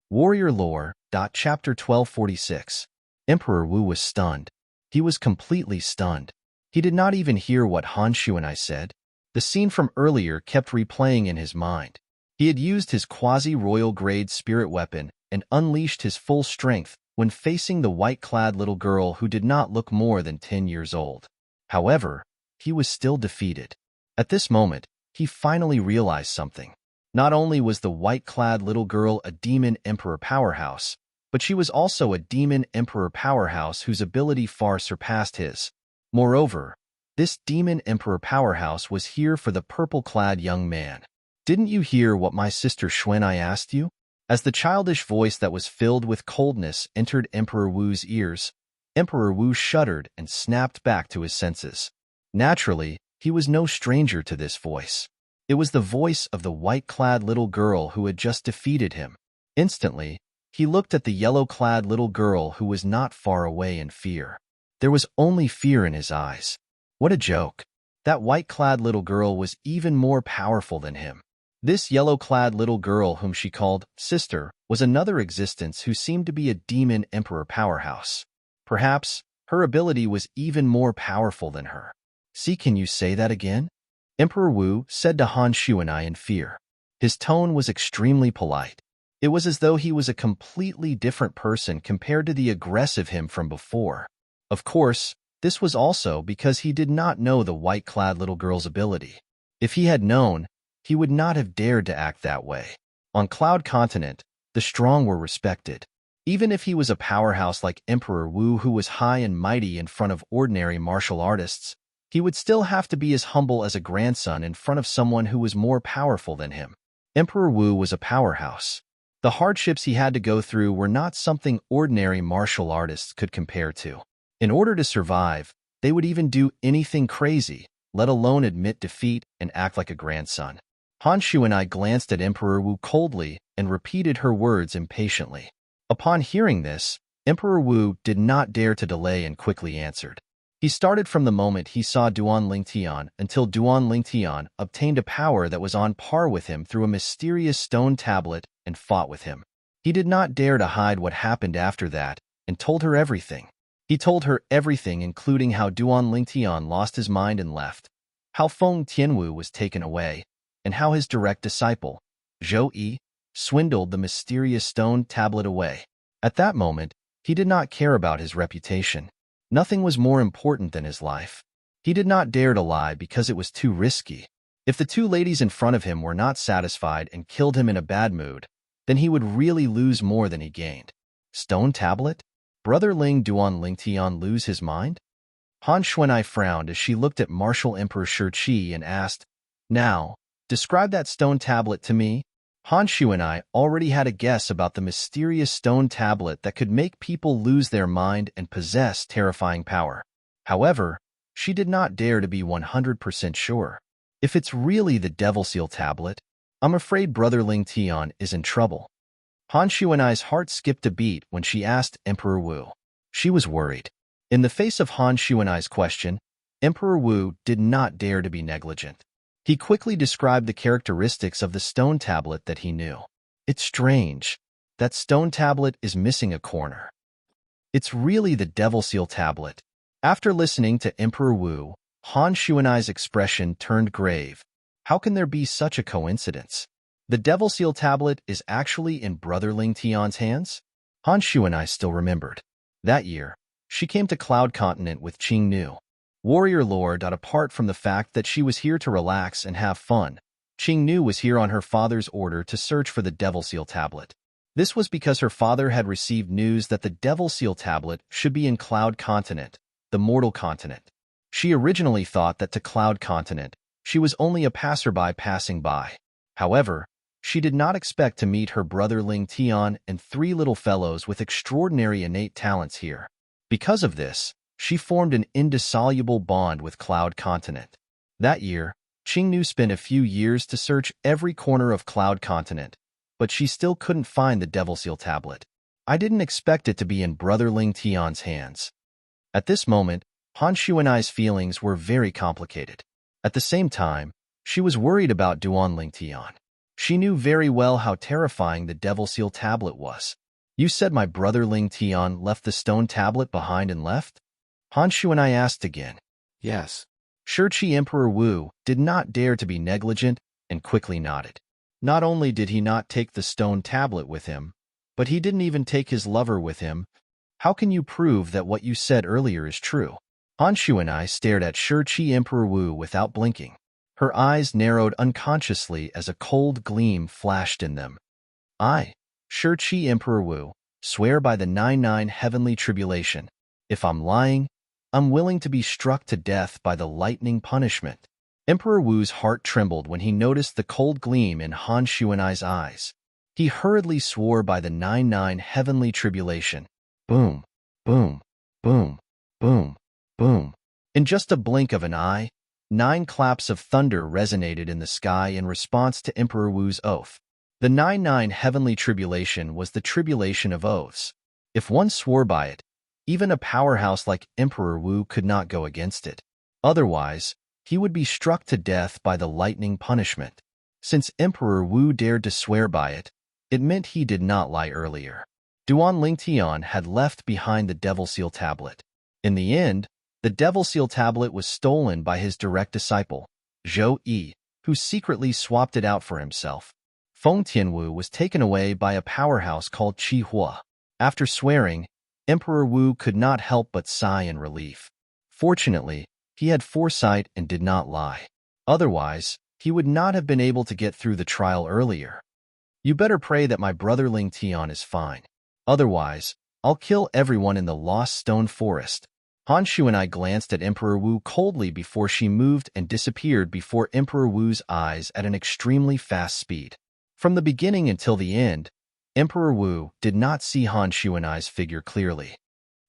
Warrior Lore. Chapter 1246. Emperor Wu was stunned. He was completely stunned. He did not even hear what Han Shu and I said. The scene from earlier kept replaying in his mind. He had used his quasi-royal grade spirit weapon and unleashed his full strength when facing the white-clad little girl who did not look more than 10 years old. However, he was still defeated. At this moment, he finally realized something. Not only was the white-clad little girl a demon emperor powerhouse, but she was also a demon emperor powerhouse whose ability far surpassed his. Moreover, this demon emperor powerhouse was here for the purple-clad young man. "Didn't you hear what my sister Xuan I asked you?" As the childish voice that was filled with coldness entered Emperor Wu's ears, Emperor Wu shuddered and snapped back to his senses. Naturally, he was no stranger to this voice. It was the voice of the white-clad little girl who had just defeated him. Instantly, he looked at the yellow-clad little girl who was not far away in fear. There was only fear in his eyes. What a joke. That white-clad little girl was even more powerful than him. This yellow-clad little girl whom she called sister was another existence who seemed to be a demon emperor powerhouse. Perhaps her ability was even more powerful than her. "See, can you say that again?" Emperor Wu said to Han Shu and I in fear. His tone was extremely polite. It was as though he was a completely different person compared to the aggressive him from before. Of course, this was also because he did not know the white-clad little girl's ability. If he had known, he would not have dared to act that way. On Cloud Continent, the strong were respected. Even if he was a powerhouse like Emperor Wu who was high and mighty in front of ordinary martial artists, he would still have to be as humble as a grandson in front of someone who was more powerful than him. Emperor Wu was a powerhouse. The hardships he had to go through were not something ordinary martial artists could compare to. In order to survive, they would even do anything crazy, let alone admit defeat and act like a grandson. Han Shu and I glanced at Emperor Wu coldly and repeated her words impatiently. Upon hearing this, Emperor Wu did not dare to delay and quickly answered. He started from the moment he saw Duan Lingtian until Duan Lingtian obtained a power that was on par with him through a mysterious stone tablet and fought with him. He did not dare to hide what happened after that and told her everything. He told her everything, including how Duan Lingtian lost his mind and left, how Feng Tianwu was taken away, and how his direct disciple, Zhou Yi, swindled the mysterious stone tablet away. At that moment, he did not care about his reputation. Nothing was more important than his life. He did not dare to lie because it was too risky. If the two ladies in front of him were not satisfied and killed him in a bad mood, then he would really lose more than he gained. Stone tablet? Brother Ling Duan Lingtian lose his mind? Han Xuanai frowned as she looked at Martial Emperor Shi and asked, "Now, describe that stone tablet to me." Han Shu and I already had a guess about the mysterious stone tablet that could make people lose their mind and possess terrifying power. However, she did not dare to be 100% sure. If it's really the Devil Seal tablet, I'm afraid Brother Ling Tian is in trouble. Han Shu and I's heart skipped a beat when she asked Emperor Wu. She was worried. In the face of Han Shu and I's question, Emperor Wu did not dare to be negligent. He quickly described the characteristics of the stone tablet that he knew. "It's strange. That stone tablet is missing a corner. It's really the Devil Seal tablet." After listening to Emperor Wu, Han Shu and I's expression turned grave. How can there be such a coincidence? The Devil Seal tablet is actually in Brother Ling Tian's hands? Han Shu and I still remembered. That year, she came to Cloud Continent with Qing Nu. Warrior Lore. Apart from the fact that she was here to relax and have fun, Qing Nu was here on her father's order to search for the Devil Seal tablet. This was because her father had received news that the Devil Seal tablet should be in Cloud Continent, the mortal continent. She originally thought that to Cloud Continent, she was only a passerby passing by. However, she did not expect to meet her brother Ling Tian and three little fellows with extraordinary innate talents here. Because of this, she formed an indissoluble bond with Cloud Continent. That year, Qing Nu spent a few years to search every corner of Cloud Continent, but she still couldn't find the Devil Seal tablet. I didn't expect it to be in Brother Ling Tian's hands. At this moment, Han Shu and I's feelings were very complicated. At the same time, she was worried about Duan Ling Tian. She knew very well how terrifying the Devil Seal tablet was. You said my brother Ling Tian left the stone tablet behind and left? Han Shu and I asked again. Yes. Shichi Emperor Wu did not dare to be negligent and quickly nodded. Not only did he not take the stone tablet with him, but he didn't even take his lover with him. How can you prove that what you said earlier is true? Han Shu and I stared at Shichi Emperor Wu without blinking. Her eyes narrowed unconsciously as a cold gleam flashed in them. I, Shichi Emperor Wu, swear by the 99 heavenly tribulation. If I'm lying, I'm willing to be struck to death by the lightning punishment. Emperor Wu's heart trembled when he noticed the cold gleam in Han Shu and I's eyes. He hurriedly swore by the 99 heavenly tribulation. Boom, boom, boom, boom, boom. In just a blink of an eye, 9 claps of thunder resonated in the sky in response to Emperor Wu's oath. The 99 heavenly tribulation was the tribulation of oaths. If one swore by it, even a powerhouse like Emperor Wu could not go against it. Otherwise, he would be struck to death by the lightning punishment. Since Emperor Wu dared to swear by it, it meant he did not lie earlier. Duan Lingtian had left behind the Devil Seal tablet. In the end, the Devil Seal tablet was stolen by his direct disciple, Zhou Yi, who secretly swapped it out for himself. Feng Tianwu was taken away by a powerhouse called Qi Hua. After swearing, Emperor Wu could not help but sigh in relief. Fortunately, he had foresight and did not lie. Otherwise, he would not have been able to get through the trial earlier. You better pray that my brother Ling Tian is fine. Otherwise, I'll kill everyone in the Lost Stone Forest. Han Shu and I glanced at Emperor Wu coldly before she moved and disappeared before Emperor Wu's eyes at an extremely fast speed. From the beginning until the end, Emperor Wu did not see Han Shu and I's figure clearly.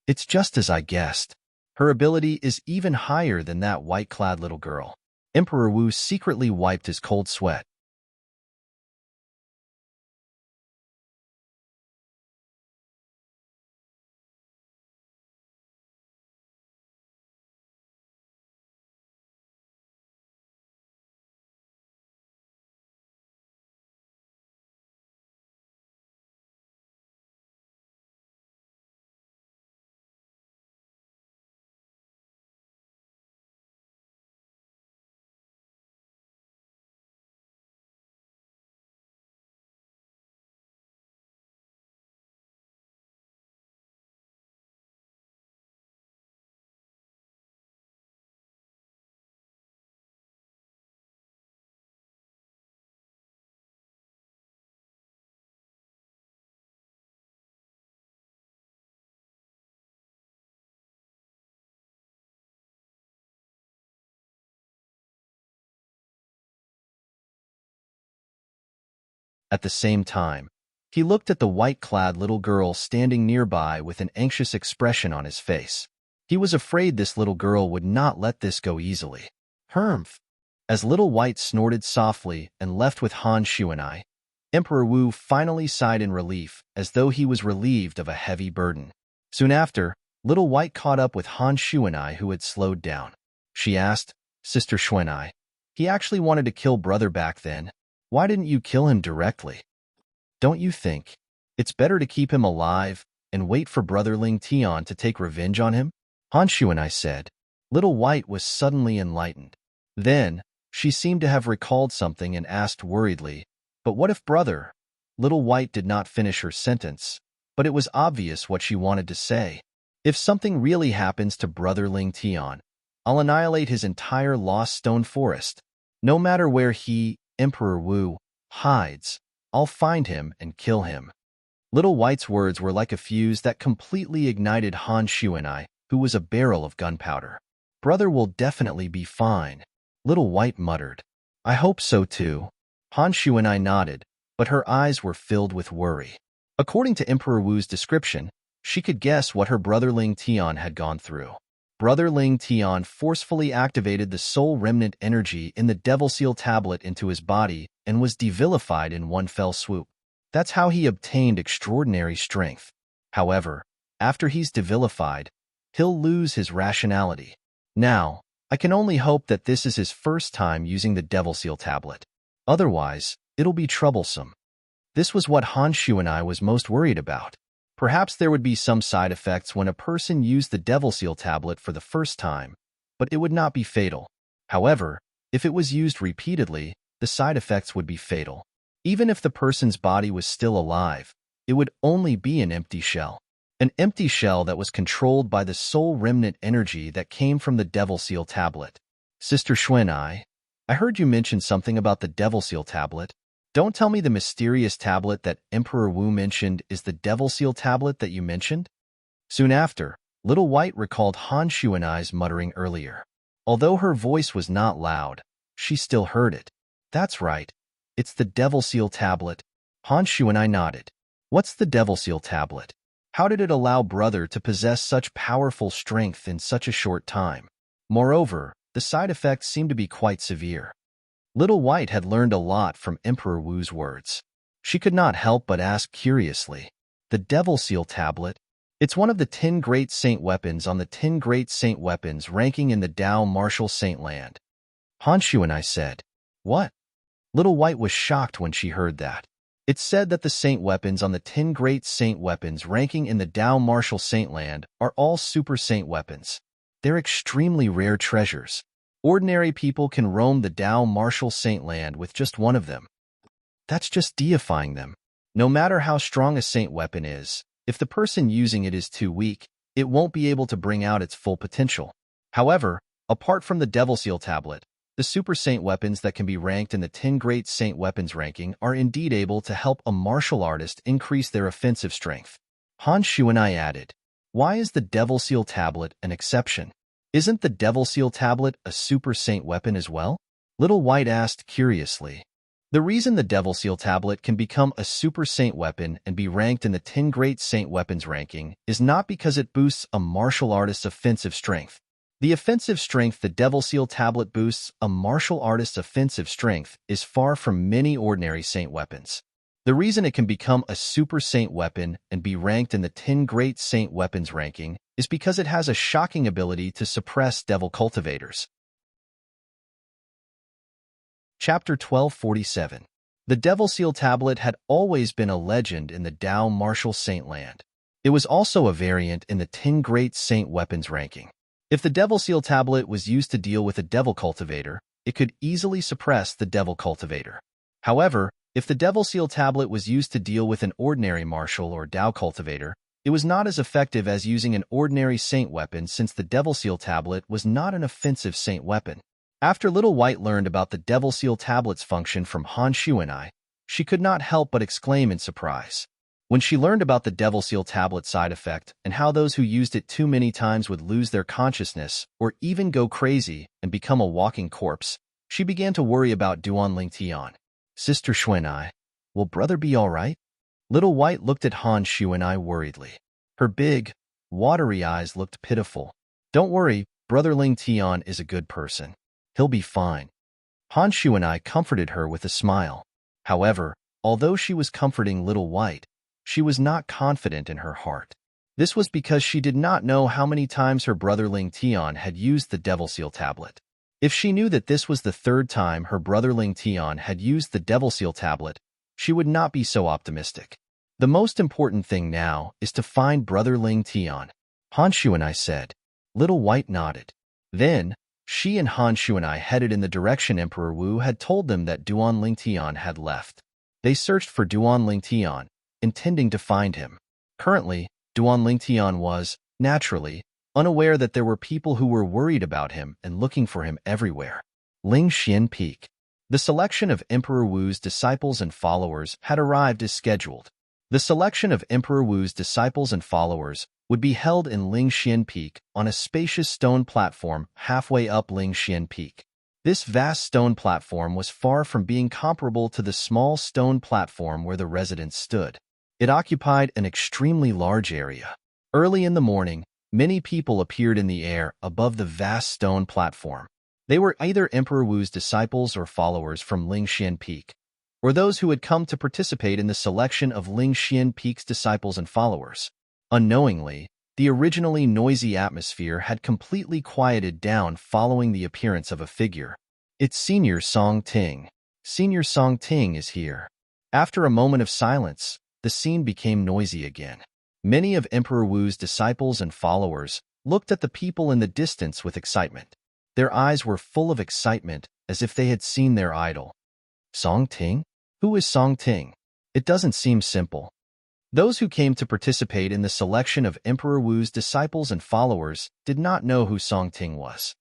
It's just as I guessed. Her ability is even higher than that white-clad little girl. Emperor Wu secretly wiped his cold sweat. At the same time, he looked at the white-clad little girl standing nearby with an anxious expression on his face. He was afraid this little girl would not let this go easily. Humph! As Little White snorted softly and left with Han Shu and I, Emperor Wu finally sighed in relief as though he was relieved of a heavy burden. Soon after, Little White caught up with Han Shu and I who had slowed down. She asked, Sister Xuanai, he actually wanted to kill brother back then. Why didn't you kill him directly? Don't you think it's better to keep him alive and wait for brother Ling Tian to take revenge on him? Han Shu and I said. Little White was suddenly enlightened. Then, she seemed to have recalled something and asked worriedly, but what if brother? Little White did not finish her sentence, but it was obvious what she wanted to say. If something really happens to brother Ling Tian, I'll annihilate his entire Lost Stone Forest. No matter where he, Emperor Wu, hides, I'll find him and kill him. Little White's words were like a fuse that completely ignited Han Shu and I, who was a barrel of gunpowder. Brother will definitely be fine, Little White muttered. I hope so too. Han Shu and I nodded, but her eyes were filled with worry. According to Emperor Wu's description, she could guess what her brother Ling Tian had gone through. Brother Ling Tian forcefully activated the soul remnant energy in the Devil Seal tablet into his body and was devilified in one fell swoop. That's how he obtained extraordinary strength. However, after he's devilified, he'll lose his rationality. Now, I can only hope that this is his first time using the Devil Seal tablet. Otherwise, It'll be troublesome. This was what Han Shu and I was most worried about. Perhaps there would be some side effects when a person used the Devil Seal tablet for the first time, but it would not be fatal. However, if it was used repeatedly, the side effects would be fatal. Even if the person's body was still alive, it would only be an empty shell. An empty shell that was controlled by the soul remnant energy that came from the Devil Seal tablet. Sister Xuan, I heard you mention something about the Devil Seal tablet. Don't tell me the mysterious tablet that Emperor Wu mentioned is the Devil Seal tablet that you mentioned? Soon after, Little White recalled Han Shu and I's muttering earlier. Although her voice was not loud, she still heard it. That's right. It's the Devil Seal tablet. Han Shu and I nodded. What's the Devil Seal tablet? How did it allow brother to possess such powerful strength in such a short time? Moreover, the side effects seemed to be quite severe. Little White had learned a lot from Emperor Wu's words. She could not help but ask curiously. The Devil Seal tablet? It's one of the 10 great saint weapons on the 10 great saint weapons ranking in the Tao Martial Saint Land. Han Shu and I said. What? Little White was shocked when she heard that. It said that the saint weapons on the 10 great saint weapons ranking in the Tao Martial Saint Land are all super saint weapons. They're extremely rare treasures. Ordinary people can roam the Tao Martial Saint Land with just one of them. That's just deifying them. No matter how strong a saint weapon is, if the person using it is too weak, it won't be able to bring out its full potential. However, apart from the Devil Seal tablet, the super saint weapons that can be ranked in the 10 great saint weapons ranking are indeed able to help a martial artist increase their offensive strength. Han Shu and I added, why is the Devil Seal tablet an exception? Isn't the Devil Seal tablet a super saint weapon as well? Little White asked curiously. The reason the Devil Seal tablet can become a super saint weapon and be ranked in the 10 great saint weapons ranking is not because it boosts a martial artist's offensive strength. The offensive strength the Devil Seal tablet boosts a martial artist's offensive strength is far from many ordinary saint weapons. The reason it can become a super saint weapon and be ranked in the 10 great saint weapons ranking is because it has a shocking ability to suppress devil cultivators. Chapter 1247. The Devil Seal tablet had always been a legend in the Tao Martial Saint Land. It was also a variant in the 10 great saint weapons ranking. If the Devil Seal tablet was used to deal with a devil cultivator, it could easily suppress the devil cultivator. However, if the Devil Seal tablet was used to deal with an ordinary martial or Tao cultivator, it was not as effective as using an ordinary saint weapon since the Devil Seal tablet was not an offensive saint weapon. After Little White learned about the Devil Seal tablet's function from Han Shu and I, she could not help but exclaim in surprise. When she learned about the Devil Seal tablet side effect and how those who used it too many times would lose their consciousness or even go crazy and become a walking corpse, she began to worry about Duan Ling Tian. Sister Xuan, will brother be all right? Little White looked at Han Shu and I worriedly. Her big, watery eyes looked pitiful. Don't worry, brother Ling Tian is a good person. He'll be fine. Han Shu and I comforted her with a smile. However, although she was comforting Little White, she was not confident in her heart. This was because she did not know how many times her brother Ling Tian had used the Devil Seal tablet. If she knew that this was the 3rd time her brother Ling Tian had used the Devil Seal tablet, she would not be so optimistic. The most important thing now is to find brother Ling Tian, Han Shu and I said. Little White nodded. Then, she and Han Shu and I headed in the direction Emperor Wu had told them that Duan Ling Tian had left. They searched for Duan Ling Tian, intending to find him. Currently, Duan Ling Tian was, naturally, unaware that there were people who were worried about him and looking for him everywhere. Ling Xian Peak. The selection of Emperor Wu's disciples and followers had arrived as scheduled. The selection of Emperor Wu's disciples and followers would be held in Ling Xian Peak on a spacious stone platform halfway up Ling Xian Peak. This vast stone platform was far from being comparable to the small stone platform where the residents stood. It occupied an extremely large area. Early in the morning, many people appeared in the air above the vast stone platform. They were either Emperor Wu's disciples or followers from Ling Xian Peak, or those who had come to participate in the selection of Ling Xian Peak's disciples and followers. Unknowingly, the originally noisy atmosphere had completely quieted down following the appearance of a figure. It's Senior Song Ting. Senior Song Ting is here. After a moment of silence, the scene became noisy again. Many of Emperor Wu's disciples and followers looked at the people in the distance with excitement. Their eyes were full of excitement, as if they had seen their idol. Song Ting? Who is Song Ting? It doesn't seem simple. Those who came to participate in the selection of Emperor Wu's disciples and followers did not know who Song Ting was.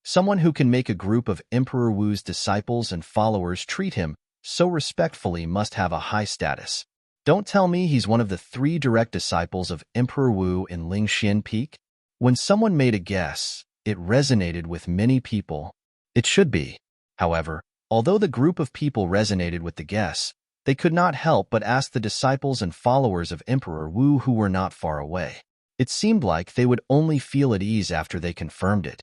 Someone who can make a group of Emperor Wu's disciples and followers treat him so respectfully must have a high status. Don't tell me he's one of the 3 direct disciples of Emperor Wu in Lingxian Peak? When someone made a guess, it resonated with many people. It should be. However, although the group of people resonated with the guess, they could not help but ask the disciples and followers of Emperor Wu who were not far away. It seemed like they would only feel at ease after they confirmed it.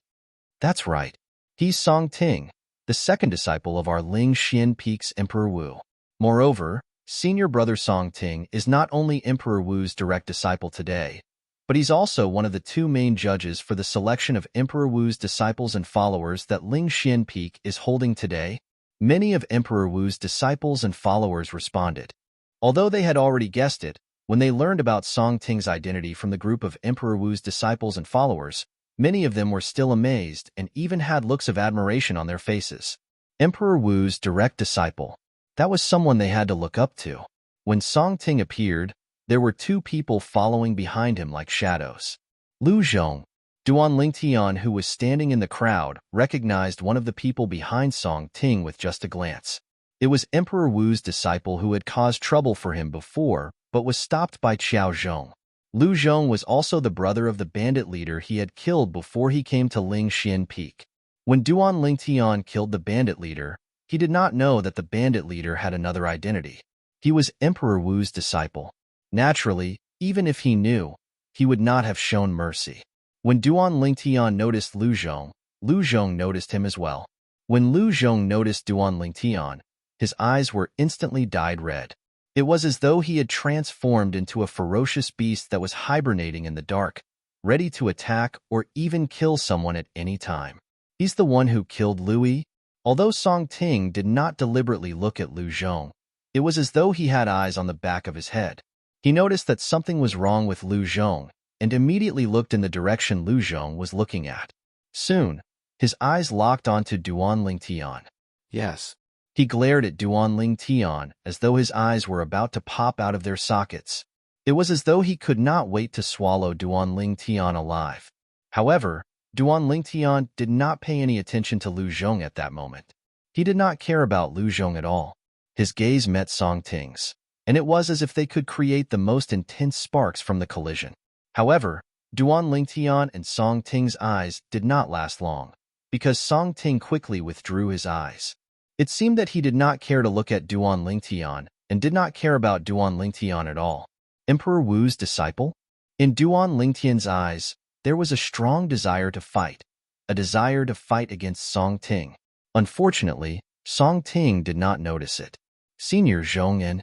That's right. He's Song Ting, the second disciple of our Lingxian Peak's Emperor Wu. Moreover, senior brother Song Ting is not only Emperor Wu's direct disciple today, but he's also one of the 2 main judges for the selection of Emperor Wu's disciples and followers that Lingxian Peak is holding today. Many of Emperor Wu's disciples and followers responded. Although they had already guessed it, when they learned about Song Ting's identity from the group of Emperor Wu's disciples and followers, many of them were still amazed and even had looks of admiration on their faces. Emperor Wu's direct disciple. That was someone they had to look up to. When Song Ting appeared, there were 2 people following behind him like shadows. Lu Zhong, Duan Lingtian, who was standing in the crowd, recognized one of the people behind Song Ting with just a glance. It was Emperor Wu's disciple who had caused trouble for him before, but was stopped by Qiao Zhong. Lu Zhong was also the brother of the bandit leader he had killed before he came to Lingxian Peak. When Duan Lingtian killed the bandit leader, he did not know that the bandit leader had another identity. He was Emperor Wu's disciple. Naturally, even if he knew, he would not have shown mercy. When Duan Lingtian noticed Lu Zhong noticed him as well. When Lu Zhong noticed Duan Lingtian, his eyes were instantly dyed red. It was as though he had transformed into a ferocious beast that was hibernating in the dark, ready to attack or even kill someone at any time. He's the one who killed Lui. Although Song Ting did not deliberately look at Lu Zhong, it was as though he had eyes on the back of his head. He noticed that something was wrong with Lu Zhong and immediately looked in the direction Lu Zhong was looking at. Soon, his eyes locked onto Duan Lingtian. Yes. He glared at Duan Lingtian as though his eyes were about to pop out of their sockets. It was as though he could not wait to swallow Duan Lingtian alive. However, Duan Lingtian did not pay any attention to Lu Zhong at that moment. He did not care about Lu Zhong at all. His gaze met Song Ting's, and it was as if they could create the most intense sparks from the collision. However, Duan Lingtian and Song Ting's eyes did not last long, because Song Ting quickly withdrew his eyes. It seemed that he did not care to look at Duan Lingtian and did not care about Duan Lingtian at all. Emperor Wu's disciple? In Duan Lingtian's eyes, there was a strong desire to fight, a desire to fight against Song Ting. Unfortunately, Song Ting did not notice it. Senior Zhong'en.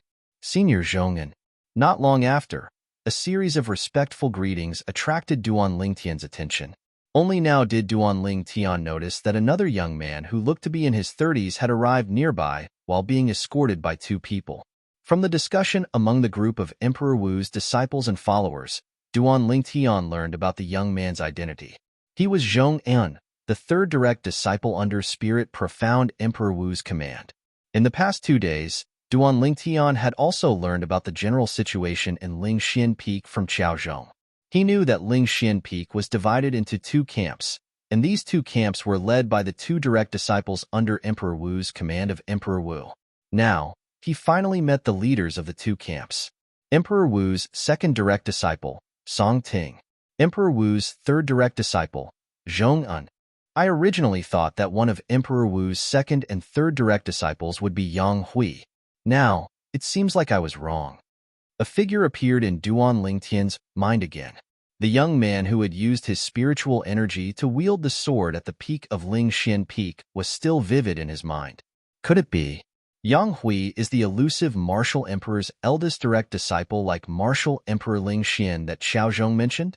Not long after, a series of respectful greetings attracted Duan Lingtian's attention. Only now did Duan Lingtian notice that another young man who looked to be in his 30s had arrived nearby while being escorted by 2 people. From the discussion among the group of Emperor Wu's disciples and followers, Duan Lingtian learned about the young man's identity. He was Zhong'en, the 3rd direct disciple under Spirit Profound Emperor Wu's command. In the past 2 days, Duan Lingtian had also learned about the general situation in Lingxian Peak from Qiao Zhong. He knew that Lingxian Peak was divided into 2 camps, and these 2 camps were led by the 2 direct disciples under Emperor Wu's command of Emperor Wu. Now, he finally met the leaders of the 2 camps. Emperor Wu's 2nd direct disciple, Song Ting. Emperor Wu's 3rd direct disciple, Zhong'en. I originally thought that one of Emperor Wu's 2nd and 3rd direct disciples would be Yang Hui. Now, it seems like I was wrong. A figure appeared in Duan Lingtian's mind again. The young man who had used his spiritual energy to wield the sword at the peak of Lingxian Peak was still vivid in his mind. Could it be? Yang Hui is the elusive Martial Emperor's eldest direct disciple like Martial Emperor Lingxian that Qiao Zhong mentioned?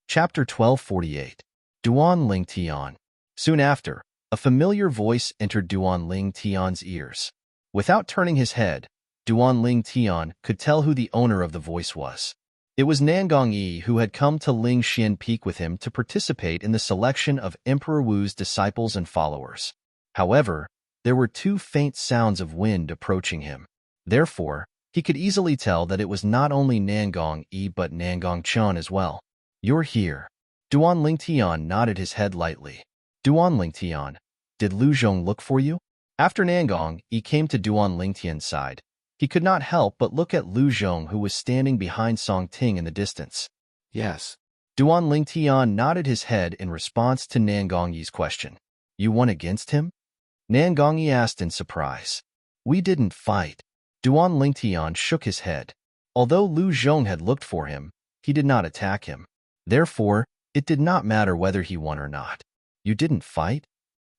Chapter 1248. Duan Lingtian. Soon after, A familiar voice entered Duan Ling Tian's ears. Without turning his head, Duan Ling Tian could tell who the owner of the voice was. It was Nangong Yi, who had come to Ling Xian Peak with him to participate in the selection of Emperor Wu's disciples and followers. However, there were two faint sounds of wind approaching him. Therefore, he could easily tell that it was not only Nangong Yi but Nangong Chen as well. "You're here." Duan Ling Tian nodded his head lightly. "Duan Ling Tian, did Lu Zhong look for you?" After Nangong Yi came to Duan Ling Tian's side, he could not help but look at Lu Zhong, who was standing behind Song Ting in the distance. "Yes." Duan Ling Tian nodded his head in response to Nangong Yi's question. "You won against him?" Nangong Yi asked in surprise. "We didn't fight." Duan Ling Tian shook his head. Although Lu Zhong had looked for him, he did not attack him. Therefore, it did not matter whether he won or not. "You didn't fight?"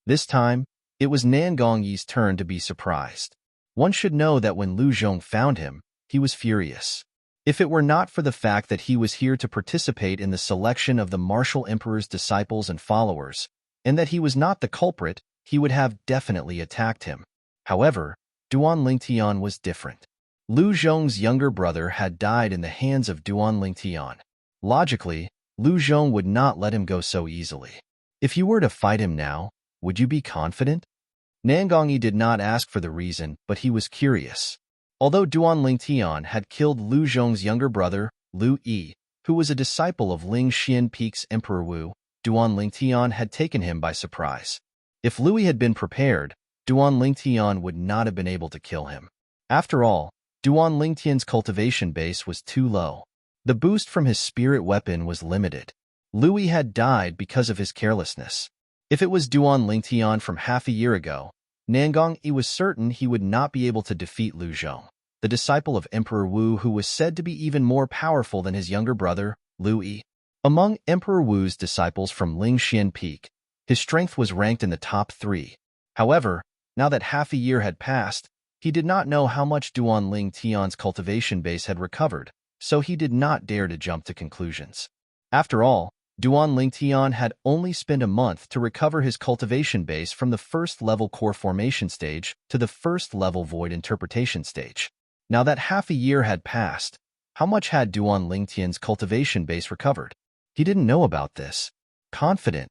This time, it was Nangong Yi's turn to be surprised. One should know that when Lu Zhong found him, he was furious. If it were not for the fact that he was here to participate in the selection of the martial emperor's disciples and followers, and that he was not the culprit, he would have definitely attacked him. However, Duan Ling Tian was different. Lu Zhong's younger brother had died in the hands of Duan Ling Tian. Logically, Lu Zhong would not let him go so easily. "If you were to fight him now, would you be confident?" Nangong Yi did not ask for the reason, but he was curious. Although Duan Ling Tian had killed Lu Zhong's younger brother, Lu Yi, who was a disciple of Ling Xian Peak's Emperor Wu, Duan Ling Tian had taken him by surprise. If Lu Yi had been prepared, Duan Ling Tian would not have been able to kill him. After all, Duan Ling Tian's cultivation base was too low. The boost from his spirit weapon was limited. Lu Yi had died because of his carelessness. If it was Duan Ling Tian from half a year ago, Nangong Yi was certain he would not be able to defeat Lu Zhong, the disciple of Emperor Wu, who was said to be even more powerful than his younger brother, Lu Yi. Among Emperor Wu's disciples from Ling Xian Peak, his strength was ranked in the top 3. However, now that half a year had passed, he did not know how much Duan Ling Tian's cultivation base had recovered, so he did not dare to jump to conclusions. After all, Duan Ling Tian had only spent a month to recover his cultivation base from the first-level core formation stage to the first-level void interpretation stage. Now that half a year had passed, how much had Duan Ling Tian's cultivation base recovered? He didn't know about this. Confident,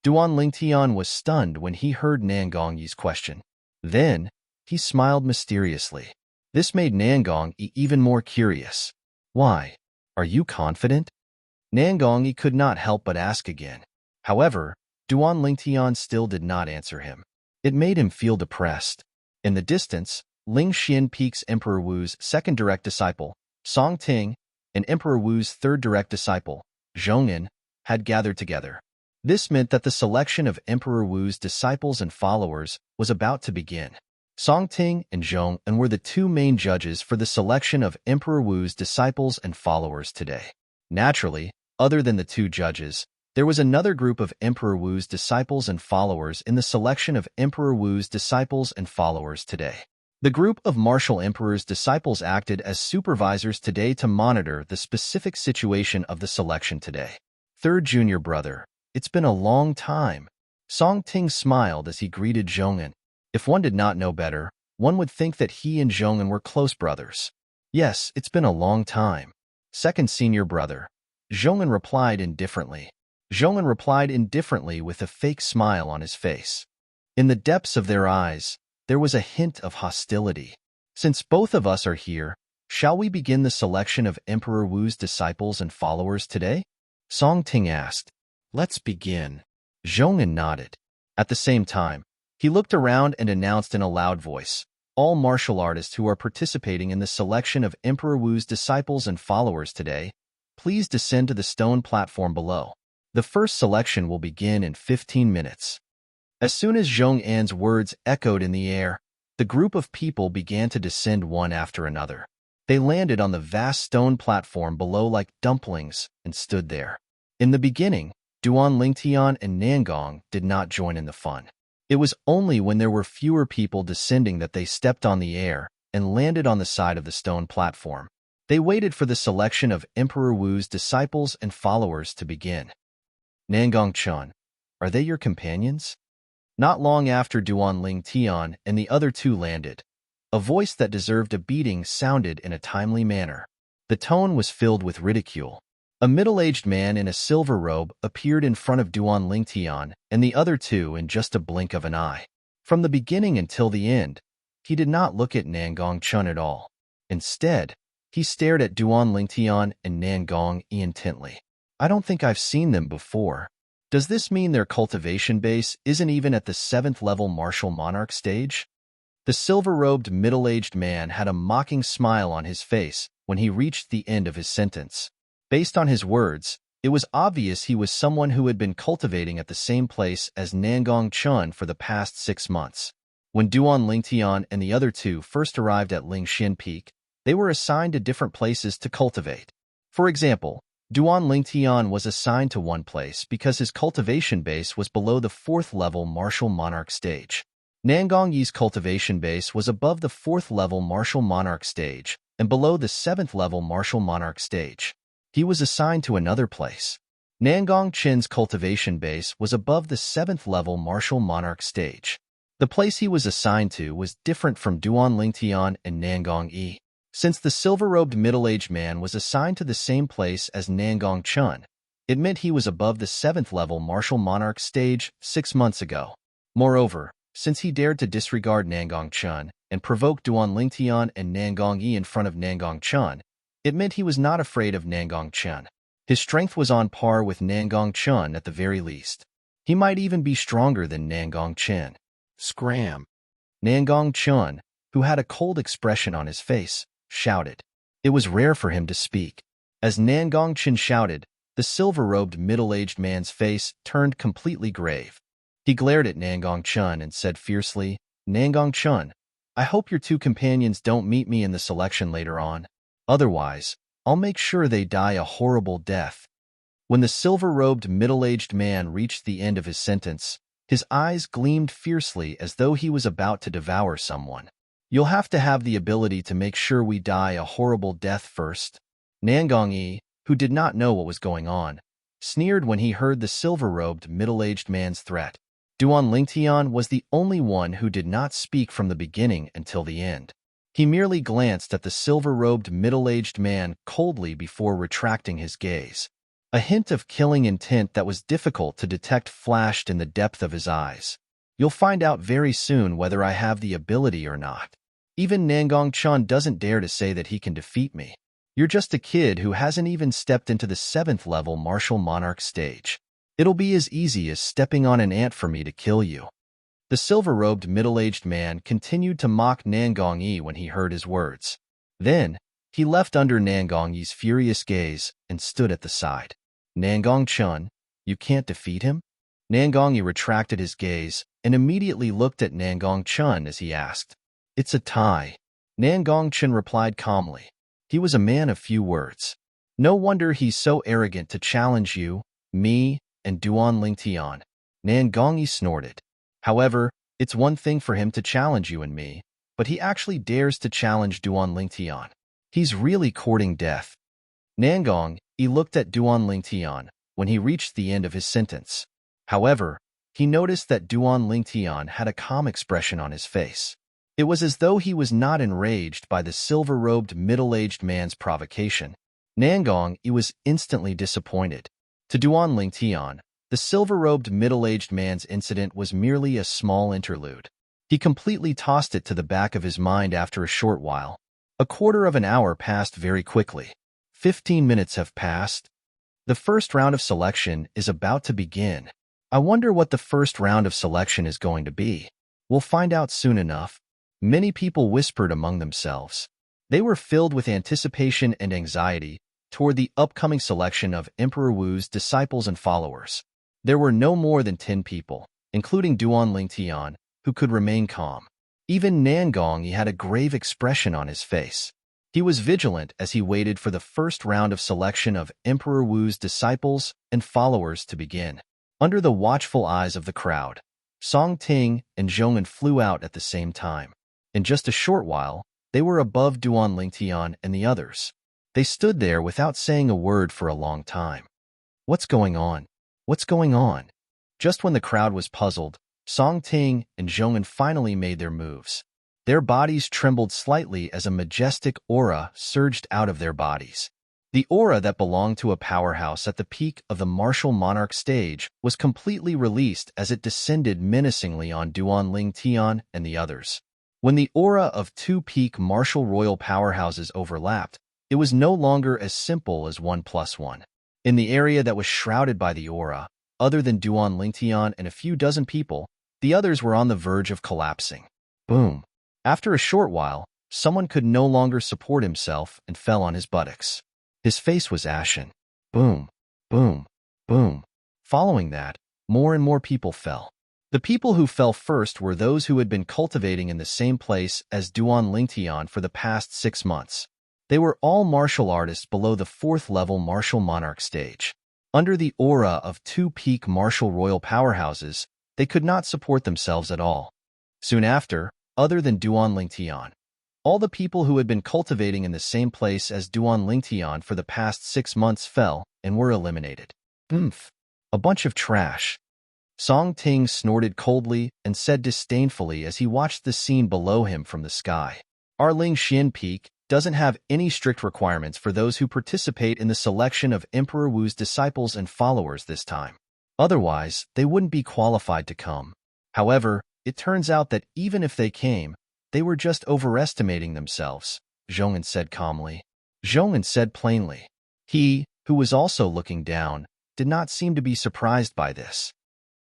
Duan Ling Tian was stunned when he heard Nangong Yi's question. Then, he smiled mysteriously. This made Nangong Yi even more curious. "Why? Are you confident?" Nangong Yi could not help but ask again. However, Duan Ling Tian still did not answer him. It made him feel depressed. In the distance, Ling Xian Peak's Emperor Wu's second direct disciple, Song Ting, and Emperor Wu's third direct disciple, Zhong'an, had gathered together. This meant that the selection of Emperor Wu's disciples and followers was about to begin. Song Ting and Zhong'an were the two main judges for the selection of Emperor Wu's disciples and followers today. Naturally, other than the two judges, there was another group of Emperor Wu's disciples and followers in the selection of Emperor Wu's disciples and followers today. The group of martial emperor's disciples acted as supervisors today to monitor the specific situation of the selection today. Third junior brother, it's been a long time. Song Ting smiled as he greeted Zhong'an. If one did not know better, one would think that he and Zhong'an were close brothers. Yes, it's been a long time. Second senior brother. Zhong'an replied indifferently. Zhong'an replied indifferently with a fake smile on his face. In the depths of their eyes, there was a hint of hostility. Since both of us are here, shall we begin the selection of Emperor Wu's disciples and followers today? Song Ting asked. Let's begin. Zhong'an nodded. At the same time, he looked around and announced in a loud voice, all martial artists who are participating in the selection of Emperor Wu's disciples and followers today, please descend to the stone platform below. The first selection will begin in 15 minutes. As soon as Zhong'an's words echoed in the air, the group of people began to descend one after another. They landed on the vast stone platform below like dumplings and stood there. In the beginning, Duan Ling Tian and Nangong did not join in the fun. It was only when there were fewer people descending that they stepped on the air and landed on the side of the stone platform. They waited for the selection of Emperor Wu's disciples and followers to begin. Nangong Chen, are they your companions? Not long after Duan Ling Tian and the other two landed, a voice that deserved a beating sounded in a timely manner. The tone was filled with ridicule. A middle-aged man in a silver robe appeared in front of Duan Ling Tian and the other two in just a blink of an eye. From the beginning until the end, he did not look at Nangong Chun at all. Instead, he stared at Duan Ling Tian and Nangong Yi intently. I don't think I've seen them before. Does this mean their cultivation base isn't even at the 7th level martial monarch stage? The silver-robed middle-aged man had a mocking smile on his face when he reached the end of his sentence. Based on his words, it was obvious he was someone who had been cultivating at the same place as Nangong Chun for the past 6 months. When Duan Ling Tian and the other two first arrived at Lingxian Peak, they were assigned to different places to cultivate. For example, Duan Ling Tian was assigned to one place because his cultivation base was below the 4th level martial monarch stage. Nangong Yi's cultivation base was above the 4th level martial monarch stage and below the 7th level martial monarch stage. He was assigned to another place. Nangong Chin's cultivation base was above the 7th level martial monarch stage. The place he was assigned to was different from Duan Ling Tian and Nangong Yi. Since the silver-robed middle-aged man was assigned to the same place as Nangong Chun, it meant he was above the 7th level martial monarch stage 6 months ago. Moreover, since he dared to disregard Nangong Chun and provoke Duan Ling Tian and Nangong Yi in front of Nangong Chun, it meant he was not afraid of Nangong Chun. His strength was on par with Nangong Chun at the very least. He might even be stronger than Nangong Chun. Scram! Nangong Chun, who had a cold expression on his face, shouted. It was rare for him to speak. As Nangong Chun shouted, the silver-robed middle-aged man's face turned completely grave. He glared at Nangong Chun and said fiercely, Nangong Chun, I hope your two companions don't meet me in the selection later on. Otherwise, I'll make sure they die a horrible death. When the silver-robed middle-aged man reached the end of his sentence, his eyes gleamed fiercely as though he was about to devour someone. You'll have to have the ability to make sure we die a horrible death first. Nangong Yi, who did not know what was going on, sneered when he heard the silver-robed middle-aged man's threat. Duan Ling Tian was the only one who did not speak from the beginning until the end. He merely glanced at the silver-robed middle-aged man coldly before retracting his gaze. A hint of killing intent that was difficult to detect flashed in the depth of his eyes. You'll find out very soon whether I have the ability or not. Even Nangong Chun doesn't dare to say that he can defeat me. You're just a kid who hasn't even stepped into the 7th level martial monarch stage. It'll be as easy as stepping on an ant for me to kill you. The silver-robed middle-aged man continued to mock Nangong Yi when he heard his words. Then, he left under Nangong Yi's furious gaze and stood at the side. Nangong Chun, you can't defeat him? Nangong Yi retracted his gaze and immediately looked at Nangong Chun as he asked. It's a tie. Nangong Chun replied calmly. He was a man of few words. No wonder he's so arrogant to challenge you, me, and Duan Ling Tian. Nangong Yi snorted. However, it's one thing for him to challenge you and me, but he actually dares to challenge Duan Ling Tian. He's really courting death. Nangong Yi looked at Duan Ling Tian when he reached the end of his sentence. However, he noticed that Duan Ling Tian had a calm expression on his face. It was as though he was not enraged by the silver-robed middle-aged man's provocation. Nangong Yi was instantly disappointed. To Duan Ling Tian, the silver-robed middle-aged man's incident was merely a small interlude. He completely tossed it to the back of his mind after a short while. A quarter of an hour passed very quickly. 15 minutes have passed. The first round of selection is about to begin. I wonder what the first round of selection is going to be. We'll find out soon enough. Many people whispered among themselves. They were filled with anticipation and anxiety toward the upcoming selection of Emperor Wu's disciples and followers. There were no more than 10 people, including Duan Ling Tian, who could remain calm. Even Nangong Yi had a grave expression on his face. He was vigilant as he waited for the first round of selection of Emperor Wu's disciples and followers to begin. Under the watchful eyes of the crowd, Song Ting and Zhong'an flew out at the same time. In just a short while, they were above Duan Ling Tian and the others. They stood there without saying a word for a long time. What's going on? What's going on? Just when the crowd was puzzled, Song Ting and Zhong'an finally made their moves. Their bodies trembled slightly as a majestic aura surged out of their bodies. The aura that belonged to a powerhouse at the peak of the martial monarch stage was completely released as it descended menacingly on Duan Ling Tian and the others. When the aura of two peak martial royal powerhouses overlapped, it was no longer as simple as 1+1. In the area that was shrouded by the aura, other than Duan Ling Tian and a few dozen people, the others were on the verge of collapsing. Boom. After a short while, someone could no longer support himself and fell on his buttocks. His face was ashen. Boom, boom, boom. Following that, more and more people fell. The people who fell first were those who had been cultivating in the same place as Duan Lingtian for the past 6 months. They were all martial artists below the 4th level martial monarch stage. Under the aura of two peak martial royal powerhouses, they could not support themselves at all. Soon after, other than Duan Lingtian, all the people who had been cultivating in the same place as Duan Lingtian for the past 6 months fell and were eliminated. Oomph. A bunch of trash. Song Ting snorted coldly and said disdainfully as he watched the scene below him from the sky. Our Lingxian Peak doesn't have any strict requirements for those who participate in the selection of Emperor Wu's disciples and followers this time. Otherwise, they wouldn't be qualified to come. However, it turns out that even if they came, they were just overestimating themselves, Zhong'an said calmly. Zhong'an said plainly. He, who was also looking down, did not seem to be surprised by this.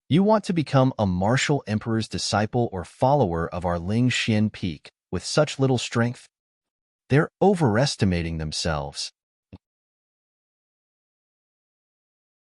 You want to become a martial emperor's disciple or follower of our Lingxian Peak with such little strength? They're overestimating themselves.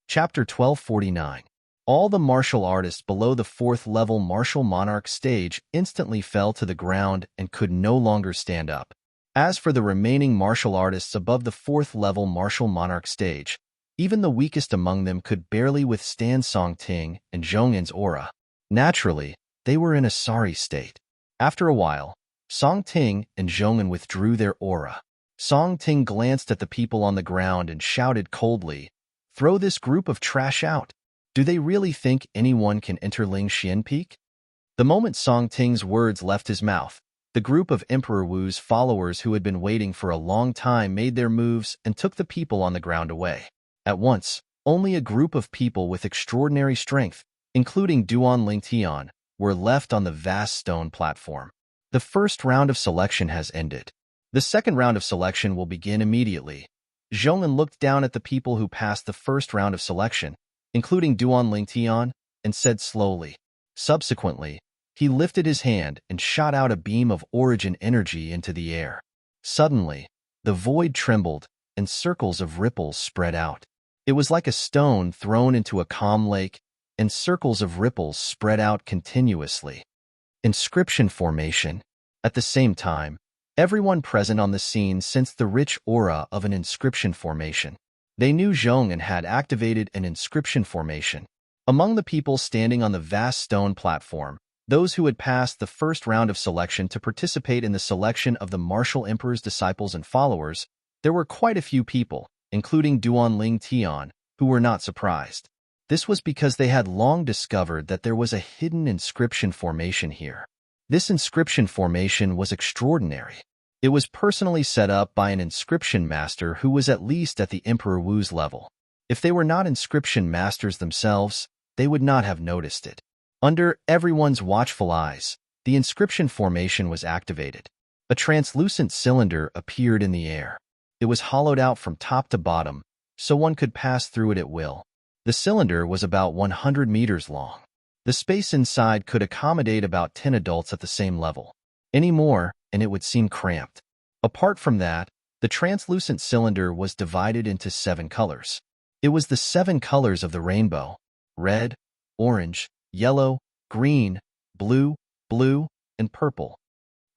Chapter 1249. All the martial artists below the 4th level martial monarch stage instantly fell to the ground and could no longer stand up. As for the remaining martial artists above the 4th level martial monarch stage, even the weakest among them could barely withstand Song Ting and Zhong'an's aura. Naturally, they were in a sorry state. After a while, Song Ting and Zhong'an withdrew their aura. Song Ting glanced at the people on the ground and shouted coldly, "Throw this group of trash out. Do they really think anyone can enter Lingxian Peak?" The moment Song Ting's words left his mouth, the group of Emperor Wu's followers who had been waiting for a long time made their moves and took the people on the ground away. At once, only a group of people with extraordinary strength, including Duan Lingtian, were left on the vast stone platform. The first round of selection has ended. The second round of selection will begin immediately. Zhong'an looked down at the people who passed the first round of selection, including Duan Lingtian, and said slowly. Subsequently, he lifted his hand and shot out a beam of origin energy into the air. Suddenly, the void trembled, and circles of ripples spread out. It was like a stone thrown into a calm lake, and circles of ripples spread out continuously. Inscription formation. At the same time, everyone present on the scene sensed the rich aura of an inscription formation. They knew Zhong'an had activated an inscription formation. Among the people standing on the vast stone platform, those who had passed the first round of selection to participate in the selection of the martial emperor's disciples and followers, there were quite a few people, including Duan Ling Tian, who were not surprised. This was because they had long discovered that there was a hidden inscription formation here. This inscription formation was extraordinary. It was personally set up by an inscription master who was at least at the Emperor Wu's level. If they were not inscription masters themselves, they would not have noticed it. Under everyone's watchful eyes, the inscription formation was activated. A translucent cylinder appeared in the air. It was hollowed out from top to bottom, so one could pass through it at will. The cylinder was about 100 meters long. The space inside could accommodate about 10 adults at the same level. Any more, and it would seem cramped. Apart from that, the translucent cylinder was divided into 7 colors. It was the 7 colors of the rainbow: red, orange, yellow, green, blue, and purple.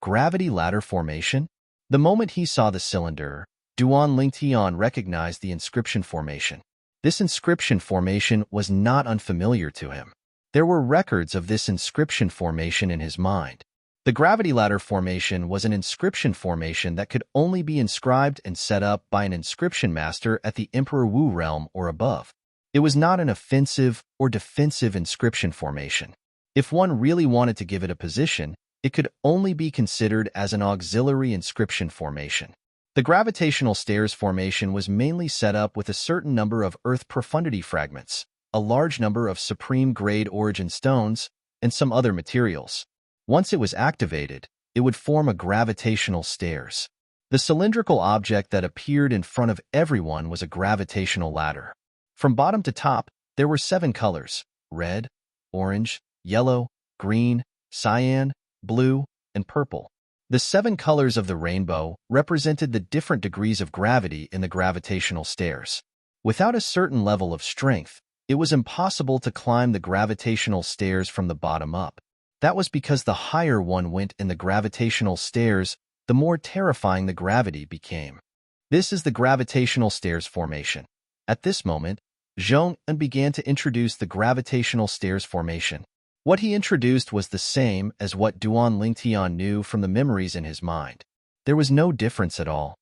Gravity ladder formation? The moment he saw the cylinder, Duan Lingtian recognized the inscription formation. This inscription formation was not unfamiliar to him. There were records of this inscription formation in his mind. The gravity ladder formation was an inscription formation that could only be inscribed and set up by an inscription master at the Emperor Wu realm or above. It was not an offensive or defensive inscription formation. If one really wanted to give it a position, it could only be considered as an auxiliary inscription formation. The gravitational stairs formation was mainly set up with a certain number of Earth profundity fragments, a large number of supreme-grade origin stones, and some other materials. Once it was activated, it would form a gravitational stairs. The cylindrical object that appeared in front of everyone was a gravitational ladder. From bottom to top, there were 7 colors: red, orange, yellow, green, cyan, blue, and purple. The 7 colors of the rainbow represented the different degrees of gravity in the gravitational stairs. Without a certain level of strength, it was impossible to climb the gravitational stairs from the bottom up. That was because the higher one went in the gravitational stairs, the more terrifying the gravity became. This is the gravitational stairs formation. At this moment, Zhong-un began to introduce the gravitational stairs formation. What he introduced was the same as what Duan Lingtian knew from the memories in his mind. There was no difference at all.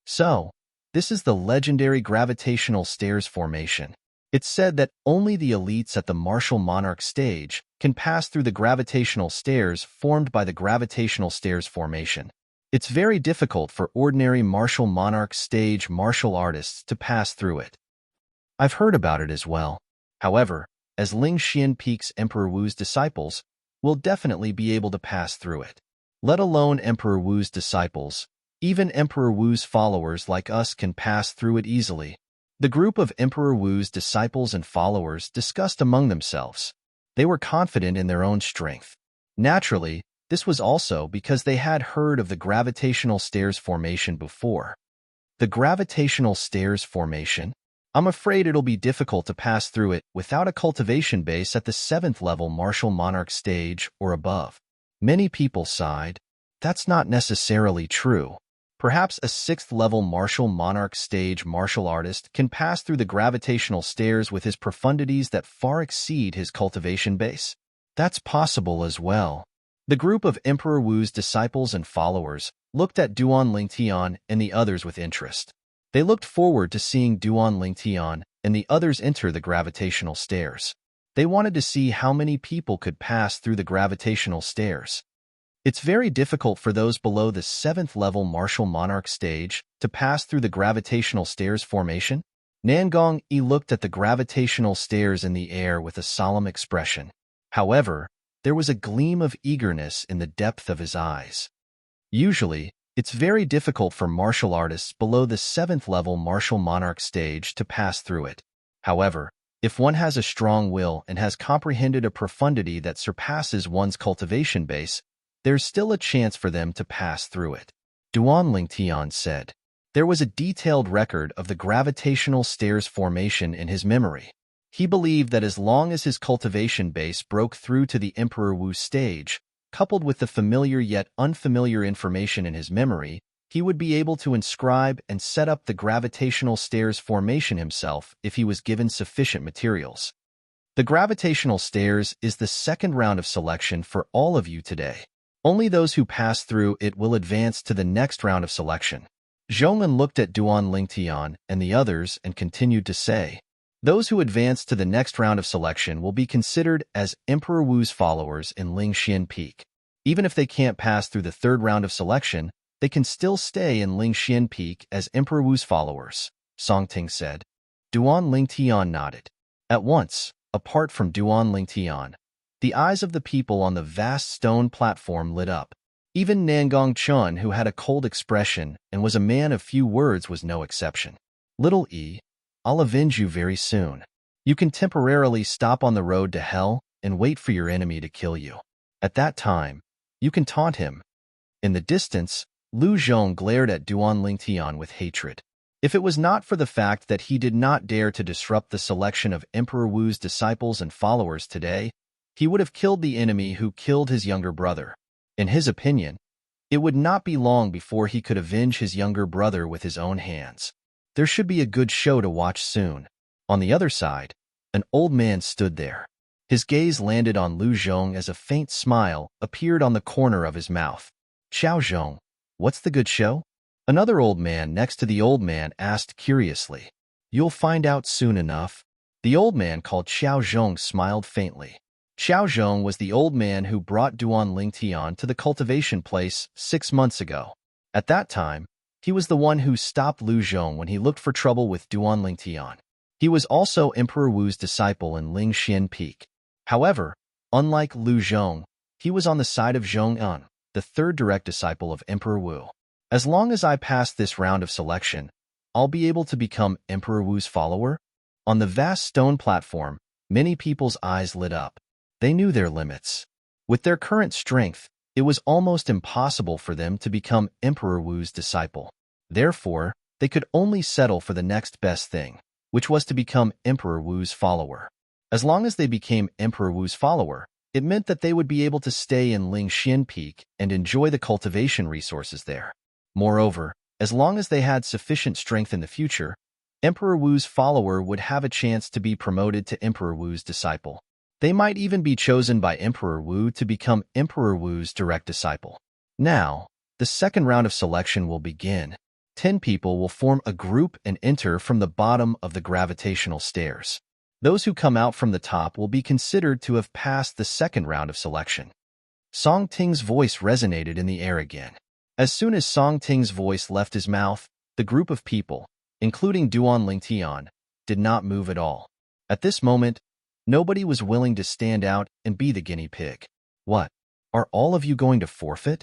So, this is the legendary gravitational stairs formation. It's said that only the elites at the martial monarch stage can pass through the gravitational stairs formed by the gravitational stairs formation. It's very difficult for ordinary martial monarch stage martial artists to pass through it. I've heard about it as well. However, as Ling Xian Peak's Emperor Wu's disciples, we'll definitely be able to pass through it. Let alone Emperor Wu's disciples, even Emperor Wu's followers like us can pass through it easily. The group of Emperor Wu's disciples and followers discussed among themselves. They were confident in their own strength. Naturally, this was also because they had heard of the gravitational stairs formation before. The gravitational stairs formation? I'm afraid it'll be difficult to pass through it without a cultivation base at the 7th level martial monarch stage or above. Many people sighed. That's not necessarily true. Perhaps a 6th level martial monarch stage martial artist can pass through the gravitational stairs with his profundities that far exceed his cultivation base. That's possible as well. The group of Emperor Wu's disciples and followers looked at Duan Lingtian and the others with interest. They looked forward to seeing Duan Lingtian and the others enter the gravitational stairs. They wanted to see how many people could pass through the gravitational stairs. It's very difficult for those below the 7th level martial monarch stage to pass through the gravitational stairs formation. Nangong Yi looked at the gravitational stairs in the air with a solemn expression. However, there was a gleam of eagerness in the depth of his eyes. Usually, it's very difficult for martial artists below the 7th level martial monarch stage to pass through it. However, if one has a strong will and has comprehended a profundity that surpasses one's cultivation base, there's still a chance for them to pass through it. Duan Lingtian said. There was a detailed record of the gravitational stairs formation in his memory. He believed that as long as his cultivation base broke through to the Emperor Wu stage, coupled with the familiar yet unfamiliar information in his memory, he would be able to inscribe and set up the gravitational stairs formation himself if he was given sufficient materials. The gravitational stairs is the 2nd round of selection for all of you today. Only those who pass through it will advance to the next round of selection. Zhonglin looked at Duan Lingtian and the others and continued to say, those who advance to the next round of selection will be considered as Emperor Wu's followers in Ling Xian Peak. Even if they can't pass through the 3rd round of selection, they can still stay in Ling Xian Peak as Emperor Wu's followers, Song Ting said. Duan Lingtian nodded. At once, apart from Duan Lingtian, the eyes of the people on the vast stone platform lit up. Even Nangong Chun, who had a cold expression and was a man of few words, was no exception. Little E, I'll avenge you very soon. You can temporarily stop on the road to hell and wait for your enemy to kill you. At that time, you can taunt him. In the distance, Lu Zhong glared at Duan Lingtian with hatred. If it was not for the fact that he did not dare to disrupt the selection of Emperor Wu's disciples and followers today, he would have killed the enemy who killed his younger brother. In his opinion, it would not be long before he could avenge his younger brother with his own hands. There should be a good show to watch soon. On the other side, an old man stood there. His gaze landed on Lu Zhong as a faint smile appeared on the corner of his mouth. Xiao Zhong, what's the good show? Another old man next to the old man asked curiously. You'll find out soon enough. The old man called Xiao Zhong smiled faintly. Xiao Zhong was the old man who brought Duan Lingtian to the cultivation place 6 months ago. At that time, he was the one who stopped Lu Zhong when he looked for trouble with Duan Lingtian. He was also Emperor Wu's disciple in Lingxian Peak. However, unlike Lu Zhong, he was on the side of Zhong En, the third direct disciple of Emperor Wu. As long as I pass this round of selection, I'll be able to become Emperor Wu's follower? On the vast stone platform, many people's eyes lit up. They knew their limits. With their current strength, it was almost impossible for them to become Emperor Wu's disciple. Therefore, they could only settle for the next best thing, which was to become Emperor Wu's follower. As long as they became Emperor Wu's follower, it meant that they would be able to stay in Lingxian Peak and enjoy the cultivation resources there. Moreover, as long as they had sufficient strength in the future, Emperor Wu's follower would have a chance to be promoted to Emperor Wu's disciple. They might even be chosen by Emperor Wu to become Emperor Wu's direct disciple. Now, the second round of selection will begin. 10 people will form a group and enter from the bottom of the gravitational stairs. Those who come out from the top will be considered to have passed the second round of selection. Song Ting's voice resonated in the air again. As soon as Song Ting's voice left his mouth, the group of people, including Duan Lingtian, did not move at all. At this moment, nobody was willing to stand out and be the guinea pig. What? Are all of you going to forfeit?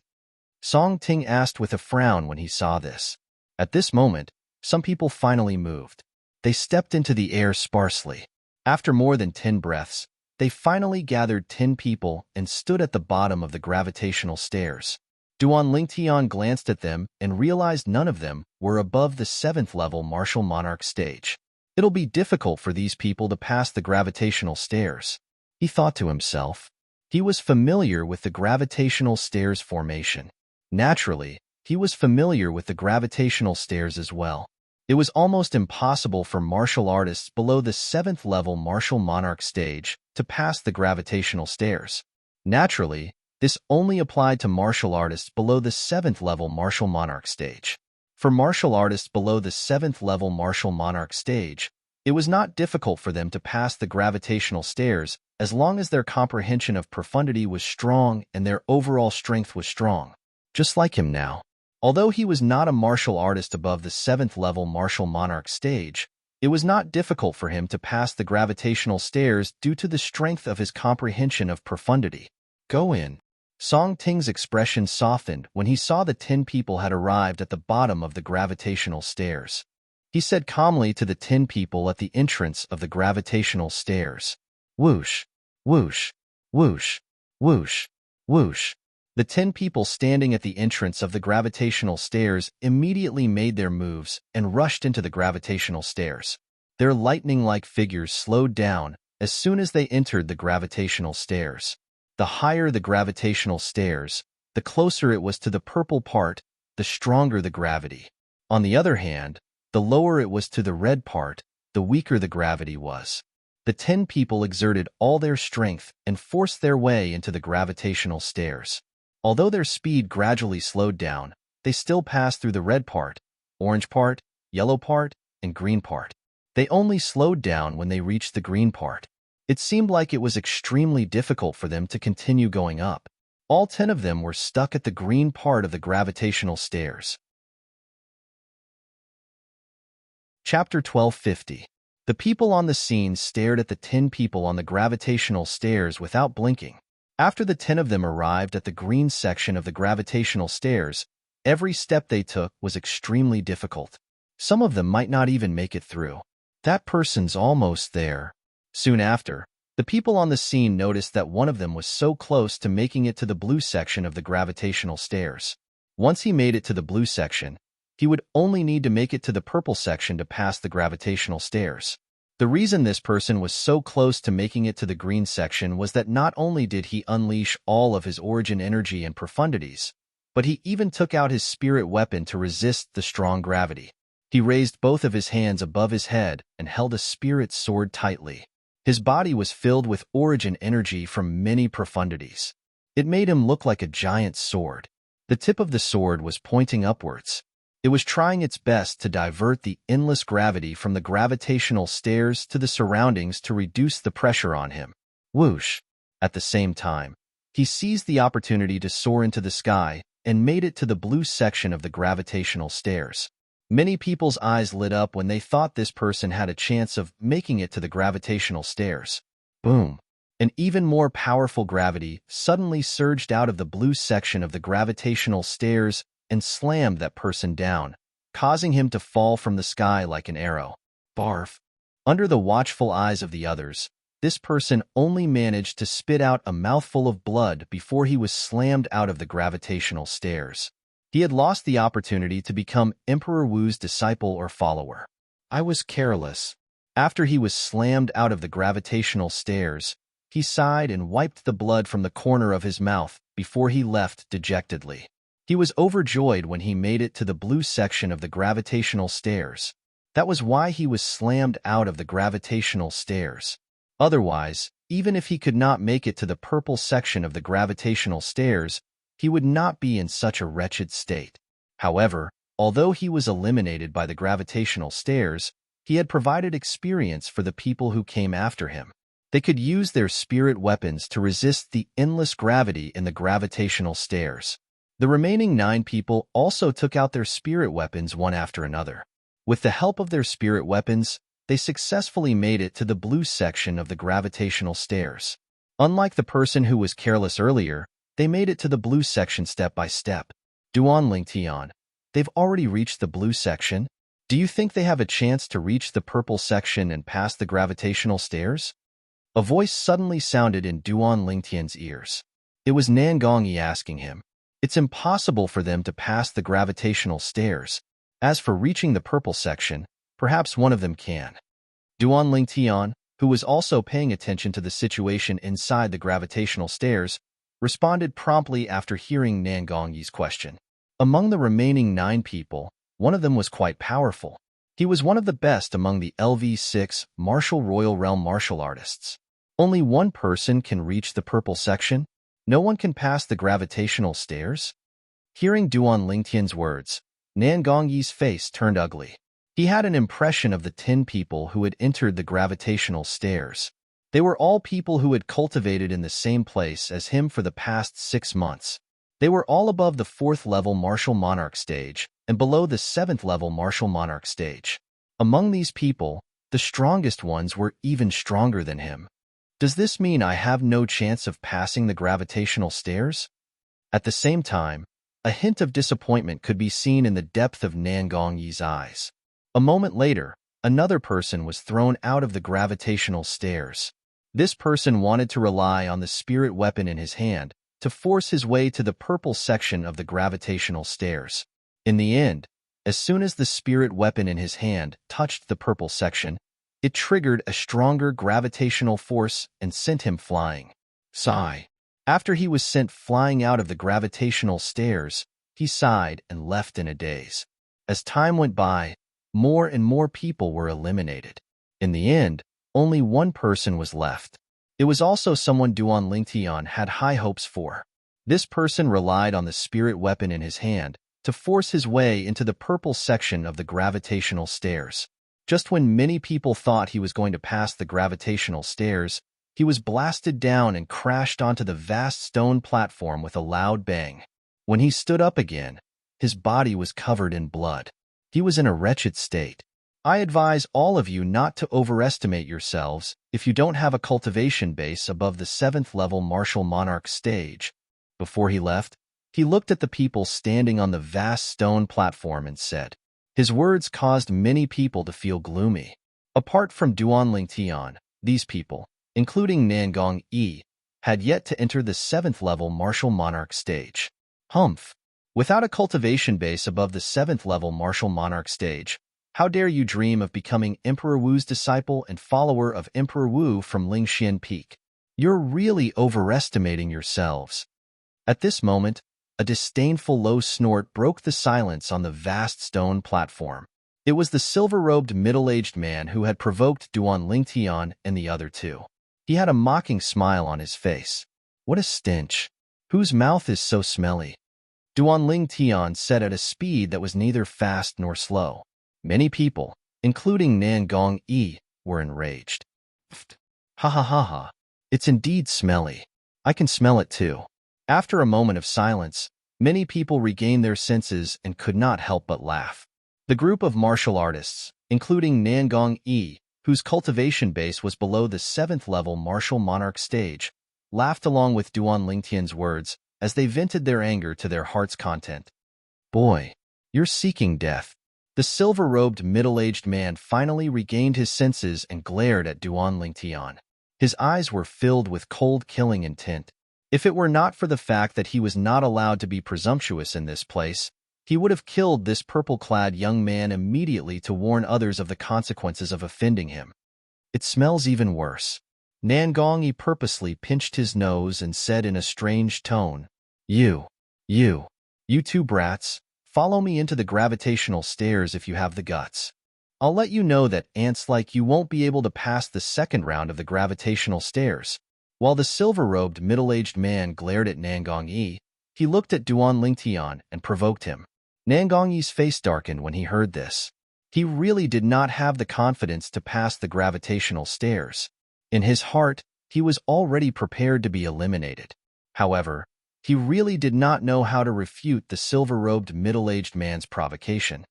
Song Ting asked with a frown when he saw this. At this moment, some people finally moved. They stepped into the air sparsely. After more than 10 breaths, they finally gathered 10 people and stood at the bottom of the gravitational stairs. Duan Lingtian glanced at them and realized none of them were above the 7th level martial monarch stage. It'll be difficult for these people to pass the gravitational stairs, he thought to himself. He was familiar with the gravitational stairs formation. Naturally, he was familiar with the gravitational stairs as well. It was almost impossible for martial artists below the 7th level martial monarch stage to pass the gravitational stairs. Naturally, this only applied to martial artists below the 7th level martial monarch stage. For martial artists below the 7th level martial monarch stage, it was not difficult for them to pass the gravitational stairs as long as their comprehension of profundity was strong and their overall strength was strong. Just like him now. Although he was not a martial artist above the 7th level martial monarch stage, it was not difficult for him to pass the gravitational stairs due to the strength of his comprehension of profundity. Go in. Song Ting's expression softened when he saw the 10 people had arrived at the bottom of the gravitational stairs. He said calmly to the 10 people at the entrance of the gravitational stairs, "Whoosh, whoosh, whoosh, whoosh, whoosh." The 10 people standing at the entrance of the gravitational stairs immediately made their moves and rushed into the gravitational stairs. Their lightning-like figures slowed down as soon as they entered the gravitational stairs. The higher the gravitational stairs, the closer it was to the purple part, the stronger the gravity. On the other hand, the lower it was to the red part, the weaker the gravity was. The 10 people exerted all their strength and forced their way into the gravitational stairs. Although their speed gradually slowed down, they still passed through the red part, orange part, yellow part, and green part. They only slowed down when they reached the green part. It seemed like it was extremely difficult for them to continue going up. All 10 of them were stuck at the green part of the gravitational stairs. Chapter 1250. The people on the scene stared at the 10 people on the gravitational stairs without blinking. After the 10 of them arrived at the green section of the gravitational stairs, every step they took was extremely difficult. Some of them might not even make it through. That person's almost there. Soon after, the people on the scene noticed that one of them was so close to making it to the blue section of the gravitational stairs. Once he made it to the blue section, he would only need to make it to the purple section to pass the gravitational stairs. The reason this person was so close to making it to the green section was that not only did he unleash all of his origin energy and profundities, but he even took out his spirit weapon to resist the strong gravity. He raised both of his hands above his head and held a spirit sword tightly. His body was filled with origin energy from many profundities. It made him look like a giant sword. The tip of the sword was pointing upwards. It was trying its best to divert the endless gravity from the gravitational stairs to the surroundings to reduce the pressure on him. Whoosh! At the same time, he seized the opportunity to soar into the sky and made it to the blue section of the gravitational stairs. Many people's eyes lit up when they thought this person had a chance of making it to the gravitational stairs. Boom! An even more powerful gravity suddenly surged out of the blue section of the gravitational stairs and slammed that person down, causing him to fall from the sky like an arrow. Barf! Under the watchful eyes of the others, this person only managed to spit out a mouthful of blood before he was slammed out of the gravitational stairs. He had lost the opportunity to become Emperor Wu's disciple or follower. I was careless. After he was slammed out of the gravitational stairs, he sighed and wiped the blood from the corner of his mouth before he left dejectedly. He was overjoyed when he made it to the blue section of the gravitational stairs. That was why he was slammed out of the gravitational stairs. Otherwise, even if he could not make it to the purple section of the gravitational stairs, he would not be in such a wretched state. However, although he was eliminated by the gravitational stairs, he had provided experience for the people who came after him. They could use their spirit weapons to resist the endless gravity in the gravitational stairs. The remaining 9 people also took out their spirit weapons one after another. With the help of their spirit weapons, they successfully made it to the blue section of the gravitational stairs. Unlike the person who was careless earlier, they made it to the blue section step by step. Duan Lingtian, they've already reached the blue section. Do you think they have a chance to reach the purple section and pass the gravitational stairs? A voice suddenly sounded in Duan Lingtian's ears. It was Nan Gongyi asking him. It's impossible for them to pass the gravitational stairs. As for reaching the purple section, perhaps one of them can. Duan Lingtian, who was also paying attention to the situation inside the gravitational stairs, responded promptly after hearing Nan Gongyi's question. Among the remaining 9 people, one of them was quite powerful. He was one of the best among the LV6 Martial Royal Realm martial artists. Only one person can reach the purple section. No one can pass the gravitational stairs. Hearing Duan Lingtian's words, Nan Gongyi's face turned ugly. He had an impression of the 10 people who had entered the gravitational stairs. They were all people who had cultivated in the same place as him for the past 6 months. They were all above the 4th level Martial Monarch stage and below the 7th level Martial Monarch stage. Among these people, the strongest ones were even stronger than him. Does this mean I have no chance of passing the gravitational stairs? At the same time, a hint of disappointment could be seen in the depth of Nan Gongyi's eyes. A moment later, another person was thrown out of the gravitational stairs. This person wanted to rely on the spirit weapon in his hand to force his way to the purple section of the gravitational stairs. In the end, as soon as the spirit weapon in his hand touched the purple section, it triggered a stronger gravitational force and sent him flying. Sigh. After he was sent flying out of the gravitational stairs, he sighed and left in a daze. As time went by, more and more people were eliminated. In the end, only one person was left. It was also someone Duan Lingtian had high hopes for. This person relied on the spirit weapon in his hand to force his way into the purple section of the gravitational stairs. Just when many people thought he was going to pass the gravitational stairs, he was blasted down and crashed onto the vast stone platform with a loud bang. When he stood up again, his body was covered in blood. He was in a wretched state. I advise all of you not to overestimate yourselves if you don't have a cultivation base above the 7th level Martial Monarch stage. Before he left, he looked at the people standing on the vast stone platform and said. His words caused many people to feel gloomy. Apart from Duan Lingtian, these people, including Nan Gongyi, had yet to enter the 7th level Martial Monarch stage. Humph! Without a cultivation base above the 7th level Martial Monarch stage, how dare you dream of becoming Emperor Wu's disciple and follower of Emperor Wu from Lingxian Peak? You're really overestimating yourselves. At this moment, a disdainful low snort broke the silence on the vast stone platform. It was the silver-robed middle-aged man who had provoked Duan Lingtian and the other 2. He had a mocking smile on his face. What a stench! Whose mouth is so smelly? Duan Lingtian said at a speed that was neither fast nor slow. Many people, including Nan Gongyi, were enraged. Ha ha ha ha. It's indeed smelly. I can smell it too. After a moment of silence, many people regained their senses and could not help but laugh. The group of martial artists, including Nangong Yi, whose cultivation base was below the 7th level martial monarch stage, laughed along with Duan Lingtian's words as they vented their anger to their heart's content. Boy, you're seeking death. The silver-robed middle-aged man finally regained his senses and glared at Duan Lingtian. His eyes were filled with cold killing intent. If it were not for the fact that he was not allowed to be presumptuous in this place, he would have killed this purple-clad young man immediately to warn others of the consequences of offending him. It smells even worse. Nangongyi purposely pinched his nose and said in a strange tone, You two brats, follow me into the gravitational stairs if you have the guts. I'll let you know that ants like you won't be able to pass the second round of the gravitational stairs. While the silver-robed middle-aged man glared at Nangongyi, he looked at Duan Lingtian and provoked him. Nangongyi's face darkened when he heard this. He really did not have the confidence to pass the gravitational stairs. In his heart, he was already prepared to be eliminated. However, he really did not know how to refute the silver-robed middle-aged man's provocation.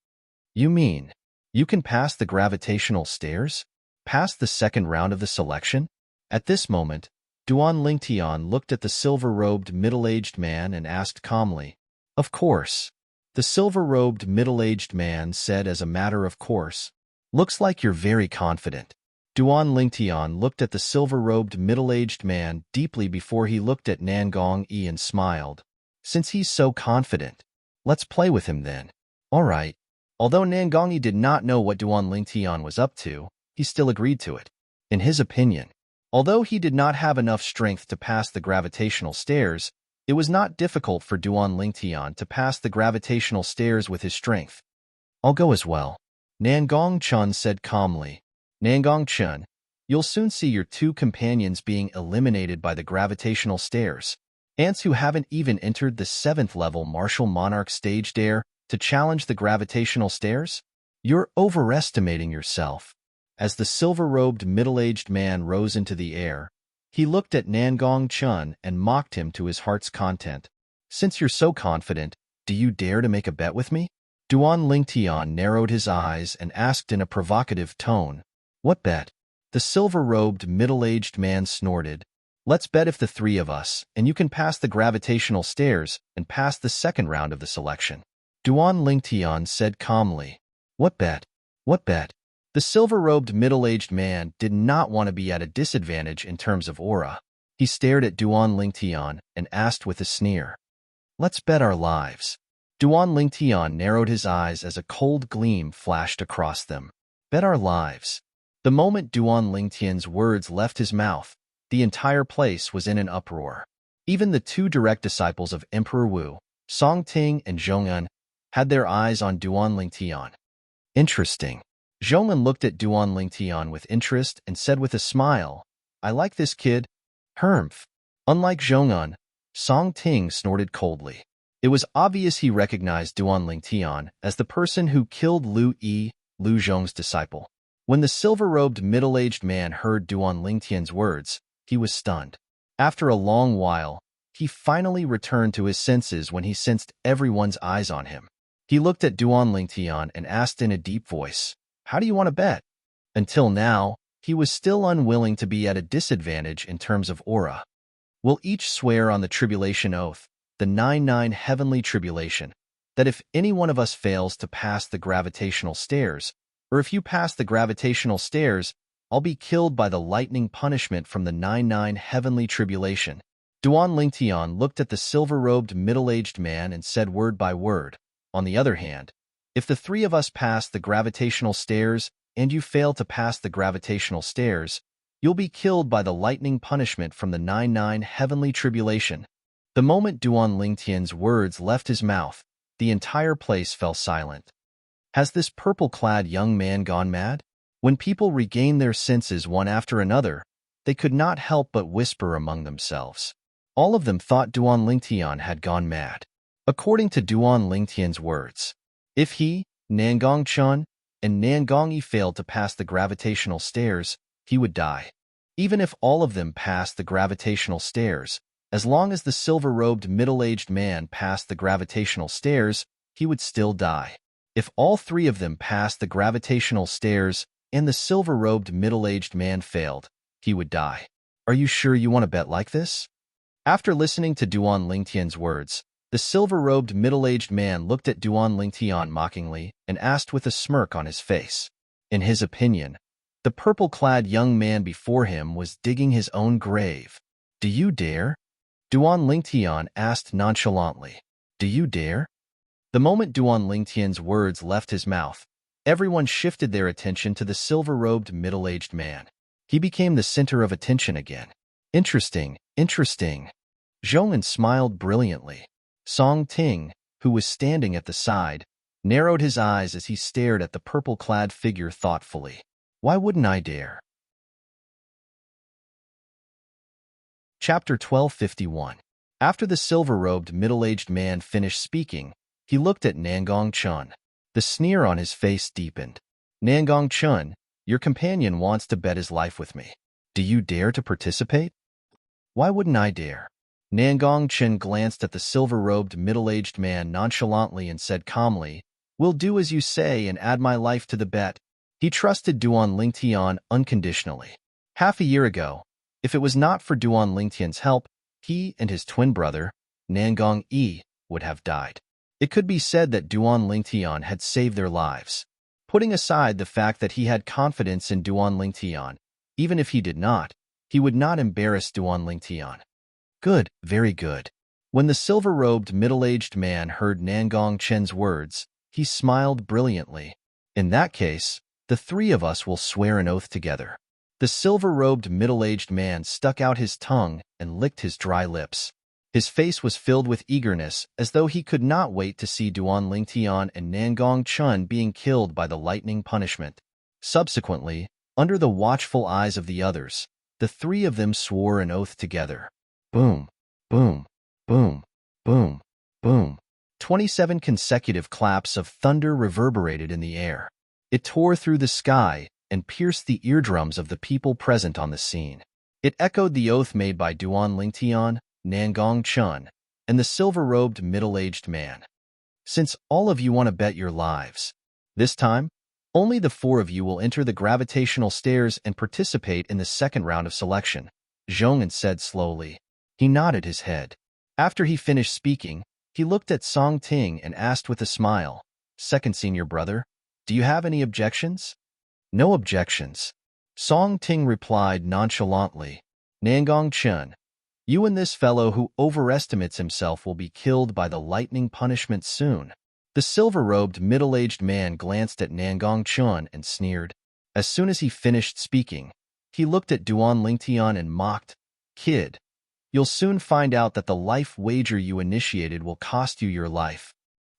You mean, you can pass the gravitational stairs? Pass the second round of the selection? At this moment, Duan Lingtian looked at the silver-robed middle-aged man and asked calmly, Of course. The silver-robed middle-aged man said as a matter of course, Looks like you're very confident. Duan Lingtian looked at the silver-robed middle-aged man deeply before he looked at Nangongyi and smiled. Since he's so confident, let's play with him then. All right. Although Nangongyi did not know what Duan Lingtian was up to, he still agreed to it. In his opinion, although he did not have enough strength to pass the gravitational stairs, it was not difficult for Duan Lingtian to pass the gravitational stairs with his strength. I'll go as well. Nangong Chun said calmly. Nangong Chun, you'll soon see your two companions being eliminated by the gravitational stairs. Ants who haven't even entered the 7th level martial monarch stage dare to challenge the gravitational stairs? You're overestimating yourself. As the silver-robed middle-aged man rose into the air, he looked at Nangong Chun and mocked him to his heart's content. Since you're so confident, do you dare to make a bet with me? Duan Lingtian narrowed his eyes and asked in a provocative tone, What bet? The silver-robed middle-aged man snorted. Let's bet if the three of us, and you can pass the gravitational stairs and pass the second round of the selection. Duan Lingtian said calmly, What bet? What bet? The silver-robed middle-aged man did not want to be at a disadvantage in terms of aura. He stared at Duan Lingtian and asked with a sneer, Let's bet our lives. Duan Lingtian narrowed his eyes as a cold gleam flashed across them. Bet our lives. The moment Duan Lingtian's words left his mouth, the entire place was in an uproar. Even the two direct disciples of Emperor Wu, Song Ting and Zhongyun, had their eyes on Duan Lingtian. Interesting. Zhongyun looked at Duan Lingtian with interest and said with a smile, I like this kid. Hermph. Unlike Zhongyun, Song Ting snorted coldly. It was obvious he recognized Duan Lingtian as the person who killed Lu Zhong's disciple. When the silver-robed middle-aged man heard Duan Lingtian's words, he was stunned. After a long while, he finally returned to his senses when he sensed everyone's eyes on him. He looked at Duan Lingtian and asked in a deep voice, How do you want to bet? Until now, he was still unwilling to be at a disadvantage in terms of aura. We'll each swear on the tribulation oath, the 9-9 heavenly tribulation, that if any one of us fails to pass the gravitational stairs, or if you pass the gravitational stairs, I'll be killed by the lightning punishment from the 9-9 heavenly tribulation. Duan Lingtian looked at the silver-robed middle-aged man and said word by word, On the other hand, if the three of us pass the gravitational stairs and you fail to pass the gravitational stairs, you'll be killed by the lightning punishment from the 9-9 heavenly tribulation. The moment Duan Lingtian's words left his mouth, the entire place fell silent. Has this purple-clad young man gone mad? When people regained their senses one after another, they could not help but whisper among themselves. All of them thought Duan Lingtian had gone mad. According to Duan Lingtian's words, if he, Nangong Chun, and Nangongyi failed to pass the gravitational stairs, he would die. Even if all of them passed the gravitational stairs, As long as the silver-robed middle-aged man passed the gravitational stairs, he would still die. If all three of them passed the gravitational stairs and the silver-robed middle-aged man failed, he would die. Are you sure you want to bet like this? After listening to Duan Lingtian's words, the silver-robed middle-aged man looked at Duan Lingtian mockingly and asked with a smirk on his face. In his opinion, the purple-clad young man before him was digging his own grave. Do you dare? Duan Lingtian asked nonchalantly. Do you dare? The moment Duan Lingtian's words left his mouth, everyone shifted their attention to the silver-robed middle-aged man. He became the center of attention again. Interesting, interesting. Zhong'an smiled brilliantly. Song Ting, who was standing at the side, narrowed his eyes as he stared at the purple-clad figure thoughtfully. Why wouldn't I dare? Chapter 1251. After the silver-robed middle-aged man finished speaking, he looked at Nangong Chun. The sneer on his face deepened. Nangong Chun, your companion wants to bet his life with me. Do you dare to participate? Why wouldn't I dare? Nangong Chun glanced at the silver-robed middle-aged man nonchalantly and said calmly, Will do as you say and add my life to the bet. He trusted Duan Lingtian unconditionally. Half a year ago, if it was not for Duan Lingtian's help, he and his twin brother, Nangong Yi, would have died. It could be said that Duan Lingtian had saved their lives. Putting aside the fact that he had confidence in Duan Lingtian, even if he did not, he would not embarrass Duan Lingtian. Good, very good. When the silver-robed middle-aged man heard Nangong Chen's words, he smiled brilliantly. In that case, the three of us will swear an oath together. The silver-robed middle-aged man stuck out his tongue and licked his dry lips. His face was filled with eagerness, as though he could not wait to see Duan Lingtian and Nangong Chun being killed by the lightning punishment. Subsequently, under the watchful eyes of the others, the three of them swore an oath together. Boom, boom, boom, boom, boom. 27 consecutive claps of thunder reverberated in the air. It tore through the sky and pierced the eardrums of the people present on the scene. It echoed the oath made by Duan Lingtian, Nangong Chun, and the silver-robed middle-aged man. Since all of you want to bet your lives, this time, only the four of you will enter the gravitational stairs and participate in the second round of selection, Zhong'an said slowly. He nodded his head. After he finished speaking, he looked at Song Ting and asked with a smile, Second senior brother, do you have any objections? No objections. Song Ting replied nonchalantly. Nangong Chun, you and this fellow who overestimates himself will be killed by the lightning punishment soon. The silver-robed middle-aged man glanced at Nangong Chun and sneered. As soon as he finished speaking, he looked at Duan Lingtian and mocked, Kid, you'll soon find out that the life wager you initiated will cost you your life.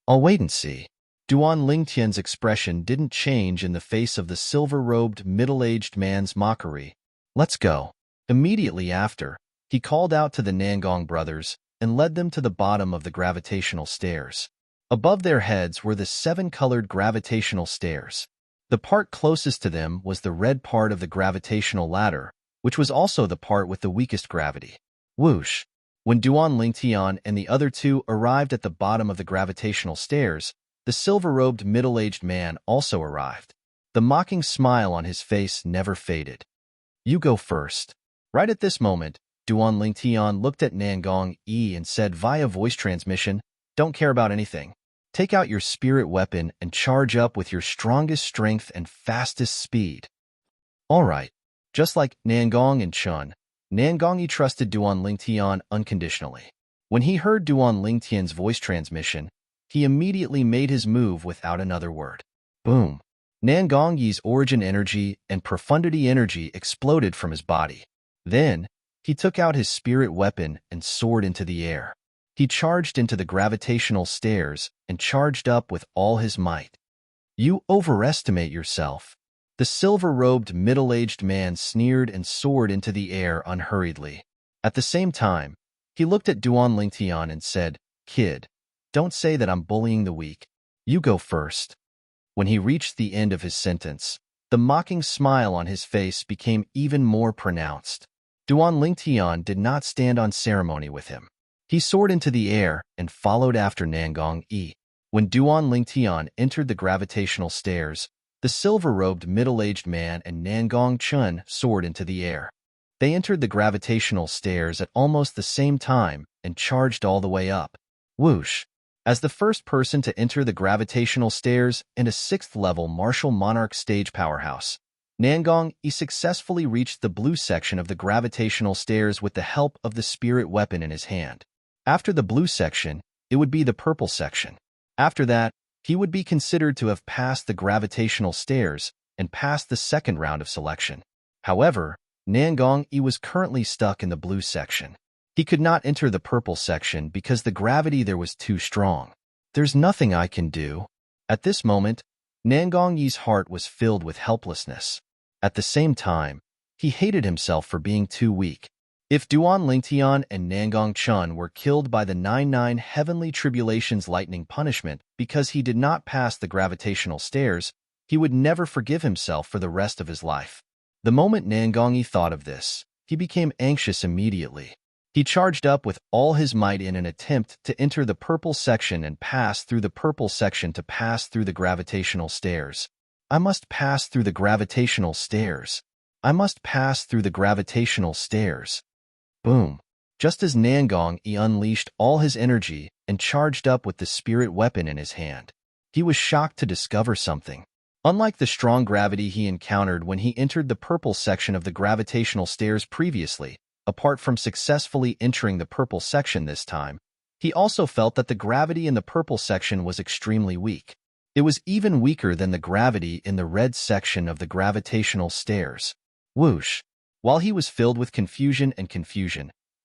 I'll wait and see. Duan Lingtian's expression didn't change in the face of the silver-robed middle-aged man's mockery. Let's go. Immediately after, he called out to the Nangong brothers and led them to the bottom of the gravitational stairs. Above their heads were the 7-colored gravitational stairs. The part closest to them was the red part of the gravitational ladder, which was also the part with the weakest gravity. Whoosh! When Duan Lingtian and the other two arrived at the bottom of the gravitational stairs, the silver-robed middle-aged man also arrived. The mocking smile on his face never faded. You go first. Right at this moment, Duan Lingtian looked at Nangong Yi and said via voice transmission, Don't care about anything. Take out your spirit weapon and charge up with your strongest strength and fastest speed. All right. Just like Nangong and Chun, Nangong Yi trusted Duan Lingtian unconditionally. When he heard Duan Lingtian's voice transmission, he immediately made his move without another word. Boom! Nangong Yi's origin energy and profundity energy exploded from his body. Then, he took out his spirit weapon and soared into the air. He charged into the gravitational stairs and charged up with all his might. You overestimate yourself. The silver-robed middle-aged man sneered and soared into the air unhurriedly. At the same time, he looked at Duan Lingtian and said, Kid, don't say that I'm bullying the weak. You go first. When he reached the end of his sentence, the mocking smile on his face became even more pronounced. Duan Lingtian did not stand on ceremony with him. He soared into the air and followed after Nangong Yi. When Duan Lingtian entered the gravitational stairs, the silver-robed middle-aged man and Nangong Chun soared into the air. They entered the gravitational stairs at almost the same time and charged all the way up. Whoosh! As the first person to enter the gravitational stairs and a 6th-level martial monarch stage powerhouse, Nangong Yi successfully reached the blue section of the gravitational stairs with the help of the spirit weapon in his hand. After the blue section, it would be the purple section. After that, he would be considered to have passed the gravitational stairs and passed the second round of selection. However, Nangong Yi was currently stuck in the blue section. He could not enter the purple section because the gravity there was too strong. There's nothing I can do. At this moment, Nangong Yi's heart was filled with helplessness. At the same time, he hated himself for being too weak. If Duan Lingtian and Nangong Chun were killed by the 99 Heavenly Tribulations lightning punishment because he did not pass the gravitational stairs, he would never forgive himself for the rest of his life. The moment Nangong Yi thought of this, he became anxious immediately. He charged up with all his might in an attempt to enter the purple section and pass through the purple section to pass through the gravitational stairs. I must pass through the gravitational stairs. I must pass through the gravitational stairs. Boom! Just as Nangong Yi unleashed all his energy and charged up with the spirit weapon in his hand, he was shocked to discover something. Unlike the strong gravity he encountered when he entered the purple section of the gravitational stairs previously, apart from successfully entering the purple section this time, he also felt that the gravity in the purple section was extremely weak. It was even weaker than the gravity in the red section of the gravitational stairs. Whoosh! While he was filled with confusion,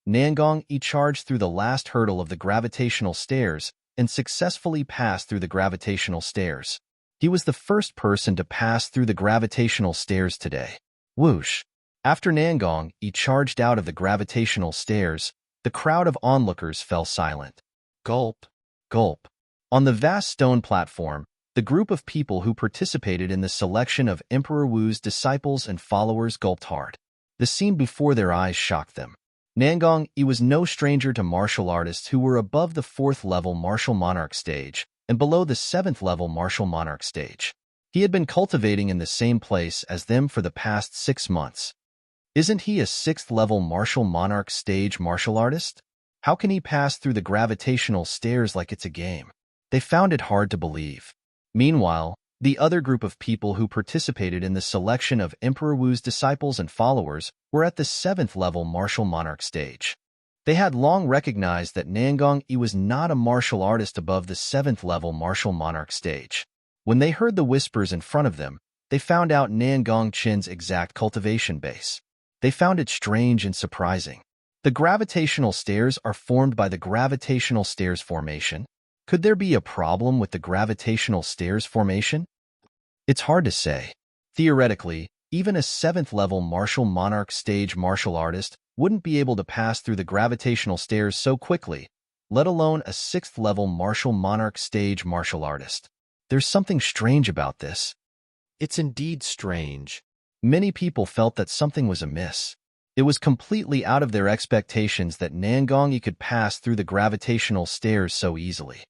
Nangong Yi charged through the last hurdle of the gravitational stairs and successfully passed through the gravitational stairs. He was the first person to pass through the gravitational stairs today. Whoosh! After Nangong Yi charged out of the gravitational stairs, the crowd of onlookers fell silent. Gulp! Gulp! On the vast stone platform, the group of people who participated in the selection of Emperor Wu's disciples and followers gulped hard. The scene before their eyes shocked them. Nangong Yi was no stranger to martial artists who were above the 4th-level martial monarch stage and below the 7th-level martial monarch stage. He had been cultivating in the same place as them for the past 6 months. Isn't he a 6th-level martial monarch stage martial artist? How can he pass through the gravitational stairs like it's a game? They found it hard to believe. Meanwhile, the other group of people who participated in the selection of Emperor Wu's disciples and followers were at the 7th-level martial monarch stage. They had long recognized that Nangong Yi was not a martial artist above the 7th-level martial monarch stage. When they heard the whispers in front of them, they found out Nangong Chin's exact cultivation base. They found it strange and surprising. The gravitational stairs are formed by the gravitational stairs formation. Could there be a problem with the gravitational stairs formation? It's hard to say. Theoretically, even a 7th-level martial monarch stage martial artist wouldn't be able to pass through the gravitational stairs so quickly, let alone a 6th-level martial monarch stage martial artist. There's something strange about this. It's indeed strange. Many people felt that something was amiss. It was completely out of their expectations that Nangong Yi could pass through the gravitational stairs so easily.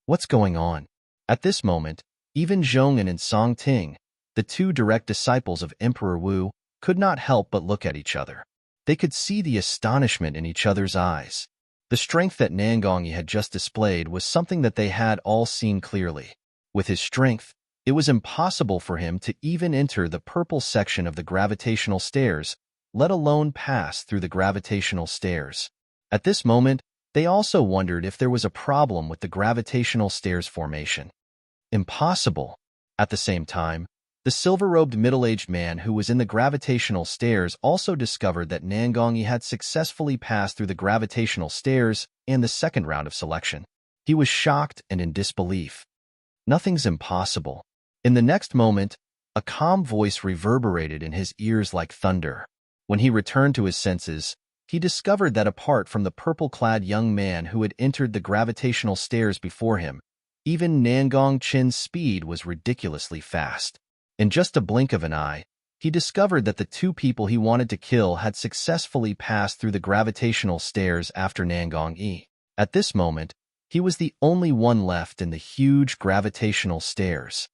What's going on? At this moment, even Zhong'an and Song Ting, the 2 direct disciples of Emperor Wu, could not help but look at each other. They could see the astonishment in each other's eyes. The strength that Nangong Yi had just displayed was something that they had all seen clearly. With his strength, it was impossible for him to even enter the purple section of the gravitational stairs, let alone pass through the gravitational stairs. At this moment, they also wondered if there was a problem with the gravitational stairs formation. Impossible. At the same time, the silver-robed middle-aged man who was in the gravitational stairs also discovered that Nangong Yi had successfully passed through the gravitational stairs and the second round of selection. He was shocked and in disbelief. Nothing's impossible. In the next moment, a calm voice reverberated in his ears like thunder. When he returned to his senses, he discovered that apart from the purple-clad young man who had entered the gravitational stairs before him, even Nangong Chin's speed was ridiculously fast. In just a blink of an eye, he discovered that the two people he wanted to kill had successfully passed through the gravitational stairs after Nangong Yi. At this moment, he was the only one left in the huge gravitational stairs.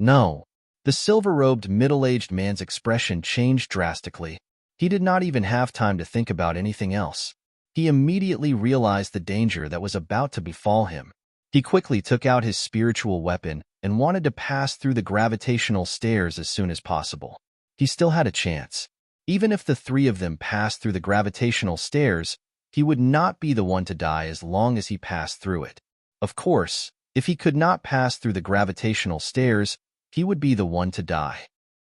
No. The silver-robed middle-aged man's expression changed drastically. He did not even have time to think about anything else. He immediately realized the danger that was about to befall him. He quickly took out his spiritual weapon and wanted to pass through the gravitational stairs as soon as possible. He still had a chance. Even if the three of them passed through the gravitational stairs, he would not be the one to die as long as he passed through it. Of course, if he could not pass through the gravitational stairs, he would be the one to die.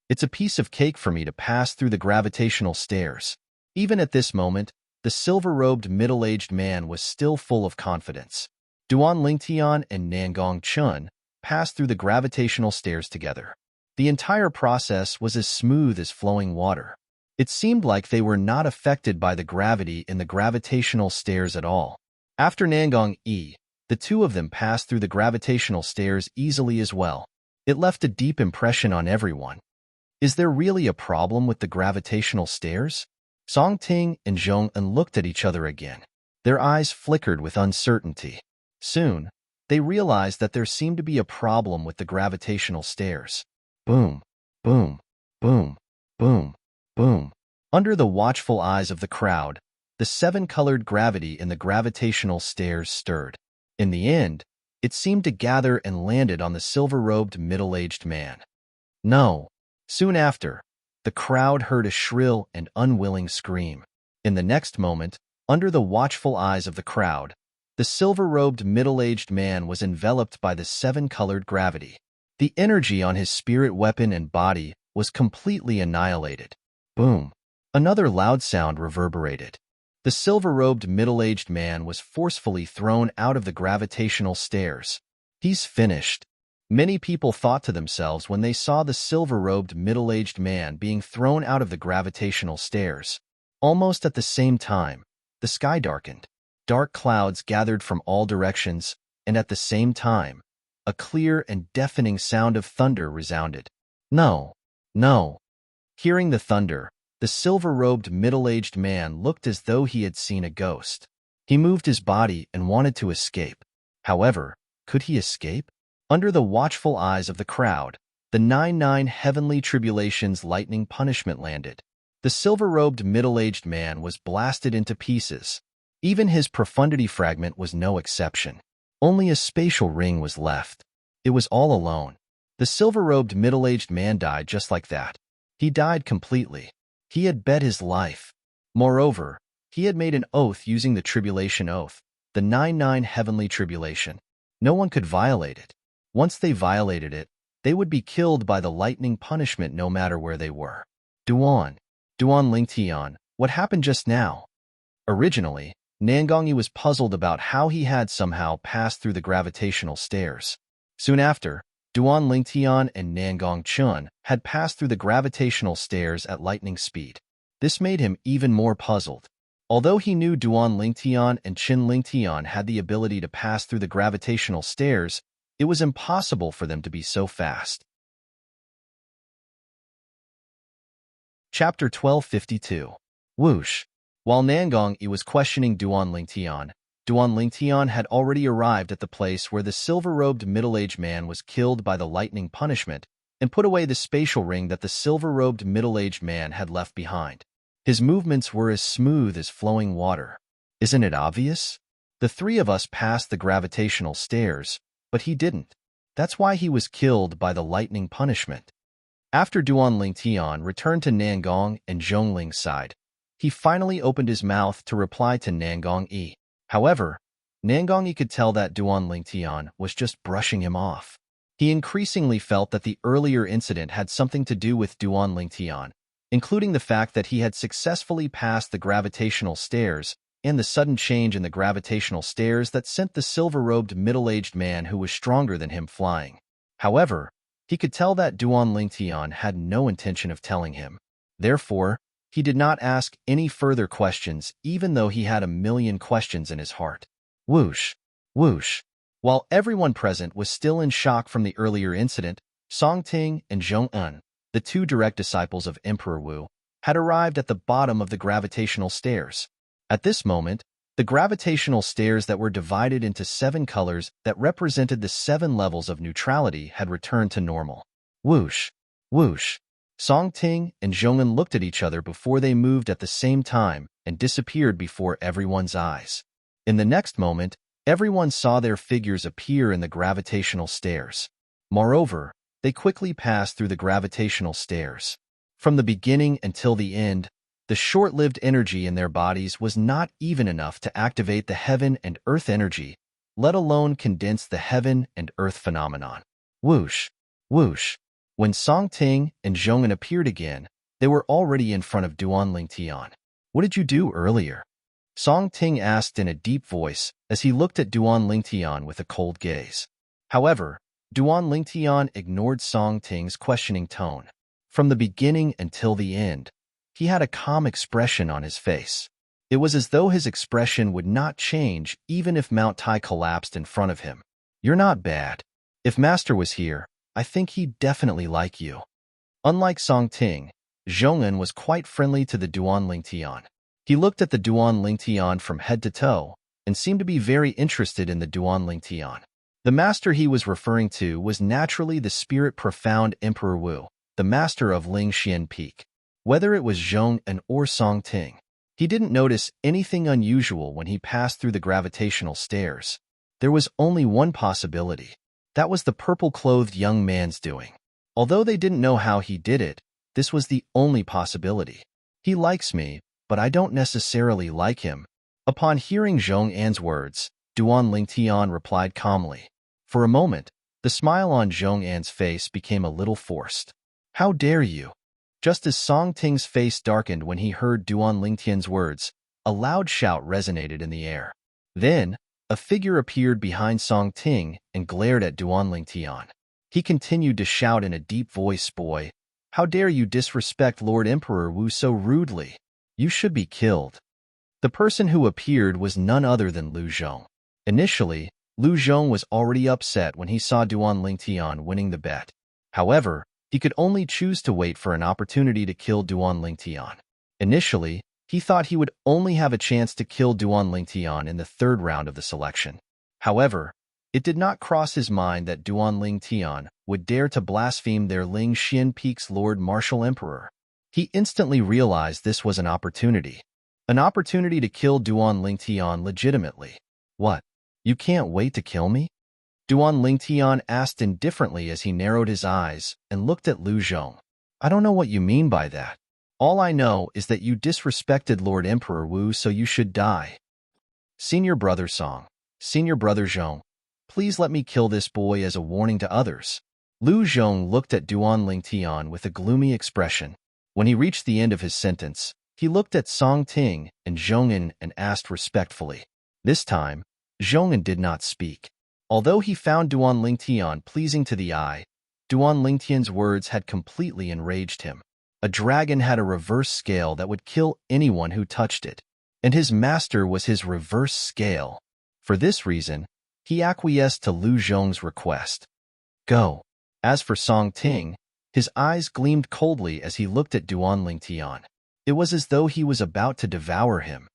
It's a piece of cake for me to pass through the gravitational stairs. Even at this moment, the silver-robed middle-aged man was still full of confidence. Duan Lingtian and Nangong Chun passed through the gravitational stairs together. The entire process was as smooth as flowing water. It seemed like they were not affected by the gravity in the gravitational stairs at all. After Nangong Yi, the two of them passed through the gravitational stairs easily as well. It left a deep impression on everyone. Is there really a problem with the gravitational stairs? Song Ting and Zhong En looked at each other again. Their eyes flickered with uncertainty. Soon, they realized that there seemed to be a problem with the gravitational stairs. Boom, boom, boom, boom, boom. Under the watchful eyes of the crowd, the seven-colored gravity in the gravitational stairs stirred. In the end, it seemed to gather and landed on the silver-robed middle-aged man. No. Soon after, the crowd heard a shrill and unwilling scream. In the next moment, under the watchful eyes of the crowd, the silver-robed middle-aged man was enveloped by the seven-colored gravity. The energy on his spirit weapon and body was completely annihilated. Boom. Another loud sound reverberated. The silver-robed middle-aged man was forcefully thrown out of the gravitational stairs. He's finished. Many people thought to themselves when they saw the silver-robed middle-aged man being thrown out of the gravitational stairs. Almost at the same time, the sky darkened. Dark clouds gathered from all directions, and at the same time, a clear and deafening sound of thunder resounded. No, no. Hearing the thunder, the silver-robed middle-aged man looked as though he had seen a ghost. He moved his body and wanted to escape. However, could he escape? Under the watchful eyes of the crowd, the 9 heavenly tribulations lightning punishment landed. The silver-robed middle-aged man was blasted into pieces. Even his profundity fragment was no exception. Only a spatial ring was left. It was all alone. The silver-robed middle-aged man died just like that. He died completely. He had bet his life. Moreover, he had made an oath using the tribulation oath, the 9 heavenly tribulation. No one could violate it. Once they violated it, they would be killed by the lightning punishment no matter where they were. Duan Lingtian, what happened just now? Originally, Nangongyi was puzzled about how he had somehow passed through the gravitational stairs. Soon after, Duan Lingtian and Nangong Chun had passed through the gravitational stairs at lightning speed. This made him even more puzzled. Although he knew Duan Lingtian and Qin Lingtian had the ability to pass through the gravitational stairs, it was impossible for them to be so fast. Chapter 1252. Whoosh. While Nangong Yi was questioning Duan Lingtian had already arrived at the place where the silver-robed middle-aged man was killed by the lightning punishment and put away the spatial ring that the silver-robed middle-aged man had left behind. His movements were as smooth as flowing water. Isn't it obvious? The three of us passed the gravitational stairs, but he didn't. That's why he was killed by the lightning punishment. After Duan Lingtian returned to Nangong and Zhongling's side, he finally opened his mouth to reply to Nangong Yi. However, Nangong Yi could tell that Duan Lingtian was just brushing him off. He increasingly felt that the earlier incident had something to do with Duan Lingtian, including the fact that he had successfully passed the gravitational stairs and the sudden change in the gravitational stairs that sent the silver-robed middle-aged man who was stronger than him flying. However, he could tell that Duan Lingtian had no intention of telling him. Therefore, he did not ask any further questions even though he had a million questions in his heart. Whoosh, whoosh. While everyone present was still in shock from the earlier incident, Song Ting and Zhong En, the two direct disciples of Emperor Wu, had arrived at the bottom of the gravitational stairs. At this moment, the gravitational stairs that were divided into 7 colors that represented the 7 levels of neutrality had returned to normal. Whoosh! Whoosh! Song Ting and Zhong'an looked at each other before they moved at the same time and disappeared before everyone's eyes. In the next moment, everyone saw their figures appear in the gravitational stairs. Moreover, they quickly passed through the gravitational stairs. From the beginning until the end, the short-lived energy in their bodies was not even enough to activate the heaven and earth energy, let alone condense the heaven and earth phenomenon. Whoosh! Whoosh! When Song Ting and Zhong'an appeared again, they were already in front of Duan Lingtian. What did you do earlier? Song Ting asked in a deep voice as he looked at Duan Lingtian with a cold gaze. However, Duan Lingtian ignored Song Ting's questioning tone. From the beginning until the end, he had a calm expression on his face. It was as though his expression would not change even if Mount Tai collapsed in front of him. You're not bad. If Master was here, I think he'd definitely like you. Unlike Song Ting, Zhong'an was quite friendly to the Duan Lingtian. He looked at the Duan Lingtian from head to toe and seemed to be very interested in the Duan Lingtian. The master he was referring to was naturally the spirit-profound Emperor Wu, the master of Lingxian Peak. Whether it was Zhong'an or Song Ting, he didn't notice anything unusual when he passed through the gravitational stairs. There was only one possibility. That was the purple-clothed young man's doing. Although they didn't know how he did it, this was the only possibility. He likes me, but I don't necessarily like him. Upon hearing Zhong'an's words, Duan Lingtian replied calmly. For a moment, the smile on Zhong'an's face became a little forced. How dare you? Just as Song Ting's face darkened when he heard Duan Lingtian's words, a loud shout resonated in the air. Then, a figure appeared behind Song Ting and glared at Duan Lingtian. He continued to shout in a deep voice, "Boy, how dare you disrespect Lord Emperor Wu so rudely? You should be killed." The person who appeared was none other than Lu Zhong. Initially, Lu Zhong was already upset when he saw Duan Lingtian winning the bet. However, he could only choose to wait for an opportunity to kill Duan Lingtian. Initially, he thought he would only have a chance to kill Duan Lingtian in the 3rd round of the selection. However, it did not cross his mind that Duan Lingtian would dare to blaspheme their Lingxian Peak's Lord Martial Emperor. He instantly realized this was an opportunity. An opportunity to kill Duan Lingtian legitimately. What? You can't wait to kill me? Duan Lingtian asked indifferently as he narrowed his eyes and looked at Lu Zhong. I don't know what you mean by that. All I know is that you disrespected Lord Emperor Wu, so you should die. Senior Brother Song, Senior Brother Zhong, please let me kill this boy as a warning to others. Lu Zhong looked at Duan Lingtian with a gloomy expression. When he reached the end of his sentence, he looked at Song Ting and Zhong'an and asked respectfully. This time, Zhong'an did not speak. Although he found Duan Lingtian pleasing to the eye, Duan Lingtian's words had completely enraged him. A dragon had a reverse scale that would kill anyone who touched it, and his master was his reverse scale. For this reason, he acquiesced to Lu Zhong's request. Go. As for Song Ting, his eyes gleamed coldly as he looked at Duan Lingtian. It was as though he was about to devour him.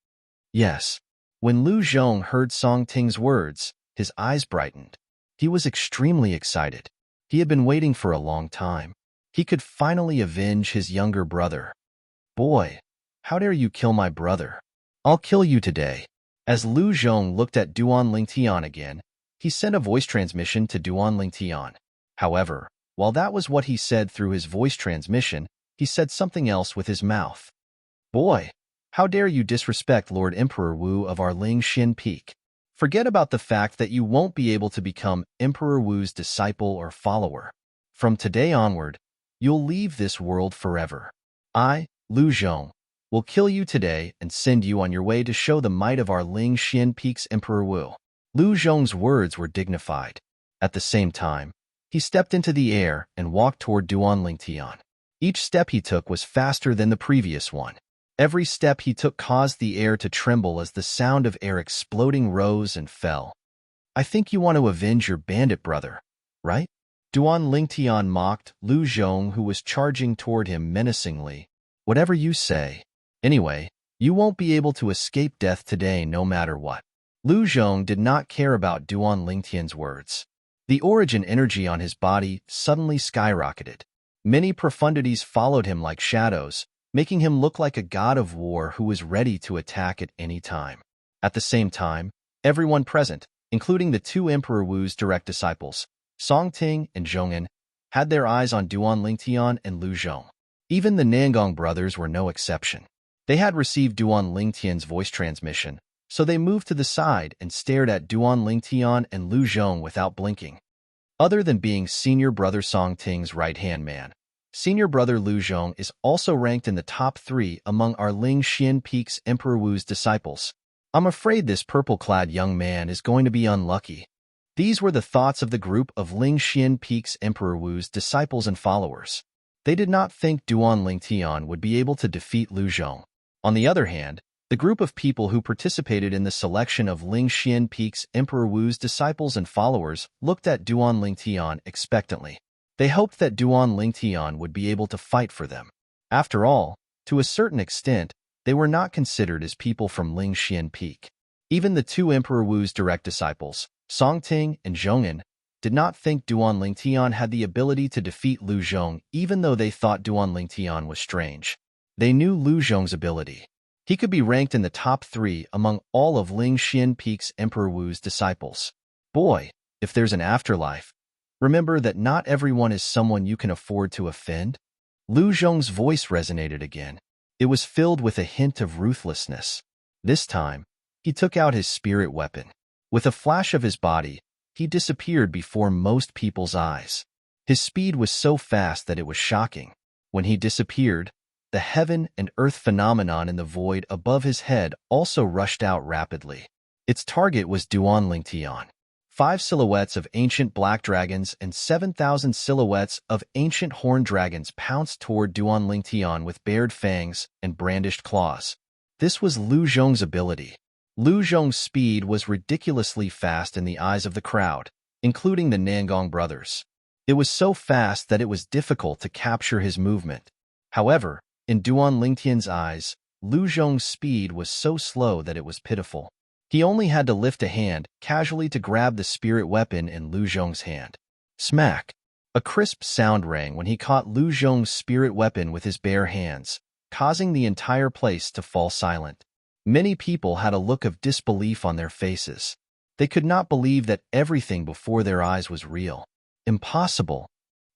Yes. When Lu Zhong heard Song Ting's words, his eyes brightened. He was extremely excited. He had been waiting for a long time. He could finally avenge his younger brother. Boy, how dare you kill my brother? I'll kill you today. As Lu Zhong looked at Duan Lingtian again, he sent a voice transmission to Duan Lingtian. However, while that was what he said through his voice transmission, he said something else with his mouth. Boy, how dare you disrespect Lord Emperor Wu of our Lingxian Peak? Forget about the fact that you won't be able to become Emperor Wu's disciple or follower. From today onward, you'll leave this world forever. I, Lu Zhong, will kill you today and send you on your way to show the might of our Lingxian Peak's Emperor Wu. Lu Zhong's words were dignified. At the same time, he stepped into the air and walked toward Duan Lingtian. Each step he took was faster than the previous one. Every step he took caused the air to tremble as the sound of air exploding rose and fell. I think you want to avenge your bandit brother, right? Duan Lingtian mocked Lu Zhong, who was charging toward him menacingly. Whatever you say. Anyway, you won't be able to escape death today no matter what. Lu Zhong did not care about Duan Lingtian's words. The origin energy on his body suddenly skyrocketed. Many profundities followed him like shadows, making him look like a god of war who was ready to attack at any time. At the same time, everyone present, including the two Emperor Wu's direct disciples, Song Ting and Zhong'an, had their eyes on Duan Lingtian and Lu Zhong. Even the Nangong brothers were no exception. They had received Duan Lingtian's voice transmission, so they moved to the side and stared at Duan Lingtian and Lu Zhong without blinking. Other than being senior brother Song Ting's right-hand man, senior brother Lu Zhong is also ranked in the top 3 among our Ling Xian Peak's Emperor Wu's disciples. I'm afraid this purple-clad young man is going to be unlucky. These were the thoughts of the group of Ling Xian Peak's Emperor Wu's disciples and followers. They did not think Duan Lingtian would be able to defeat Lu Zhong. On the other hand, the group of people who participated in the selection of Ling Xian Peak's Emperor Wu's disciples and followers looked at Duan Lingtian expectantly. They hoped that Duan Lingtian would be able to fight for them. After all, to a certain extent, they were not considered as people from Ling Xian Peak. Even the two Emperor Wu's direct disciples, Song Ting and Zhong'an, did not think Duan Lingtian had the ability to defeat Lu Zhong, even though they thought Duan Lingtian was strange. They knew Lu Zhong's ability. He could be ranked in the top 3 among all of Ling Xian Peak's Emperor Wu's disciples. Boy, if there's an afterlife, remember that not everyone is someone you can afford to offend. Lu Zhong's voice resonated again. It was filled with a hint of ruthlessness. This time, he took out his spirit weapon. With a flash of his body, he disappeared before most people's eyes. His speed was so fast that it was shocking. When he disappeared, the heaven and earth phenomenon in the void above his head also rushed out rapidly. Its target was Duan Lingtian. 5 silhouettes of ancient black dragons and 7,000 silhouettes of ancient horned dragons pounced toward Duan Lingtian with bared fangs and brandished claws. This was Lu Zhong's ability. Lu Zhong's speed was ridiculously fast in the eyes of the crowd, including the Nangong brothers. It was so fast that it was difficult to capture his movement. However, in Duan Lingtian's eyes, Lu Zhong's speed was so slow that it was pitiful. He only had to lift a hand casually to grab the spirit weapon in Lu Zhong's hand. Smack! A crisp sound rang when he caught Lu Zhong's spirit weapon with his bare hands, causing the entire place to fall silent. Many people had a look of disbelief on their faces. They could not believe that everything before their eyes was real. Impossible.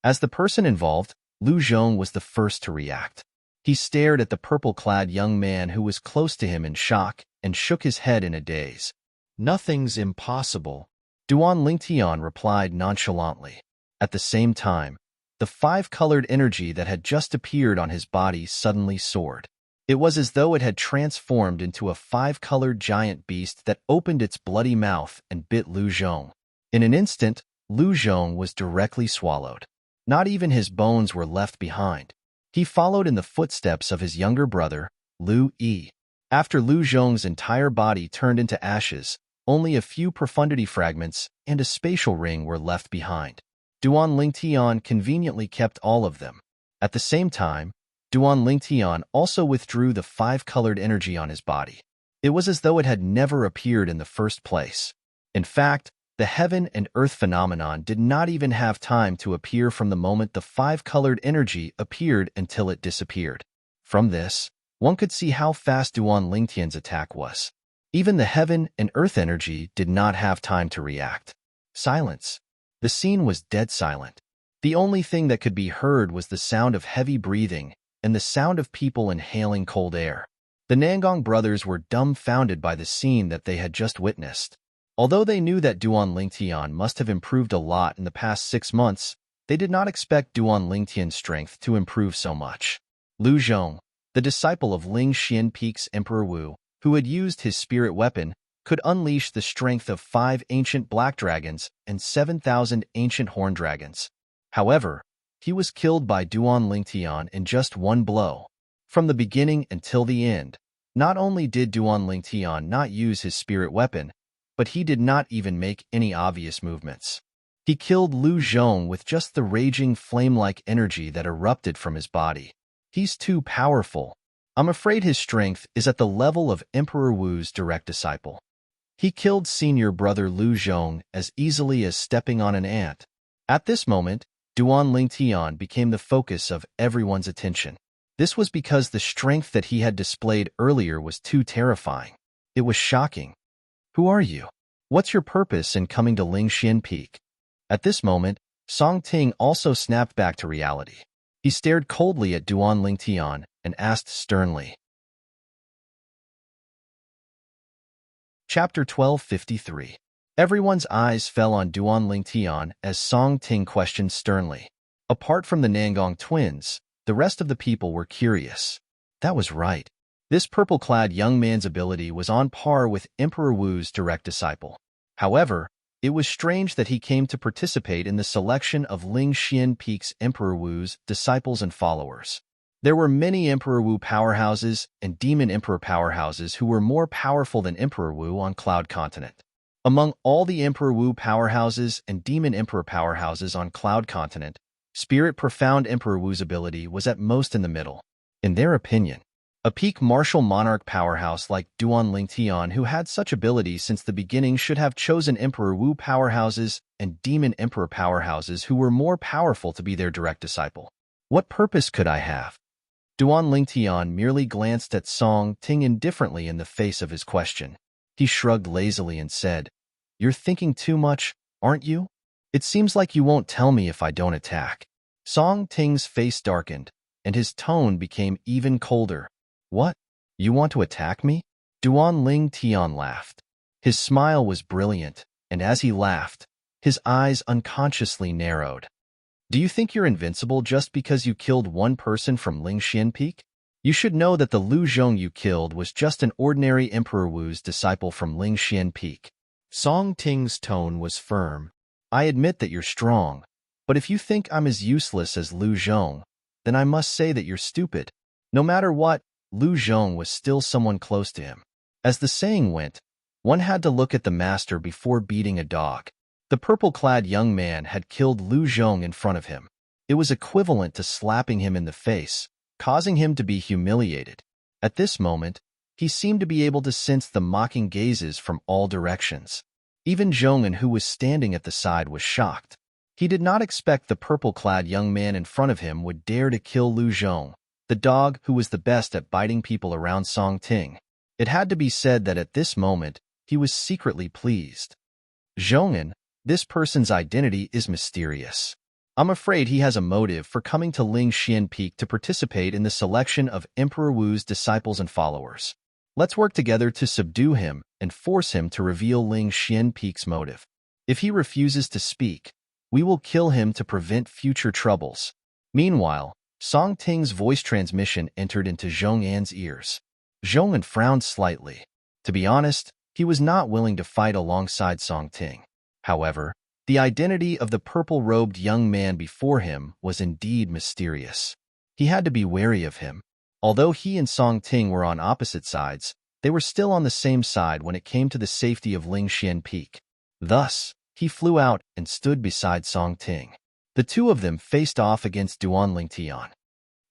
As the person involved, Lu Zhong was the first to react. He stared at the purple-clad young man who was close to him in shock and shook his head in a daze. Nothing's impossible, Duan Lingtian replied nonchalantly. At the same time, the 5-colored energy that had just appeared on his body suddenly soared. It was as though it had transformed into a 5-colored giant beast that opened its bloody mouth and bit Lu Zhong. In an instant, Lu Zhong was directly swallowed. Not even his bones were left behind. He followed in the footsteps of his younger brother, Lu Yi. After Lu Zhong's entire body turned into ashes, only a few profundity fragments and a spatial ring were left behind. Duan Lingtian conveniently kept all of them. At the same time, Duan Lingtian also withdrew the 5-colored energy on his body. It was as though it had never appeared in the first place. In fact, the heaven and earth phenomenon did not even have time to appear from the moment the 5-colored energy appeared until it disappeared. From this, one could see how fast Duan Lingtian's attack was. Even the heaven and earth energy did not have time to react. Silence. The scene was dead silent. The only thing that could be heard was the sound of heavy breathing and the sound of people inhaling cold air. The Nangong brothers were dumbfounded by the scene that they had just witnessed. Although they knew that Duan Lingtian must have improved a lot in the past 6 months, they did not expect Duan Lingtian's strength to improve so much. Lu Zhong, the disciple of Ling Xian Peak's Emperor Wu, who had used his spirit weapon, could unleash the strength of 5 ancient black dragons and 7,000 ancient horned dragons. However, he was killed by Duan Lingtian in just one blow. From the beginning until the end, not only did Duan Lingtian not use his spirit weapon, but he did not even make any obvious movements. He killed Lu Zhong with just the raging flame-like energy that erupted from his body. He's too powerful. I'm afraid his strength is at the level of Emperor Wu's direct disciple. He killed senior brother Lu Zhong as easily as stepping on an ant. At this moment, Duan Lingtian became the focus of everyone's attention. This was because the strength that he had displayed earlier was too terrifying. It was shocking. Who are you? What's your purpose in coming to Lingxian Peak? At this moment, Song Ting also snapped back to reality. He stared coldly at Duan Lingtian and asked sternly. Chapter 1253. Everyone's eyes fell on Duan Lingtian as Song Ting questioned sternly. Apart from the Nangong twins, the rest of the people were curious. That was right. This purple-clad young man's ability was on par with Emperor Wu's direct disciple. However, it was strange that he came to participate in the selection of Lingxian Peak's Emperor Wu's disciples and followers. There were many Emperor Wu powerhouses and Demon Emperor powerhouses who were more powerful than Emperor Wu on Cloud Continent. Among all the Emperor Wu powerhouses and Demon Emperor powerhouses on Cloud Continent, Spirit Profound Emperor Wu's ability was at most in the middle. In their opinion, a peak martial monarch powerhouse like Duan Lingtian, who had such ability since the beginning, should have chosen Emperor Wu powerhouses and Demon Emperor powerhouses who were more powerful to be their direct disciple. What purpose could I have? Duan Lingtian merely glanced at Song Ting indifferently in the face of his question. He shrugged lazily and said, "You're thinking too much, aren't you? It seems like you won't tell me if I don't attack." Song Ting's face darkened, and his tone became even colder. "What? You want to attack me?" Duan Lingtian laughed. His smile was brilliant, and as he laughed, his eyes unconsciously narrowed. "Do you think you're invincible just because you killed one person from Lingxian Peak? You should know that the Lu Zhong you killed was just an ordinary Emperor Wu's disciple from Lingxian Peak." Song Ting's tone was firm. "I admit that you're strong, but if you think I'm as useless as Lu Zhong, then I must say that you're stupid. No matter what, Lu Zhong was still someone close to him. As the saying went, one had to look at the master before beating a dog. The purple-clad young man had killed Lu Zhong in front of him. It was equivalent to slapping him in the face, causing him to be humiliated. At this moment, he seemed to be able to sense the mocking gazes from all directions. Even Zhongan, who was standing at the side, was shocked. He did not expect the purple-clad young man in front of him would dare to kill Lu Zhong, the dog who was the best at biting people around Song Ting. It had to be said that at this moment, he was secretly pleased. "Zhongan, this person's identity is mysterious. I'm afraid he has a motive for coming to Lingxian Peak to participate in the selection of Emperor Wu's disciples and followers. Let's work together to subdue him and force him to reveal Lingxian Peak's motive. If he refuses to speak, we will kill him to prevent future troubles." Meanwhile, Song Ting's voice transmission entered into Zhong'an's ears. Zhong'an frowned slightly. To be honest, he was not willing to fight alongside Song Ting. However, the identity of the purple-robed young man before him was indeed mysterious. He had to be wary of him. Although he and Song Ting were on opposite sides, they were still on the same side when it came to the safety of Lingxian Peak. Thus, he flew out and stood beside Song Ting. The two of them faced off against Duan Lingtian.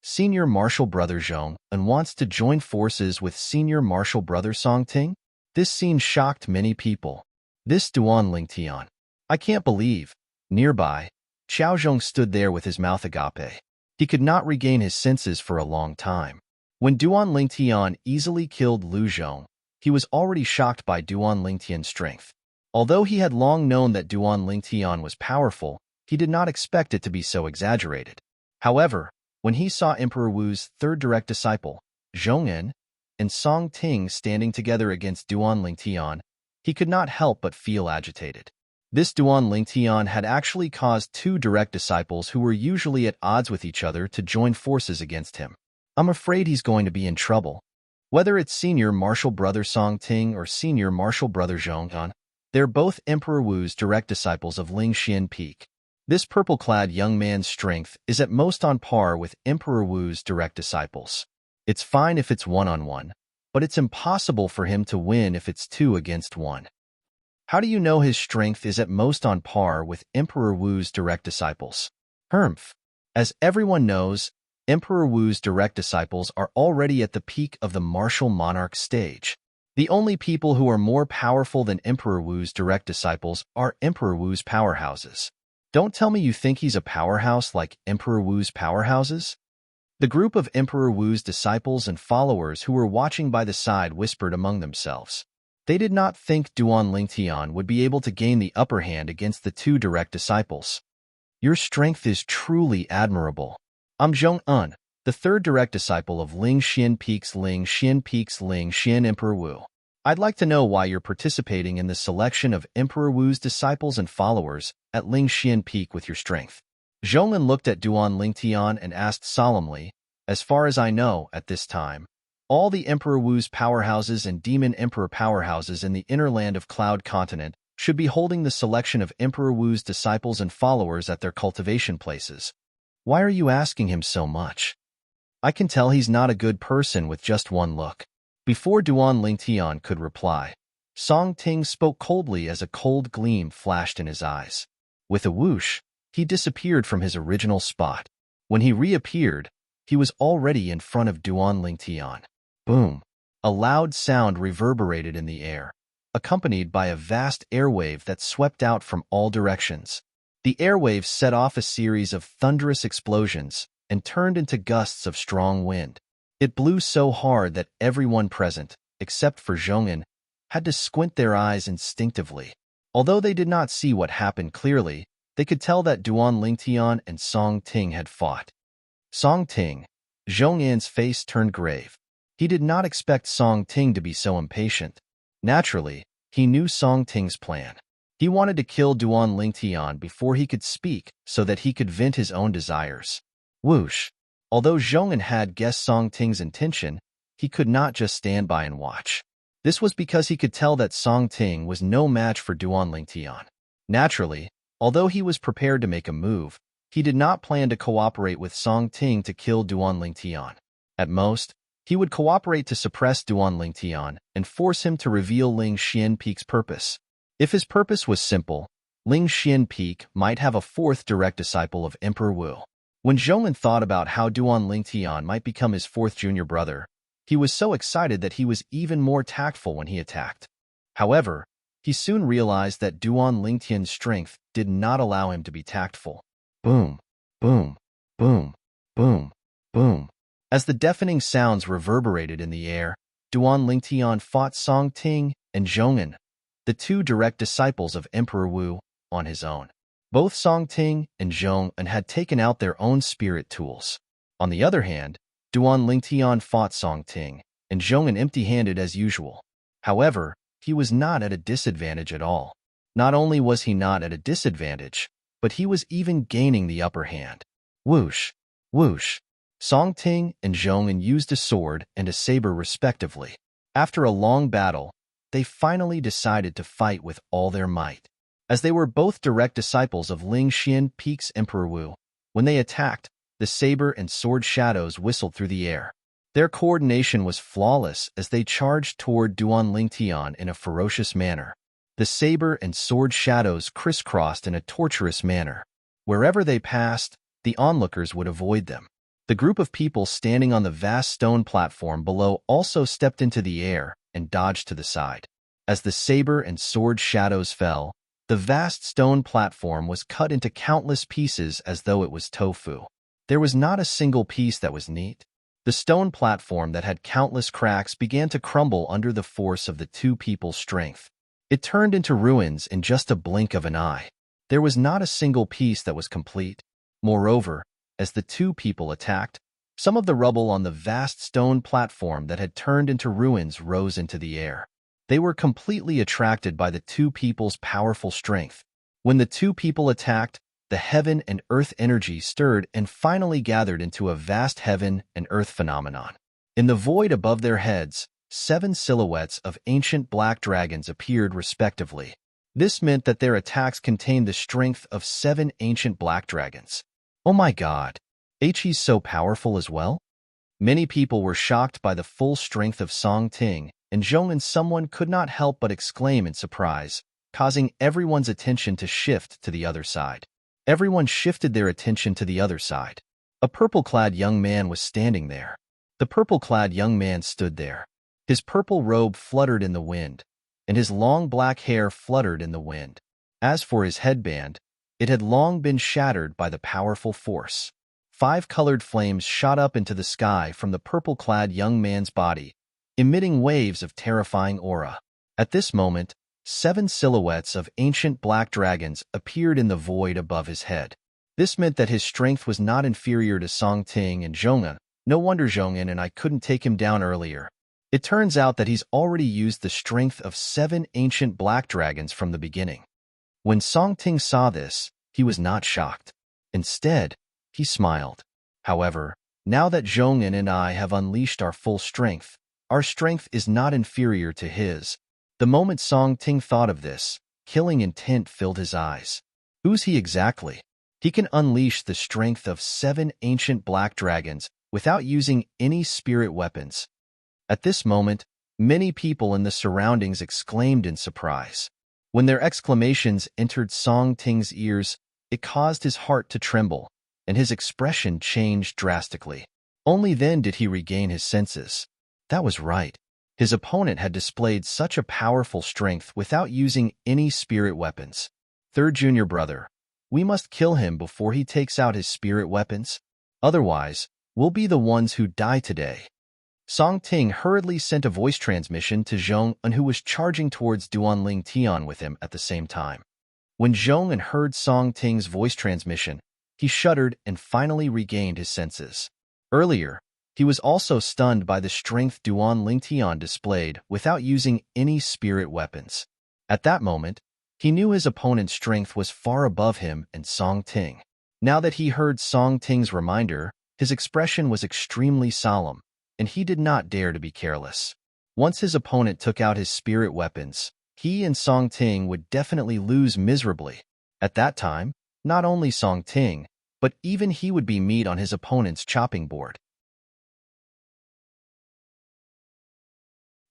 Senior Martial Brother Zhong and wants to join forces with Senior Martial Brother Song Ting? This scene shocked many people. This Duan Lingtian. I can't believe. Nearby, Xiaozhong stood there with his mouth agape. He could not regain his senses for a long time. When Duan Lingtian easily killed Lu Zhong, he was already shocked by Duan Lingtian's strength. Although he had long known that Duan Lingtian was powerful, he did not expect it to be so exaggerated. However, when he saw Emperor Wu's third direct disciple, Zhong'an, and Song Ting standing together against Duan Lingtian, he could not help but feel agitated. This Duan Lingtian had actually caused two direct disciples who were usually at odds with each other to join forces against him. I'm afraid he's going to be in trouble. Whether it's Senior Martial Brother Song Ting or Senior Martial Brother Zhong'an, they're both Emperor Wu's direct disciples of Lingxian Peak. This purple-clad young man's strength is at most on par with Emperor Wu's direct disciples. It's fine if it's one-on-one, but it's impossible for him to win if it's 2 against 1. How do you know his strength is at most on par with Emperor Wu's direct disciples? Humph. As everyone knows, Emperor Wu's direct disciples are already at the peak of the martial monarch stage. The only people who are more powerful than Emperor Wu's direct disciples are Emperor Wu's powerhouses. Don't tell me you think he's a powerhouse like Emperor Wu's powerhouses? The group of Emperor Wu's disciples and followers who were watching by the side whispered among themselves. They did not think Duan Lingtian would be able to gain the upper hand against the two direct disciples. Your strength is truly admirable. I'm Zhong-un, the third direct disciple of Ling Xian Peak's Ling Xian Emperor Wu. I'd like to know why you're participating in the selection of Emperor Wu's disciples and followers at Ling Xian Peak with your strength. Zhong-un looked at Duan Lingtian and asked solemnly, as far as I know at this time, all the Emperor Wu's powerhouses and Demon Emperor powerhouses in the inner land of Cloud Continent should be holding the selection of Emperor Wu's disciples and followers at their cultivation places. Why are you asking him so much? I can tell he's not a good person with just one look. Before Duan Lingtian could reply, Song Ting spoke coldly as a cold gleam flashed in his eyes. With a whoosh, he disappeared from his original spot. When he reappeared, he was already in front of Duan Lingtian. Boom! A loud sound reverberated in the air, accompanied by a vast airwave that swept out from all directions. The airwave set off a series of thunderous explosions and turned into gusts of strong wind. It blew so hard that everyone present, except for Zhong-un, had to squint their eyes instinctively. Although they did not see what happened clearly, they could tell that Duan Lingtian and Song Ting had fought. Song Ting, Zhong-un's face turned grave. He did not expect Song Ting to be so impatient. Naturally, he knew Song Ting's plan. He wanted to kill Duan Lingtian before he could speak so that he could vent his own desires. Whoosh! Although Zhong-un had guessed Song Ting's intention, he could not just stand by and watch. This was because he could tell that Song Ting was no match for Duan Lingtian. Naturally, although he was prepared to make a move, he did not plan to cooperate with Song Ting to kill Duan Lingtian. At most, he would cooperate to suppress Duan Lingtian and force him to reveal Ling Xian Peak's purpose. If his purpose was simple, Ling Xian Peak might have a fourth direct disciple of Emperor Wu. When Zhong-un thought about how Duan Lingtian might become his fourth junior brother, he was so excited that he was even more tactful when he attacked. However, he soon realized that Duan Lingtian's strength did not allow him to be tactful. Boom, boom, boom, boom, boom. As the deafening sounds reverberated in the air, Duan Lingtian fought Song Ting and Zhong-un, the two direct disciples of Emperor Wu, on his own. Both Song Ting and Zhong-un had taken out their own spirit tools. On the other hand, Duan Lingtian fought Song Ting and Zhong-un empty-handed as usual. However, he was not at a disadvantage at all. Not only was he not at a disadvantage, but he was even gaining the upper hand. Whoosh! Whoosh! Song Ting and Zhong-un used a sword and a saber respectively. After a long battle, they finally decided to fight with all their might. As they were both direct disciples of Ling Xian Peak's Emperor Wu, when they attacked, the saber and sword shadows whistled through the air. Their coordination was flawless as they charged toward Duan Lingtian in a ferocious manner. The saber and sword shadows crisscrossed in a torturous manner. Wherever they passed, the onlookers would avoid them. The group of people standing on the vast stone platform below also stepped into the air and dodged to the side. As the saber and sword shadows fell, the vast stone platform was cut into countless pieces as though it was tofu. There was not a single piece that was neat. The stone platform that had countless cracks began to crumble under the force of the two people's strength. It turned into ruins in just a blink of an eye. There was not a single piece that was complete. Moreover, as the two people attacked, some of the rubble on the vast stone platform that had turned into ruins rose into the air. They were completely attracted by the two people's powerful strength. When the two people attacked, the heaven and earth energy stirred and finally gathered into a vast heaven and earth phenomenon. In the void above their heads, 7 silhouettes of ancient black dragons appeared respectively. This meant that their attacks contained the strength of 7 ancient black dragons. Oh my god, he's so powerful as well? Many people were shocked by the full strength of Song Ting and Zhong, and someone could not help but exclaim in surprise, causing everyone's attention to shift to the other side. Everyone shifted their attention to the other side. A purple-clad young man was standing there. The purple-clad young man stood there. His purple robe fluttered in the wind, and his long black hair fluttered in the wind. As for his headband, it had long been shattered by the powerful force. 5 colored flames shot up into the sky from the purple-clad young man's body, emitting waves of terrifying aura. At this moment, 7 silhouettes of ancient black dragons appeared in the void above his head. This meant that his strength was not inferior to Song Ting and Zhong'an. No wonder Zhong'an and I couldn't take him down earlier. It turns out that he's already used the strength of 7 ancient black dragons from the beginning. When Song Ting saw this, he was not shocked. Instead, he smiled. However, now that Zhong'an and I have unleashed our full strength, our strength is not inferior to his. The moment Song Ting thought of this, killing intent filled his eyes. Who's he exactly? He can unleash the strength of 7 ancient black dragons without using any spirit weapons. At this moment, many people in the surroundings exclaimed in surprise. When their exclamations entered Song Ting's ears, it caused his heart to tremble, and his expression changed drastically. Only then did he regain his senses. That was right. His opponent had displayed such a powerful strength without using any spirit weapons. Third junior brother, we must kill him before he takes out his spirit weapons. Otherwise, we'll be the ones who die today. Song Ting hurriedly sent a voice transmission to Zhong'an, who was charging towards Duanling Tian with him at the same time. When Zhong'an heard Song Ting's voice transmission, he shuddered and finally regained his senses. Earlier, he was also stunned by the strength Duanling Tian displayed without using any spirit weapons. At that moment, he knew his opponent's strength was far above him and Song Ting. Now that he heard Song Ting's reminder, his expression was extremely solemn, and he did not dare to be careless. Once his opponent took out his spirit weapons, he and Song Ting would definitely lose miserably. At that time, not only Song Ting, but even he would be meat on his opponent's chopping board.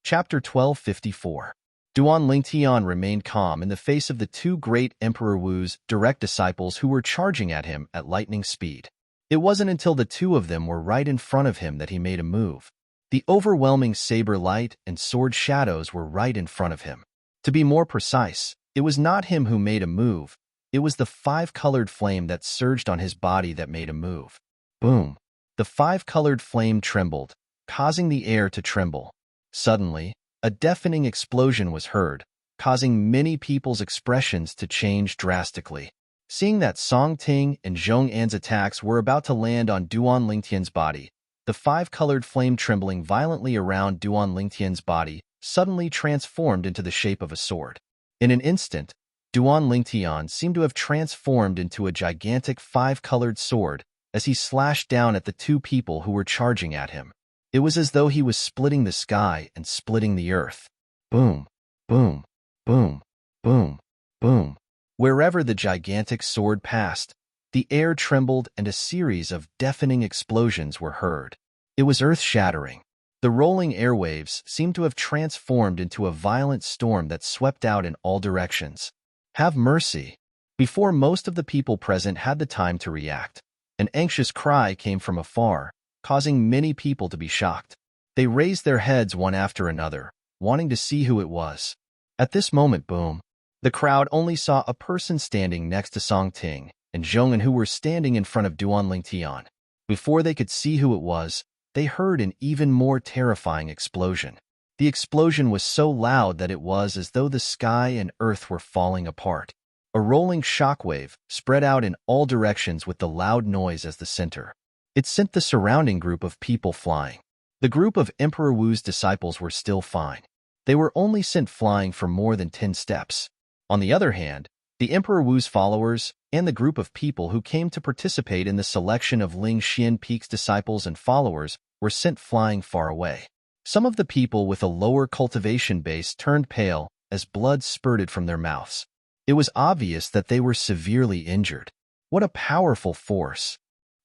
Chapter 1254. Duanling Tian remained calm in the face of the 2 great Emperor Wu's direct disciples who were charging at him at lightning speed. It wasn't until the 2 of them were right in front of him that he made a move. The overwhelming saber light and sword shadows were right in front of him. To be more precise, it was not him who made a move. It was the 5-colored flame that surged on his body that made a move. Boom! The 5-colored flame trembled, causing the air to tremble. Suddenly, a deafening explosion was heard, causing many people's expressions to change drastically. Seeing that Song Ting and Zhong'an's attacks were about to land on Duanling Tian's body, the 5-colored flame trembling violently around Duanling Tian's body suddenly transformed into the shape of a sword. In an instant, Duanling Tian seemed to have transformed into a gigantic 5-colored sword as he slashed down at the 2 people who were charging at him. It was as though he was splitting the sky and splitting the earth. Boom, boom, boom, boom, boom. Wherever the gigantic sword passed, the air trembled and a series of deafening explosions were heard. It was earth-shattering. The rolling airwaves seemed to have transformed into a violent storm that swept out in all directions. Have mercy! Before most of the people present had the time to react, an anxious cry came from afar, causing many people to be shocked. They raised their heads one after another, wanting to see who it was. At this moment, boom! The crowd only saw a person standing next to Song Ting and Zhong'an, who were standing in front of Duanling Tian. Before they could see who it was, they heard an even more terrifying explosion. The explosion was so loud that it was as though the sky and earth were falling apart. A rolling shockwave spread out in all directions with the loud noise as the center. It sent the surrounding group of people flying. The group of Emperor Wu's disciples were still fine. They were only sent flying for more than 10 steps. On the other hand, the Emperor Wu's followers and the group of people who came to participate in the selection of Ling Xian Peak's disciples and followers were sent flying far away. Some of the people with a lower cultivation base turned pale as blood spurted from their mouths. It was obvious that they were severely injured. What a powerful force!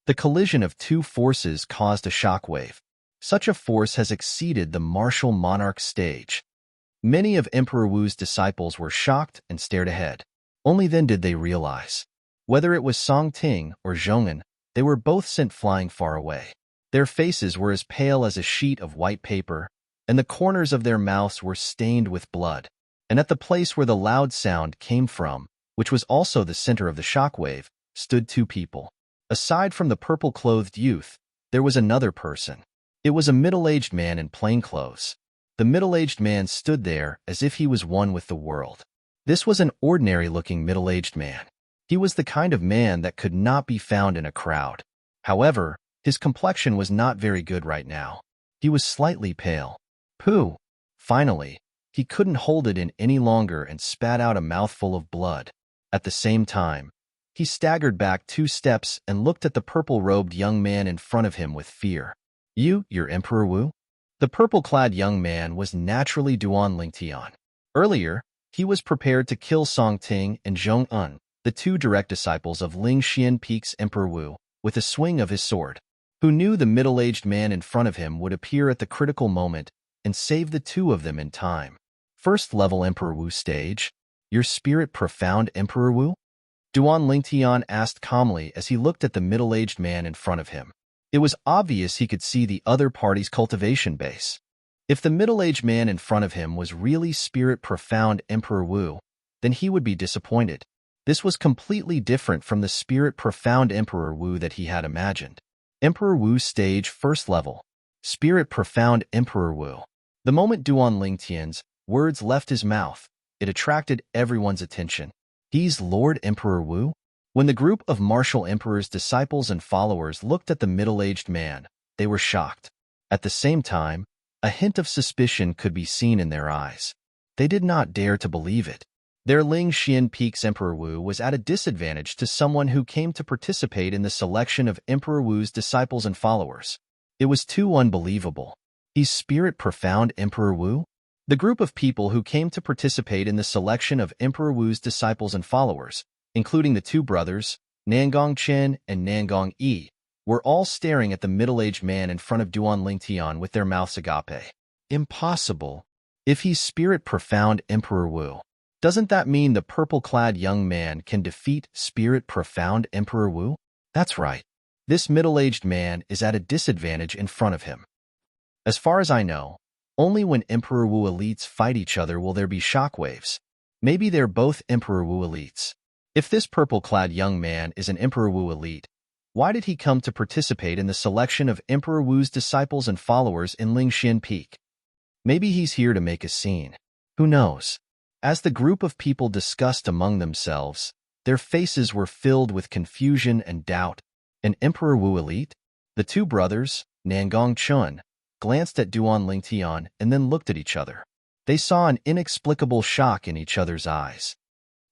The collision of 2 forces caused a shockwave. Such a force has exceeded the martial monarch stage. Many of Emperor Wu's disciples were shocked and stared ahead. Only then did they realize. Whether it was Song Ting or Zhong'an, they were both sent flying far away. Their faces were as pale as a sheet of white paper, and the corners of their mouths were stained with blood. And at the place where the loud sound came from, which was also the center of the shockwave, stood two people. Aside from the purple-clothed youth, there was another person. It was a middle-aged man in plain clothes. The middle-aged man stood there as if he was one with the world. This was an ordinary-looking middle-aged man. He was the kind of man that could not be found in a crowd. However, his complexion was not very good right now. He was slightly pale. Pooh! Finally, he couldn't hold it in any longer and spat out a mouthful of blood. At the same time, he staggered back 2 steps and looked at the purple-robed young man in front of him with fear. You're Emperor Wu? The purple-clad young man was naturally Duan Lingtian. Earlier, he was prepared to kill Song Ting and Zhong'an, the 2 direct disciples of Ling Xian Peak's Emperor Wu, with a swing of his sword. Who knew the middle-aged man in front of him would appear at the critical moment and save the 2 of them in time. First level Emperor Wu stage. Your spirit profound Emperor Wu? Duan Lingtian asked calmly as he looked at the middle-aged man in front of him. It was obvious he could see the other party's cultivation base. If the middle-aged man in front of him was really spirit profound Emperor Wu, then he would be disappointed. This was completely different from the spirit profound Emperor Wu that he had imagined. Emperor Wu stage first level. Spirit profound Emperor Wu. The moment Duan Lingtian's words left his mouth, it attracted everyone's attention. He's Lord Emperor Wu? When the group of martial emperor's disciples and followers looked at the middle-aged man, they were shocked. At the same time, a hint of suspicion could be seen in their eyes. They did not dare to believe it. Their Ling Xian Peak's Emperor Wu was at a disadvantage to someone who came to participate in the selection of Emperor Wu's disciples and followers. It was too unbelievable. He's spirit profound Emperor Wu? The group of people who came to participate in the selection of Emperor Wu's disciples and followers, including the 2 brothers, Nangong Chen and Nangong Yi, were all staring at the middle-aged man in front of Duan Lingtian with their mouths agape. Impossible. If he's spirit profound Emperor Wu, doesn't that mean the purple-clad young man can defeat spirit profound Emperor Wu? That's right. This middle-aged man is at a disadvantage in front of him. As far as I know, only when Emperor Wu elites fight each other will there be shockwaves. Maybe they're both Emperor Wu elites. If this purple-clad young man is an Emperor Wu elite, why did he come to participate in the selection of Emperor Wu's disciples and followers in Lingxian Peak? Maybe he's here to make a scene. Who knows? As the group of people discussed among themselves, their faces were filled with confusion and doubt. An Emperor Wu elite? The 2 brothers, Nangong Chun, glanced at Duan Lingtian and then looked at each other. They saw an inexplicable shock in each other's eyes.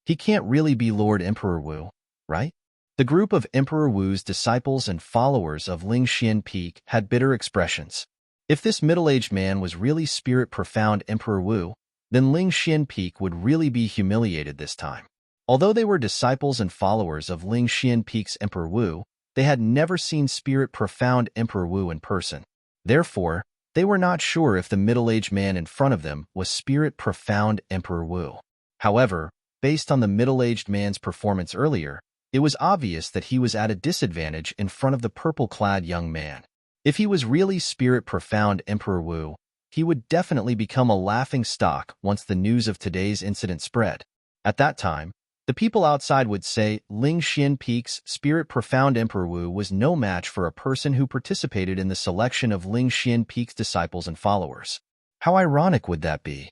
He can't really be Lord Emperor Wu, right? The group of Emperor Wu's disciples and followers of Lingxian Peak had bitter expressions. If this middle-aged man was really spirit profound Emperor Wu, then Lingxian Peak would really be humiliated this time. Although they were disciples and followers of Lingxian Peak's Emperor Wu, they had never seen spirit profound Emperor Wu in person. Therefore, they were not sure if the middle-aged man in front of them was spirit profound Emperor Wu. However, based on the middle-aged man's performance earlier, it was obvious that he was at a disadvantage in front of the purple-clad young man. If he was really spirit profound Emperor Wu, he would definitely become a laughing stock once the news of today's incident spread. At that time, the people outside would say Lingxian Peak's spirit profound Emperor Wu was no match for a person who participated in the selection of Lingxian Peak's disciples and followers. How ironic would that be?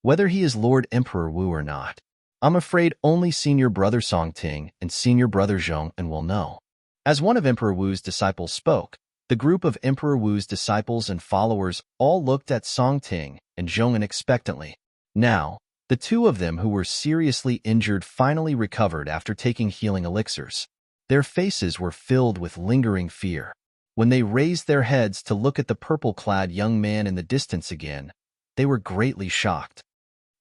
Whether he is Lord Emperor Wu or not, I'm afraid only senior brother Song Ting and senior brother Zhong'an will know. As one of Emperor Wu's disciples spoke, the group of Emperor Wu's disciples and followers all looked at Song Ting and Zhong'an expectantly. Now, the 2 of them who were seriously injured finally recovered after taking healing elixirs. Their faces were filled with lingering fear. When they raised their heads to look at the purple-clad young man in the distance again, they were greatly shocked.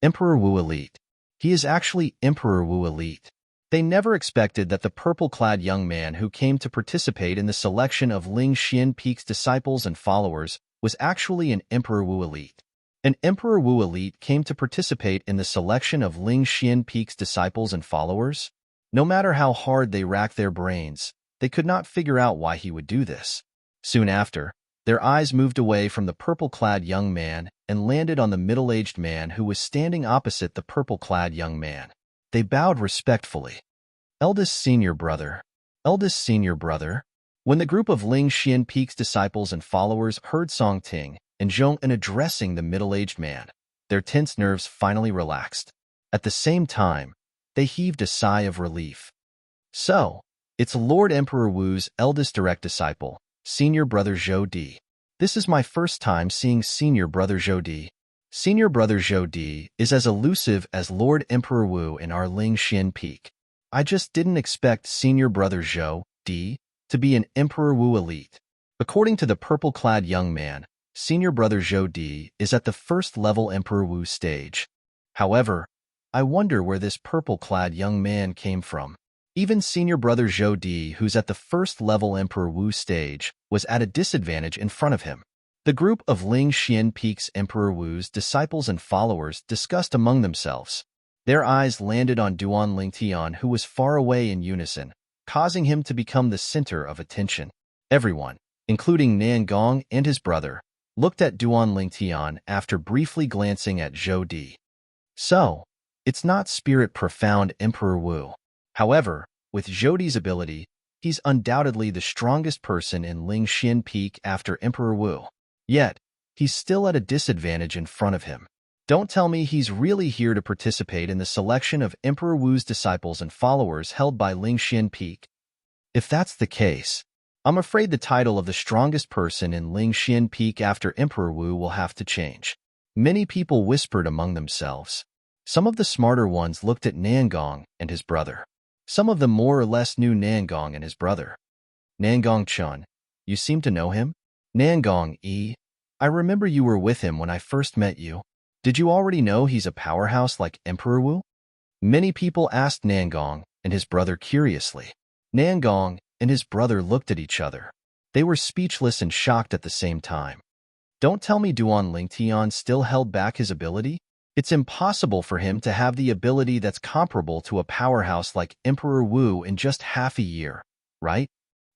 Emperor Wu elite. He is actually Emperor Wu elite. They never expected that the purple-clad young man who came to participate in the selection of Lingxian Peak's disciples and followers was actually an Emperor Wu elite. An Emperor Wu elite came to participate in the selection of Ling Xian Peak's disciples and followers. No matter how hard they racked their brains, they could not figure out why he would do this. Soon after, their eyes moved away from the purple-clad young man and landed on the middle-aged man who was standing opposite the purple-clad young man. They bowed respectfully. Eldest senior brother. Eldest senior brother. When the group of Ling Xian Peak's disciples and followers heard Song Ting and Zhong An addressing the middle-aged man, their tense nerves finally relaxed. At the same time, they heaved a sigh of relief. So, it's Lord Emperor Wu's eldest direct disciple, Senior Brother Zhou Di. This is my first time seeing Senior Brother Zhou Di. Senior Brother Zhou Di is as elusive as Lord Emperor Wu in our Ling Xian Peak. I just didn't expect Senior Brother Zhou Di to be an Emperor Wu elite. According to the purple-clad young man, Senior Brother Zhou Di is at the first-level Emperor Wu stage. However, I wonder where this purple-clad young man came from. Even Senior Brother Zhou Di, who's at the first-level Emperor Wu stage, was at a disadvantage in front of him. The group of Ling Xian Peak's Emperor Wu's disciples and followers discussed among themselves. Their eyes landed on Duan Lingtian, who was far away in unison, causing him to become the center of attention. Everyone, including Nan Gong and his brother, looked at Duan Lingtian after briefly glancing at Zhou Di. So, it's not spirit profound Emperor Wu. However, with Zhou Di's ability, he's undoubtedly the strongest person in Ling Xian Peak after Emperor Wu. Yet, he's still at a disadvantage in front of him. Don't tell me he's really here to participate in the selection of Emperor Wu's disciples and followers held by Ling Xian Peak. If that's the case, I'm afraid the title of the strongest person in Ling Xian Peak after Emperor Wu will have to change. Many people whispered among themselves. Some of the smarter ones looked at Nangong and his brother. Some of them more or less knew Nangong and his brother. Nangong Chun, you seem to know him? Nangong I remember you were with him when I first met you. Did you already know he's a powerhouse like Emperor Wu? Many people asked Nangong and his brother curiously. Nangong and his brother looked at each other. They were speechless and shocked at the same time. Don't tell me Duan Lingtian still held back his ability? It's impossible for him to have the ability that's comparable to a powerhouse like Emperor Wu in just half a year, right?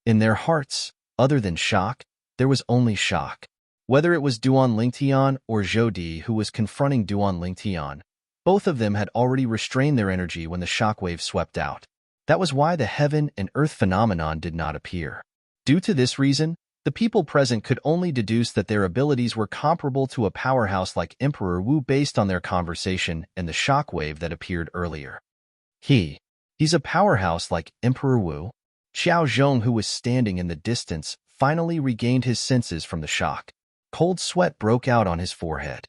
In their hearts, other than shock, there was only shock. Whether it was Duan Lingtian or Zhou Di who was confronting Duan Lingtian, both of them had already restrained their energy when the shockwave swept out. That was why the heaven and earth phenomenon did not appear. Due to this reason, the people present could only deduce that their abilities were comparable to a powerhouse like Emperor Wu based on their conversation and the shockwave that appeared earlier. He's a powerhouse like Emperor Wu? Xiao Zhong, who was standing in the distance, finally regained his senses from the shock. Cold sweat broke out on his forehead.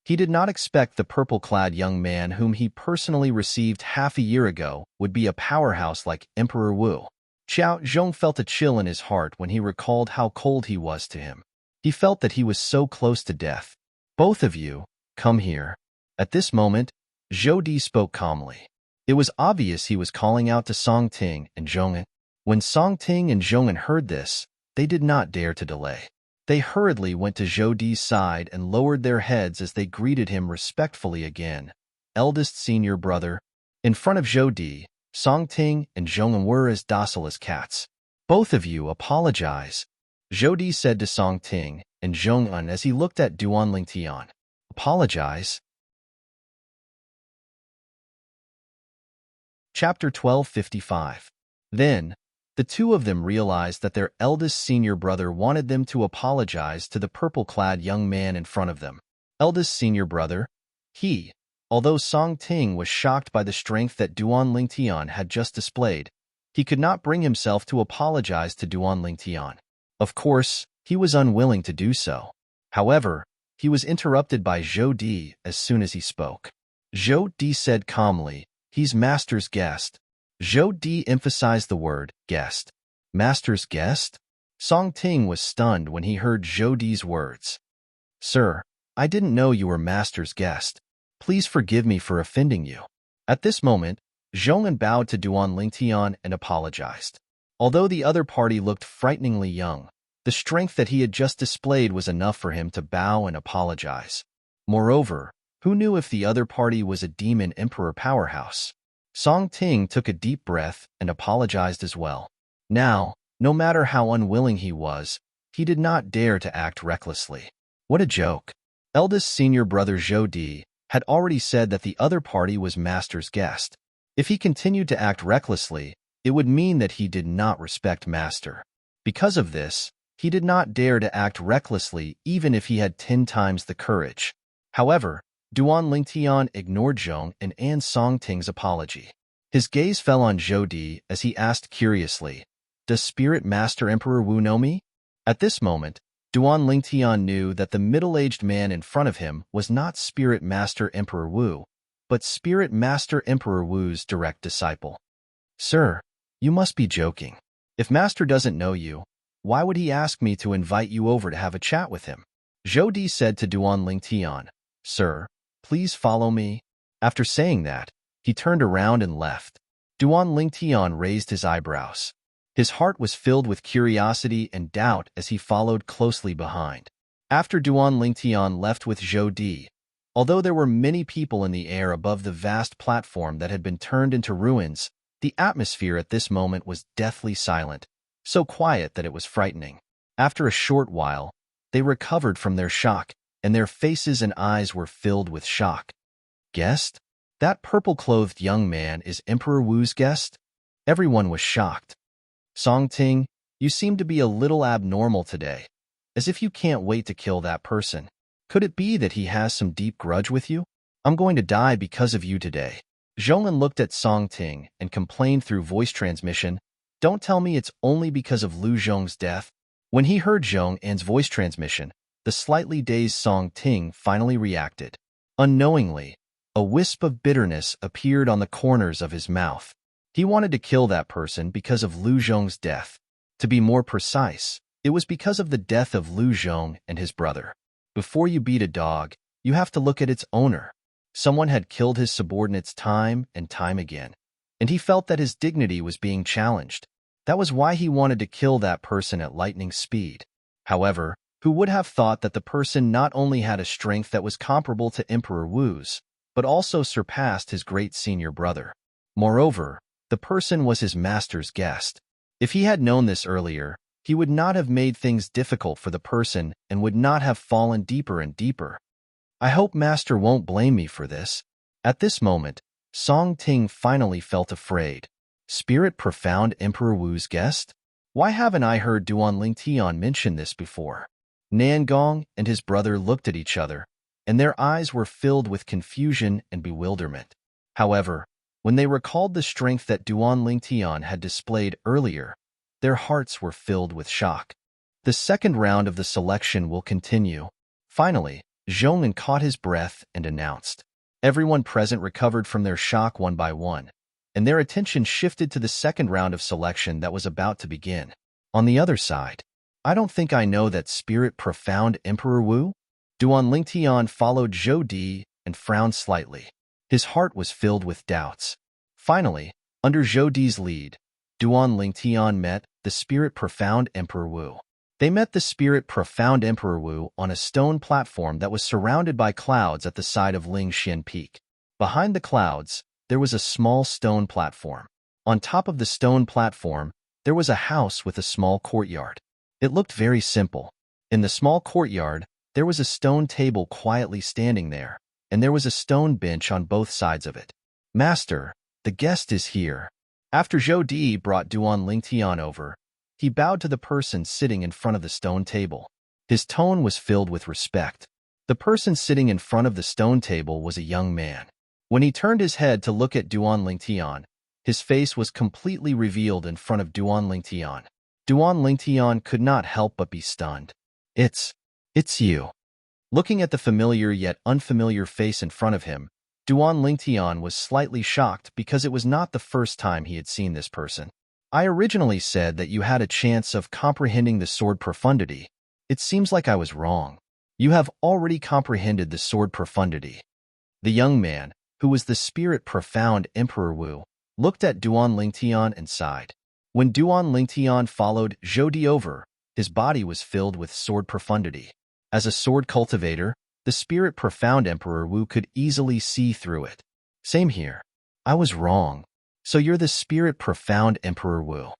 He did not expect the purple-clad young man whom he personally received half a year ago would be a powerhouse like Emperor Wu. Xiao Zhong felt a chill in his heart when he recalled how cold he was to him. He felt that he was so close to death. Both of you, come here. At this moment, Zhou Di spoke calmly. It was obvious he was calling out to Song Ting and Zhong An. When Song Ting and Zhong An heard this, they did not dare to delay. They hurriedly went to Zhou Di's side and lowered their heads as they greeted him respectfully again. Eldest senior brother. In front of Zhou Di, Song Ting and Zhong An were as docile as cats. Both of you apologize, Zhou Di said to Song Ting and Zhong An as he looked at Duan Lingtian. Apologize? Chapter 1255. Then, the two of them realized that their eldest senior brother wanted them to apologize to the purple-clad young man in front of them. Eldest senior brother? Although Song Ting was shocked by the strength that Duan Lingtian had just displayed, he could not bring himself to apologize to Duan Lingtian. Of course, he was unwilling to do so. However, he was interrupted by Zhou Di as soon as he spoke. Zhou Di said calmly, "He's Master's guest." Zhou Di emphasized the word, guest. Master's guest? Song Ting was stunned when he heard Zhou Di's words. Sir, I didn't know you were Master's guest. Please forgive me for offending you. At this moment, Zhong An bowed to Duan Lingtian and apologized. Although the other party looked frighteningly young, the strength that he had just displayed was enough for him to bow and apologize. Moreover, who knew if the other party was a demon emperor powerhouse? Song Ting took a deep breath and apologized as well. Now, no matter how unwilling he was, he did not dare to act recklessly. What a joke. Eldest senior brother Zhou Di had already said that the other party was Master's guest. If he continued to act recklessly, it would mean that he did not respect Master. Because of this, he did not dare to act recklessly even if he had 10 times the courage. However, Duan Lingtian ignored Zhong and An Song Ting's apology. His gaze fell on Zhou Di as he asked curiously, "Does Spirit Master Emperor Wu know me?" At this moment, Duan Lingtian knew that the middle-aged man in front of him was not Spirit Master Emperor Wu, but Spirit Master Emperor Wu's direct disciple. "Sir, you must be joking. If Master doesn't know you, why would he ask me to invite you over to have a chat with him?" Zhou Di said to Duan Lingtian, "Sir, please follow me." After saying that, he turned around and left. Duan Lingtian raised his eyebrows. His heart was filled with curiosity and doubt as he followed closely behind. After Duan Lingtian left with Zhou Di, although there were many people in the air above the vast platform that had been turned into ruins, the atmosphere at this moment was deathly silent, so quiet that it was frightening. After a short while, they recovered from their shock, and their faces and eyes were filled with shock. "Guest? That purple-clothed young man is Emperor Wu's guest?" Everyone was shocked. "Song Ting, you seem to be a little abnormal today, as if you can't wait to kill that person. Could it be that he has some deep grudge with you? I'm going to die because of you today." Zhongan looked at Song Ting and complained through voice transmission, "Don't tell me it's only because of Lu Zhong's death." When he heard Zhong An's voice transmission, the slightly dazed Song Ting finally reacted. Unknowingly, a wisp of bitterness appeared on the corners of his mouth. He wanted to kill that person because of Lu Zhong's death. To be more precise, it was because of the death of Lu Zhong and his brother. Before you beat a dog, you have to look at its owner. Someone had killed his subordinates time and time again, and he felt that his dignity was being challenged. That was why he wanted to kill that person at lightning speed. However, who would have thought that the person not only had a strength that was comparable to Emperor Wu's, but also surpassed his great senior brother. Moreover, the person was his master's guest. If he had known this earlier, he would not have made things difficult for the person and would not have fallen deeper and deeper. "I hope Master won't blame me for this." At this moment, Song Ting finally felt afraid. Spirit Profound Emperor Wu's guest? Why haven't I heard Duan Lingtian mention this before? Nangong and his brother looked at each other, and their eyes were filled with confusion and bewilderment. However, when they recalled the strength that Duan Lingtian had displayed earlier, their hearts were filled with shock. The second round of the selection will continue. Finally, Zhongan caught his breath and announced. Everyone present recovered from their shock one by one, and their attention shifted to the second round of selection that was about to begin. On the other side, "I don't think I know that Spirit Profound Emperor Wu?" Duan Lingtian followed Zhou Di and frowned slightly. His heart was filled with doubts. Finally, under Zhou Di's lead, Duan Lingtian met the Spirit Profound Emperor Wu. They met the Spirit Profound Emperor Wu on a stone platform that was surrounded by clouds at the side of Lingxian Peak. Behind the clouds, there was a small stone platform. On top of the stone platform, there was a house with a small courtyard. It looked very simple. In the small courtyard, there was a stone table quietly standing there, and there was a stone bench on both sides of it. "Master, the guest is here." After Zhou Di brought Duan Lingtian over, he bowed to the person sitting in front of the stone table. His tone was filled with respect. The person sitting in front of the stone table was a young man. When he turned his head to look at Duan Lingtian, his face was completely revealed in front of Duan Lingtian. Duan Lingtian could not help but be stunned. It's you." Looking at the familiar yet unfamiliar face in front of him, Duan Lingtian was slightly shocked because it was not the first time he had seen this person. "I originally said that you had a chance of comprehending the sword profundity. It seems like I was wrong. You have already comprehended the sword profundity." The young man, who was the Spirit Profound Emperor Wu, looked at Duan Lingtian and sighed. When Duan Lingtian followed Zhou Di over, his body was filled with sword profundity. As a sword cultivator, the The spirit profound Emperor Wu could easily see through it. Same here. I was wrong. So you're the spirit profound Emperor Wu.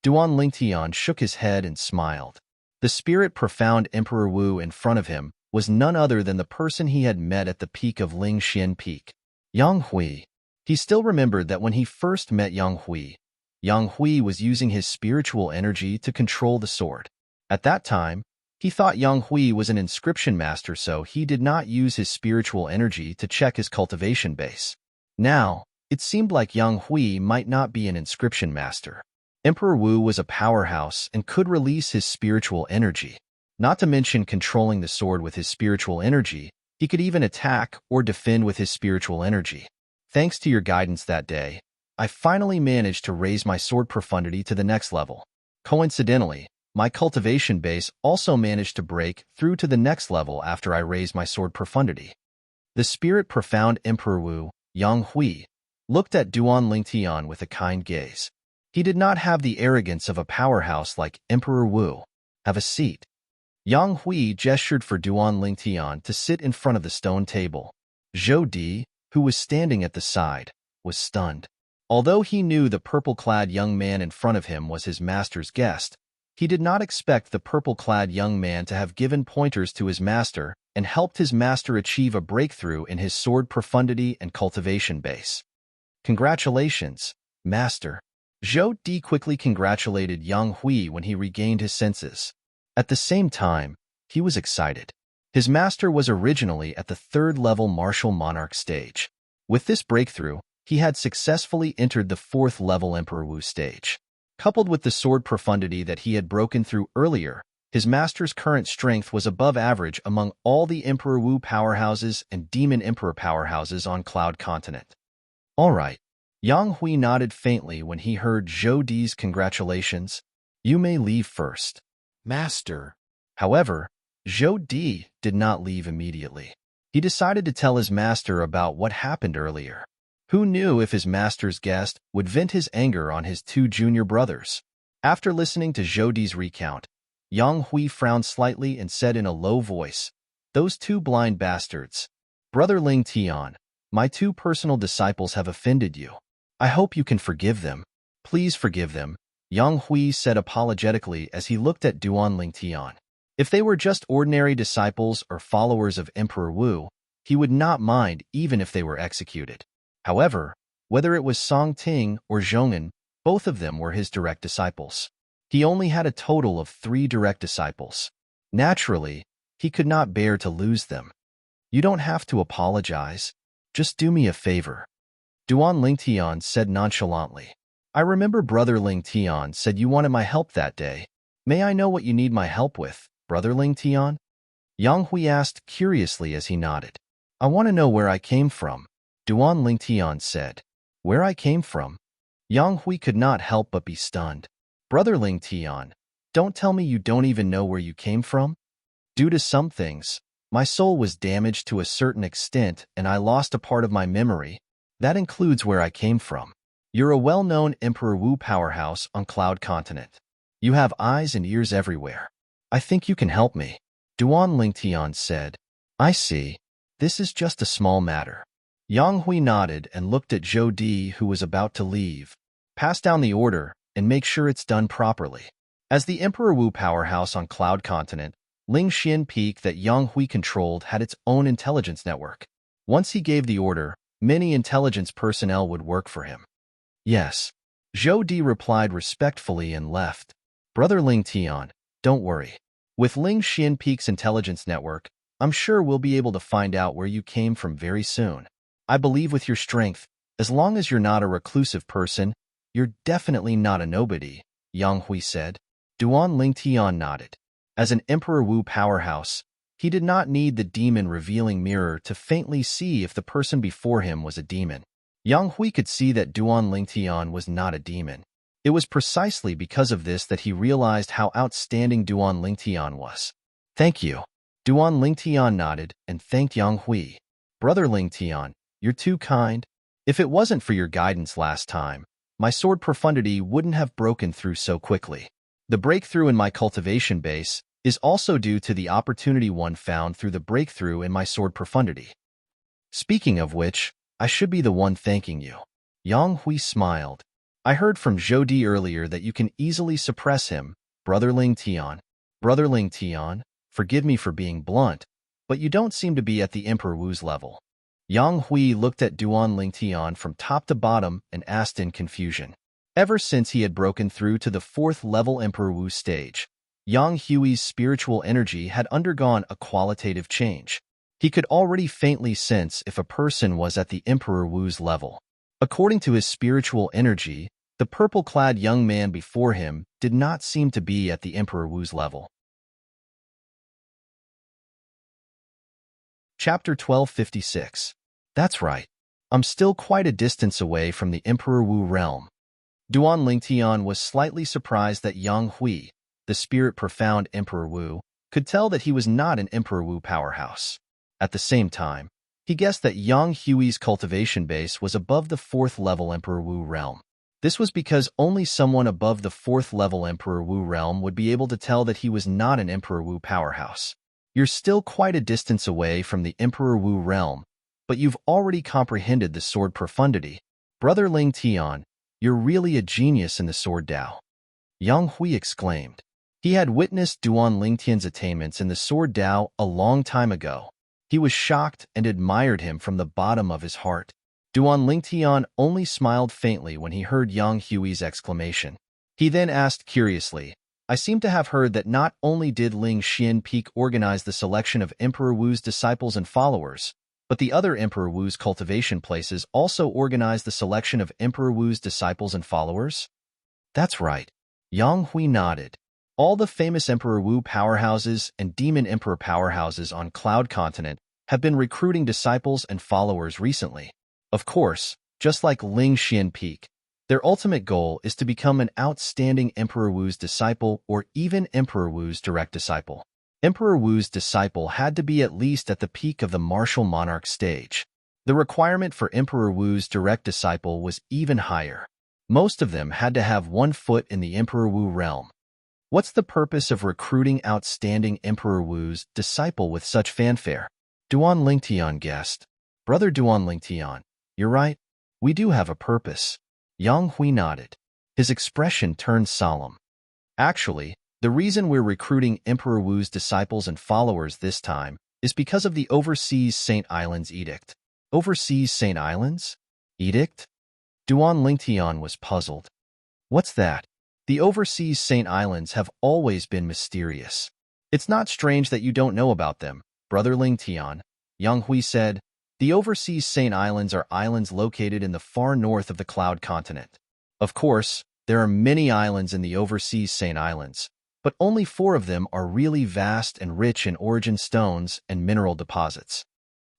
Duan Lingtian shook his head and smiled. The spirit profound Emperor Wu in front of him was none other than the person he had met at the peak of Lingxian Peak, Yang Hui. He still remembered that when he first met Yang Hui was using his spiritual energy to control the sword. At that time, he thought Yang Hui was an inscription master, so he did not use his spiritual energy to check his cultivation base. Now, it seemed like Yang Hui might not be an inscription master. Emperor Wu was a powerhouse and could release his spiritual energy. Not to mention controlling the sword with his spiritual energy, he could even attack or defend with his spiritual energy. Thanks to your guidance that day, I finally managed to raise my sword profundity to the next level. Coincidentally, my cultivation base also managed to break through to the next level after I raised my sword profundity. The spirit profound Emperor Wu, Yang Hui, looked at Duan Lingtian with a kind gaze. He did not have the arrogance of a powerhouse like Emperor Wu. Have a seat. Yang Hui gestured for Duan Lingtian to sit in front of the stone table. Zhou Di, who was standing at the side, was stunned. Although he knew the purple-clad young man in front of him was his master's guest, he did not expect the purple-clad young man to have given pointers to his master and helped his master achieve a breakthrough in his sword profundity and cultivation base. Congratulations, Master. Zhou Di quickly congratulated Yang Hui when he regained his senses. At the same time, he was excited. His master was originally at the third-level martial monarch stage. With this breakthrough, he had successfully entered the fourth-level Emperor Wu stage. Coupled with the sword profundity that he had broken through earlier, his master's current strength was above average among all the Emperor Wu powerhouses and Demon Emperor powerhouses on Cloud Continent. All right. Yang Hui nodded faintly when he heard Zhou Di's congratulations. You may leave first, Master. However, Zhou Di did not leave immediately. He decided to tell his master about what happened earlier. Who knew if his master's guest would vent his anger on his two junior brothers? After listening to Zhou Di's recount, Yang Hui frowned slightly and said in a low voice, "Those two blind bastards. Brother Ling Tian, my two personal disciples have offended you. I hope you can forgive them. Please forgive them," Yang Hui said apologetically as he looked at Duan Lingtian. If they were just ordinary disciples or followers of Emperor Wu, he would not mind even if they were executed. However, whether it was Song Ting or Zhong'an, both of them were his direct disciples. He only had a total of 3 direct disciples. Naturally, he could not bear to lose them. You don't have to apologize. Just do me a favor, Duan Lingtian said nonchalantly. I remember Brother Lingtian said you wanted my help that day. May I know what you need my help with, Brother Lingtian? Yang Hui asked curiously as he nodded. I want to know where I came from, Duan Lingtian said. Where I came from? Yang Hui could not help but be stunned. Brother Lingtian, don't tell me you don't even know where you came from? Due to some things, my soul was damaged to a certain extent and I lost a part of my memory. That includes where I came from. You're a well-known Emperor Wu powerhouse on Cloud Continent. You have eyes and ears everywhere. I think you can help me, Duan Lingtian said. I see. This is just a small matter. Yang Hui nodded and looked at Zhou Di, who was about to leave. Pass down the order and make sure it's done properly. As the Emperor Wu powerhouse on Cloud Continent, Lingxian Peak that Yang Hui controlled had its own intelligence network. Once he gave the order, many intelligence personnel would work for him. Yes. Zhou Di replied respectfully and left. Brother Lingtian, don't worry. With Lingxian Peak's intelligence network, I'm sure we'll be able to find out where you came from very soon. I believe with your strength, as long as you're not a reclusive person, you're definitely not a nobody, Yang Hui said. Duan Lingtian nodded. As an Emperor Wu powerhouse, he did not need the demon-revealing mirror to faintly see if the person before him was a demon. Yang Hui could see that Duan Lingtian was not a demon. It was precisely because of this that he realized how outstanding Duan Lingtian was. Thank you. Duan Lingtian nodded and thanked Yang Hui. Brother Lingtian, you're too kind. If it wasn't for your guidance last time, my sword profundity wouldn't have broken through so quickly. The breakthrough in my cultivation base is also due to the opportunity one found through the breakthrough in my sword profundity. Speaking of which, I should be the one thanking you. Yang Hui smiled. I heard from Zhou Di earlier that you can easily suppress him, Brother Ling Tian. Brother Ling Tian, forgive me for being blunt, but you don't seem to be at the Emperor Wu's level. Yang Hui looked at Duan Ling Tian from top to bottom and asked in confusion. Ever since he had broken through to the 4th level Emperor Wu stage, Yang Hui's spiritual energy had undergone a qualitative change. He could already faintly sense if a person was at the Emperor Wu's level. According to his spiritual energy, the purple-clad young man before him did not seem to be at the Emperor Wu's level. Chapter 1256. That's right. I'm still quite a distance away from the Emperor Wu realm. Duan Lingtian was slightly surprised that Yang Hui, the spirit-profound Emperor Wu, could tell that he was not an Emperor Wu powerhouse. At the same time, he guessed that Yang Hui's cultivation base was above the 4th level Emperor Wu realm. This was because only someone above the 4th level Emperor Wu realm would be able to tell that he was not an Emperor Wu powerhouse. You're still quite a distance away from the Emperor Wu realm, but you've already comprehended the sword profundity. Brother Ling Tian, you're really a genius in the sword Dao. Yang Hui exclaimed. He had witnessed Duan Lingtian's attainments in the sword Dao a long time ago. He was shocked and admired him from the bottom of his heart. Duan Lingtian only smiled faintly when he heard Yang Hui's exclamation. He then asked curiously, I seem to have heard that not only did Ling Xian Peak organize the selection of Emperor Wu's disciples and followers, but the other Emperor Wu's cultivation places also organized the selection of Emperor Wu's disciples and followers? That's right. Yang Hui nodded. All the famous Emperor Wu powerhouses and Demon Emperor powerhouses on Cloud Continent have been recruiting disciples and followers recently. Of course, just like Ling Xian Peak, their ultimate goal is to become an outstanding Emperor Wu's disciple or even Emperor Wu's direct disciple. Emperor Wu's disciple had to be at least at the peak of the martial monarch stage. The requirement for Emperor Wu's direct disciple was even higher. Most of them had to have 1 foot in the Emperor Wu realm. What's the purpose of recruiting outstanding Emperor Wu's disciple with such fanfare? Duan Lingtian guessed. Brother Duan Lingtian, you're right. We do have a purpose. Yang Hui nodded. His expression turned solemn. Actually, the reason we're recruiting Emperor Wu's disciples and followers this time is because of the Overseas Saint Islands Edict. Overseas Saint Islands? Edict? Duan Lingtian was puzzled. What's that? The Overseas Saint Islands have always been mysterious. It's not strange that you don't know about them, Brother Lingtian. Yang Hui said. The Overseas Saint Islands are islands located in the far north of the Cloud Continent. Of course, there are many islands in the Overseas Saint Islands, but only 4 of them are really vast and rich in origin stones and mineral deposits.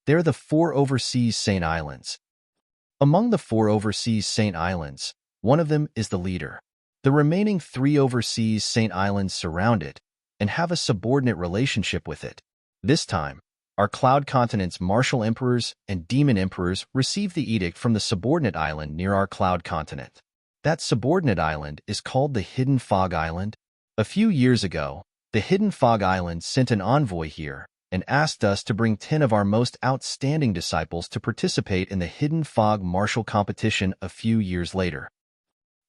They're the 4 Overseas Saint Islands. Among the 4 Overseas Saint Islands, one of them is the leader. The remaining 3 Overseas Saint Islands surround it and have a subordinate relationship with it. This time, our Cloud Continent's martial emperors and demon emperors received the edict from the subordinate island near our Cloud Continent. That subordinate island is called the Hidden Fog Island. A few years ago, the Hidden Fog Island sent an envoy here and asked us to bring 10 of our most outstanding disciples to participate in the Hidden Fog martial competition a few years later.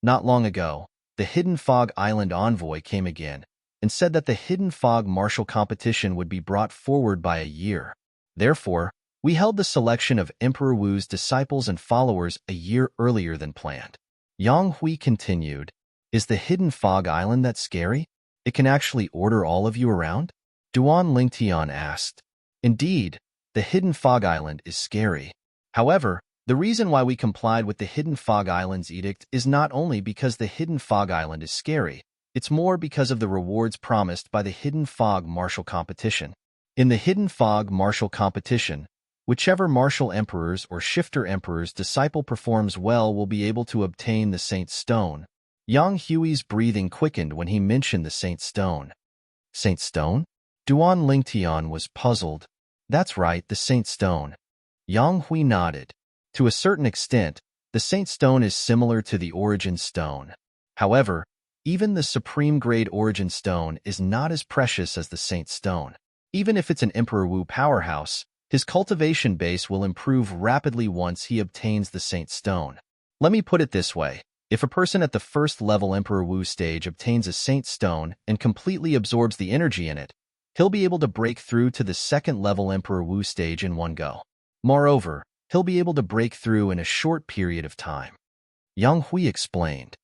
Not long ago, the Hidden Fog Island envoy came again and said that the Hidden Fog martial competition would be brought forward by a year. Therefore, we held the selection of Emperor Wu's disciples and followers a year earlier than planned. Yang Hui continued, Is the Hidden Fog Island that scary? It can actually order all of you around? Duan Lingtian asked. Indeed, the Hidden Fog Island is scary. However, the reason why we complied with the Hidden Fog Island's edict is not only because the Hidden Fog Island is scary, it's more because of the rewards promised by the Hidden Fog martial competition. In the Hidden Fog martial competition, whichever martial emperor's or shifter emperor's disciple performs well will be able to obtain the Saint Stone. Yang Hui's breathing quickened when he mentioned the Saint Stone. Saint Stone? Duan Lingtian was puzzled. That's right, the Saint Stone. Yang Hui nodded. To a certain extent, the Saint Stone is similar to the Origin Stone. However, Even the supreme-grade origin stone is not as precious as the Saint Stone. Even if it's an Emperor Wu powerhouse, his cultivation base will improve rapidly once he obtains the Saint Stone. Let me put it this way. If a person at the first-level Emperor Wu stage obtains a Saint Stone and completely absorbs the energy in it, he'll be able to break through to the second-level Emperor Wu stage in one go. Moreover, he'll be able to break through in a short period of time. Yang Hui explained.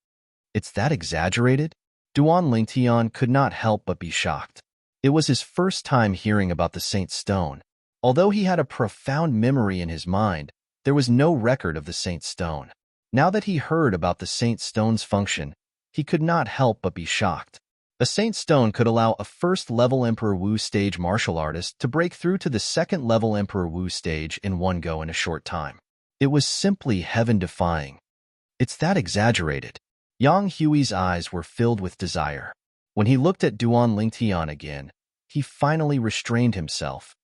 It's that exaggerated? Duan Lingtian could not help but be shocked. It was his first time hearing about the Saint Stone. Although he had a profound memory in his mind, there was no record of the Saint Stone. Now that he heard about the Saint Stone's function, he could not help but be shocked. A Saint Stone could allow a first-level Emperor Wu stage martial artist to break through to the second-level Emperor Wu stage in one go in a short time. It was simply heaven-defying. It's that exaggerated. Yang Hui's eyes were filled with desire. When he looked at Duan Lingtian again, he finally restrained himself.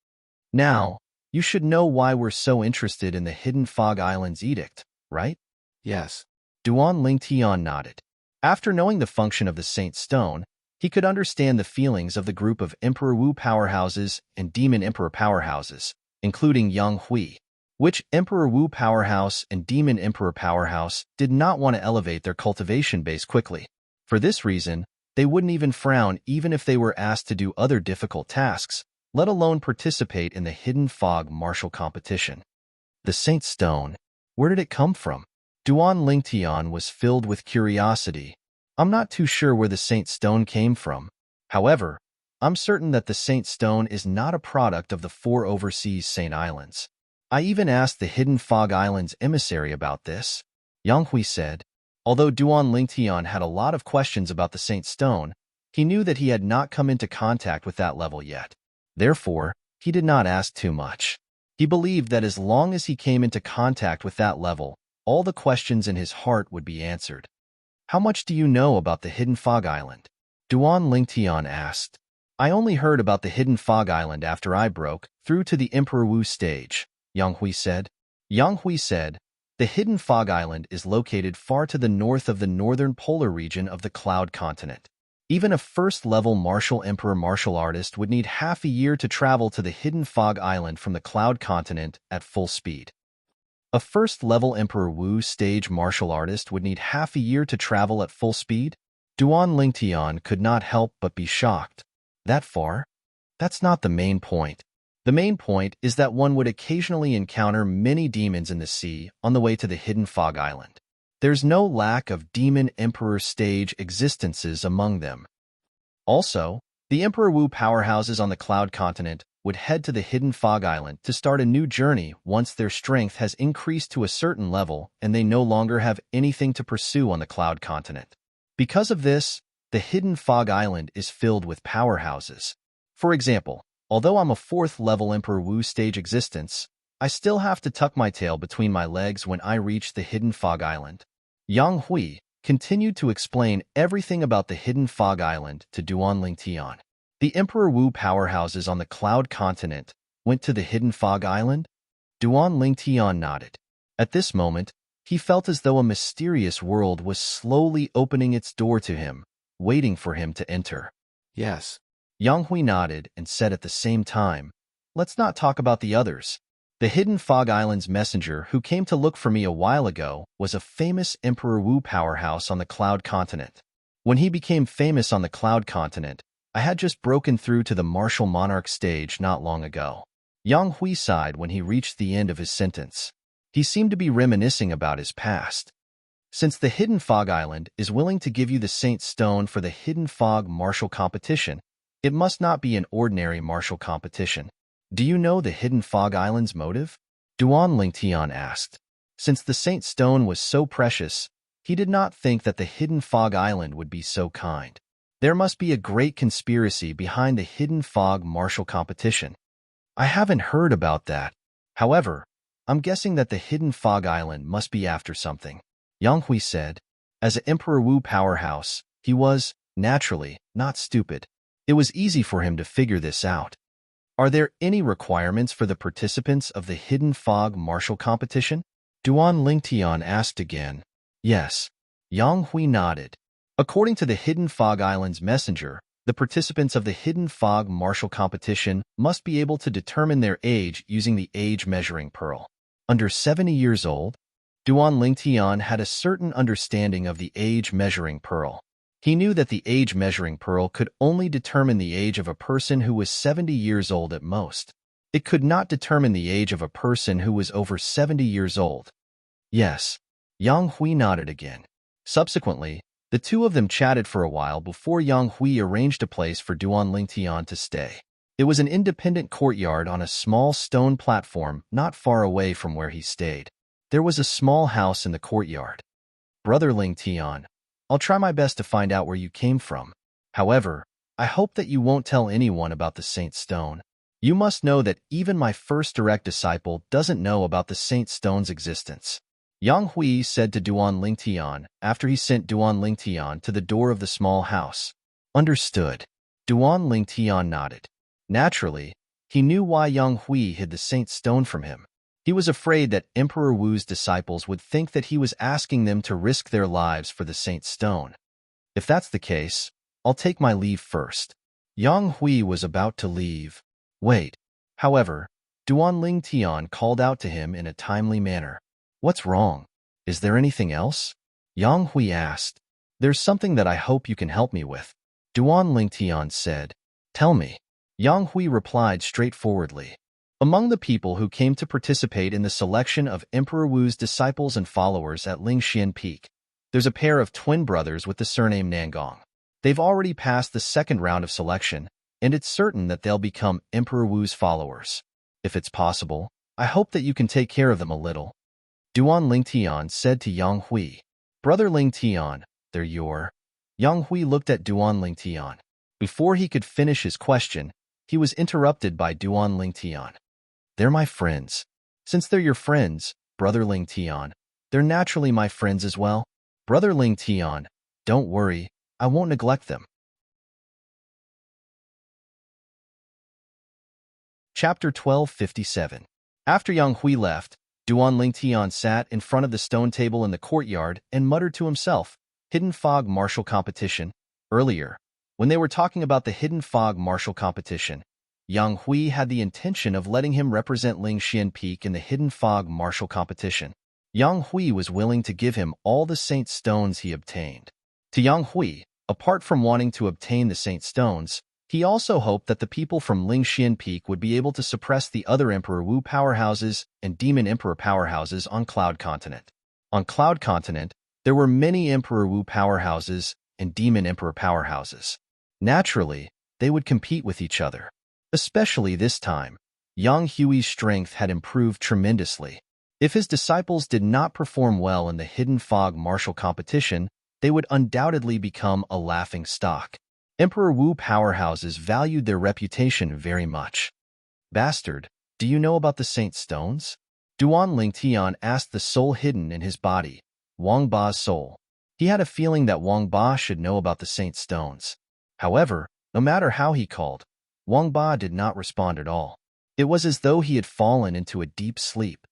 Now, you should know why we're so interested in the Hidden Fog Islands Edict, right? Yes. Duan Lingtian nodded. After knowing the function of the Saint Stone, he could understand the feelings of the group of Emperor Wu powerhouses and Demon Emperor powerhouses, including Yang Hui. Which Emperor Wu powerhouse and Demon Emperor powerhouse did not want to elevate their cultivation base quickly. For this reason, they wouldn't even frown even if they were asked to do other difficult tasks, let alone participate in the Hidden Fog martial competition. The Saint Stone, where did it come from? Duan Lingtian was filled with curiosity. I'm not too sure where the Saint Stone came from. However, I'm certain that the Saint Stone is not a product of the 4 overseas Saint Islands. I even asked the Hidden Fog Islands emissary about this. Yang Hui said. Although Duan Lingtian had a lot of questions about the Saint Stone, he knew that he had not come into contact with that level yet. Therefore, he did not ask too much. He believed that as long as he came into contact with that level, all the questions in his heart would be answered. How much do you know about the Hidden Fog Island? Duan Lingtian asked. I only heard about the Hidden Fog Island after I broke through to the Emperor Wu stage, Yang Hui said. Yang Hui said, the Hidden Fog Island is located far to the north of the northern polar region of the Cloud Continent. Even a first-level martial emperor martial artist would need half a year to travel to the Hidden Fog Island from the Cloud Continent at full speed. A first-level Emperor Wu stage martial artist would need half a year to travel at full speed? Duan Lingtian could not help but be shocked. That far? That's not the main point. The main point is that one would occasionally encounter many demons in the sea on the way to the Hidden Fog Island. There's no lack of Demon Emperor stage existences among them. Also, the Emperor Wu powerhouses on the Cloud Continent would head to the Hidden Fog Island to start a new journey once their strength has increased to a certain level and they no longer have anything to pursue on the Cloud Continent. Because of this, the Hidden Fog Island is filled with powerhouses. For example, although I'm a 4th-level Emperor Wu stage existence, I still have to tuck my tail between my legs when I reach the Hidden Fog Island. Yang Hui continued to explain everything about the Hidden Fog Island to Duan Lingtian. The Emperor Wu powerhouses on the Cloud Continent went to the Hidden Fog Island? Duan Lingtian nodded. At this moment, he felt as though a mysterious world was slowly opening its door to him, waiting for him to enter. Yes. Yang Hui nodded and said at the same time, let's not talk about the others. The Hidden Fog Island's messenger who came to look for me a while ago was a famous Emperor Wu powerhouse on the Cloud Continent. When he became famous on the Cloud Continent, I had just broken through to the martial Monarch stage not long ago. Yang Hui sighed when he reached the end of his sentence. He seemed to be reminiscing about his past. Since the Hidden Fog Island is willing to give you the Saint Stone for the Hidden Fog martial competition, it must not be an ordinary martial competition. Do you know the Hidden Fog Island's motive? Duan Lingtian asked. Since the Saint Stone was so precious, he did not think that the Hidden Fog Island would be so kind. There must be a great conspiracy behind the Hidden Fog martial competition. I haven't heard about that. However, I'm guessing that the Hidden Fog Island must be after something. Yang Hui said. As an Emperor Wu powerhouse, he was, naturally, not stupid. It was easy for him to figure this out. Are there any requirements for the participants of the Hidden Fog martial competition? Duan Lingtian asked again. Yes. Yang Hui nodded. According to the Hidden Fog Islands messenger, the participants of the Hidden Fog Martial Competition must be able to determine their age using the age measuring pearl. Under 70 years old, Duan Lingtian had a certain understanding of the age measuring pearl. He knew that the age measuring pearl could only determine the age of a person who was 70 years old at most. It could not determine the age of a person who was over 70 years old. Yes. Yang Hui nodded again. Subsequently, the two of them chatted for a while before Yang Hui arranged a place for Duan Lingtian to stay. It was an independent courtyard on a small stone platform not far away from where he stayed. There was a small house in the courtyard. Brother Lingtian, I'll try my best to find out where you came from. However, I hope that you won't tell anyone about the Saint Stone. You must know that even my first direct disciple doesn't know about the Saint Stone's existence. Yang Hui said to Duan Lingtian after he sent Duan Lingtian to the door of the small house. Understood. Duan Lingtian nodded. Naturally, he knew why Yang Hui hid the Saint Stone from him. He was afraid that Emperor Wu's disciples would think that he was asking them to risk their lives for the Saint Stone. If that's the case, I'll take my leave first. Yang Hui was about to leave. Wait. However, Duan Lingtian called out to him in a timely manner. What's wrong? Is there anything else? Yang Hui asked. There's something that I hope you can help me with. Duan Lingtian said. Tell me. Yang Hui replied straightforwardly. Among the people who came to participate in the selection of Emperor Wu's disciples and followers at Lingxian Peak, there's a pair of twin brothers with the surname Nangong. They've already passed the second round of selection, and it's certain that they'll become Emperor Wu's followers. If it's possible, I hope that you can take care of them a little. Duan Lingtian said to Yang Hui. Brother Lingtian, they're your... Yang Hui looked at Duan Lingtian. Before he could finish his question, he was interrupted by Duan Lingtian. They're my friends. Since they're your friends, Brother Lingtian, they're naturally my friends as well. Brother Lingtian, don't worry, I won't neglect them. Chapter 1257. After Yang Hui left, Duan Lingtian sat in front of the stone table in the courtyard and muttered to himself, Hidden Fog Martial Competition. Earlier, when they were talking about the Hidden Fog Martial Competition, Yang Hui had the intention of letting him represent Lingxian Peak in the Hidden Fog Martial Competition. Yang Hui was willing to give him all the Saint Stones he obtained. To Yang Hui, apart from wanting to obtain the Saint Stones, he also hoped that the people from Lingxian Peak would be able to suppress the other Emperor Wu powerhouses and Demon Emperor powerhouses on Cloud Continent. On Cloud Continent, there were many Emperor Wu powerhouses and Demon Emperor powerhouses. Naturally, they would compete with each other. Especially this time, Yang Hui's strength had improved tremendously. If his disciples did not perform well in the Hidden Fog Martial Competition, they would undoubtedly become a laughing stock. Emperor Wu powerhouses valued their reputation very much. Bastard, do you know about the Saint Stones? Duan Lingtian asked the soul hidden in his body, Wang Ba's soul. He had a feeling that Wang Ba should know about the Saint Stones. However, no matter how he called, Wang Ba did not respond at all. It was as though he had fallen into a deep sleep.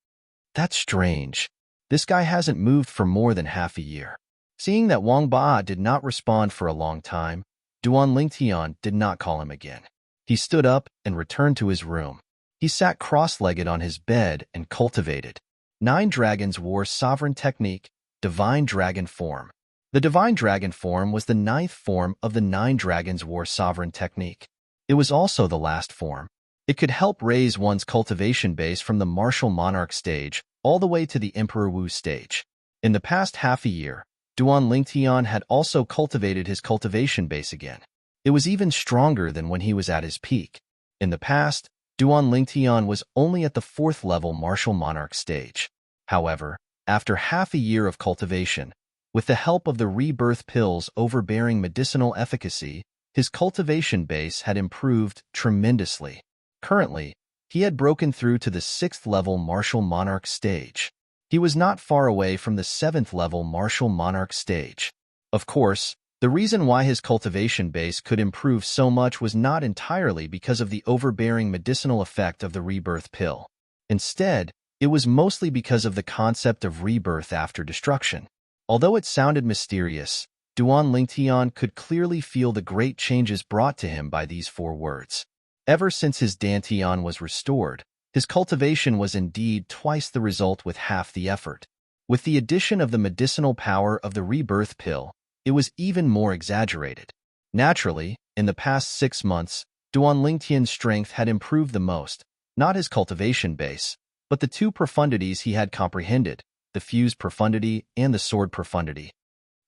That's strange. This guy hasn't moved for more than half a year. Seeing that Wang Ba did not respond for a long time, Duan Lingtian did not call him again. He stood up and returned to his room. He sat cross-legged on his bed and cultivated. 9 dragons wore sovereign technique, divine dragon form. The divine dragon form was the 9th form of the 9 dragons war sovereign technique. It was also the last form. It could help raise one's cultivation base from the martial monarch stage all the way to the Emperor Wu stage. In the past half a year, Duan Lingtian had also cultivated his cultivation base again. It was even stronger than when he was at his peak. In the past, Duan Lingtian was only at the 4th level martial monarch stage. However, after half a year of cultivation, with the help of the rebirth pills overbearing medicinal efficacy, his cultivation base had improved tremendously. Currently, he had broken through to the 6th level martial monarch stage. He was not far away from the 7th level martial monarch stage. Of course, the reason why his cultivation base could improve so much was not entirely because of the overbearing medicinal effect of the rebirth pill. Instead, it was mostly because of the concept of rebirth after destruction. Although it sounded mysterious, Duan Lingtian could clearly feel the great changes brought to him by these 4 words. Ever since his dantian was restored, his cultivation was indeed twice the result with half the effort. With the addition of the medicinal power of the rebirth pill, it was even more exaggerated. Naturally, in the past 6 months, Duan Lingtian's strength had improved the most, not his cultivation base, but the 2 profundities he had comprehended, the fused profundity and the sword profundity.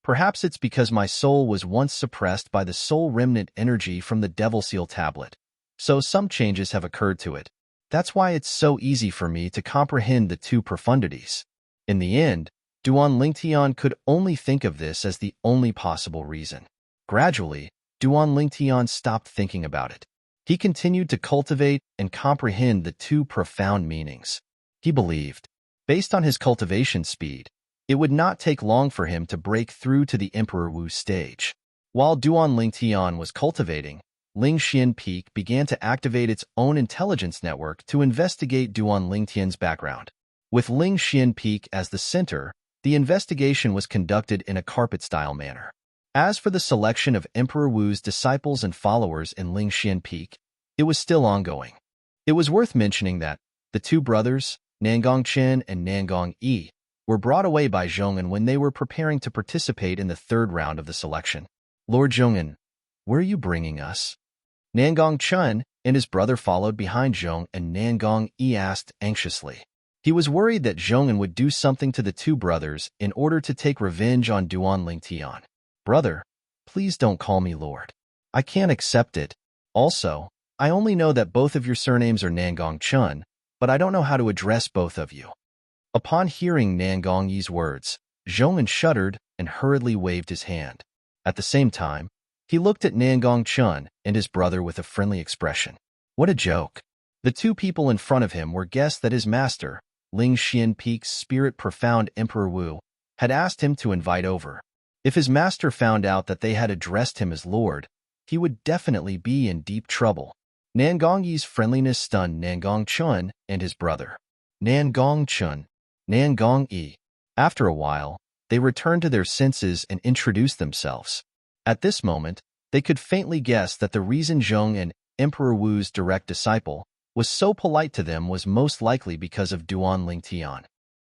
Perhaps it's because my soul was once suppressed by the soul remnant energy from the Devil Seal tablet, so some changes have occurred to it. That's why it's so easy for me to comprehend the 2 profundities. In the end, Duan Lingtian could only think of this as the only possible reason. Gradually, Duan Lingtian stopped thinking about it. He continued to cultivate and comprehend the 2 profound meanings. He believed, based on his cultivation speed, it would not take long for him to break through to the Emperor Wu stage. While Duan Lingtian was cultivating, Lingxian Peak began to activate its own intelligence network to investigate Duan Lingtian's background. With Lingxian Peak as the center, the investigation was conducted in a carpet-style manner. As for the selection of Emperor Wu's disciples and followers in Lingxian Peak, it was still ongoing. It was worth mentioning that the 2 brothers, Nangong Chen and Nangong Yi, were brought away by Zhong'an when they were preparing to participate in the 3rd round of the selection. Lord Zhong'an, where are you bringing us? Nangong Chen and his brother followed behind Zhong, and Nangong Yi asked anxiously. He was worried that Zhong'an would do something to the 2 brothers in order to take revenge on Duan Lingtian. Brother, please don't call me Lord. I can't accept it. Also, I only know that both of your surnames are Nangong Chen, but I don't know how to address both of you. Upon hearing Nangong Yi's words, Zhong'an shuddered and hurriedly waved his hand. At the same time, he looked at Nangong Chen and his brother with a friendly expression. What a joke. The 2 people in front of him were guests that his master, Lingxian Peak's spirit profound Emperor Wu, had asked him to invite over. If his master found out that they had addressed him as Lord, he would definitely be in deep trouble. Nangong Yi's friendliness stunned Nangong Chen and his brother. Nangong Chen, Nangong Yi. After a while, they returned to their senses and introduced themselves. At this moment, they could faintly guess that the reason Zhong and Emperor Wu's direct disciple was so polite to them was most likely because of Duan Lingtian.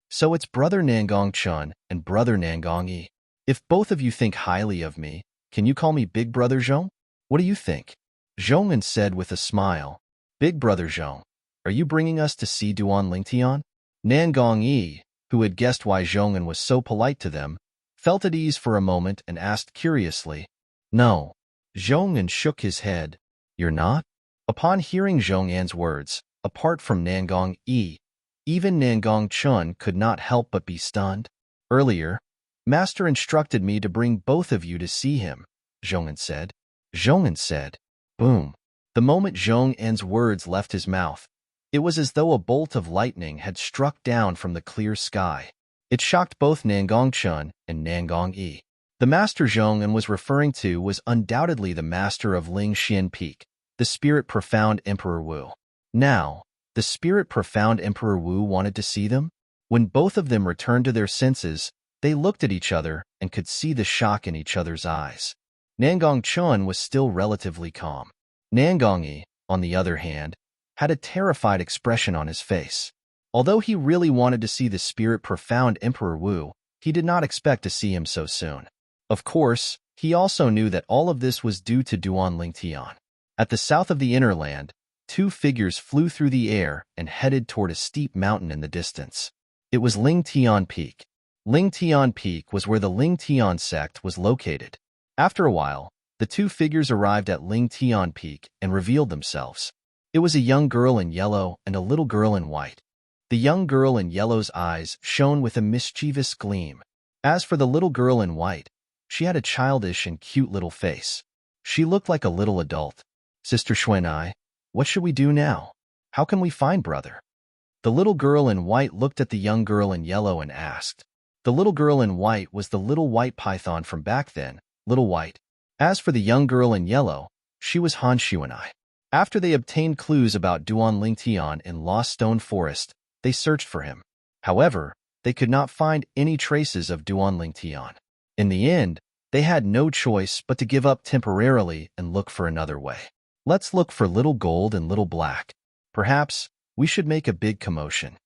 So it's Brother Nangong Chen and Brother Nangong Yi. If both of you think highly of me, can you call me Big Brother Zhong? What do you think? Zhong'an said with a smile. Big Brother Zhong, are you bringing us to see Duan Lingtian? Nangong Yi, who had guessed why Zhong'an was so polite to them, felt at ease for a moment and asked curiously, No. Zhong'an shook his head. You're not? Upon hearing Zhong'an's words, apart from Nangong Yi, even Nangong Chen could not help but be stunned. Earlier, Master instructed me to bring both of you to see him, Zhong'an said. Zhong'an said. Boom. The moment Zhong'an's words left his mouth, it was as though a bolt of lightning had struck down from the clear sky. It shocked both Nangong Chen and Nangong Yi. The master Zhong'an was referring to was undoubtedly the master of Lingxian Peak, the spirit profound Emperor Wu. Now, the spirit profound Emperor Wu wanted to see them? When both of them returned to their senses, they looked at each other and could see the shock in each other's eyes. Nangong Chen was still relatively calm. Nangong Yi, on the other hand, had a terrified expression on his face. Although he really wanted to see the spirit profound Emperor Wu, he did not expect to see him so soon. Of course, he also knew that all of this was due to Duan Lingtian. At the south of the inner land, 2 figures flew through the air and headed toward a steep mountain in the distance. It was Lingtian Peak. Lingtian Peak was where the Lingtian sect was located. After a while, the 2 figures arrived at Lingtian Peak and revealed themselves. It was a young girl in yellow and a little girl in white. The young girl in yellow's eyes shone with a mischievous gleam. As for the little girl in white, she had a childish and cute little face. She looked like a little adult. Sister Xuanai, what should we do now? How can we find brother? The little girl in white looked at the young girl in yellow and asked. The little girl in white was the little white python from back then, Little White. As for the young girl in yellow, she was Han Xuanai. After they obtained clues about Duan Lingtian in Lost Stone Forest, they searched for him. However, they could not find any traces of Duan Lingtian. In the end, They had no choice but to give up temporarily and look for another way. Let's look for Little Gold and Little Black. Perhaps we should make a big commotion.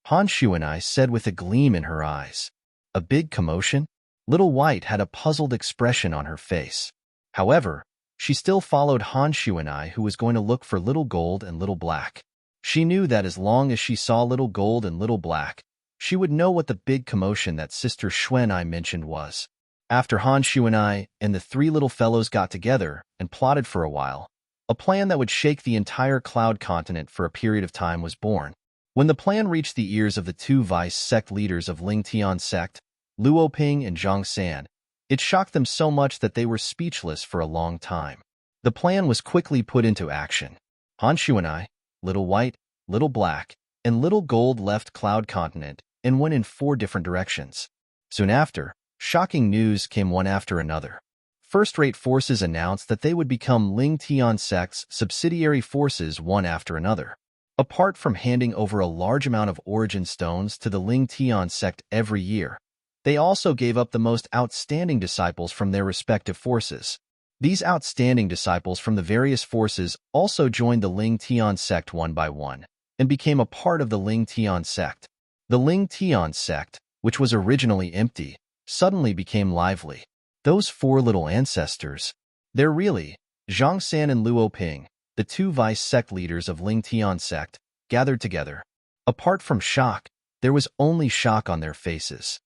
Honshu and I said with a gleam in her eyes. A big commotion? Little White had a puzzled expression on her face. However, she still followed Honshu and I, who was going to look for Little Gold and Little Black. She knew that as long as she saw Little Gold and Little Black, she would know what the big commotion that Sister Shuen I mentioned was. After Honshu and I and the three little fellows got together and plotted for a while, a plan that would shake the entire Cloud continent for a period of time was born. When the plan reached the ears of the two vice sect leaders of Ling Tian sect, Luo Ping and Zhang San, it shocked them so much that they were speechless for a long time. The plan was quickly put into action. Honshu and I, Little White, Little Black, and Little Gold left Cloud Continent and went in 4 different directions. Soon after, shocking news came one after another. First-rate forces announced that they would become Ling Tian sect's subsidiary forces one after another. Apart from handing over a large amount of origin stones to the Ling Tian sect every year, they also gave up the most outstanding disciples from their respective forces. These outstanding disciples from the various forces also joined the Ling Tian sect one by one and became a part of the Ling Tian sect. The Ling Tian sect, which was originally empty, suddenly became lively. Those 4 little ancestors, they're really Zhang San and Luo Ping, the 2 vice sect leaders of Ling Tian sect, gathered together. Apart from shock, there was only shock on their faces.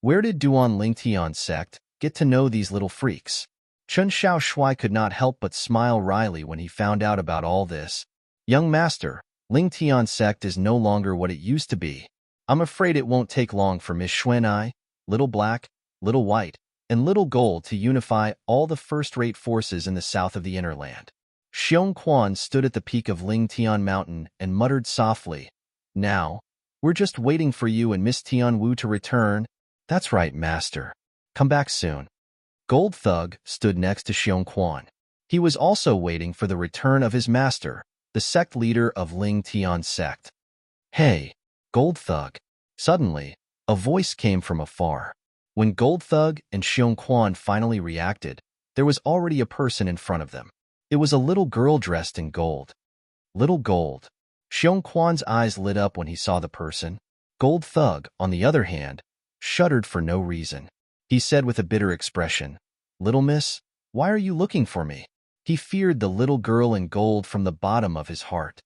Where did Duan Ling Tian sect get to know these little freaks? Chun Xiao Shui could not help but smile wryly when he found out about all this. Young master, Ling Tian sect is no longer what it used to be. I'm afraid it won't take long for Miss Shuen I, Little Black, Little White, and Little Gold to unify all the first-rate forces in the south of the Inner Land. Xiong Quan stood at the peak of Ling Tian Mountain and muttered softly, "Now, we're just waiting for you and Miss Tian Wu to return." "That's right, master. Come back soon." Gold Thug stood next to Xiong Quan. He was also waiting for the return of his master, the sect leader of Ling Tian sect. "Hey, Gold Thug." Suddenly, a voice came from afar. When Gold Thug and Xiong Quan finally reacted, there was already a person in front of them. It was a little girl dressed in gold. Little Gold. Xiong Quan's eyes lit up when he saw the person. Gold Thug, on the other hand, shuddered for no reason. He said with a bitter expression, "Little miss, why are you looking for me?" He feared the little girl in gold from the bottom of his heart.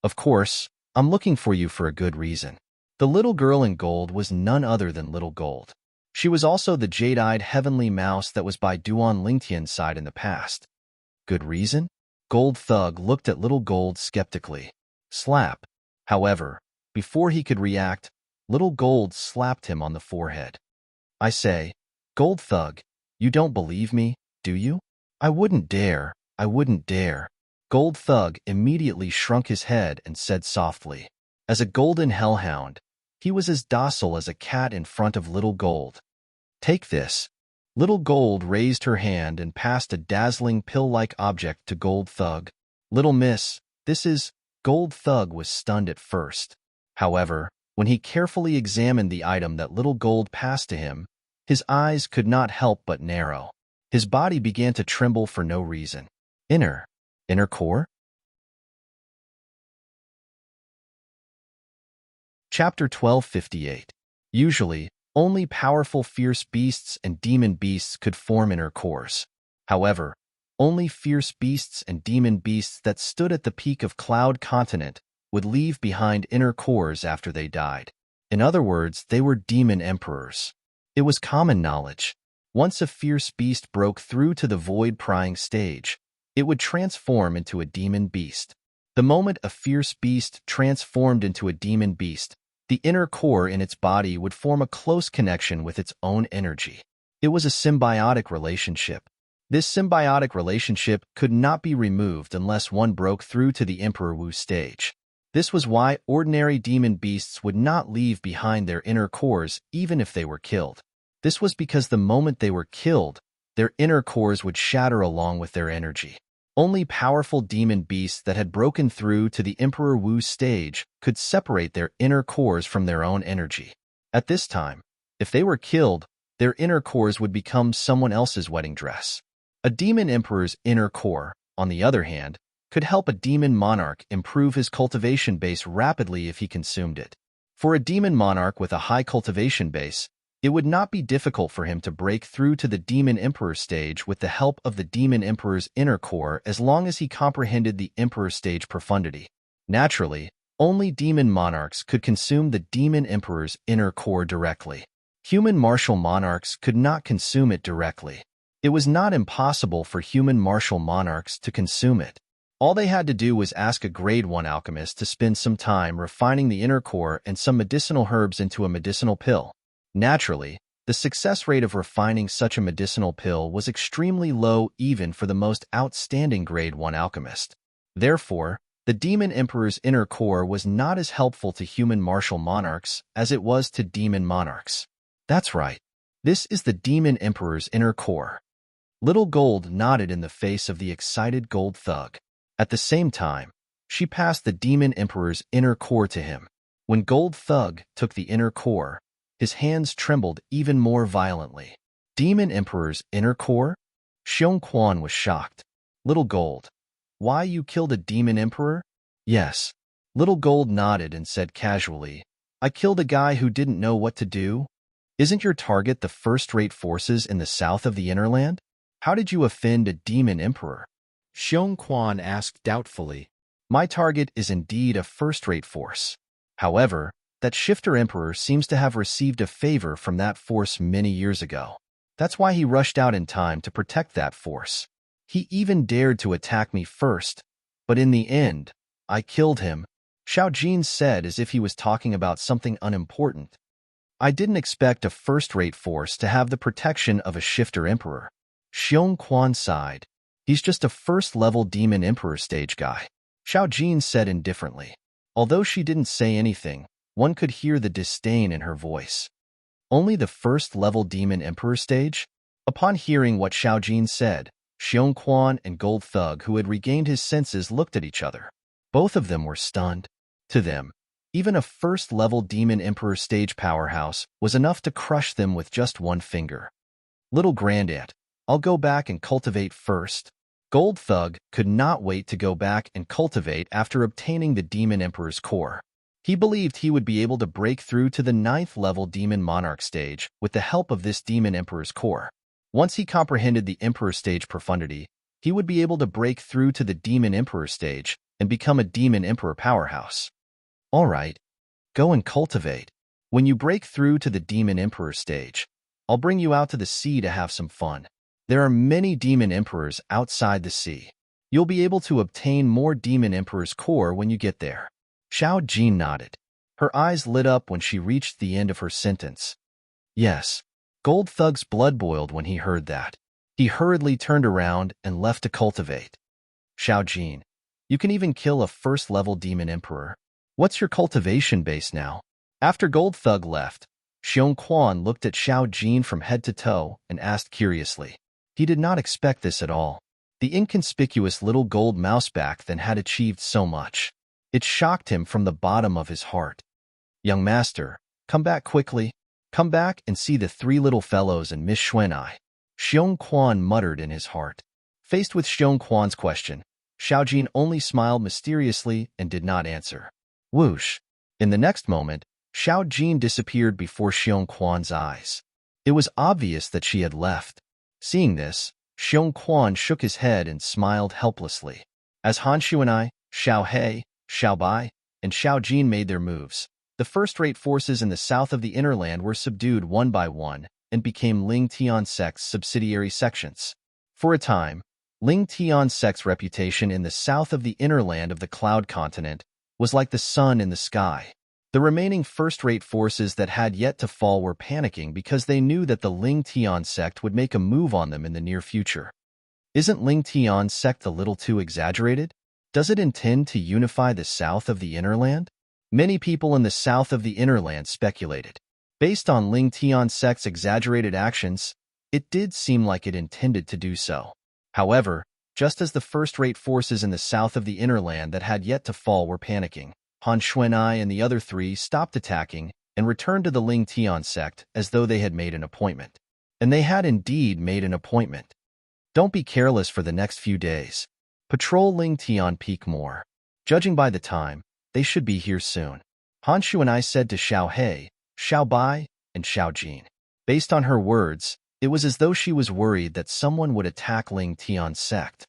"Of course, I'm looking for you for a good reason." The little girl in gold was none other than Little Gold. She was also the jade-eyed heavenly mouse that was by Duan Lingtian's side in the past. Good reason? Gold Thug looked at Little Gold skeptically. Slap. However, before he could react, Little Gold slapped him on the forehead. "I say, Gold Thug, you don't believe me, do you?" I wouldn't dare. Gold Thug immediately shrunk his head and said softly. As a golden hellhound, he was as docile as a cat in front of Little Gold. "Take this." Little Gold raised her hand and passed a dazzling pill-like object to Gold Thug. "Little miss, this is—" Gold Thug was stunned at first. However, when he carefully examined the item that Little Gold passed to him, his eyes could not help but narrow. His body began to tremble for no reason. Inner core? Chapter 1258. Usually, only powerful fierce beasts and demon beasts could form inner cores. However, only fierce beasts and demon beasts that stood at the peak of Cloud Continent would leave behind inner cores after they died. In other words, they were demon emperors. It was common knowledge. Once a fierce beast broke through to the void-prying stage, it would transform into a demon beast. The moment a fierce beast transformed into a demon beast, the inner core in its body would form a close connection with its own energy. It was a symbiotic relationship. This symbiotic relationship could not be removed unless one broke through to the Emperor Wu stage. This was why ordinary demon beasts would not leave behind their inner cores even if they were killed. This was because the moment they were killed, their inner cores would shatter along with their energy. Only powerful demon beasts that had broken through to the Emperor Wu stage could separate their inner cores from their own energy. At this time, if they were killed, Their inner cores would become someone else's wedding dress. A demon emperor's inner core, on the other hand, could help a demon monarch improve his cultivation base rapidly if he consumed it. For a demon monarch with a high cultivation base, it would not be difficult for him to break through to the demon emperor stage with the help of the demon emperor's inner core as long as he comprehended the emperor stage profundity. Naturally, only demon monarchs could consume the demon emperor's inner core directly. Human martial monarchs could not consume it directly. It was not impossible for human martial monarchs to consume it. All they had to do was ask a grade 1 alchemist to spend some time refining the inner core and some medicinal herbs into a medicinal pill. Naturally, the success rate of refining such a medicinal pill was extremely low even for the most outstanding grade 1 alchemist. Therefore, the demon emperor's inner core was not as helpful to human martial monarchs as it was to demon monarchs. That's right. This is the demon emperor's inner core. Little Gold nodded in the face of the excited gold thug. At the same time, she passed the demon emperor's inner core to him. When Gold Thug took the inner core, his hands trembled even more violently. Demon emperor's inner core? Xiong Quan was shocked. Little Gold, why you killed a demon emperor? Yes. Little Gold nodded and said casually, I killed a guy who didn't know what to do. Isn't your target the first-rate forces in the south of the Innerland? How did you offend a demon emperor? Xiong Quan asked doubtfully. My target is indeed a first-rate force. However, that shifter emperor seems to have received a favor from that force many years ago. That's why he rushed out in time to protect that force. He even dared to attack me first, but in the end, I killed him, Xiao Jin said as if he was talking about something unimportant. I didn't expect a first-rate force to have the protection of a shifter emperor. Xiong Quan sighed. He's just a first-level demon emperor stage guy, Xiao Jin said indifferently. Although she didn't say anything, one could hear the disdain in her voice. Only the first-level demon emperor stage? Upon hearing what Xiao Jin said, Xiong Quan and Gold Thug, who had regained his senses, looked at each other. Both of them were stunned. To them, even a first-level demon emperor stage powerhouse was enough to crush them with just one finger. Little Grandaunt, I'll go back and cultivate first. Gold Thug could not wait to go back and cultivate after obtaining the demon emperor's core. He believed he would be able to break through to the 9th-level demon monarch stage with the help of this demon emperor's core. Once he comprehended the emperor stage profundity, he would be able to break through to the demon emperor stage and become a demon emperor powerhouse. All right, go and cultivate. When you break through to the demon emperor stage, I'll bring you out to the sea to have some fun. There are many demon emperors outside the sea. You'll be able to obtain more demon emperor's core when you get there. Xiao Jin nodded. Her eyes lit up when she reached the end of her sentence. Yes. Gold Thug's blood boiled when he heard that. He hurriedly turned around and left to cultivate. Xiao Jin, you can even kill a first-level demon emperor. What's your cultivation base now? After Gold Thug left, Xiong Quan looked at Xiao Jin from head to toe and asked curiously. He did not expect this at all. The inconspicuous little gold mouseback then had achieved so much. It shocked him from the bottom of his heart. Young master, come back quickly. Come back and see the 3 little fellows and Miss Xuanai. Xiong Quan muttered in his heart. Faced with Xiong Quan's question, Xiao Jin only smiled mysteriously and did not answer. Whoosh! In the next moment, Xiao Jin disappeared before Xiong Quan's eyes. It was obvious that she had left. Seeing this, Xiong Quan shook his head and smiled helplessly. As Han Xuanai, Xiao He, Xiao Bai, and Xiao Jin made their moves, the first-rate forces in the south of the Innerland were subdued one by one and became Ling Tian Sect's subsidiary sections. For a time, Ling Tian Sect's reputation in the south of the Innerland of the Cloud Continent was like the sun in the sky. The remaining first-rate forces that had yet to fall were panicking because they knew that the Ling Tian sect would make a move on them in the near future. Isn't Ling Tian sect a little too exaggerated? Does it intend to unify the south of the Innerland? Many people in the south of the Innerland speculated. Based on Ling Tian sect's exaggerated actions, it did seem like it intended to do so. However, just as the first-rate forces in the south of the Innerland that had yet to fall were panicking, Han Xuanai and the other 3 stopped attacking and returned to the Ling Tian sect as though they had made an appointment. and they had indeed made an appointment. Don't be careless for the next few days. Patrol Ling Tian Peak more. Judging by the time, they should be here soon. Han Shu and I said to Xiao He, Xiao Bai, and Xiao Jin. Based on her words, it was as though she was worried that someone would attack Ling Tian's sect.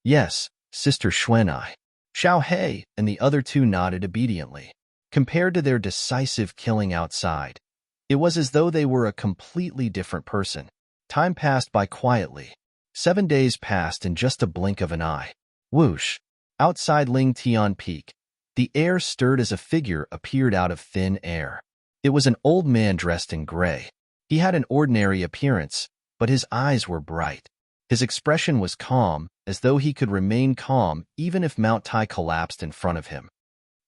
Yes, Sister Xuanai. Xiao He and the other two nodded obediently. Compared to their decisive killing outside, it was as though they were a completely different person. Time passed by quietly. 7 days passed in just a blink of an eye. Whoosh! Outside Ling Tian Peak, the air stirred as a figure appeared out of thin air. It was an old man dressed in gray. He had an ordinary appearance, but his eyes were bright. His expression was calm, as though he could remain calm even if Mount Tai collapsed in front of him.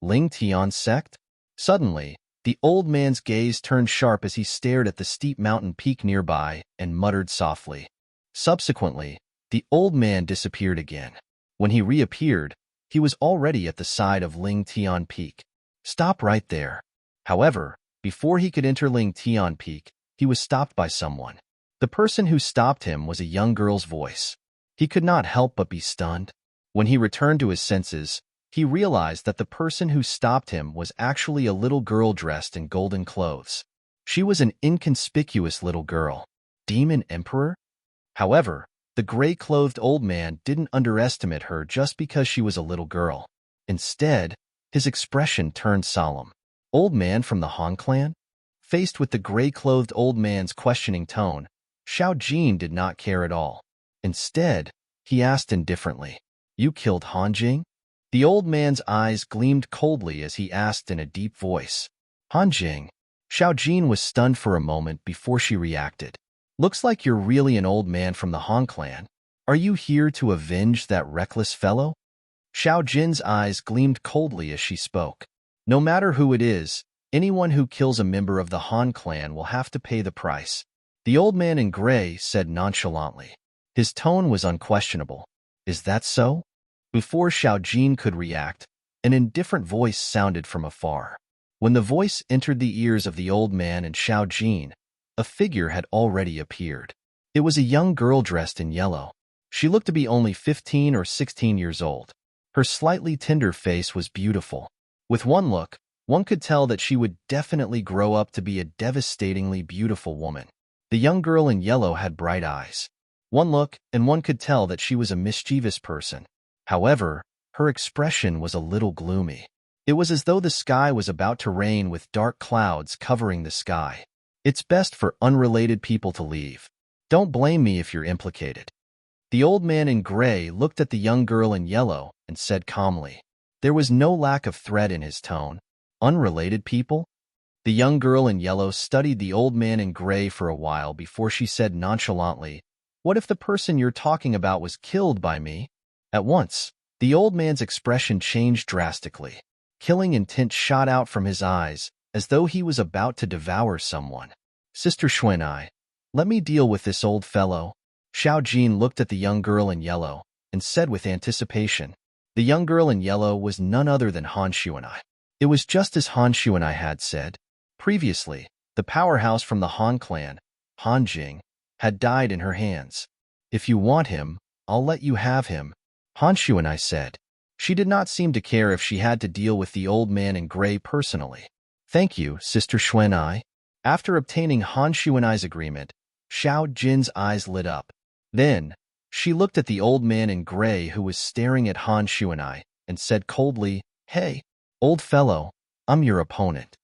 Ling Tian's sect? Suddenly, the old man's gaze turned sharp as he stared at the steep mountain peak nearby and muttered softly. Subsequently, the old man disappeared again. When he reappeared, he was already at the side of Ling Tian Peak. Stop right there. However, before he could enter Ling Tian Peak, he was stopped by someone. The person who stopped him was a young girl's voice. He could not help but be stunned. When he returned to his senses, he realized that the person who stopped him was actually a little girl dressed in golden clothes. She was an inconspicuous little girl. Demon Emperor? However, the gray-clothed old man didn't underestimate her just because she was a little girl. Instead, his expression turned solemn. Old man from the Han clan? Faced with the gray-clothed old man's questioning tone, Xiao Jin did not care at all. Instead, he asked indifferently, "You killed Han Jing?" The old man's eyes gleamed coldly as he asked in a deep voice. Han Jing? Xiao Jin was stunned for a moment before she reacted. Looks like you're really an old man from the Han clan. Are you here to avenge that reckless fellow? Xiao Jin's eyes gleamed coldly as she spoke. No matter who it is, anyone who kills a member of the Han clan will have to pay the price. The old man in gray said nonchalantly. His tone was unquestionable. Is that so? Before Xiao Jin could react, an indifferent voice sounded from afar. When the voice entered the ears of the old man and Xiao Jin, a figure had already appeared. It was a young girl dressed in yellow. She looked to be only 15 or 16 years old. Her slightly tender face was beautiful. With one look, one could tell that she would definitely grow up to be a devastatingly beautiful woman. The young girl in yellow had bright eyes. One look, and one could tell that she was a mischievous person. However, her expression was a little gloomy. It was as though the sky was about to rain with dark clouds covering the sky. It's best for unrelated people to leave. Don't blame me if you're implicated. The old man in gray looked at the young girl in yellow and said calmly. There was no lack of threat in his tone. Unrelated people? The young girl in yellow studied the old man in gray for a while before she said nonchalantly, What if the person you're talking about was killed by me? At once, the old man's expression changed drastically. Killing intent shot out from his eyes, as though he was about to devour someone. Sister Xuanai, let me deal with this old fellow. Xiao Jin looked at the young girl in yellow and said with anticipation. The young girl in yellow was none other than Han Xuanai. It was just as Han Xuanai had said. Previously, the powerhouse from the Han clan, Han Jing, had died in her hands. If you want him, I'll let you have him, Han Xuanai said. She did not seem to care if she had to deal with the old man in gray personally. Thank you, Sister Xuanai. After obtaining Han Xuanai's agreement, Xiao Jin's eyes lit up. Then, she looked at the old man in gray who was staring at Han Xuanai and said coldly, Hey, old fellow, I'm your opponent.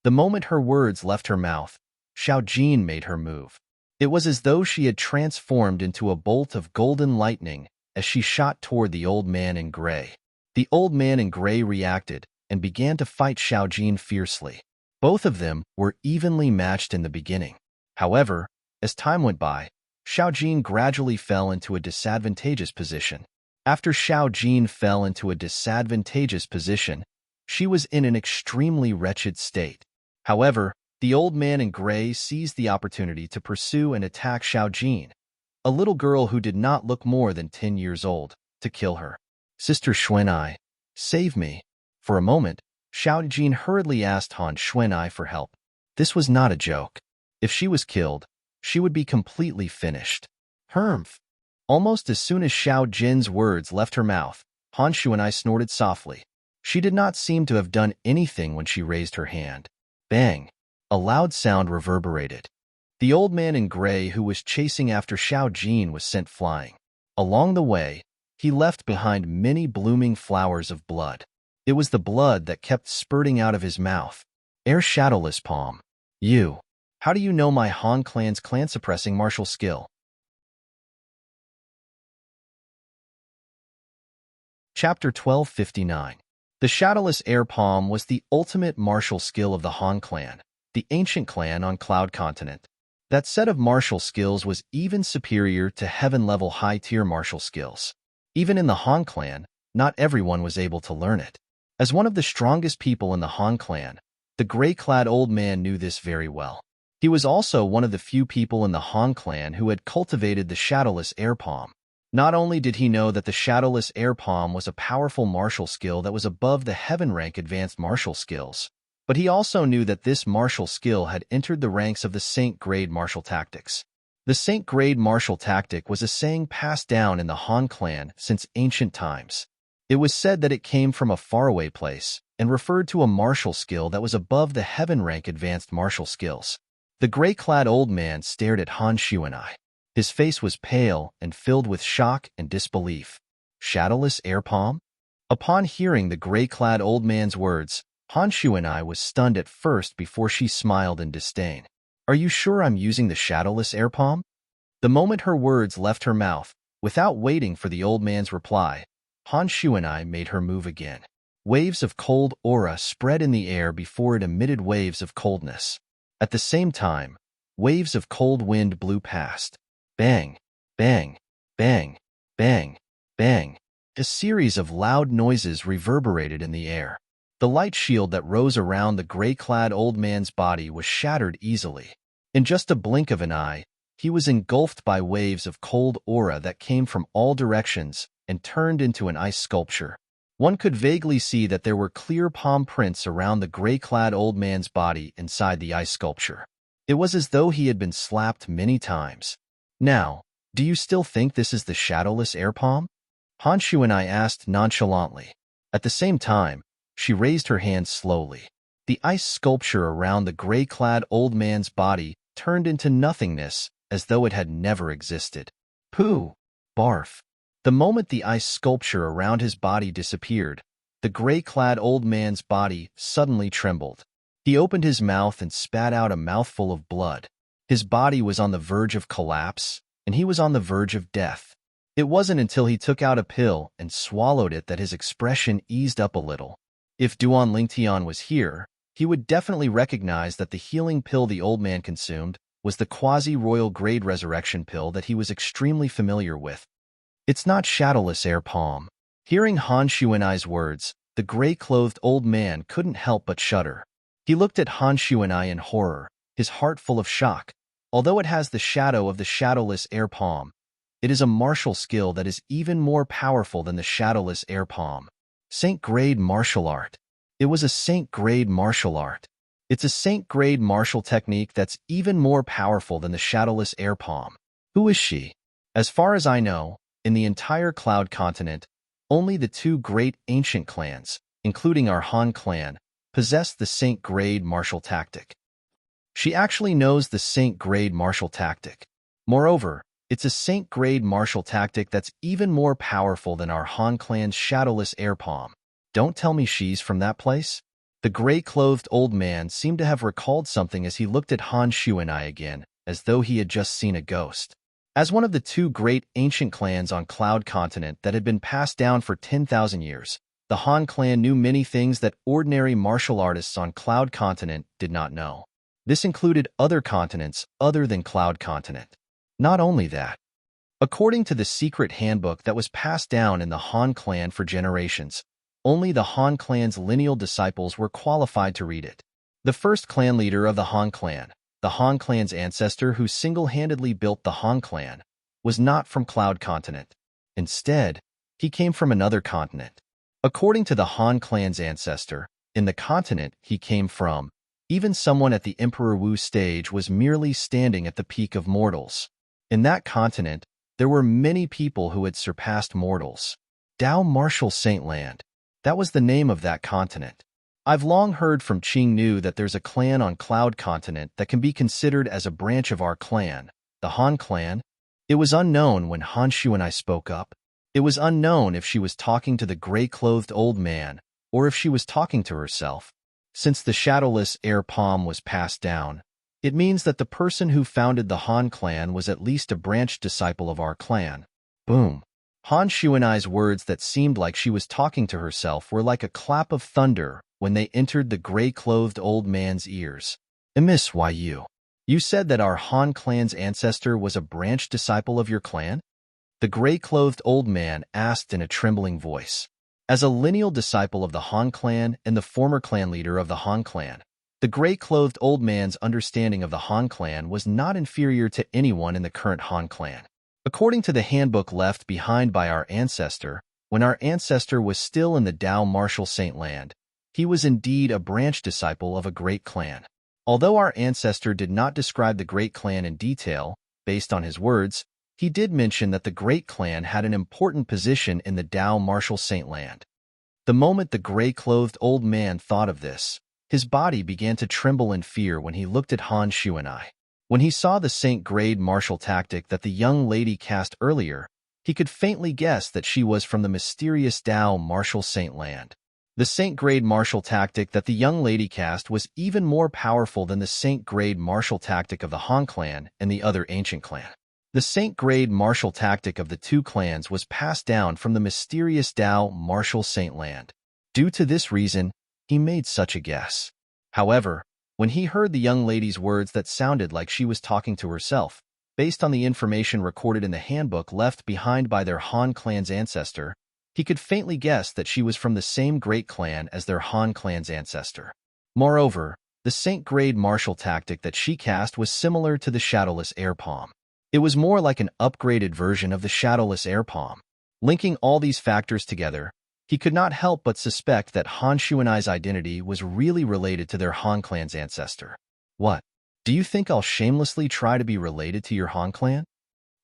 The moment her words left her mouth, Xiao Jin made her move. It was as though she had transformed into a bolt of golden lightning as she shot toward the old man in gray. The old man in gray reacted and began to fight Xiao Jin fiercely. Both of them were evenly matched in the beginning. However, as time went by, Xiao Jin gradually fell into a disadvantageous position. After Xiao Jin fell into a disadvantageous position, she was in an extremely wretched state. However, the old man in gray seized the opportunity to pursue and attack Xiao Jin, a little girl who did not look more than 10 years old, to kill her. Sister Xuanai, save me. For a moment, Xiao Jin hurriedly asked Han Xuanai for help. This was not a joke. If she was killed, she would be completely finished. Humph! Almost as soon as Xiao Jin's words left her mouth, Han Shu and I snorted softly. She did not seem to have done anything when she raised her hand. Bang! A loud sound reverberated. The old man in gray who was chasing after Xiao Jin was sent flying. Along the way, he left behind many blooming flowers of blood. It was the blood that kept spurting out of his mouth. Air Shadowless Palm. You. How do you know my Han clan's clan-suppressing martial skill? Chapter 1259. The Shadowless Air Palm was the ultimate martial skill of the Han clan, the ancient clan on Cloud Continent. That set of martial skills was even superior to heaven-level high-tier martial skills. Even in the Han clan, not everyone was able to learn it. As one of the strongest people in the Han clan, the gray-clad old man knew this very well. He was also one of the few people in the Han clan who had cultivated the Shadowless Air Palm. Not only did he know that the Shadowless Air Palm was a powerful martial skill that was above the heaven-rank advanced martial skills, but he also knew that this martial skill had entered the ranks of the Saint-grade martial tactics. The Saint-grade martial tactic was a saying passed down in the Han clan since ancient times. It was said that it came from a faraway place and referred to a martial skill that was above the heaven-rank advanced martial skills. The gray-clad old man stared at Han Shu and I. His face was pale and filled with shock and disbelief. Shadowless Air Palm? Upon hearing the gray-clad old man's words, Han Shu and I was stunned at first before she smiled in disdain. Are you sure I'm using the Shadowless Air Palm? The moment her words left her mouth, without waiting for the old man's reply, Han Shu and I made her move again. Waves of cold aura spread in the air before it emitted waves of coldness. At the same time, waves of cold wind blew past. Bang, bang, bang, bang, bang. A series of loud noises reverberated in the air. The light shield that rose around the gray-clad old man's body was shattered easily. In just a blink of an eye, he was engulfed by waves of cold aura that came from all directions and turned into an ice sculpture. One could vaguely see that there were clear palm prints around the gray-clad old man's body inside the ice sculpture. It was as though he had been slapped many times. Now, do you still think this is the Shadowless Air Palm? Han Shu and I asked nonchalantly. At the same time, she raised her hand slowly. The ice sculpture around the gray-clad old man's body turned into nothingness as though it had never existed. Pooh! Barf! The moment the ice sculpture around his body disappeared, the gray-clad old man's body suddenly trembled. He opened his mouth and spat out a mouthful of blood. His body was on the verge of collapse, and he was on the verge of death. It wasn't until he took out a pill and swallowed it that his expression eased up a little. If Duan Lingtian was here, he would definitely recognize that the healing pill the old man consumed was the quasi-royal grade resurrection pill that he was extremely familiar with. It's not Shadowless Air Palm. Hearing Han Shu and I's words, the gray-clothed old man couldn't help but shudder. He looked at Han Shu and I in horror, his heart full of shock. Although it has the shadow of the Shadowless Air Palm, it is a martial skill that is even more powerful than the Shadowless Air Palm. Saint-grade martial art. It was a Saint-grade martial art. It's a Saint-grade martial technique that's even more powerful than the Shadowless Air Palm. Who is she? As far as I know, in the entire Cloud Continent, only the two great ancient clans, including our Han clan, possess the Saint-grade martial tactic. She actually knows the Saint-grade martial tactic. Moreover, it's a Saint-grade martial tactic that's even more powerful than our Han clan's Shadowless Air Palm. Don't tell me she's from that place? The gray-clothed old man seemed to have recalled something as he looked at Han Shu and I again, as though he had just seen a ghost. As one of the two great ancient clans on Cloud Continent that had been passed down for 10,000 years, the Han clan knew many things that ordinary martial artists on Cloud Continent did not know. This included other continents other than Cloud Continent. Not only that, according to the secret handbook that was passed down in the Han clan for generations, only the Han clan's lineal disciples were qualified to read it. The first clan leader of the Han clan's ancestor who single-handedly built the Han clan, was not from Cloud Continent. Instead, he came from another continent. According to the Han clan's ancestor, in the continent he came from, Even someone at the Emperor Wu stage was merely standing at the peak of mortals. In that continent, there were many people who had surpassed mortals. Dao Martial Saint Land. That was the name of that continent. I've long heard from Qing Nu that there's a clan on Cloud Continent that can be considered as a branch of our clan, the Han clan. It was unknown when Han Shu and I spoke up. It was unknown if she was talking to the gray-clothed old man or if she was talking to herself. Since the shadowless air palm was passed down, it means that the person who founded the Han clan was at least a branch disciple of our clan. Boom. Han Shu and I's words that seemed like she was talking to herself were like a clap of thunder when they entered the gray-clothed old man's ears. Miss Yu, you said that our Han clan's ancestor was a branch disciple of your clan? The gray-clothed old man asked in a trembling voice. As a lineal disciple of the Han clan and the former clan leader of the Han clan, the gray-clothed old man's understanding of the Han clan was not inferior to anyone in the current Han clan. According to the handbook left behind by our ancestor, when our ancestor was still in the Dao Martial Saint Land, he was indeed a branch disciple of a great clan. Although our ancestor did not describe the great clan in detail, based on his words, he did mention that the great clan had an important position in the Dao Martial Saint Land. The moment the gray-clothed old man thought of this, his body began to tremble in fear when he looked at Han Shu and I. When he saw the Saint-grade martial tactic that the young lady cast earlier, he could faintly guess that she was from the mysterious Dao Martial Saint Land. The Saint-grade martial tactic that the young lady cast was even more powerful than the Saint-grade martial tactic of the Han clan and the other ancient clan. The Saint-grade martial tactic of the two clans was passed down from the mysterious Dao Martial Saint Land. Due to this reason, he made such a guess. However, when he heard the young lady's words that sounded like she was talking to herself, based on the information recorded in the handbook left behind by their Han clan's ancestor, he could faintly guess that she was from the same great clan as their Han clan's ancestor. Moreover, the Saint-grade martial tactic that she cast was similar to the shadowless air palm. It was more like an upgraded version of the shadowless air palm. Linking all these factors together, he could not help but suspect that Han Shu and I's identity was really related to their Han clan's ancestor. What? Do you think I'll shamelessly try to be related to your Han clan?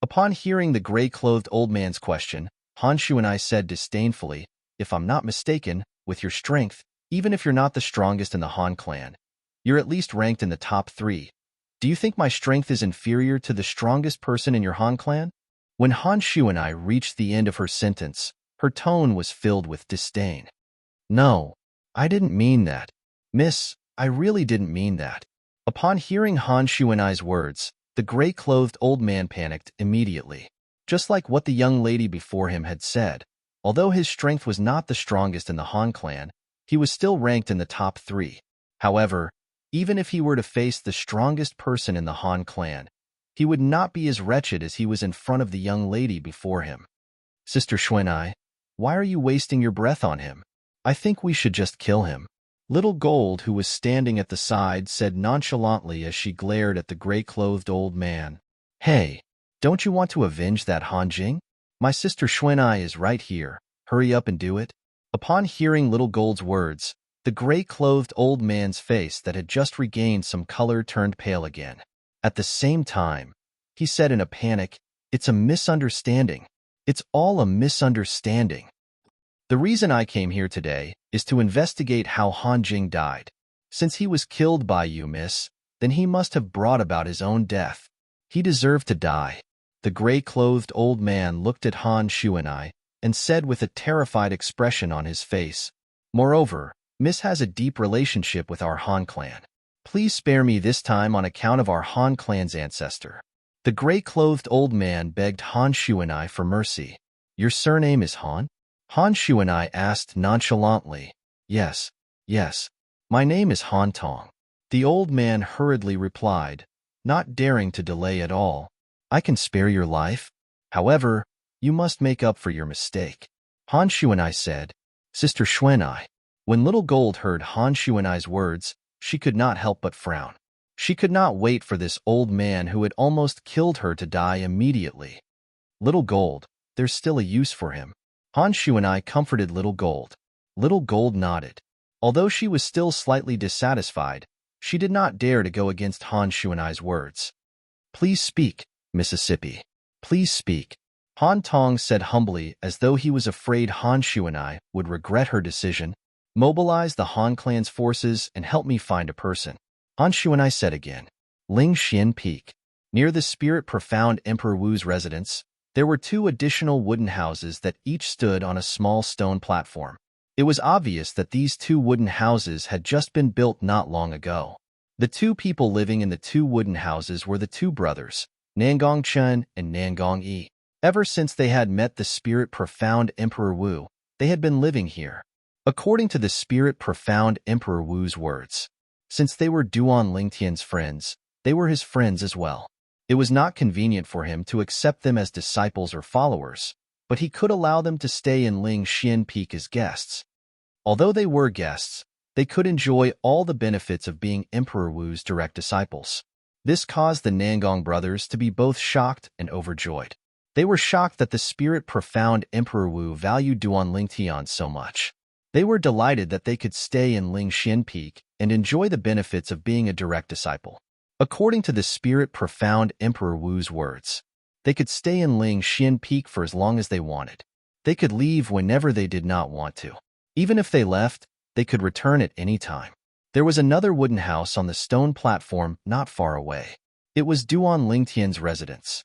Upon hearing the gray-clothed old man's question, Han Shu and I said disdainfully, if I'm not mistaken, with your strength, even if you're not the strongest in the Han clan, you're at least ranked in the top 3. Do you think my strength is inferior to the strongest person in your Han clan? When Han Shu and I reached the end of her sentence, her tone was filled with disdain. No, I didn't mean that. Miss, I really didn't mean that. Upon hearing Han Shu and I's words, the gray-clothed old man panicked immediately. Just like what the young lady before him had said, although his strength was not the strongest in the Han clan, he was still ranked in the top 3. However, even if he were to face the strongest person in the Han clan, he would not be as wretched as he was in front of the young lady before him. Sister Xuanai, why are you wasting your breath on him? I think we should just kill him. Little Gold, who was standing at the side, said nonchalantly as she glared at the gray-clothed old man. Hey, don't you want to avenge that Han Jing? My sister Xuanai is right here. Hurry up and do it. Upon hearing Little Gold's words, the gray-clothed old man's face that had just regained some color turned pale again. At the same time, he said in a panic, It's a misunderstanding. It's all a misunderstanding. The reason I came here today is to investigate how Han Jing died. Since he was killed by you, miss, then he must have brought about his own death. He deserved to die. The gray-clothed old man looked at Han Shu and I and said with a terrified expression on his face, Moreover, Miss has a deep relationship with our Han clan. Please spare me this time on account of our Han clan's ancestor. The gray-clothed old man begged Han Shu and I for mercy. Your surname is Han? Han Shu and I asked nonchalantly. Yes. My name is Han Tong. The old man hurriedly replied, not daring to delay at all. I can spare your life. However, you must make up for your mistake. Han Shu and I said, Sister Xuanai. When Little Gold heard Han Shu and I's words, she could not help but frown. She could not wait for this old man who had almost killed her to die immediately. Little Gold, there's still a use for him. Han Shu and I comforted Little Gold. Little Gold nodded. Although she was still slightly dissatisfied, She did not dare to go against Han Shuanai's words. "Please speak, Mississippi. Please speak," Han Tong said humbly, as though he was afraid Han Shuanai would regret her decision. "Mobilize the Han clan's forces and help me find a person," Han Shuanai said again. Ling Xian Peak. Near the spirit-profound Emperor Wu's residence, there were 2 additional wooden houses that each stood on a small stone platform. It was obvious that these 2 wooden houses had just been built not long ago. The 2 people living in the 2 wooden houses were the 2 brothers, Nangong Chen and Nangong Yi. Ever since they had met the spirit-profound Emperor Wu, they had been living here. According to the spirit-profound Emperor Wu's words, since they were Duan Lingtian's friends, they were his friends as well. It was not convenient for him to accept them as disciples or followers, but he could allow them to stay in Ling Xian Peak as guests. Although they were guests, they could enjoy all the benefits of being Emperor Wu's direct disciples. This caused the Nangong brothers to be both shocked and overjoyed. They were shocked that the spirit-profound Emperor Wu valued Duan Lingtian so much. They were delighted that they could stay in Ling Xian Peak and enjoy the benefits of being a direct disciple. According to the spirit-profound Emperor Wu's words, they could stay in Ling Xian Peak for as long as they wanted. They could leave whenever they did not want to. Even if they left, they could return at any time. There was another wooden house on the stone platform not far away. It was Duan Lingtian's residence.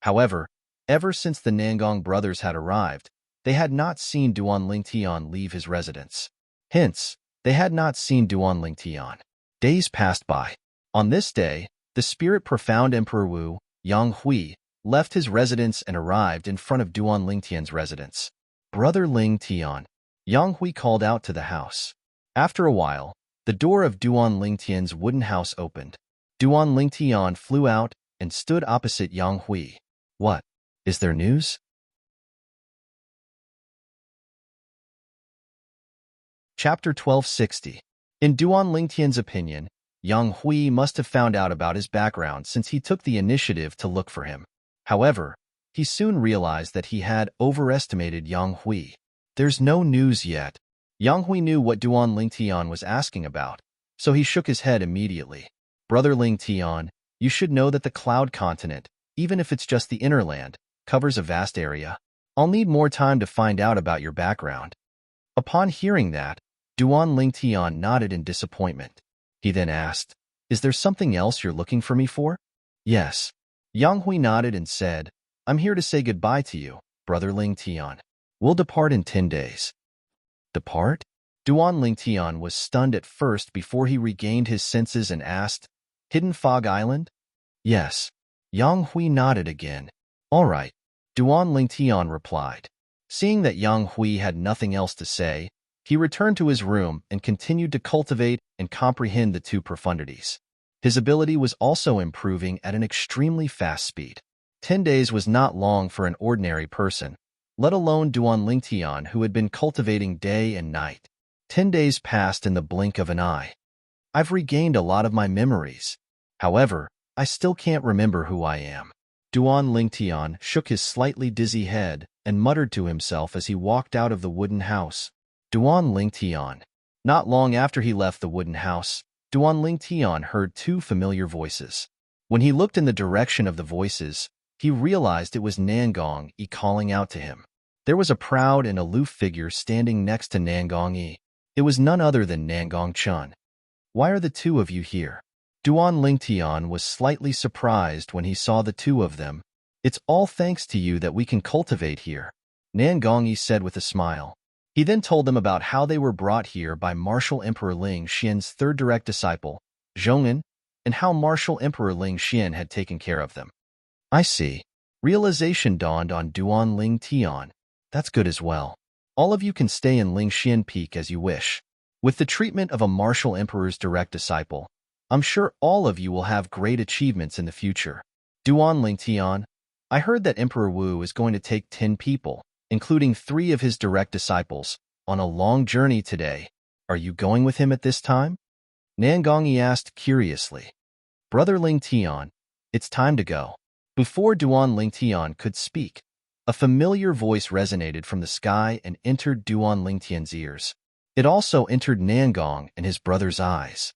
However, ever since the Nangong brothers had arrived, they had not seen Duan Lingtian leave his residence. Hence, they had not seen Duan Lingtian. Days passed by. On this day, the spirit-profound Emperor Wu, Yang Hui, left his residence and arrived in front of Duan Lingtian's residence. "Brother Lingtian," Yang Hui called out to the house. After a while, the door of Duan Lingtian's wooden house opened. Duan Lingtian flew out and stood opposite Yang Hui. "What? Is there news?" Chapter 1260. In Duan Lingtian's opinion, Yang Hui must have found out about his background since he took the initiative to look for him. However, he soon realized that he had overestimated Yang Hui. "There's no news yet." Yang Hui knew what Duan Lingtian was asking about, so he shook his head immediately. "Brother Lingtian, you should know that the Cloud Continent, even if it's just the inner land, covers a vast area. I'll need more time to find out about your background." Upon hearing that, Duan Lingtian nodded in disappointment. He then asked, "Is there something else you're looking for me for?" "Yes." Yang Hui nodded and said, "I'm here to say goodbye to you, Brother Lingtian. We'll depart in 10 days. "Depart?" Duan Lingtian was stunned at first before he regained his senses and asked, "Hidden Fog Island?" "Yes." Yang Hui nodded again. "All right," Duan Lingtian replied. Seeing that Yang Hui had nothing else to say, he returned to his room and continued to cultivate and comprehend the 2 profundities. His ability was also improving at an extremely fast speed. 10 days was not long for an ordinary person, let alone Duan Lingtian, who had been cultivating day and night. 10 days passed in the blink of an eye. "I've regained a lot of my memories. However, I still can't remember who I am." Duan Lingtian shook his slightly dizzy head and muttered to himself as he walked out of the wooden house. Duan Lingtian. Not long after he left the wooden house, Duan Lingtian heard 2 familiar voices. When he looked in the direction of the voices, he realized it was Nangong Yi calling out to him. There was a proud and aloof figure standing next to Nangong Yi. It was none other than Nangong Chun. "Why are the 2 of you here?" Duan Lingtian was slightly surprised when he saw the 2 of them. "It's all thanks to you that we can cultivate here," Nangong Yi said with a smile. He then told them about how they were brought here by Martial Emperor Ling Xian's 3rd direct disciple, Zhong'an, and how Martial Emperor Ling Xian had taken care of them. "I see." Realization dawned on Duan Lingtian. "That's good as well. All of you can stay in Ling Xian Peak as you wish. With the treatment of a Martial Emperor's direct disciple, I'm sure all of you will have great achievements in the future." Duan Lingtian, "I heard that Emperor Wu is going to take 10 people, including 3 of his direct disciples, on a long journey today. Are you going with him at this time?" Nangong Yi asked curiously. "Brother Lingtian, it's time to go." Before Duan Lingtian could speak, a familiar voice resonated from the sky and entered Duan Lingtian's ears. It also entered Nangong and his brother's eyes.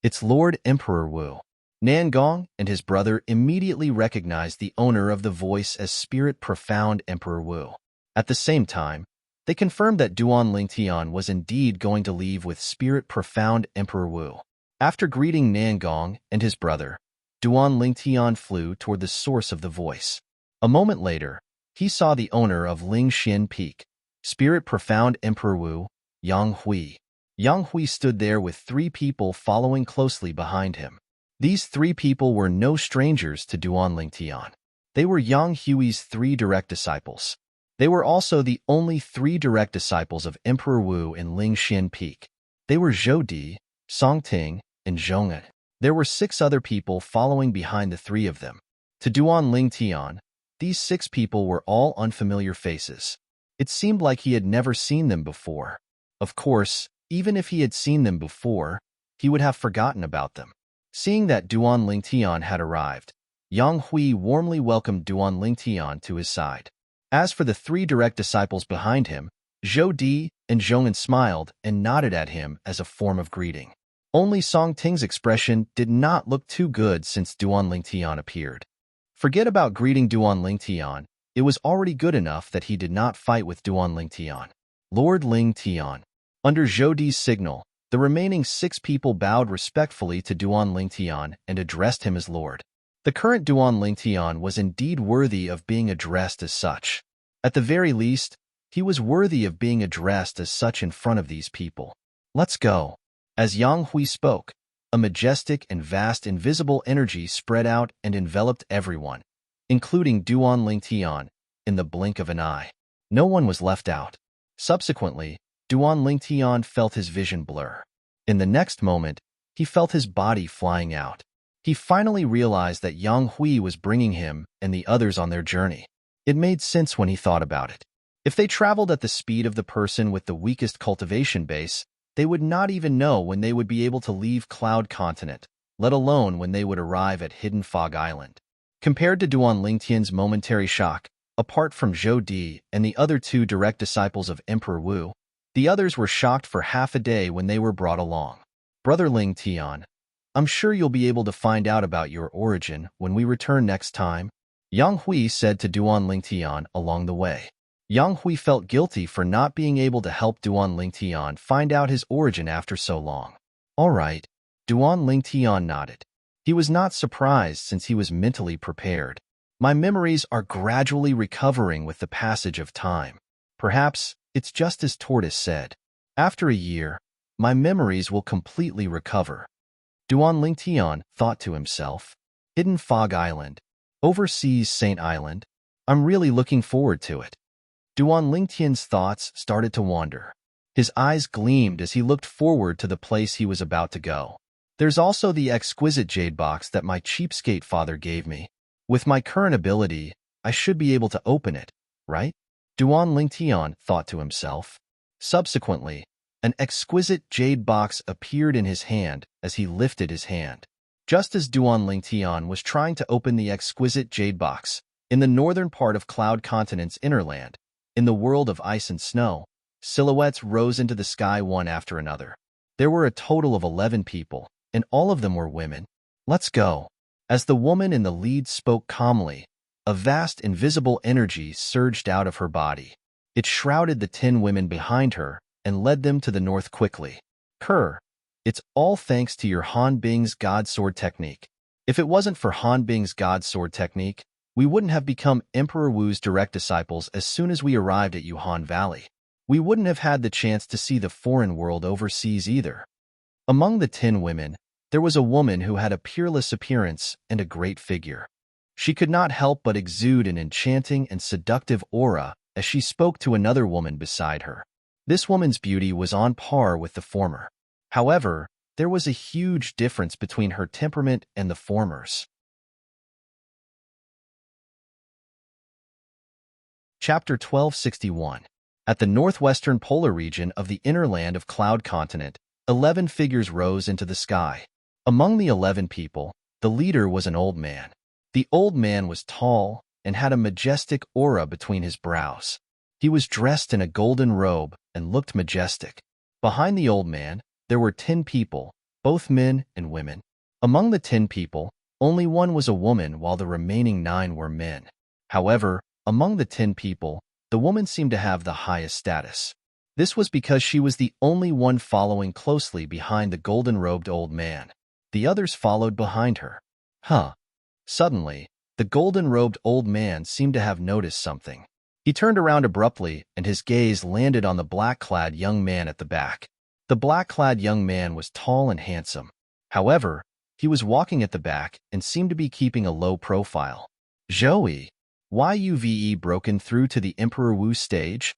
It's Lord Emperor Wu. Nangong and his brother immediately recognized the owner of the voice as Spirit Profound Emperor Wu. At the same time, they confirmed that Duan Lingtian was indeed going to leave with Spirit Profound Emperor Wu. After greeting Nangong and his brother, Duan Lingtian flew toward the source of the voice. A moment later, he saw the owner of Lingxian Peak, Spirit Profound Emperor Wu, Yang Hui. Yang Hui stood there with 3 people following closely behind him. These 3 people were no strangers to Duan Lingtian. They were Yang Hui's 3 direct disciples. They were also the only 3 direct disciples of Emperor Wu in Lingxian Peak. They were Zhou Di, Song Ting, and Zhong'an. There were 6 other people following behind the 3 of them. To Duan Lingtian, these 6 people were all unfamiliar faces. It seemed like he had never seen them before. Of course, even if he had seen them before, he would have forgotten about them. Seeing that Duan Lingtian had arrived, Yang Hui warmly welcomed Duan Lingtian to his side. As for the 3 direct disciples behind him, Zhou Di and Zhong'an smiled and nodded at him as a form of greeting. Only Song Ting's expression did not look too good since Duan Lingtian appeared. Forget about greeting Duan Lingtian, it was already good enough that he did not fight with Duan Lingtian. Lord Lingtian. Under Zhou Di's signal, the remaining 6 people bowed respectfully to Duan Lingtian and addressed him as Lord. The current Duan Lingtian was indeed worthy of being addressed as such. At the very least, he was worthy of being addressed as such in front of these people. Let's go. As Yang Hui spoke, a majestic and vast invisible energy spread out and enveloped everyone, including Duan Lingtian, in the blink of an eye. No one was left out. Subsequently, Duan Lingtian felt his vision blur. In the next moment, he felt his body flying out. He finally realized that Yang Hui was bringing him and the others on their journey. It made sense when he thought about it. If they traveled at the speed of the person with the weakest cultivation base, they would not even know when they would be able to leave Cloud Continent, let alone when they would arrive at Hidden Fog Island. Compared to Duan Lingtian's momentary shock, apart from Zhou Di and the other 2 direct disciples of Emperor Wu, the others were shocked for half a day when they were brought along. Brother Lingtian, I'm sure you'll be able to find out about your origin when we return next time, Yang Hui said to Duan Lingtian along the way. Yang Hui felt guilty for not being able to help Duan Lingtian find out his origin after so long. All right, Duan Lingtian nodded. He was not surprised since he was mentally prepared. My memories are gradually recovering with the passage of time. Perhaps it's just as Tortoise said. After a year, my memories will completely recover. Duan Lingtian thought to himself. Hidden Fog Island. Overseas Saint Island. I'm really looking forward to it. Duan Lingtian's thoughts started to wander. His eyes gleamed as he looked forward to the place he was about to go. There's also the exquisite jade box that my cheapskate father gave me. With my current ability, I should be able to open it, right? Duan Lingtian thought to himself. Subsequently, an exquisite jade box appeared in his hand as he lifted his hand. Just as Duan Lingtian was trying to open the exquisite jade box, in the northern part of Cloud Continent's inner land, in the world of ice and snow, silhouettes rose into the sky one after another. There were a total of 11 people, and all of them were women. Let's go. As the woman in the lead spoke calmly, a vast invisible energy surged out of her body. It shrouded the 10 women behind her and led them to the north quickly. Kerr, it's all thanks to your Han Bing's God Sword technique. If it wasn't for Han Bing's God Sword technique, we wouldn't have become Emperor Wu's direct disciples as soon as we arrived at Yuhan Valley. We wouldn't have had the chance to see the foreign world overseas either. Among the 10 women, there was a woman who had a peerless appearance and a great figure. She could not help but exude an enchanting and seductive aura as she spoke to another woman beside her. This woman's beauty was on par with the former. However, there was a huge difference between her temperament and the former's. Chapter 1261. At the northwestern polar region of the inner land of Cloud Continent, 11 figures rose into the sky. Among the 11 people, the leader was an old man. The old man was tall and had a majestic aura between his brows. He was dressed in a golden robe and looked majestic. Behind the old man, there were 10 people, both men and women. Among the 10 people, only one was a woman while the remaining 9 were men. However, among the 10 people, the woman seemed to have the highest status. This was because she was the only one following closely behind the golden-robed old man. The others followed behind her. Suddenly, the golden-robed old man seemed to have noticed something. He turned around abruptly, and his gaze landed on the black-clad young man at the back. The black-clad young man was tall and handsome. However, he was walking at the back and seemed to be keeping a low profile. Zoe, why you've broken through to the Emperor Wu stage?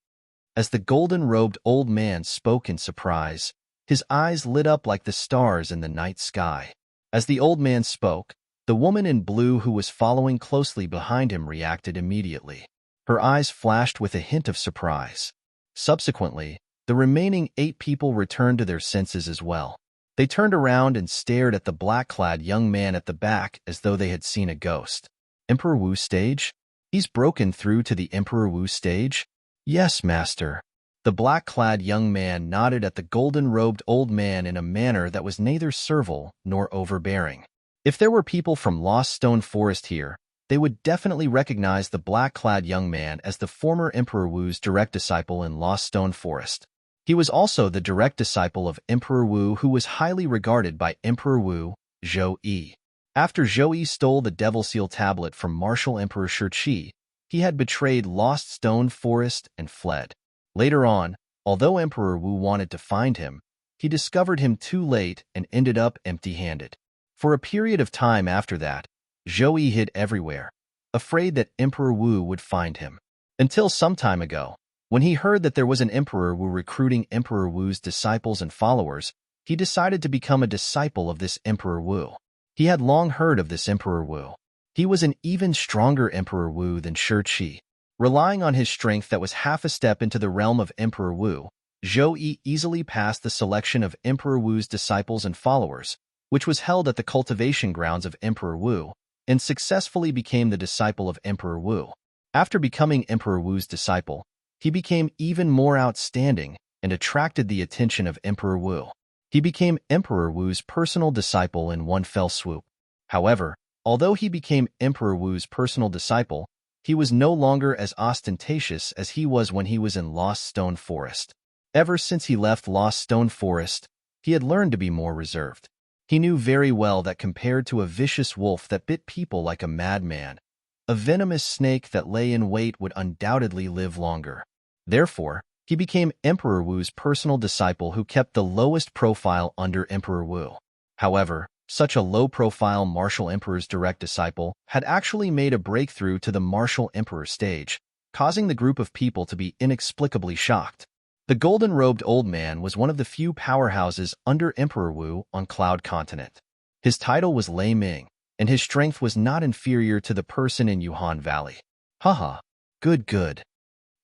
As the golden-robed old man spoke in surprise, his eyes lit up like the stars in the night sky. As the old man spoke, the woman in blue who was following closely behind him reacted immediately. Her eyes flashed with a hint of surprise. Subsequently, the remaining 8 people returned to their senses as well. They turned around and stared at the black-clad young man at the back as though they had seen a ghost. Emperor Wu stage? He's broken through to the Emperor Wu stage? Yes, master. The black-clad young man nodded at the golden-robed old man in a manner that was neither servile nor overbearing. If there were people from Lost Stone Forest here, they would definitely recognize the black-clad young man as the former Emperor Wu's direct disciple in Lost Stone Forest. He was also the direct disciple of Emperor Wu who was highly regarded by Emperor Wu, Zhou. After Zhou stole the Devil Seal tablet from Martial Emperor Shi, he had betrayed Lost Stone Forest and fled. Later on, although Emperor Wu wanted to find him, he discovered him too late and ended up empty-handed. For a period of time after that, Zhou hid everywhere, afraid that Emperor Wu would find him. Until some time ago, when he heard that there was an Emperor Wu recruiting Emperor Wu's disciples and followers, he decided to become a disciple of this Emperor Wu. He had long heard of this Emperor Wu. He was an even stronger Emperor Wu than Shi. Relying on his strength that was half a step into the realm of Emperor Wu, Zhou easily passed the selection of Emperor Wu's disciples and followers, which was held at the cultivation grounds of Emperor Wu, and successfully became the disciple of Emperor Wu. After becoming Emperor Wu's disciple, he became even more outstanding and attracted the attention of Emperor Wu. He became Emperor Wu's personal disciple in one fell swoop. However, although he became Emperor Wu's personal disciple, he was no longer as ostentatious as he was when he was in Lost Stone Forest. Ever since he left Lost Stone Forest, he had learned to be more reserved. He knew very well that compared to a vicious wolf that bit people like a madman, a venomous snake that lay in wait would undoubtedly live longer. Therefore, he became Emperor Wu's personal disciple who kept the lowest profile under Emperor Wu. However, such a low-profile Martial Emperor's direct disciple had actually made a breakthrough to the Martial Emperor stage, causing the group of people to be inexplicably shocked. The golden-robed old man was one of the few powerhouses under Emperor Wu on Cloud Continent. His title was Lei Ming, and his strength was not inferior to the person in Yuhan Valley. Haha, good.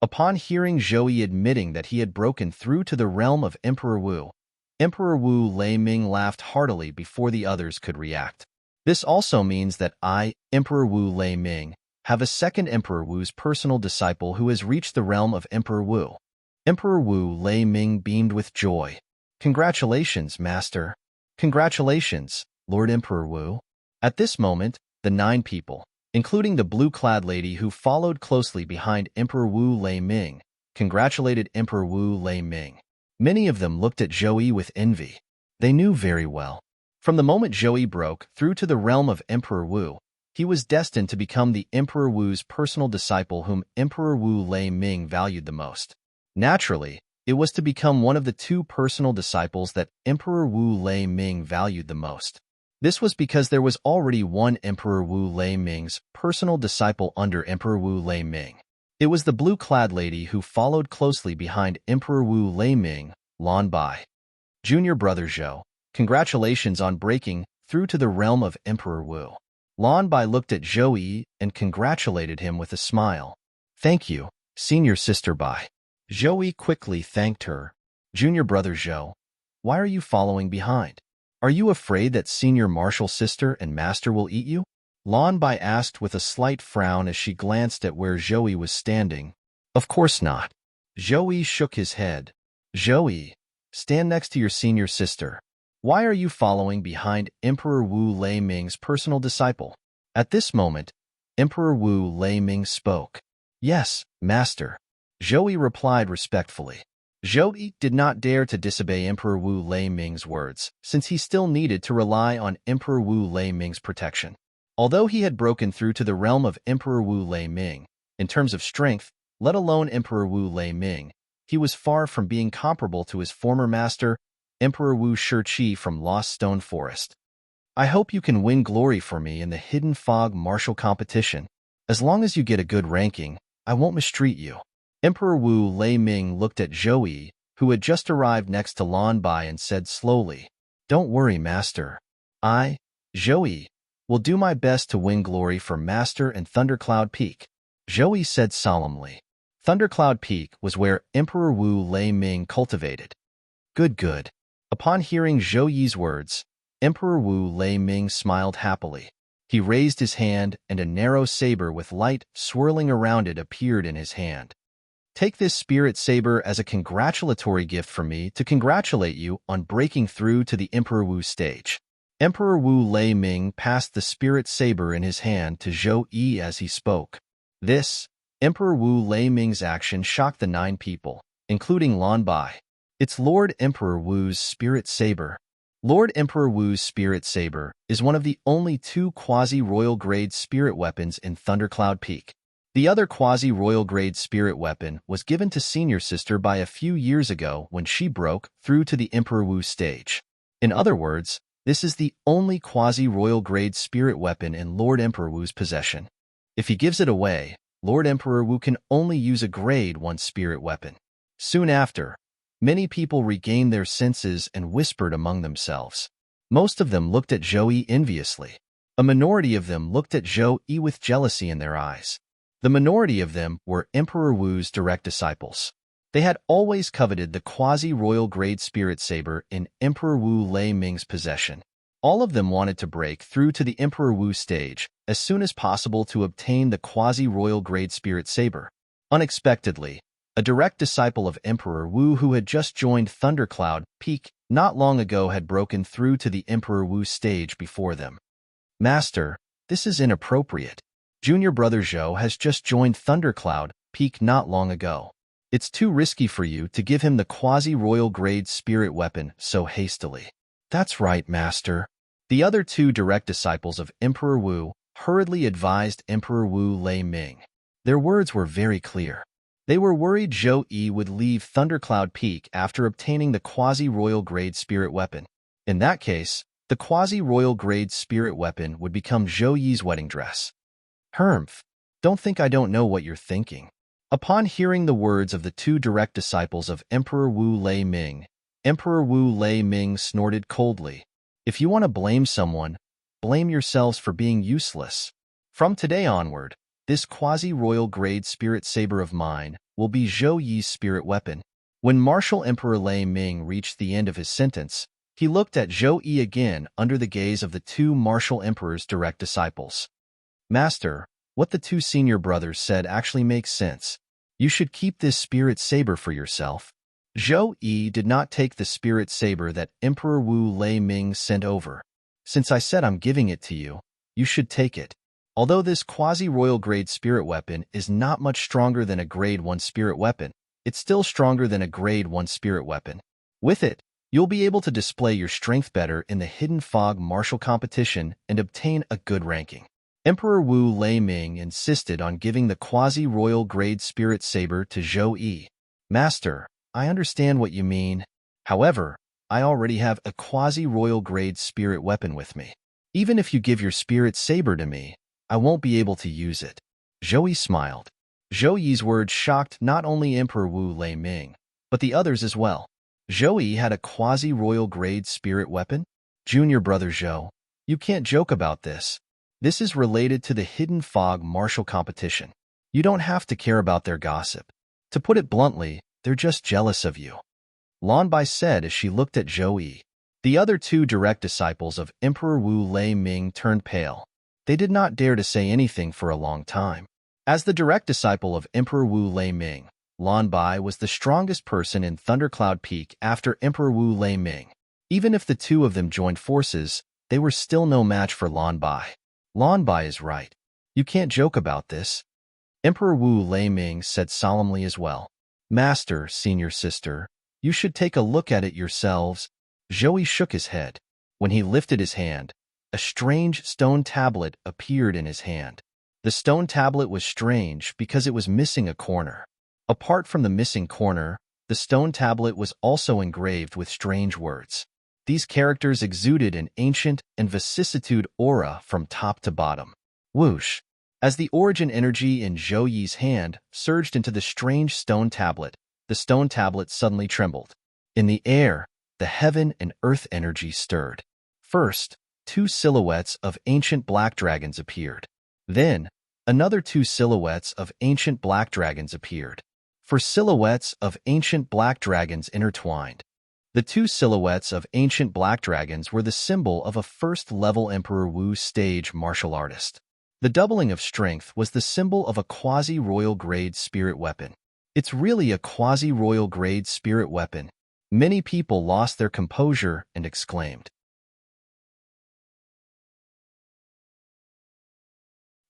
Upon hearing Zhou admitting that he had broken through to the realm of Emperor Wu Lei Ming laughed heartily before the others could react. This also means that I, Emperor Wu Lei Ming, have a second Emperor Wu's personal disciple who has reached the realm of Emperor Wu. Emperor Wu Lei Ming beamed with joy. Congratulations, Master. Congratulations, Lord Emperor Wu. At this moment, the 9 people, including the blue-clad lady who followed closely behind Emperor Wu Lei Ming, congratulated Emperor Wu Lei Ming. Many of them looked at Zhou with envy. They knew very well. From the moment Zhou broke through to the realm of Emperor Wu, he was destined to become the Emperor Wu's personal disciple whom Emperor Wu Lei Ming valued the most. Naturally, it was to become one of the 2 personal disciples that Emperor Wu Lei Ming valued the most. This was because there was already one Emperor Wu Lei Ming's personal disciple under Emperor Wu Lei Ming. It was the blue-clad lady who followed closely behind Emperor Wu Lei Ming, Lan Bai. Junior brother Zhou, congratulations on breaking through to the realm of Emperor Wu. Lan Bai looked at Zhou and congratulated him with a smile. Thank you, senior sister Bai. Zhou quickly thanked her. Junior brother Zhou, why are you following behind? Are you afraid that senior martial sister and master will eat you? Lan Bai asked with a slight frown as she glanced at where Zhou was standing. Of course not. Zhou shook his head. Zhou, stand next to your senior sister. Why are you following behind Emperor Wu Lei-ming's personal disciple? At this moment, Emperor Wu Lei-ming spoke. Yes, master. Zhou Yi replied respectfully. Zhou Yi did not dare to disobey Emperor Wu Lei-ming's words, since he still needed to rely on Emperor Wu Lei-ming's protection. Although he had broken through to the realm of Emperor Wu Lei-ming, in terms of strength, let alone Emperor Wu Lei-ming, he was far from being comparable to his former master, Emperor Wu Shiqi from Lost Stone Forest. I hope you can win glory for me in the Hidden Fog martial competition. As long as you get a good ranking, I won't mistreat you. Emperor Wu Lei-ming looked at Zhou Yi, who had just arrived next to Lan Bai, and said slowly, Don't worry, master. I, Zhou Yi, will do my best to win glory for Master and Thundercloud Peak. Zhou Yi said solemnly. Thundercloud Peak was where Emperor Wu Lei-ming cultivated. Good. Upon hearing Zhou Yi's words, Emperor Wu Lei-ming smiled happily. He raised his hand, and a narrow saber with light swirling around it appeared in his hand. Take this spirit saber as a congratulatory gift from me to congratulate you on breaking through to the Emperor Wu stage. Emperor Wu Lei-ming passed the spirit saber in his hand to Zhou Yi as he spoke. This, Emperor Wu Lei-ming's action shocked the 9 people, including Lan Bai. It's Lord Emperor Wu's spirit saber. Lord Emperor Wu's spirit saber is one of the only 2 quasi-royal grade spirit weapons in Thundercloud Peak. The other quasi-royal grade spirit weapon was given to Senior Sister by a few years ago when she broke through to the Emperor Wu stage. In other words, this is the only quasi-royal grade spirit weapon in Lord Emperor Wu's possession. If he gives it away, Lord Emperor Wu can only use a grade 1 spirit weapon. Soon after, many people regained their senses and whispered among themselves. Most of them looked at Zhou Yi enviously. A minority of them looked at Zhou Yi with jealousy in their eyes. The minority of them were Emperor Wu's direct disciples. They had always coveted the quasi-royal grade spirit saber in Emperor Wu Lei-ming's possession. All of them wanted to break through to the Emperor Wu stage as soon as possible to obtain the quasi-royal grade spirit saber. Unexpectedly, a direct disciple of Emperor Wu who had just joined Thundercloud Peak not long ago had broken through to the Emperor Wu stage before them. Master, this is inappropriate. Junior brother Zhou has just joined Thundercloud Peak not long ago. It's too risky for you to give him the quasi-royal grade spirit weapon so hastily. That's right, master. The other 2 direct disciples of Emperor Wu hurriedly advised Emperor Wu Lei-ming. Their words were very clear. They were worried Zhou Yi would leave Thundercloud Peak after obtaining the quasi-royal grade spirit weapon. In that case, the quasi-royal grade spirit weapon would become Zhou Yi's wedding dress. Hermph, don't think I don't know what you're thinking. Upon hearing the words of the 2 direct disciples of Emperor Wu Lei-ming, Emperor Wu Lei-ming snorted coldly. If you want to blame someone, blame yourselves for being useless. From today onward, this quasi-royal grade spirit saber of mine will be Zhou Yi's spirit weapon. When Martial Emperor Lei-ming reached the end of his sentence, he looked at Zhou Yi again under the gaze of the 2 Martial Emperor's direct disciples. Master, what the 2 senior brothers said actually makes sense. You should keep this spirit saber for yourself. Zhou Yi did not take the spirit saber that Emperor Wu Lei-ming sent over. Since I said I'm giving it to you, you should take it. Although this quasi-royal grade spirit weapon is not much stronger than a grade 1 spirit weapon, it's still stronger than a grade 1 spirit weapon. With it, you'll be able to display your strength better in the Hidden Fog martial competition and obtain a good ranking. Emperor Wu Lei-ming insisted on giving the quasi-royal grade spirit saber to Zhou Yi. Master, I understand what you mean. However, I already have a quasi-royal grade spirit weapon with me. Even if you give your spirit saber to me, I won't be able to use it. Zhou Yi smiled. Zhou Yi's words shocked not only Emperor Wu Lei-ming, but the others as well. Zhou Yi had a quasi-royal grade spirit weapon? Junior brother Zhou, you can't joke about this. This is related to the Hidden Fog martial competition. You don't have to care about their gossip. To put it bluntly, they're just jealous of you. Lan Bai said as she looked at Zhou Yi. The other 2 direct disciples of Emperor Wu Lei-ming turned pale. They did not dare to say anything for a long time. As the direct disciple of Emperor Wu Lei-ming, Lan Bai was the strongest person in Thundercloud Peak after Emperor Wu Lei-ming. Even if the two of them joined forces, they were still no match for Lan Bai. Lan Bai is right. You can't joke about this. Emperor Wu Lei Ming said solemnly as well. Master, senior sister, you should take a look at it yourselves. Zhou shook his head. When he lifted his hand, a strange stone tablet appeared in his hand. The stone tablet was strange because it was missing a corner. Apart from the missing corner, the stone tablet was also engraved with strange words. These characters exuded an ancient and vicissitude aura from top to bottom. Whoosh! As the origin energy in Zhou Yi's hand surged into the strange stone tablet, the stone tablet suddenly trembled. In the air, the heaven and earth energy stirred. First, two silhouettes of ancient black dragons appeared. Then, another two silhouettes of ancient black dragons appeared. For silhouettes of ancient black dragons intertwined. The two silhouettes of ancient black dragons were the symbol of a first-level Emperor Wu stage martial artist. The doubling of strength was the symbol of a quasi-royal grade spirit weapon. It's really a quasi-royal grade spirit weapon. Many people lost their composure and exclaimed.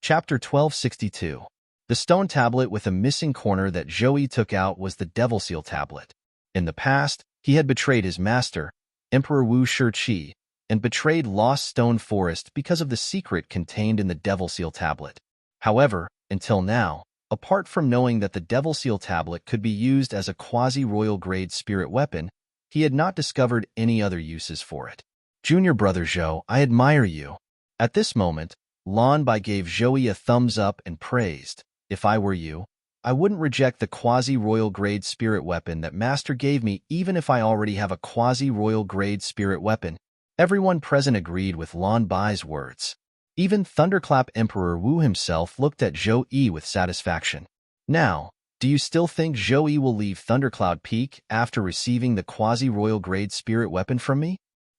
Chapter 1262. The stone tablet with a missing corner that Zhou Yi took out was the Devil Seal tablet. In the past, he had betrayed his master, Emperor Wu Shiqi, and betrayed Lost Stone Forest because of the secret contained in the Devil Seal tablet. However, until now, apart from knowing that the Devil Seal tablet could be used as a quasi-royal grade spirit weapon, he had not discovered any other uses for it. Junior brother Zhou, I admire you. At this moment, Lan Bai gave Zhou Yi a thumbs up and praised. If I were you, I wouldn't reject the quasi-royal grade spirit weapon that Master gave me even if I already have a quasi-royal grade spirit weapon. Everyone present agreed with Lan Bai's words. Even Thunderclap Emperor Wu himself looked at Zhou Yi with satisfaction. Now, do you still think Zhou Yi will leave Thundercloud Peak after receiving the quasi-royal grade spirit weapon from me?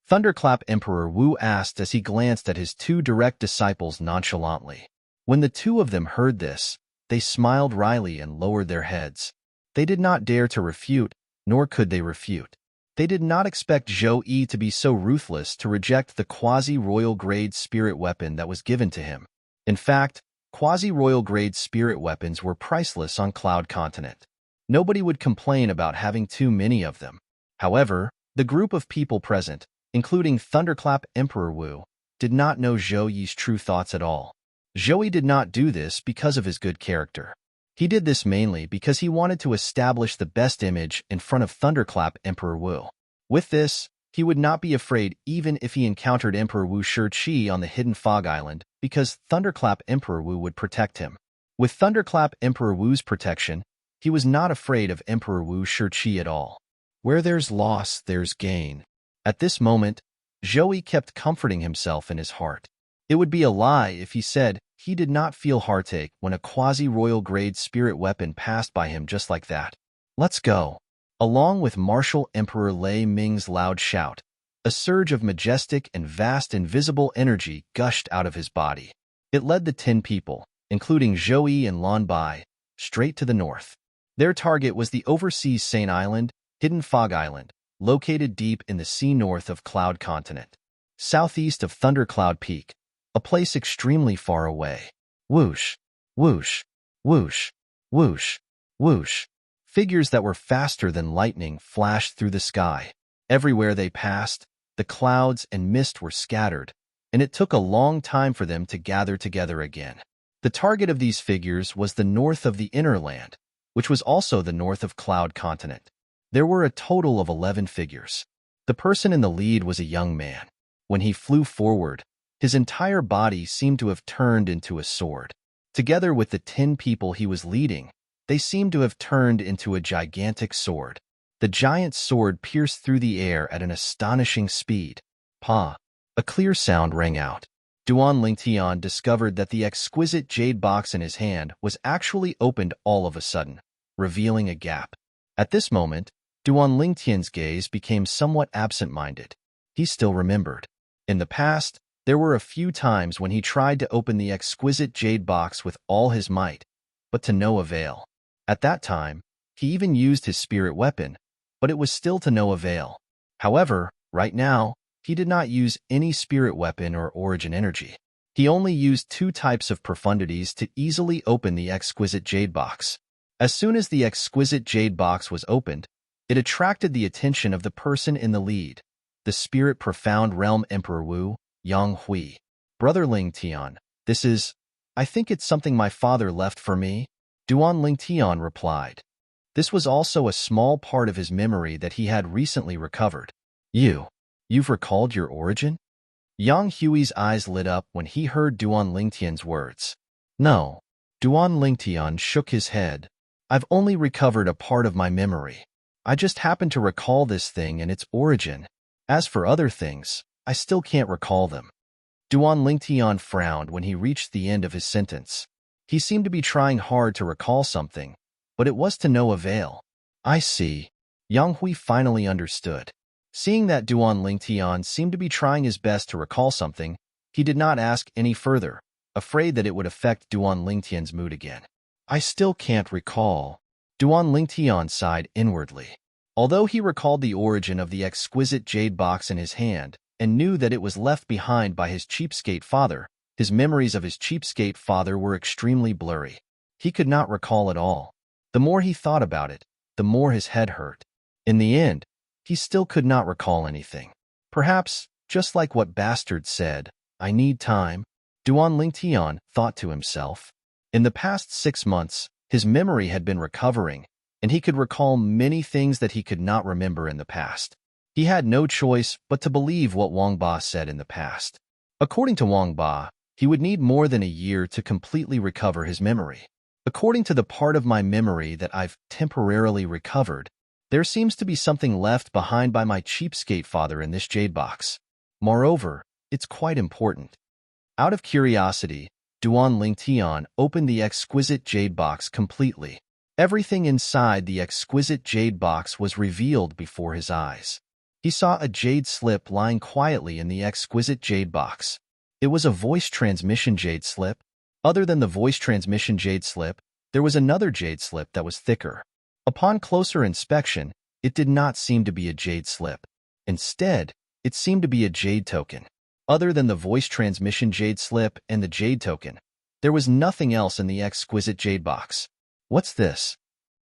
Thunderclap Emperor Wu asked as he glanced at his two direct disciples nonchalantly. When the two of them heard this, they smiled wryly and lowered their heads. They did not dare to refute, nor could they refute. They did not expect Zhou Yi to be so ruthless to reject the quasi-royal grade spirit weapon that was given to him. In fact, quasi-royal grade spirit weapons were priceless on Cloud Continent. Nobody would complain about having too many of them. However, the group of people present, including Thunderclap Emperor Wu, did not know Zhou Yi's true thoughts at all. Zhou Yi did not do this because of his good character. He did this mainly because he wanted to establish the best image in front of Thunderclap Emperor Wu. With this, he would not be afraid even if he encountered Emperor Wu Shiqi on the Hidden Fog Island, because Thunderclap Emperor Wu would protect him. With Thunderclap Emperor Wu's protection, he was not afraid of Emperor Wu Shiqi at all. Where there's loss, there's gain. At this moment, Zhou Yi kept comforting himself in his heart. It would be a lie if he said he did not feel heartache when a quasi-royal grade spirit weapon passed by him just like that. Let's go. Along with Martial Emperor Lei Ming's loud shout, a surge of majestic and vast invisible energy gushed out of his body. It led the 10 people, including Zhou Yi and Lan Bai, straight to the north. Their target was the overseas Saint Island, Hidden Fog Island, located deep in the sea north of Cloud Continent, southeast of Thundercloud Peak, a place extremely far away. Whoosh, whoosh, whoosh, whoosh, whoosh. Figures that were faster than lightning flashed through the sky. Everywhere they passed, the clouds and mist were scattered, and it took a long time for them to gather together again. The target of these figures was the north of the Inner Land, which was also the north of Cloud Continent. There were a total of 11 figures. The person in the lead was a young man. When he flew forward, his entire body seemed to have turned into a sword. Together with the 10 people he was leading, they seemed to have turned into a gigantic sword. The giant sword pierced through the air at an astonishing speed. Pa! A clear sound rang out. Duan Lingtian discovered that the exquisite jade box in his hand was actually opened all of a sudden, revealing a gap. At this moment, Duan Lingtian's gaze became somewhat absent-minded. He still remembered. In the past, there were a few times when he tried to open the exquisite jade box with all his might, but to no avail. At that time, he even used his spirit weapon, but it was still to no avail. However, Right now, he did not use any spirit weapon or origin energy. He only used two types of profundities to easily open the exquisite jade box. As soon as the exquisite jade box was opened, it attracted the attention of the person in the lead, the spirit profound realm Emperor Wu, Yang Hui. Brother Ling Tian, I think it's something my father left for me, Duan Ling Tian replied. This was also a small part of his memory that he had recently recovered. You've recalled your origin? Yang Hui's eyes lit up when he heard Duan Lingtian's words. No. Duan Lingtian shook his head. I've only recovered a part of my memory. I just happen to recall this thing and its origin. As for other things, I still can't recall them. Duan Lingtian frowned when he reached the end of his sentence. He seemed to be trying hard to recall something, but it was to no avail. I see. Yang Hui finally understood. Seeing that Duan Lingtian seemed to be trying his best to recall something, he did not ask any further, afraid that it would affect Duan Lingtian's mood again. I still can't recall. Duan Lingtian sighed inwardly. Although he recalled the origin of the exquisite jade box in his hand and knew that it was left behind by his cheapskate father, his memories of his cheapskate father were extremely blurry. He could not recall at all. The more he thought about it, the more his head hurt. In the end, he still could not recall anything. Perhaps, just like what Bastard said, I need time, Duan Lingtian thought to himself. In the past 6 months, his memory had been recovering, and he could recall many things that he could not remember in the past. He had no choice but to believe what Wang Ba said in the past. According to Wang Ba, he would need more than a year to completely recover his memory. According to the part of my memory that I've temporarily recovered, there seems to be something left behind by my cheapskate father in this jade box. Moreover, it's quite important. Out of curiosity, Duan Lingtian opened the exquisite jade box completely. Everything inside the exquisite jade box was revealed before his eyes. He saw a jade slip lying quietly in the exquisite jade box. It was a voice transmission jade slip. Other than the voice transmission jade slip, there was another jade slip that was thicker. Upon closer inspection, it did not seem to be a jade slip. Instead, it seemed to be a jade token. Other than the voice transmission jade slip and the jade token, there was nothing else in the exquisite jade box. What's this?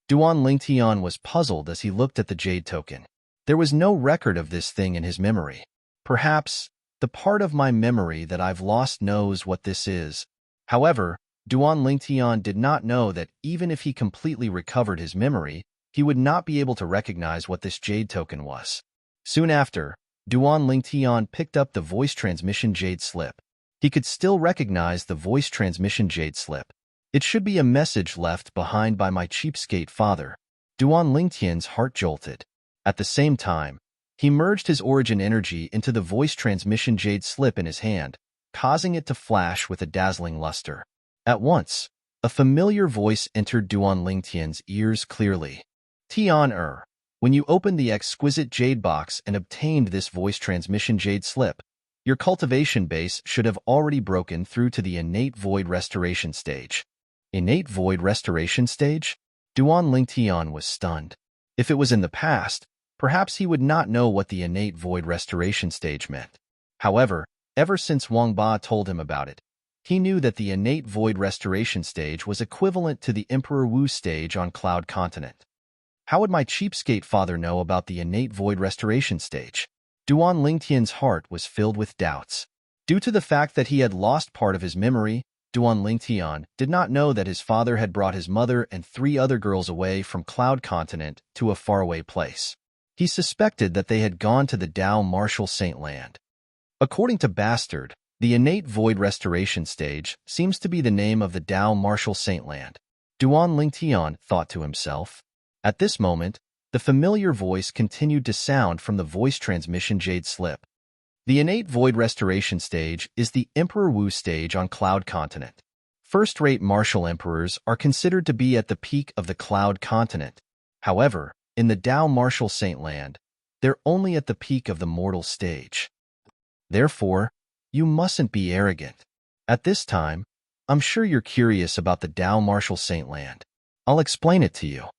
Duan Lingtian was puzzled as he looked at the jade token. There was no record of this thing in his memory. Perhaps, the part of my memory that I've lost knows what this is. However, Duan Lingtian did not know that even if he completely recovered his memory, he would not be able to recognize what this jade token was. Soon after, Duan Lingtian picked up the voice transmission jade slip. He could still recognize the voice transmission jade slip. It should be a message left behind by my cheapskate father. Duan Lingtian's heart jolted. At the same time, he merged his origin energy into the voice transmission jade slip in his hand, causing it to flash with a dazzling luster. At once, a familiar voice entered Duan Lingtian's ears clearly. Tian when you opened the exquisite jade box and obtained this voice transmission jade slip, your cultivation base should have already broken through to the innate void restoration stage. Innate void restoration stage? Duan Lingtian was stunned. If it was in the past, perhaps he would not know what the innate void restoration stage meant. However, ever since Wang Ba told him about it, he knew that the innate void restoration stage was equivalent to the Emperor Wu stage on Cloud Continent. How would my cheapskate father know about the innate void restoration stage? Duan Lingtian's heart was filled with doubts. Due to the fact that he had lost part of his memory, Duan Lingtian did not know that his father had brought his mother and 3 other girls away from Cloud Continent to a faraway place. He suspected that they had gone to the Dao Martial Saint Land. According to Bastard, the innate void restoration stage seems to be the name of the Dao Martial Saint Land. Duan Lingtian thought to himself. At this moment, the familiar voice continued to sound from the voice transmission jade slip. The innate void restoration stage is the Emperor Wu stage on Cloud Continent. First-rate martial emperors are considered to be at the peak of the Cloud Continent. However, in the Dao Martial Saint Land, they're only at the peak of the mortal stage. Therefore, you mustn't be arrogant. At this time, I'm sure you're curious about the Dao Martial Saint Land. I'll explain it to you.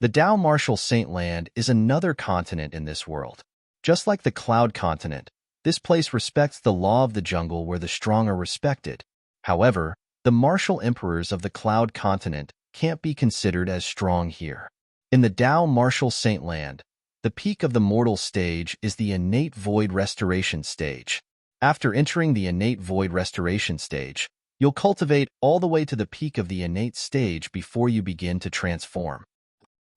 The Dao Martial Saint Land is another continent in this world. Just like the Cloud Continent, this place respects the law of the jungle where the strong are respected. However, the martial emperors of the Cloud Continent can't be considered as strong here. In the Tao Martial Saint Land, the peak of the mortal stage is the innate void restoration stage. After entering the innate void restoration stage, you'll cultivate all the way to the peak of the innate stage before you begin to transform.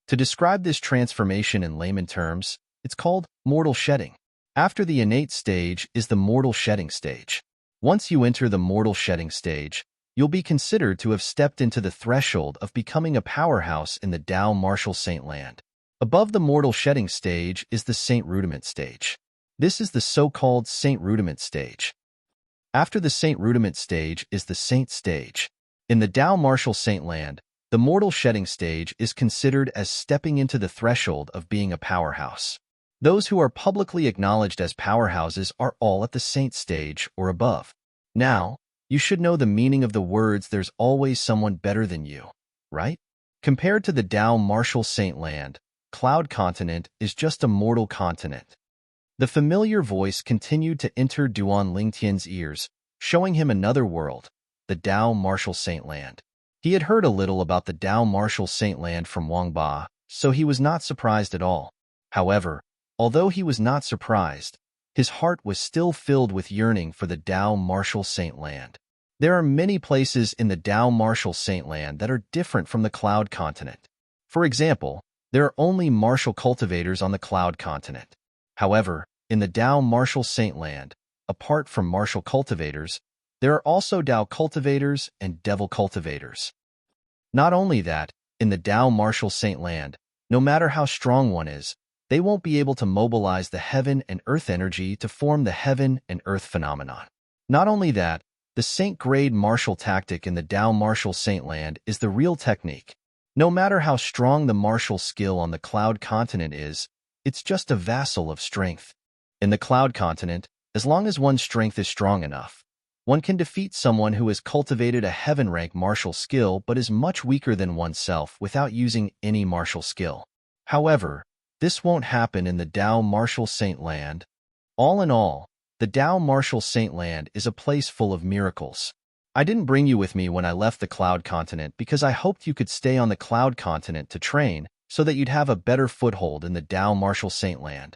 To describe this transformation in layman terms, it's called mortal shedding. After the innate stage is the mortal shedding stage. Once you enter the mortal shedding stage, you'll be considered to have stepped into the threshold of becoming a powerhouse in the Tao Martial Saint Land. Above the mortal shedding stage is the Saint Rudiment stage. This is the so-called Saint Rudiment stage. After the Saint Rudiment stage is the Saint stage. In the Tao Martial Saint Land, the mortal shedding stage is considered as stepping into the threshold of being a powerhouse. Those who are publicly acknowledged as powerhouses are all at the Saint stage or above. Now, you should know the meaning of the words "there's always someone better than you," right? Compared to the Tao Martial Saint Land, Cloud Continent is just a mortal continent. The familiar voice continued to enter Duan Lingtian's ears, showing him another world, the Tao Martial Saint Land. He had heard a little about the Tao Martial Saint Land from Wang Ba, so he was not surprised at all. However, although he was not surprised, his heart was still filled with yearning for the Tao Martial Saint Land. There are many places in the Tao Martial Saint Land that are different from the Cloud Continent. For example, there are only martial cultivators on the Cloud Continent. However, in the Tao Martial Saint Land, apart from martial cultivators, there are also Tao cultivators and devil cultivators. Not only that, in the Tao Martial Saint Land, no matter how strong one is, they won't be able to mobilize the heaven and earth energy to form the heaven and earth phenomenon. Not only that, the Saint-grade martial tactic in the Tao Martial Saint Land is the real technique. No matter how strong the martial skill on the Cloud Continent is, it's just a vassal of strength. In the Cloud Continent, as long as one's strength is strong enough, one can defeat someone who has cultivated a heaven-rank martial skill but is much weaker than oneself without using any martial skill. However, this won't happen in the Tao Martial Saint Land. All in all, the Tao Martial Saint Land is a place full of miracles. I didn't bring you with me when I left the Cloud Continent because I hoped you could stay on the Cloud Continent to train so that you'd have a better foothold in the Tao Martial Saint Land.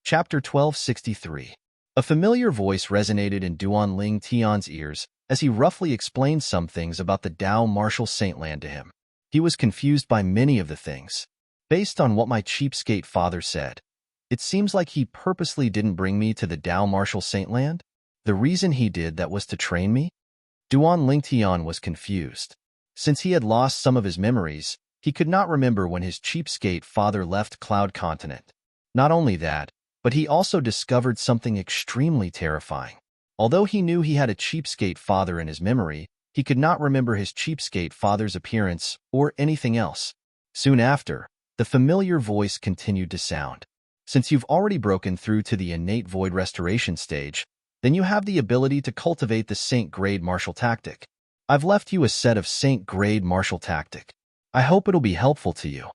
Chapter 1263. A familiar voice resonated in Duan Ling Tian's ears as he roughly explained some things about the Tao Martial Saint Land to him. He was confused by many of the things. Based on what my cheapskate father said, it seems like he purposely didn't bring me to the Tao Martial Saint Land. The reason he did that was to train me? Duan Lingtian was confused. Since he had lost some of his memories, he could not remember when his cheapskate father left Cloud Continent. Not only that, but he also discovered something extremely terrifying. Although he knew he had a cheapskate father in his memory, he could not remember his cheapskate father's appearance or anything else. Soon after, the familiar voice continued to sound. Since you've already broken through to the innate void restoration stage, then you have the ability to cultivate the Saint-grade martial tactic. I've left you a set of Saint-grade martial tactic. I hope it'll be helpful to you.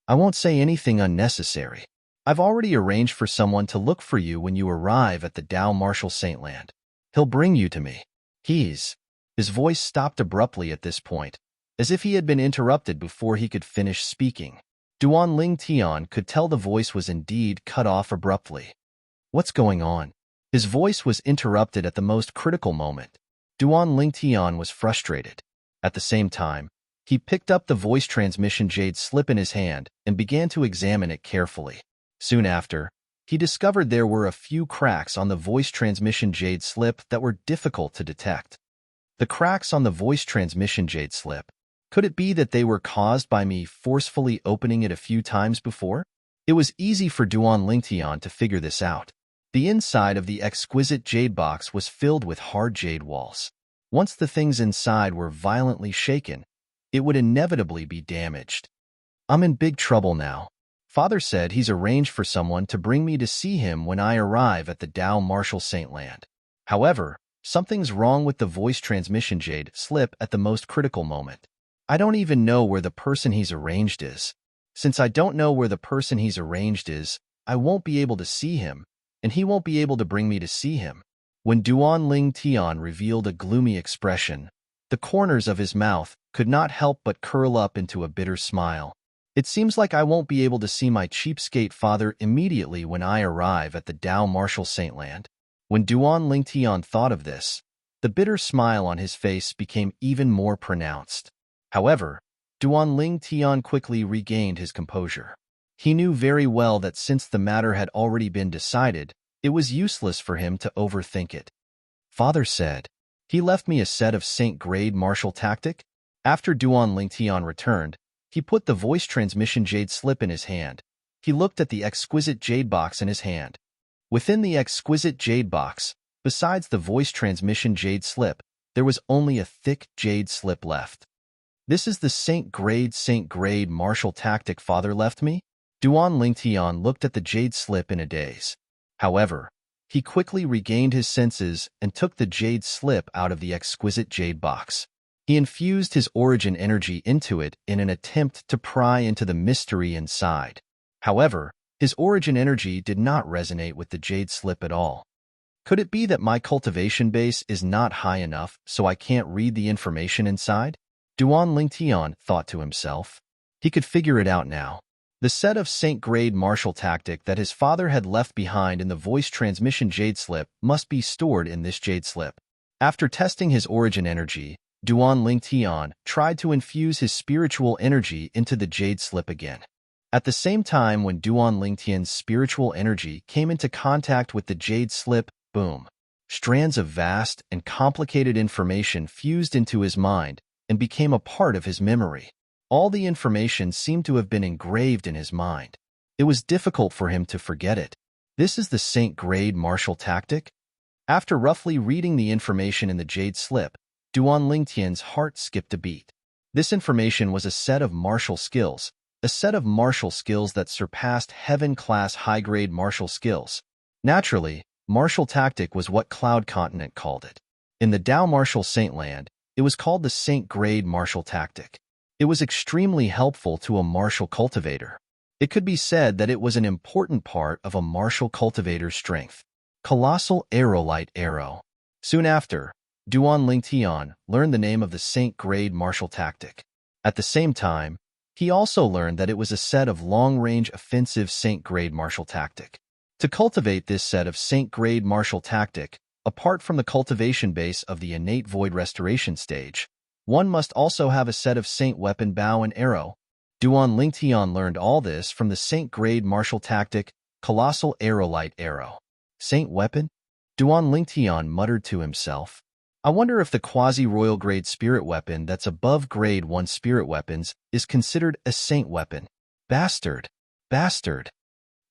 I won't say anything unnecessary. I've already arranged for someone to look for you when you arrive at the Tao Martial Saint Land. He'll bring you to me. His voice stopped abruptly at this point, as if he had been interrupted before he could finish speaking. Duan Ling Tian could tell the voice was indeed cut off abruptly. What's going on? His voice was interrupted at the most critical moment. Duan Ling Tian was frustrated. At the same time, he picked up the voice transmission jade slip in his hand and began to examine it carefully. Soon after, he discovered there were a few cracks on the voice transmission jade slip that were difficult to detect. The cracks on the voice transmission jade slip, could it be that they were caused by me forcefully opening it a few times before? It was easy for Duan Lingtian to figure this out. The inside of the exquisite jade box was filled with hard jade walls. Once the things inside were violently shaken, it would inevitably be damaged. I'm in big trouble now. Father said he's arranged for someone to bring me to see him when I arrive at the Tao Martial Saint Land. However, something's wrong with the voice transmission jade slip at the most critical moment. I don't even know where the person he's arranged is. Since I don't know where the person he's arranged is, I won't be able to see him, and he won't be able to bring me to see him. When Duan Ling Tian revealed a gloomy expression, the corners of his mouth could not help but curl up into a bitter smile. It seems like I won't be able to see my cheapskate father immediately when I arrive at the Dao Marshal Saintland. When Duan Ling Tian thought of this, the bitter smile on his face became even more pronounced. However, Duan Ling Tian quickly regained his composure. He knew very well that since the matter had already been decided, it was useless for him to overthink it. Father said, he left me a set of Saint-grade martial tactic. After Duan Ling Tian returned, he put the voice transmission jade slip in his hand. He looked at the exquisite jade box in his hand. Within the exquisite jade box, besides the voice transmission jade slip, there was only a thick jade slip left. This is the Saint-grade martial tactic Father left me? Duan Ling Tian looked at the jade slip in a daze. However, he quickly regained his senses and took the jade slip out of the exquisite jade box. He infused his origin energy into it in an attempt to pry into the mystery inside. However, his origin energy did not resonate with the jade slip at all. Could it be that my cultivation base is not high enough so I can't read the information inside? Duan Ling Tian thought to himself. He could figure it out now. The set of Saint-grade martial tactic that his father had left behind in the voice transmission jade slip must be stored in this jade slip. After testing his origin energy, Duan Ling Tian tried to infuse his spiritual energy into the jade slip again. At the same time when Duan Ling Tian's spiritual energy came into contact with the jade slip, boom! Strands of vast and complicated information fused into his mind and became a part of his memory. All the information seemed to have been engraved in his mind. It was difficult for him to forget it. This is the Saint-grade martial tactic? After roughly reading the information in the jade slip, Duan Ling Tian's heart skipped a beat. This information was a set of martial skills that surpassed heaven-class high-grade martial skills. Naturally, martial tactic was what Cloud Continent called it. In the Dao Martial Saintland, it was called the Saint-grade martial tactic. It was extremely helpful to a martial cultivator. It could be said that it was an important part of a martial cultivator's strength. Colossal Aerolite Arrow. Soon after, Duan Ling Tian learned the name of the Saint-grade martial tactic. At the same time, he also learned that it was a set of long-range offensive Saint-grade martial tactic. To cultivate this set of Saint-grade martial tactic, apart from the cultivation base of the innate void restoration stage, one must also have a set of Saint weapon bow and arrow. Duan Ling Tian learned all this from the Saint-grade martial tactic, Colossal Aerolite Arrow. Saint weapon? Duan Ling Tian muttered to himself. I wonder if the quasi-royal grade spirit weapon that's above grade 1 spirit weapons is considered a saint weapon. Bastard! Bastard!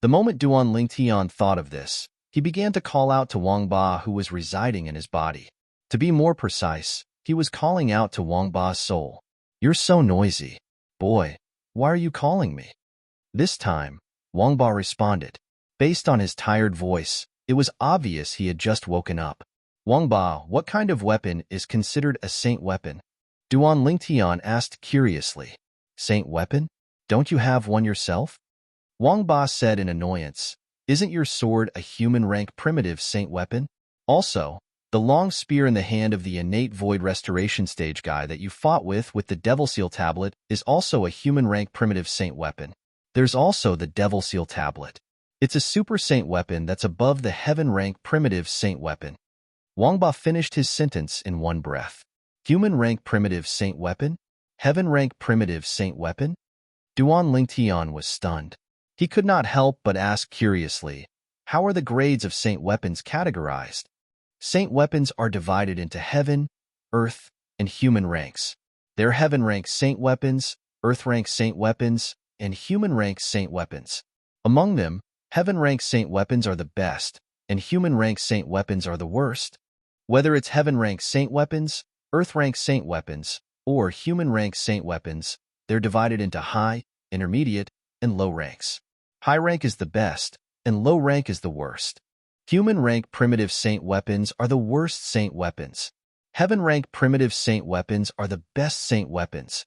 The moment Duan Ling Tian thought of this, he began to call out to Wang Ba who was residing in his body. To be more precise, he was calling out to Wang Ba's soul. You're so noisy. Boy, why are you calling me? This time, Wang Ba responded. Based on his tired voice, it was obvious he had just woken up. Wang Ba, what kind of weapon is considered a saint weapon? Duan Ling Tian asked curiously. Saint weapon? Don't you have one yourself? Wang Ba said in annoyance. Isn't your sword a human rank primitive saint weapon? Also, the long spear in the hand of the innate void restoration stage guy that you fought with the Devil Seal tablet is also a human rank primitive saint weapon. There's also the Devil Seal tablet. It's a super saint weapon that's above the heaven rank primitive saint weapon. Wang Ba finished his sentence in one breath. Human rank primitive saint weapon? Heaven rank primitive saint weapon? Duan Ling Tian was stunned. He could not help but ask curiously, how are the grades of saint weapons categorized? Saint weapons are divided into heaven, earth, and human ranks. They're heaven rank saint weapons, earth rank saint weapons, and human rank saint weapons. Among them, heaven rank saint weapons are the best, and human rank saint weapons are the worst. Whether it's heaven rank saint weapons, earth rank saint weapons, or human rank saint weapons, they're divided into high, intermediate, and low ranks. High rank is the best, and low rank is the worst. Human rank primitive saint weapons are the worst saint weapons. Heaven rank primitive saint weapons are the best saint weapons.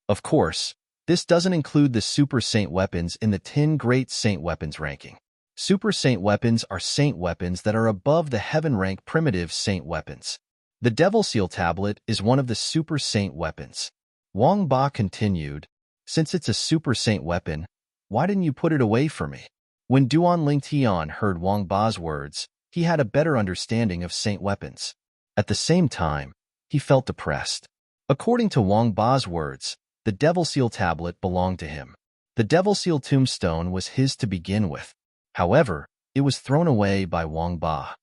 Of course, this doesn't include the Super Saint weapons in the 10 Great Saint Weapons ranking. Super Saint weapons are saint weapons that are above the heaven rank primitive saint weapons. The Devil Seal Tablet is one of the Super Saint weapons. Wang Ba continued, "Since it's a Super Saint weapon, why didn't you put it away for me?" When Duan Lingtian heard Wang Ba's words, he had a better understanding of saint weapons. At the same time, he felt depressed. According to Wang Ba's words, the Devil Seal Tablet belonged to him. The Devil Seal Tombstone was his to begin with. However, it was thrown away by Wang Ba.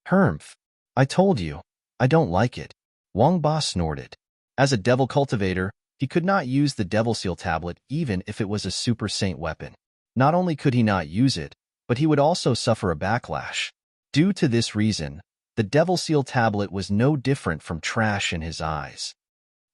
"Humph, I told you, I don't like it," Wang Ba snorted. As a devil cultivator, he could not use the Devil Seal Tablet even if it was a Super Saint weapon. Not only could he not use it, but he would also suffer a backlash. Due to this reason, the Devil Seal Tablet was no different from trash in his eyes.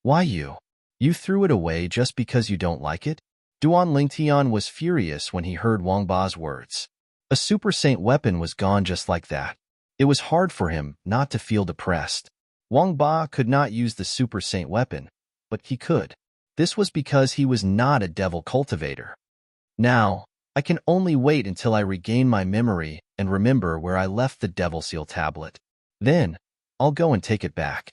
"Why you? You threw it away just because you don't like it?" Duan Lingtian was furious when he heard Wang Ba's words. A Super Saint weapon was gone just like that. It was hard for him not to feel depressed. Wang Ba could not use the Super Saint weapon, but he could. This was because he was not a devil cultivator. "Now, I can only wait until I regain my memory and remember where I left the Devil Seal Tablet. Then, I'll go and take it back,"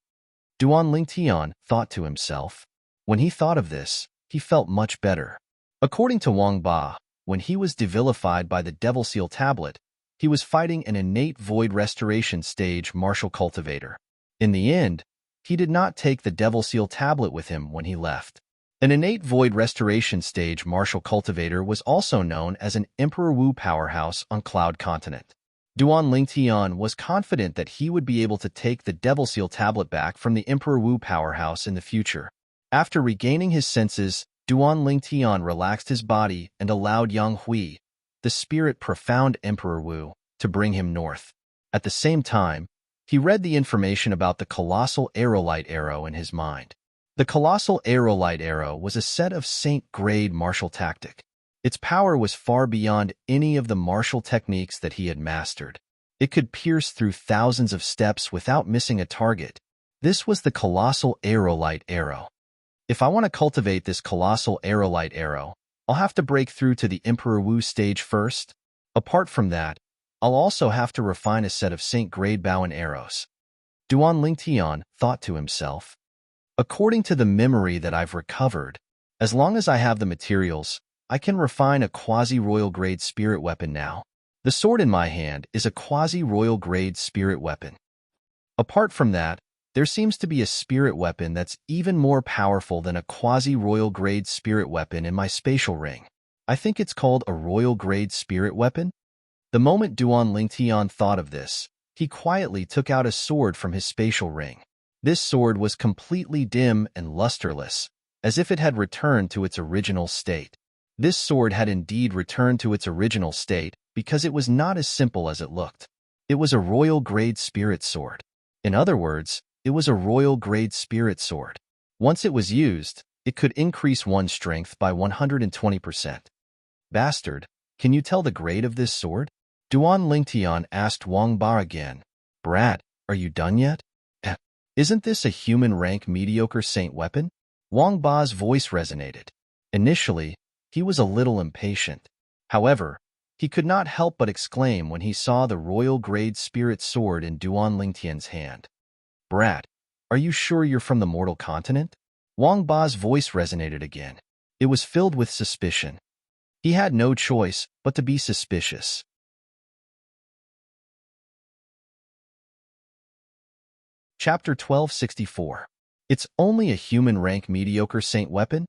Duan Lingtian thought to himself. When he thought of this, he felt much better. According to Wang Ba, when he was devilified by the Devil Seal Tablet, he was fighting an innate void restoration stage martial cultivator. In the end, he did not take the Devil Seal Tablet with him when he left. An innate void restoration stage martial cultivator was also known as an Emperor Wu powerhouse on Cloud Continent. Duan Lingtian was confident that he would be able to take the Devil Seal Tablet back from the Emperor Wu powerhouse in the future. After regaining his senses, Duan Lingtian relaxed his body and allowed Yang Hui, the spirit profound Emperor Wu, to bring him north. At the same time, he read the information about the Colossal Aerolite Arrow in his mind. The Colossal Aerolite Arrow was a set of saint-grade martial tactic. Its power was far beyond any of the martial techniques that he had mastered. It could pierce through thousands of steps without missing a target. This was the Colossal Aerolite Arrow. If I want to cultivate this Colossal Aerolite Arrow, I'll have to break through to the Emperor Wu stage first. Apart from that, I'll also have to refine a set of saint-grade bow and arrows. Duan Lingtian thought to himself. According to the memory that I've recovered, as long as I have the materials, I can refine a quasi-royal grade spirit weapon now. The sword in my hand is a quasi-royal grade spirit weapon. Apart from that, there seems to be a spirit weapon that's even more powerful than a quasi-royal grade spirit weapon in my spatial ring. I think it's called a royal grade spirit weapon. The moment Duan Lingtian thought of this, he quietly took out a sword from his spatial ring. This sword was completely dim and lusterless, as if it had returned to its original state. This sword had indeed returned to its original state because it was not as simple as it looked. It was a royal grade spirit sword. In other words, it was a royal grade spirit sword. Once it was used, it could increase one's strength by 120%. "Bastard, can you tell the grade of this sword?" Duan Lingtian asked Wang Ba again. "Brat, are you done yet? Isn't this a human rank mediocre saint weapon?" Wang Ba's voice resonated. Initially, he was a little impatient. However, he could not help but exclaim when he saw the royal grade spirit sword in Duan Lingtian's hand. "Brat, are you sure you're from the mortal continent?" Wang Ba's voice resonated again. It was filled with suspicion. He had no choice but to be suspicious. Chapter 1264. It's only a human rank mediocre saint weapon?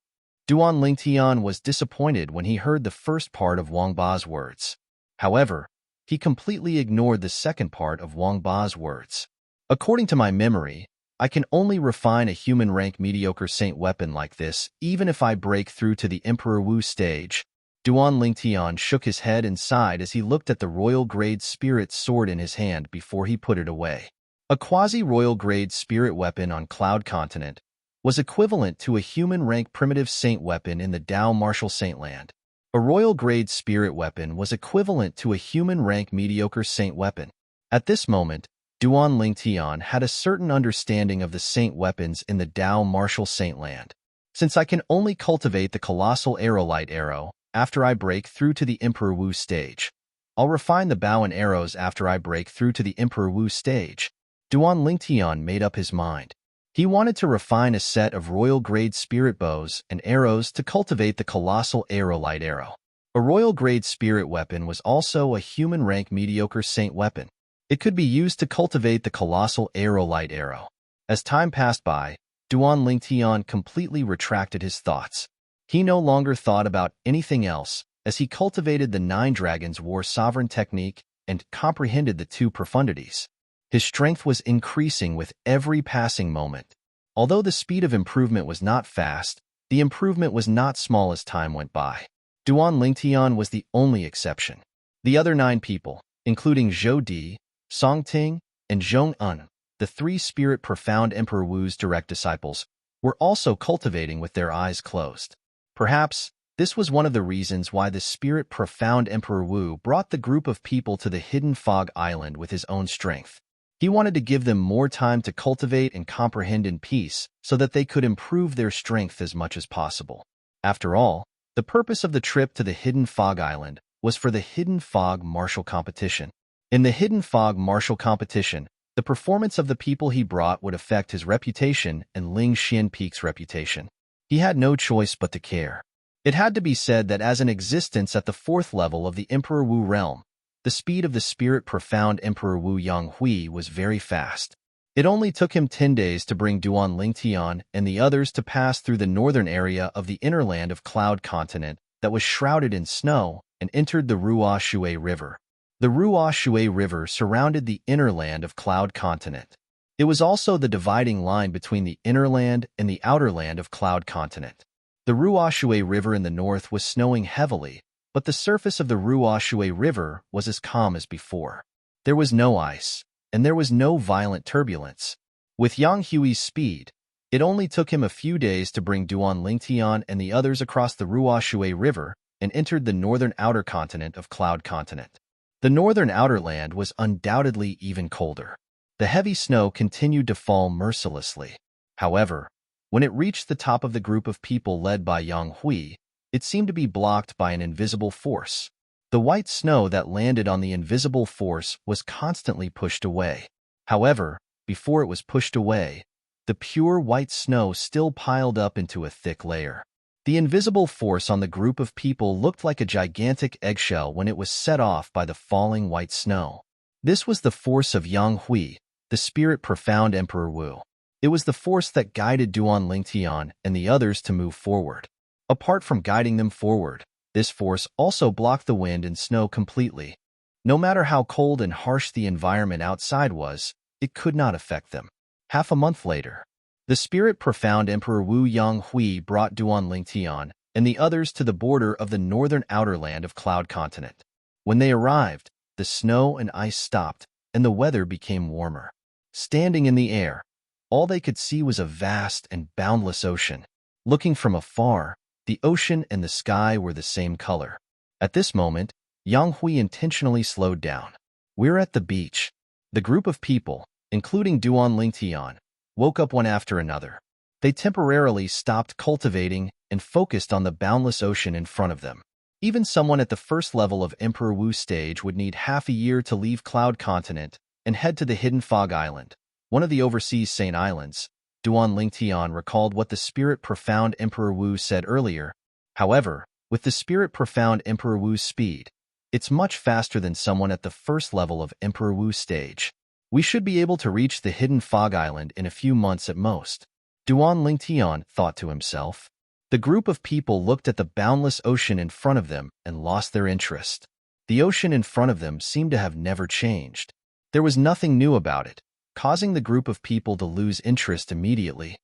Duan Lingtian was disappointed when he heard the first part of Wang Ba's words. However, he completely ignored the second part of Wang Ba's words. "According to my memory, I can only refine a human rank mediocre saint weapon like this even if I break through to the Emperor Wu stage." Duan Lingtian shook his head and sighed as he looked at the royal grade spirit sword in his hand before he put it away. A quasi-royal grade spirit weapon on Cloud Continent was equivalent to a human rank primitive saint weapon in the Dao Martial Saintland. A royal grade spirit weapon was equivalent to a human rank mediocre saint weapon. At this moment, Duan Lingtian had a certain understanding of the saint weapons in the Dao Martial Saintland. Since I can only cultivate the colossal aerolite arrow after I break through to the Emperor Wu stage, I'll refine the bow and arrows after I break through to the Emperor Wu stage. Duan Lingtian made up his mind. He wanted to refine a set of royal-grade spirit bows and arrows to cultivate the colossal aerolite arrow. A royal-grade spirit weapon was also a human-rank mediocre saint weapon. It could be used to cultivate the colossal aerolite arrow. As time passed by, Duan Lingtian completely retracted his thoughts. He no longer thought about anything else as he cultivated the Nine Dragons War Sovereign technique and comprehended the two profundities. His strength was increasing with every passing moment. Although the speed of improvement was not fast, the improvement was not small as time went by. Duan Lingtian was the only exception. The other 9 people, including Zhou Di, Song Ting, and Zhong Un, the 3 Spirit Profound Emperor Wu's direct disciples, were also cultivating with their eyes closed. Perhaps this was one of the reasons why the Spirit Profound Emperor Wu brought the group of people to the Hidden Fog Island with his own strength. He wanted to give them more time to cultivate and comprehend in peace so that they could improve their strength as much as possible. After all, the purpose of the trip to the Hidden Fog Island was for the Hidden Fog Martial Competition. In the Hidden Fog Martial Competition, the performance of the people he brought would affect his reputation and Ling Xian Peak's reputation. He had no choice but to care. It had to be said that as an existence at the 4th level of the Emperor Wu realm, the speed of the Spirit Profound Emperor Wu Yonghui was very fast. It only took him 10 days to bring Duan Lingtian and the others to pass through the northern area of the inner land of Cloud Continent that was shrouded in snow and entered the Ruo Shui River. The Ruo Shui River surrounded the inner land of Cloud Continent. It was also the dividing line between the inner land and the outer land of Cloud Continent. The Ruo Shui River in the north was snowing heavily, but the surface of the Ruo Shui River was as calm as before. There was no ice, and there was no violent turbulence. With Yang Hui's speed, it only took him a few days to bring Duan Lingtian and the others across the Ruo Shui River and entered the northern outer continent of Cloud Continent. The northern outer land was undoubtedly even colder. The heavy snow continued to fall mercilessly. However, when it reached the top of the group of people led by Yang Hui, it seemed to be blocked by an invisible force. The white snow that landed on the invisible force was constantly pushed away. However, before it was pushed away, the pure white snow still piled up into a thick layer. The invisible force on the group of people looked like a gigantic eggshell when it was set off by the falling white snow. This was the force of Yang Hui, the Spirit Profound Emperor Wu. It was the force that guided Duan Lingtian and the others to move forward. Apart from guiding them forward, this force also blocked the wind and snow completely. No matter how cold and harsh the environment outside was, it could not affect them. Half a month later, the Spirit Profound Emperor Wu Yonghui brought Duan Lingtian and the others to the border of the northern outer land of Cloud Continent. When they arrived, the snow and ice stopped, and the weather became warmer. Standing in the air, all they could see was a vast and boundless ocean. Looking from afar, the ocean and the sky were the same color. At this moment, Yang Hui intentionally slowed down. "We're at the beach." The group of people, including Duan Lingtian, woke up one after another. They temporarily stopped cultivating and focused on the boundless ocean in front of them. Even someone at the first level of Emperor Wu stage would need half a year to leave Cloud Continent and head to the Hidden Fog Island, one of the overseas Saint Islands. Duan Lingtian recalled what the Spirit Profound Emperor Wu said earlier. However, with the Spirit Profound Emperor Wu's speed, it's much faster than someone at the first level of Emperor Wu stage. We should be able to reach the Hidden Fog Island in a few months at most. Duan Lingtian thought to himself. The group of people looked at the boundless ocean in front of them and lost their interest. The ocean in front of them seemed to have never changed. There was nothing new about it, causing the group of people to lose interest immediately.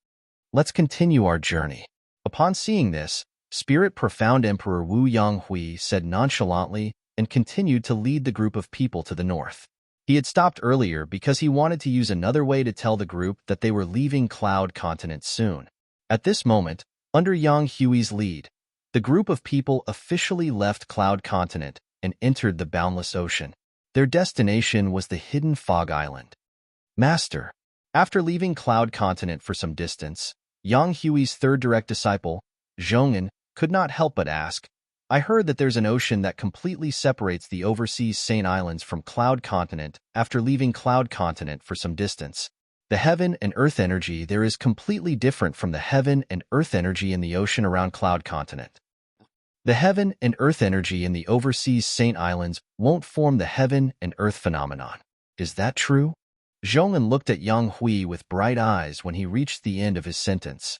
"Let's continue our journey." Upon seeing this, Spirit Profound Emperor Wu Yonghui said nonchalantly and continued to lead the group of people to the north. He had stopped earlier because he wanted to use another way to tell the group that they were leaving Cloud Continent soon. At this moment, under Yang Hui's lead, the group of people officially left Cloud Continent and entered the boundless ocean. Their destination was the Hidden Fog Island. "Master." After leaving Cloud Continent for some distance, Yang Hui's third direct disciple, Zhong'an, could not help but ask, I heard that there's an ocean that completely separates the overseas Saint Islands from Cloud Continent after leaving Cloud Continent for some distance. The heaven and earth energy there is completely different from the heaven and earth energy in the ocean around Cloud Continent. The heaven and earth energy in the overseas Saint Islands won't form the heaven and earth phenomenon. Is that true? Zhong'an looked at Yang Hui with bright eyes when he reached the end of his sentence.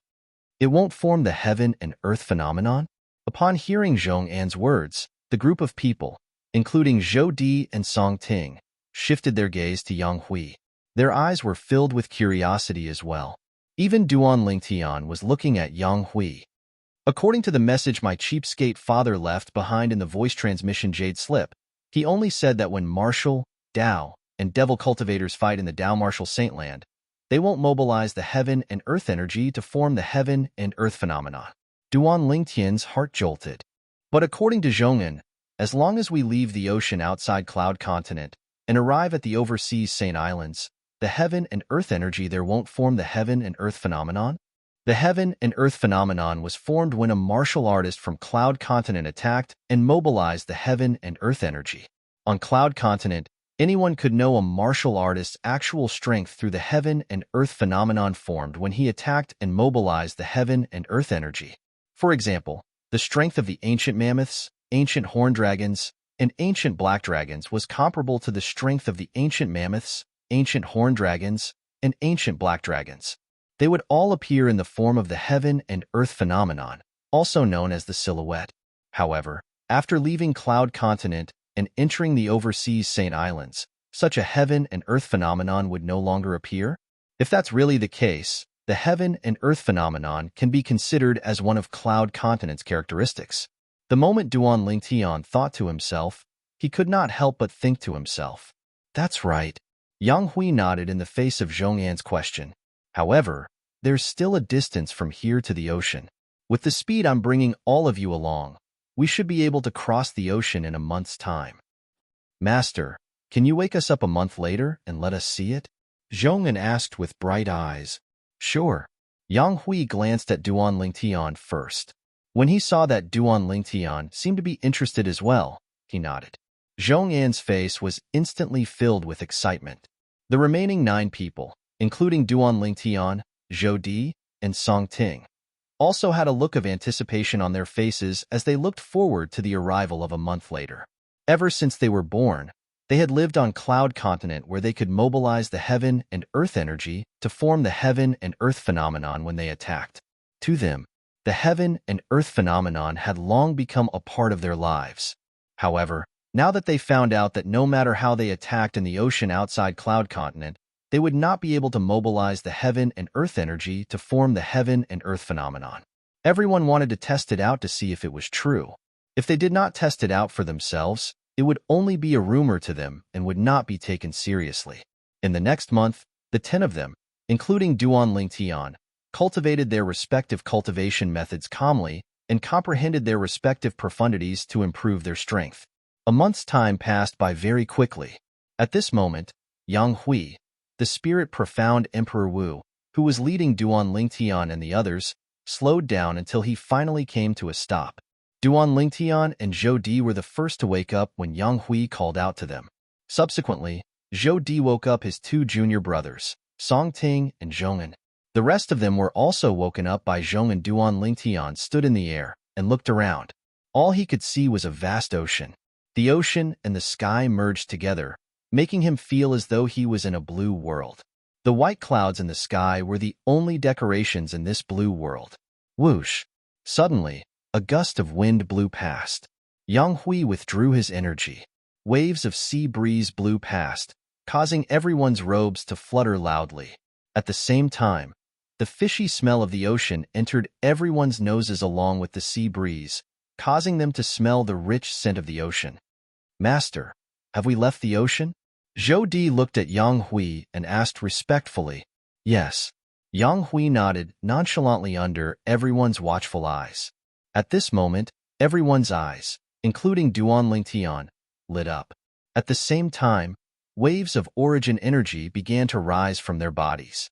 It won't form the heaven and earth phenomenon? Upon hearing Zhong'an's words, the group of people, including Zhou Di and Song Ting, shifted their gaze to Yang Hui. Their eyes were filled with curiosity as well. Even Duan Lingtian was looking at Yang Hui. According to the message my cheapskate father left behind in the voice transmission Jade Slip, he only said that when Martial, Dao, and Devil cultivators fight in the Dao Martial Saintland, they won't mobilize the heaven and earth energy to form the heaven and earth phenomenon. Duan Lingtian's heart jolted. But according to Zhong'an, as long as we leave the ocean outside Cloud Continent and arrive at the overseas Saint Islands, the heaven and earth energy there won't form the heaven and earth phenomenon? The heaven and earth phenomenon was formed when a martial artist from Cloud Continent attacked and mobilized the heaven and earth energy. On Cloud Continent, anyone could know a martial artist's actual strength through the heaven and earth phenomenon formed when he attacked and mobilized the heaven and earth energy. For example, the strength of the ancient mammoths, ancient horned dragons, and ancient black dragons was comparable to the strength of the ancient mammoths, ancient horned dragons, and ancient black dragons. They would all appear in the form of the heaven and earth phenomenon, also known as the silhouette. However, after leaving Cloud Continent and entering the overseas Saint Islands, such a heaven and earth phenomenon would no longer appear? If that's really the case, the heaven and earth phenomenon can be considered as one of Cloud Continent's characteristics. The moment Duan Lingtian thought to himself, he could not help but think to himself, that's right. Yang Hui nodded in the face of Zhong'an's question. However, there's still a distance from here to the ocean. With the speed I'm bringing all of you along, we should be able to cross the ocean in a month's time. Master, can you wake us up a month later and let us see it? Zhong'an asked with bright eyes. Sure. Yang Hui glanced at Duan Lingtian first. When he saw that Duan Lingtian seemed to be interested as well, he nodded. Zhong'an's face was instantly filled with excitement. The remaining 9 people, including Duan Lingtian, Zhou Di, and Song Ting, also had a look of anticipation on their faces as they looked forward to the arrival of a month later. Ever since they were born, they had lived on Cloud Continent where they could mobilize the heaven and earth energy to form the heaven and earth phenomenon when they attacked. To them, the heaven and earth phenomenon had long become a part of their lives. However, now that they found out that no matter how they attacked in the ocean outside Cloud Continent, they would not be able to mobilize the heaven and earth energy to form the heaven and earth phenomenon. Everyone wanted to test it out to see if it was true. If they did not test it out for themselves, it would only be a rumor to them and would not be taken seriously. In the next month, the 10 of them, including Duan Lingtian, cultivated their respective cultivation methods calmly and comprehended their respective profundities to improve their strength. A month's time passed by very quickly. At this moment, Yang Hui, the spirit profound Emperor Wu, who was leading Duan Lingtian and the others, slowed down until he finally came to a stop. Duan Lingtian and Zhou Di were the first to wake up when Yang Hui called out to them. Subsequently, Zhou Di woke up his 2 junior brothers, Song Ting and Zhong'an. The rest of them were also woken up by Zhong'an. Duan Lingtian stood in the air and looked around. All he could see was a vast ocean. The ocean and the sky merged together, making him feel as though he was in a blue world. The white clouds in the sky were the only decorations in this blue world. Whoosh! Suddenly, a gust of wind blew past. Yang Hui withdrew his energy. Waves of sea breeze blew past, causing everyone's robes to flutter loudly. At the same time, the fishy smell of the ocean entered everyone's noses along with the sea breeze, causing them to smell the rich scent of the ocean. Master, have we left the ocean? Zhou Di looked at Yang Hui and asked respectfully. Yes. Yang Hui nodded nonchalantly under everyone's watchful eyes. At this moment, everyone's eyes, including Duan Lingtian, lit up. At the same time, waves of origin energy began to rise from their bodies.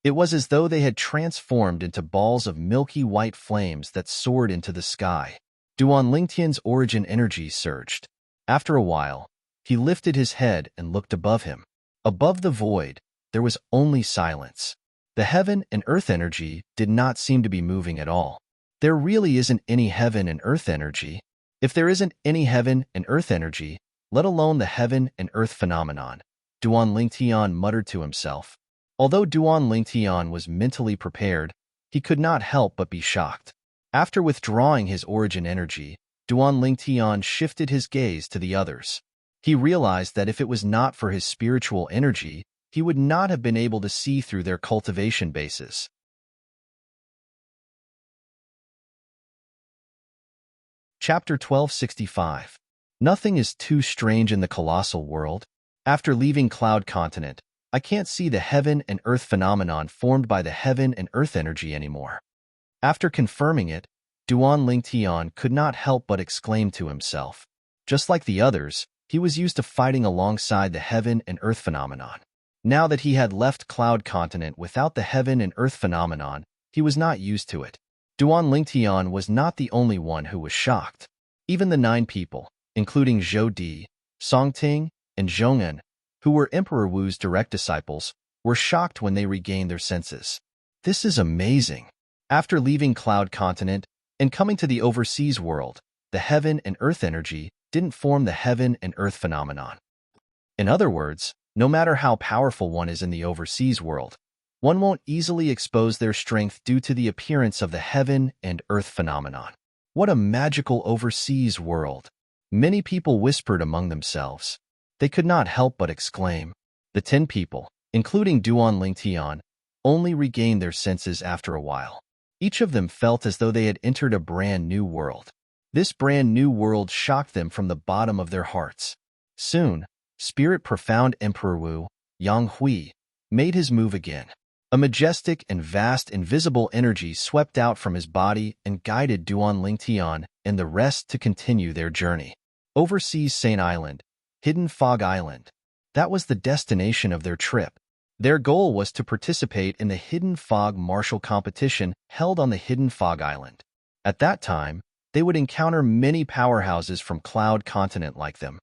It was as though they had transformed into balls of milky white flames that soared into the sky. Duan Lingtian's origin energy surged. After a while, he lifted his head and looked above him. Above the void, there was only silence. The heaven and earth energy did not seem to be moving at all. There really isn't any heaven and earth energy. If there isn't any heaven and earth energy, let alone the heaven and earth phenomenon, Duan Lingtian muttered to himself. Although Duan Lingtian was mentally prepared, he could not help but be shocked. After withdrawing his origin energy, Duan Lingtian shifted his gaze to the others. He realized that if it was not for his spiritual energy, he would not have been able to see through their cultivation bases. Chapter 1265. Nothing is too strange in the colossal world. After leaving Cloud Continent, I can't see the heaven and earth phenomenon formed by the heaven and earth energy anymore. After confirming it, Duan Lingtian could not help but exclaim to himself. Just like the others, he was used to fighting alongside the heaven and earth phenomenon. Now that he had left Cloud Continent without the heaven and earth phenomenon, he was not used to it. Duan Lingtian was not the only one who was shocked. Even the 9 people, including Zhou Di, Songting, and Zhongen, who were Emperor Wu's direct disciples, were shocked when they regained their senses. This is amazing. After leaving Cloud Continent and coming to the overseas world, the heaven and earth energy didn't form the heaven and earth phenomenon. In other words, no matter how powerful one is in the overseas world, one won't easily expose their strength due to the appearance of the heaven and earth phenomenon. What a magical overseas world! Many people whispered among themselves. They could not help but exclaim. The 10 people, including Duan Lingtian, only regained their senses after a while. Each of them felt as though they had entered a brand new world. This brand new world shocked them from the bottom of their hearts. Soon, Spirit Profound Emperor Wu, Yang Hui, made his move again. A majestic and vast invisible energy swept out from his body and guided Duan Lingtian and the rest to continue their journey. Overseas Saint Island, Hidden Fog Island. That was the destination of their trip. Their goal was to participate in the Hidden Fog Martial Competition held on the Hidden Fog Island. At that time, they would encounter many powerhouses from Cloud Continent like them.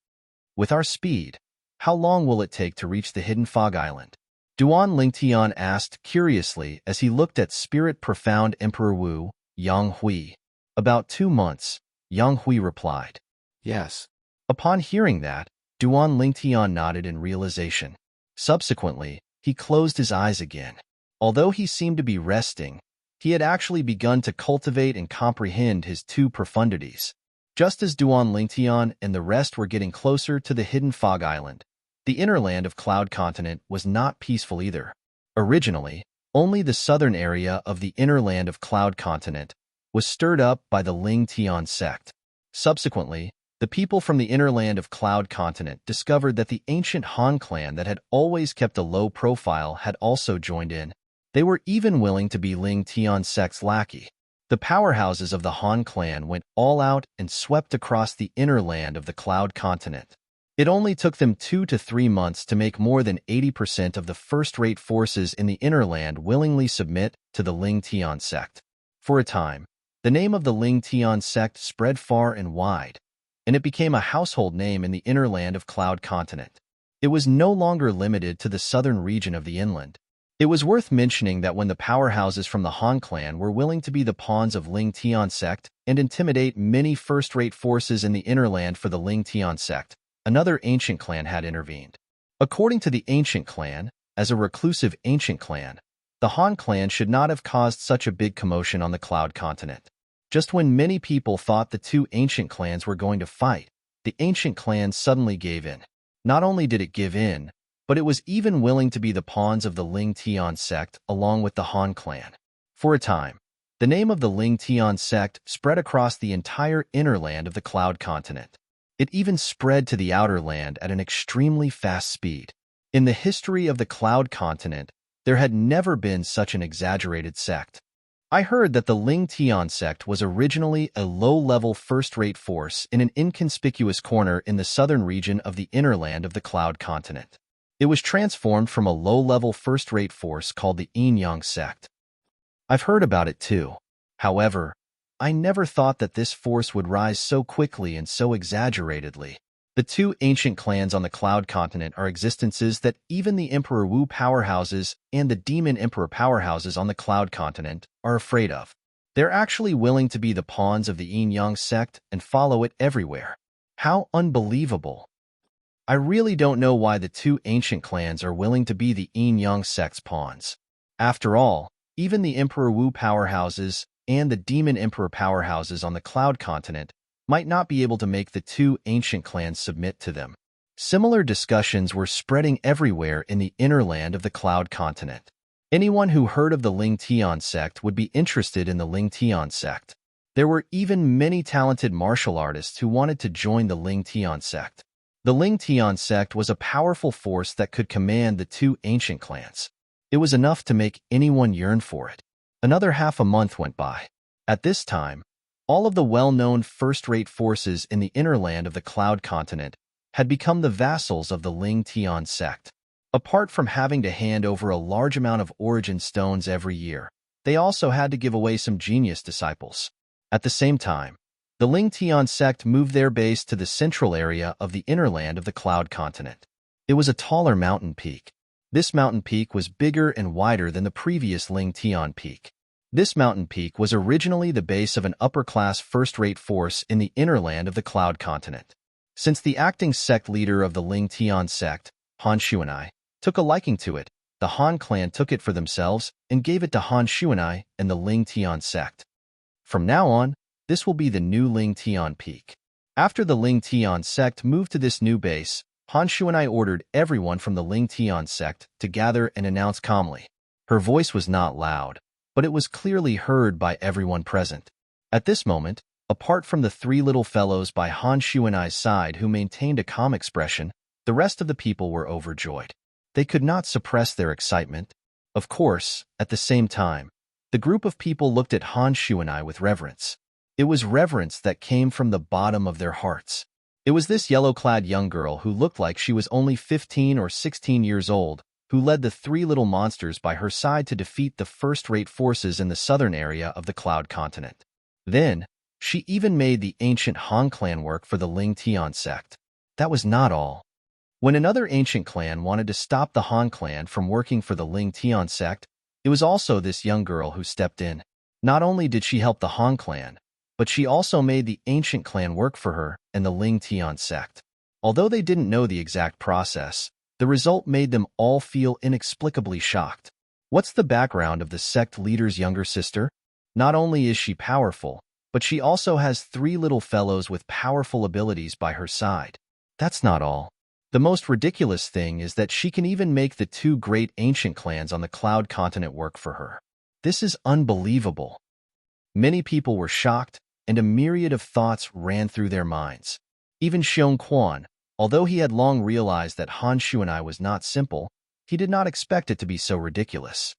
With our speed, how long will it take to reach the Hidden Fog Island? Duan Lingtian asked curiously as he looked at Spirit Profound Emperor Wu, Yang Hui. About 2 months, Yang Hui replied. Yes. Upon hearing that, Duan Lingtian nodded in realization. Subsequently, he closed his eyes again. Although he seemed to be resting, he had actually begun to cultivate and comprehend his 2 profundities. Just as Duan Lingtian and the rest were getting closer to the Hidden Fog Island, the inner land of Cloud Continent was not peaceful either. Originally, only the southern area of the inner land of Cloud Continent was stirred up by the Ling Tian sect. Subsequently, the people from the inner land of Cloud Continent discovered that the ancient Han clan that had always kept a low profile had also joined in. They were even willing to be Ling Tian sect's lackey. The powerhouses of the Han clan went all out and swept across the inner land of the Cloud Continent. It only took them 2 to 3 months to make more than 80% of the first-rate forces in the inner land willingly submit to the Ling Tian sect. For a time, the name of the Ling Tian sect spread far and wide, and it became a household name in the inner land of Cloud Continent. It was no longer limited to the southern region of the inland. It was worth mentioning that when the powerhouses from the Han clan were willing to be the pawns of Ling Tian sect and intimidate many first-rate forces in the inner land for the Ling Tian sect, another ancient clan had intervened. According to the ancient clan, as a reclusive ancient clan, the Han clan should not have caused such a big commotion on the Cloud Continent. Just when many people thought the 2 ancient clans were going to fight, the ancient clan suddenly gave in. Not only did it give in, but it was even willing to be the pawns of the Ling Tian sect along with the Han clan. For a time, the name of the Ling Tian sect spread across the entire inner land of the Cloud Continent. It even spread to the outer land at an extremely fast speed. In the history of the Cloud Continent, there had never been such an exaggerated sect. I heard that the Ling Tian sect was originally a low-level first-rate force in an inconspicuous corner in the southern region of the inner land of the Cloud Continent. It was transformed from a low-level first-rate force called the Yin-Yang sect. I've heard about it too. However, I never thought that this force would rise so quickly and so exaggeratedly. The two ancient clans on the Cloud Continent are existences that even the Emperor Wu powerhouses and the Demon Emperor powerhouses on the Cloud Continent are afraid of. They're actually willing to be the pawns of the Yin-Yang sect and follow it everywhere. How unbelievable! I really don't know why the two ancient clans are willing to be the Yin-Yang sect's pawns. After all, even the Emperor Wu powerhouses and the Demon Emperor powerhouses on the Cloud Continent might not be able to make the two ancient clans submit to them. Similar discussions were spreading everywhere in the inner land of the Cloud Continent. Anyone who heard of the Ling Tian sect would be interested in the Ling Tian sect. There were even many talented martial artists who wanted to join the Ling Tian sect. The Ling Tian sect was a powerful force that could command the two ancient clans. It was enough to make anyone yearn for it. Another half a month went by. At this time, all of the well-known first-rate forces in the inner land of the Cloud Continent had become the vassals of the Ling Tian sect. Apart from having to hand over a large amount of origin stones every year, they also had to give away some genius disciples. At the same time, the Ling Tian sect moved their base to the central area of the inner land of the Cloud Continent. It was a taller mountain peak. This mountain peak was bigger and wider than the previous Ling Tian peak. This mountain peak was originally the base of an upper-class first-rate force in the inner land of the Cloud Continent. Since the acting sect leader of the Ling Tian sect, Han Xuanai, took a liking to it, the Han clan took it for themselves and gave it to Han Xuanai and the Ling Tian sect. From now on, this will be the new Ling Tian peak. After the Ling Tian sect moved to this new base, Han Xuanai ordered everyone from the Ling Tian sect to gather and announce calmly. Her voice was not loud, but it was clearly heard by everyone present. At this moment, apart from the three little fellows by Han Xuanai's side who maintained a calm expression, the rest of the people were overjoyed. They could not suppress their excitement. Of course, at the same time, the group of people looked at Han Xuanai with reverence. It was reverence that came from the bottom of their hearts. It was this yellow-clad young girl who looked like she was only 15 or 16 years old, who led the three little monsters by her side to defeat the first-rate forces in the southern area of the Cloud Continent. Then, she even made the ancient Han clan work for the Ling Tian sect. That was not all. When another ancient clan wanted to stop the Han clan from working for the Ling Tian sect, it was also this young girl who stepped in. Not only did she help the Han clan, but she also made the ancient clan work for her and the Ling Tian sect. Although they didn't know the exact process, the result made them all feel inexplicably shocked. What's the background of the sect leader's younger sister? Not only is she powerful, but she also has three little fellows with powerful abilities by her side. That's not all. The most ridiculous thing is that she can even make the two great ancient clans on the Cloud Continent work for her. This is unbelievable. Many people were shocked, and a myriad of thoughts ran through their minds. Even Xiong Quan, although he had long realized that Han Xuanai was not simple, he did not expect it to be so ridiculous.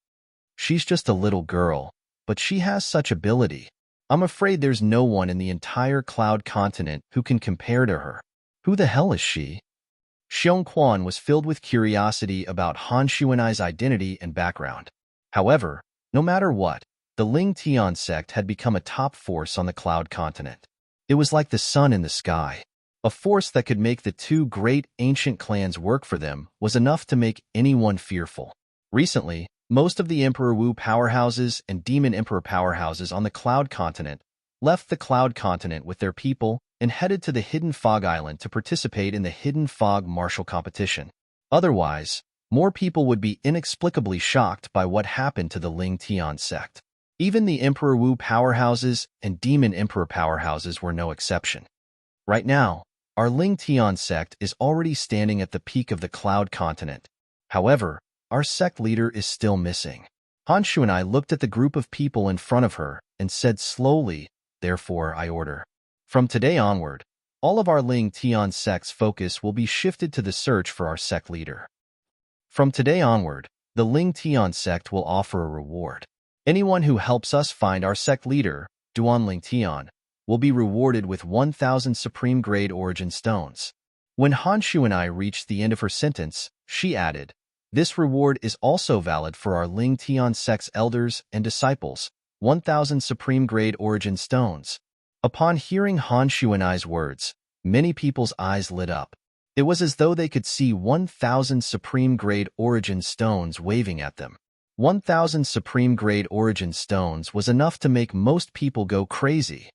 She's just a little girl, but she has such ability. I'm afraid there's no one in the entire Cloud Continent who can compare to her. Who the hell is she? Xiong Quan was filled with curiosity about Han Xuanai's identity and background. However, no matter what, the Ling Tian sect had become a top force on the Cloud Continent. It was like the sun in the sky. A force that could make the two great ancient clans work for them was enough to make anyone fearful. Recently, most of the Emperor Wu powerhouses and Demon Emperor powerhouses on the Cloud Continent left the Cloud Continent with their people and headed to the Hidden Fog Island to participate in the Hidden Fog martial competition. Otherwise, more people would be inexplicably shocked by what happened to the Ling Tian sect. Even the Emperor Wu powerhouses and Demon Emperor powerhouses were no exception. Right now, our Ling Tian sect is already standing at the peak of the Cloud Continent. However, our sect leader is still missing. Han Xuanai looked at the group of people in front of her and said slowly, "Therefore I order. From today onward, all of our Ling Tian sect's focus will be shifted to the search for our sect leader. From today onward, the Ling Tian sect will offer a reward. Anyone who helps us find our sect leader, Duan Ling Tian, will be rewarded with 1,000 supreme grade origin stones." When Han Xuanai reached the end of her sentence, She added, "This reward is also valid for our Ling Tian sect's elders and disciples, 1,000 supreme-grade origin stones." Upon hearing Han Shuanai's words, many people's eyes lit up. It was as though they could see 1,000 supreme-grade origin stones waving at them. 1,000 supreme-grade origin stones was enough to make most people go crazy.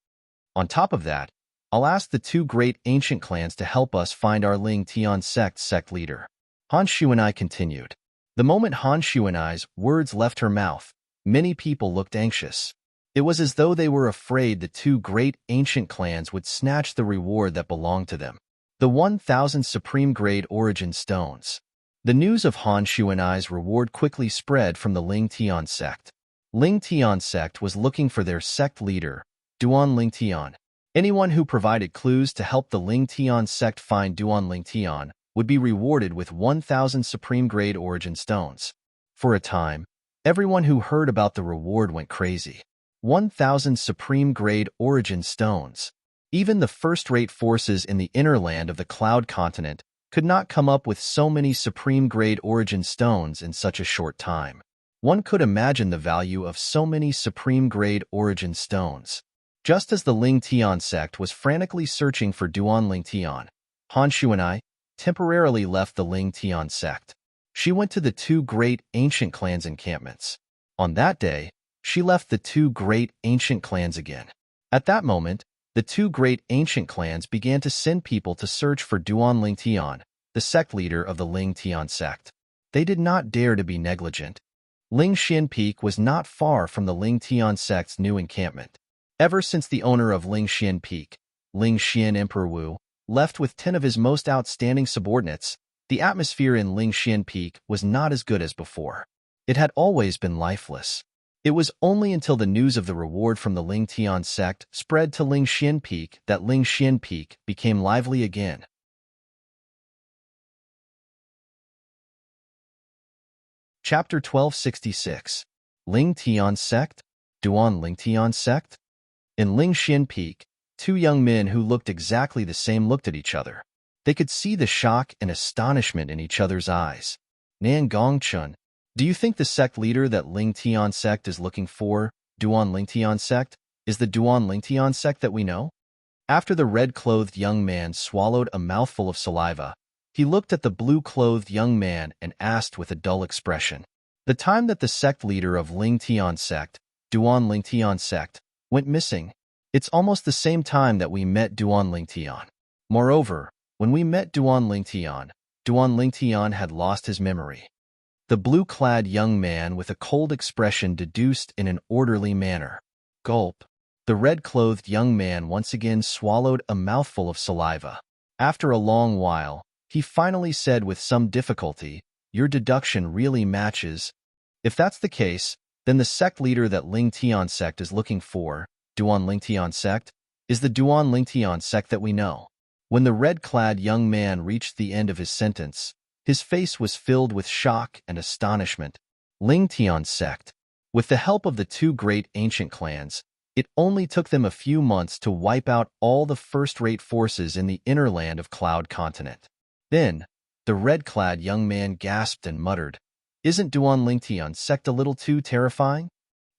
On top of that, I'll ask the two great ancient clans to help us find our Ling Tian sect leader. Han Shuanai continued. The moment Han Shuanai's words left her mouth, many people looked anxious. It was as though they were afraid the two great ancient clans would snatch the reward that belonged to them. The 1,000 supreme-grade origin stones. The news of Han Shuanai's reward quickly spread from the Ling Tian sect. Ling Tian sect was looking for their sect leader, Duan Ling Tian. Anyone who provided clues to help the Ling Tian sect find Duan Ling Tian would be rewarded with 1,000 supreme-grade origin stones. For a time, everyone who heard about the reward went crazy. 1,000 supreme-grade origin stones. Even the first-rate forces in the inner land of the Cloud Continent could not come up with so many supreme-grade origin stones in such a short time. One could imagine the value of so many supreme-grade origin stones. Just as the Ling Tian sect was frantically searching for Duan Ling Tian, Han Shuanai temporarily left the Ling Tian sect. She went to the two great ancient clans' encampments. On that day, she left the two great ancient clans again. At that moment, the two great ancient clans began to send people to search for Duan Ling Tian, the sect leader of the Ling Tian sect. They did not dare to be negligent. Ling Xian Peak was not far from the Ling Tian sect's new encampment. Ever since the owner of Ling Xian Peak, Ling Xian Emperor Wu, left with 10 of his most outstanding subordinates, the atmosphere in Ling Xian Peak was not as good as before. It had always been lifeless. It was only until the news of the reward from the Ling Tian sect spread to Ling Xian Peak that Ling Xian Peak became lively again. Chapter 1266. Ling Tian Sect? Duan Ling Tian Sect? In Ling Xian Peak, two young men who looked exactly the same looked at each other. They could see the shock and astonishment in each other's eyes. Nan Gongchun, do you think the sect leader that Ling Tian sect is looking for, Duan Ling Tian sect, is the Duan Ling Tian sect that we know? After the red-clothed young man swallowed a mouthful of saliva, he looked at the blue-clothed young man and asked with a dull expression. The time that the sect leader of Ling Tian sect, Duan Ling Tian sect, went missing, it's almost the same time that we met Duan Ling Tian. Moreover, when we met Duan Ling Tian had lost his memory. The blue-clad young man with a cold expression deduced in an orderly manner. Gulp. The red-clothed young man once again swallowed a mouthful of saliva. After a long while, he finally said with some difficulty, "Your deduction really matches. If that's the case, then the sect leader that Ling Tian sect is looking for, Duan Ling Tian sect, is the Duan Ling Tian sect that we know." When the red-clad young man reached the end of his sentence, his face was filled with shock and astonishment. Ling Tian sect. With the help of the two great ancient clans, it only took them a few months to wipe out all the first-rate forces in the inner land of Cloud Continent. Then, the red-clad young man gasped and muttered, "Isn't Duan Ling Tian sect a little too terrifying?"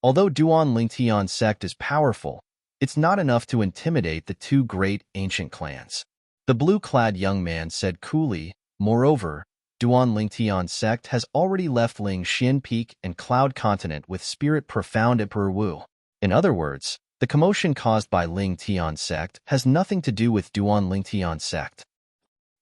Although Duan Ling Tian sect is powerful, it's not enough to intimidate the two great ancient clans. The blue-clad young man said coolly, "Moreover, Duan Ling Tian sect has already left Ling Xian Peak and Cloud Continent with Spirit Profound Emperor Wu. In other words, the commotion caused by Ling Tian sect has nothing to do with Duan Ling Tian sect.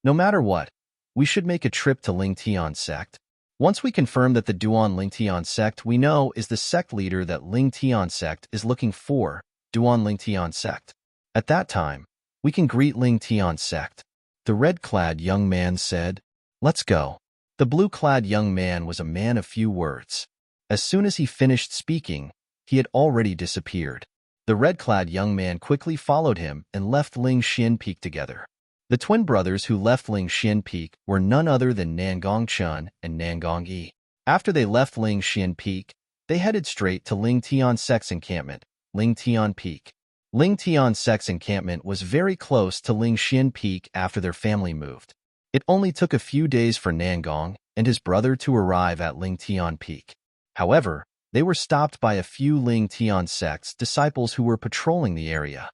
No matter what, we should make a trip to Ling Tian sect. Once we confirm that the Duan Ling Tian sect we know is the sect leader that Ling Tian sect is looking for, Duan Ling Tian sect. At that time, we can greet Ling Tian sect." The red-clad young man said, "Let's go." The blue-clad young man was a man of few words. As soon as he finished speaking, he had already disappeared. The red-clad young man quickly followed him and left Ling Xian Peak together. The twin brothers who left Ling Xian Peak were none other than Nan Gongchun and Nan Gongyi. After they left Ling Xian Peak, they headed straight to Ling Tian sect's encampment, Ling Tian Peak. Ling Tian sect's encampment was very close to Ling Xian Peak after their family moved. It only took a few days for Nangong and his brother to arrive at Ling Tian Peak. However, they were stopped by a few Ling Tian sect's disciples who were patrolling the area.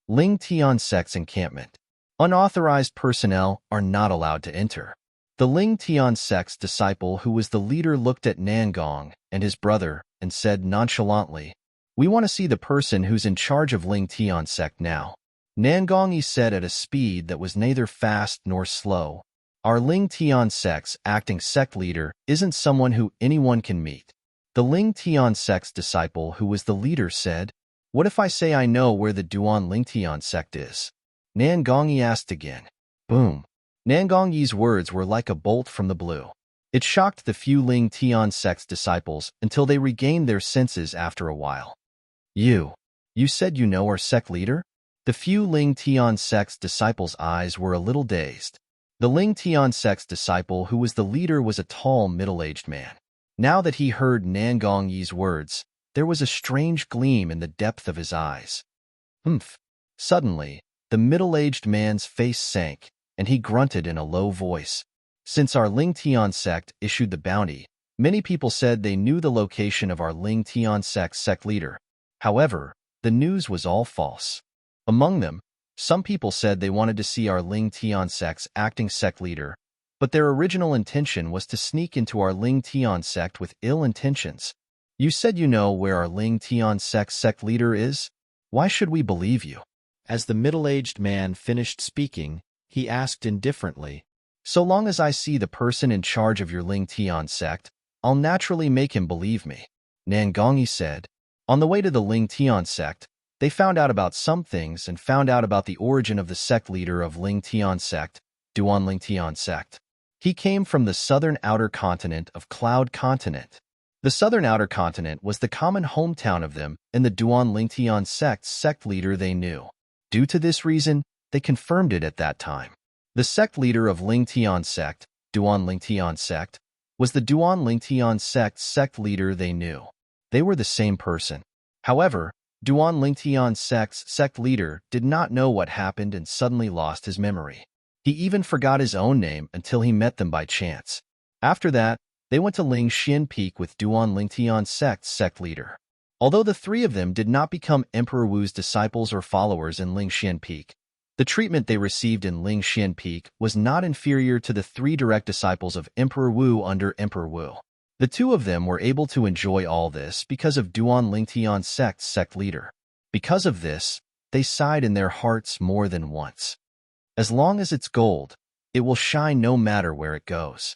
Ling Tian sect's encampment. Unauthorized personnel are not allowed to enter. The Ling Tian sect's disciple who was the leader looked at Nangong and his brother and said nonchalantly, "We want to see the person who's in charge of Ling Tian sect now." Nangong said at a speed that was neither fast nor slow, "Our Ling Tian sect's acting sect leader isn't someone who anyone can meet." The Ling Tian sect's disciple who was the leader said, "What if I say I know where the Duan Ling Tian sect is?" Nangong asked again. Boom. Nangong's words were like a bolt from the blue. It shocked the few Ling Tian sect's disciples until they regained their senses after a while. You said you know our sect leader?" The few Ling Tian sect's disciples' eyes were a little dazed. The Ling Tian sect's disciple who was the leader was a tall, middle-aged man. Now that he heard Nangong's words, there was a strange gleam in the depth of his eyes. Humph. Suddenly, the middle-aged man's face sank, and he grunted in a low voice. "Since our Ling Tian sect issued the bounty, many people said they knew the location of our Ling Tian sect's sect leader. However, the news was all false. Among them, some people said they wanted to see our Ling Tian sect's acting sect leader, but their original intention was to sneak into our Ling Tian sect with ill intentions. You said you know where our Ling Tian sect's sect leader is? Why should we believe you?" As the middle-aged man finished speaking, he asked indifferently, "So long as I see the person in charge of your Ling Tian sect, I'll naturally make him believe me," Nangong said. On the way to the Ling Tian sect, they found out about some things and found out about the origin of the sect leader of Ling Tian sect, Duan Ling Tian sect. He came from the southern outer continent of Cloud Continent. The southern outer continent was the common hometown of them and the Duan Ling Tian sect's sect leader they knew. Due to this reason, they confirmed it at that time. The sect leader of Ling Tian sect, Duan Ling Tian sect, was the Duan Ling Tian sect's sect leader they knew. They were the same person. However, Duan Ling Tian sect's sect leader did not know what happened and suddenly lost his memory. He even forgot his own name until he met them by chance. After that, they went to Ling Xian Peak with Duan Ling Tian sect's sect leader. Although the three of them did not become Emperor Wu's disciples or followers in Ling Xian Peak, the treatment they received in Ling Xian Peak was not inferior to the three direct disciples of Emperor Wu under Emperor Wu. The two of them were able to enjoy all this because of Duan Ling Tian sect's sect leader. Because of this, they sighed in their hearts more than once. As long as it's gold, it will shine no matter where it goes.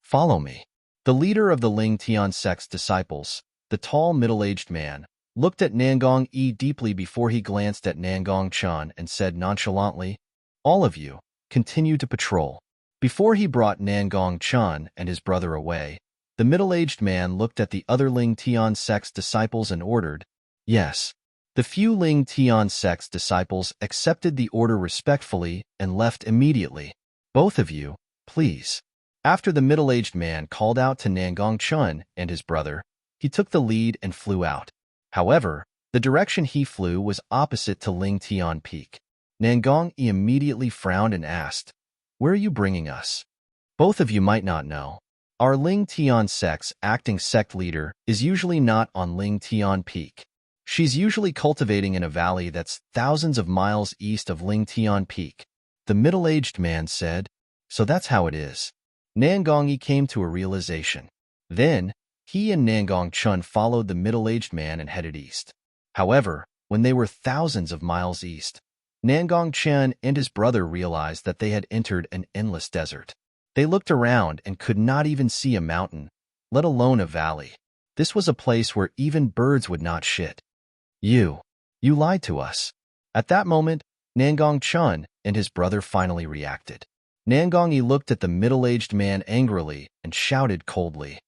Follow me. The leader of the Ling Tian sect's disciples, the tall middle-aged man, looked at Nangong deeply before he glanced at Nangong Chun and said nonchalantly, "All of you, continue to patrol." Before he brought Nangong Chun and his brother away, the middle-aged man looked at the other Ling Tian sect's disciples and ordered, "Yes." The few Ling Tian sect's disciples accepted the order respectfully and left immediately. "Both of you, please." After the middle-aged man called out to Nangong Chun and his brother, he took the lead and flew out. However, the direction he flew was opposite to Ling Tian Peak. Nangong immediately frowned and asked, "Where are you bringing us?" "Both of you might not know. Our Ling Tian sect's acting sect leader is usually not on Ling Tian Peak. She's usually cultivating in a valley that's thousands of miles east of Ling Tian Peak," the middle-aged man said. "So that's how it is." Nangong came to a realization. Then, he and Nangong Chun followed the middle-aged man and headed east. However, when they were thousands of miles east, Nangong Chun and his brother realized that they had entered an endless desert. They looked around and could not even see a mountain, let alone a valley. This was a place where even birds would not shit. You lied to us." At that moment, Nangong Chun and his brother finally reacted. Nangong looked at the middle-aged man angrily and shouted coldly,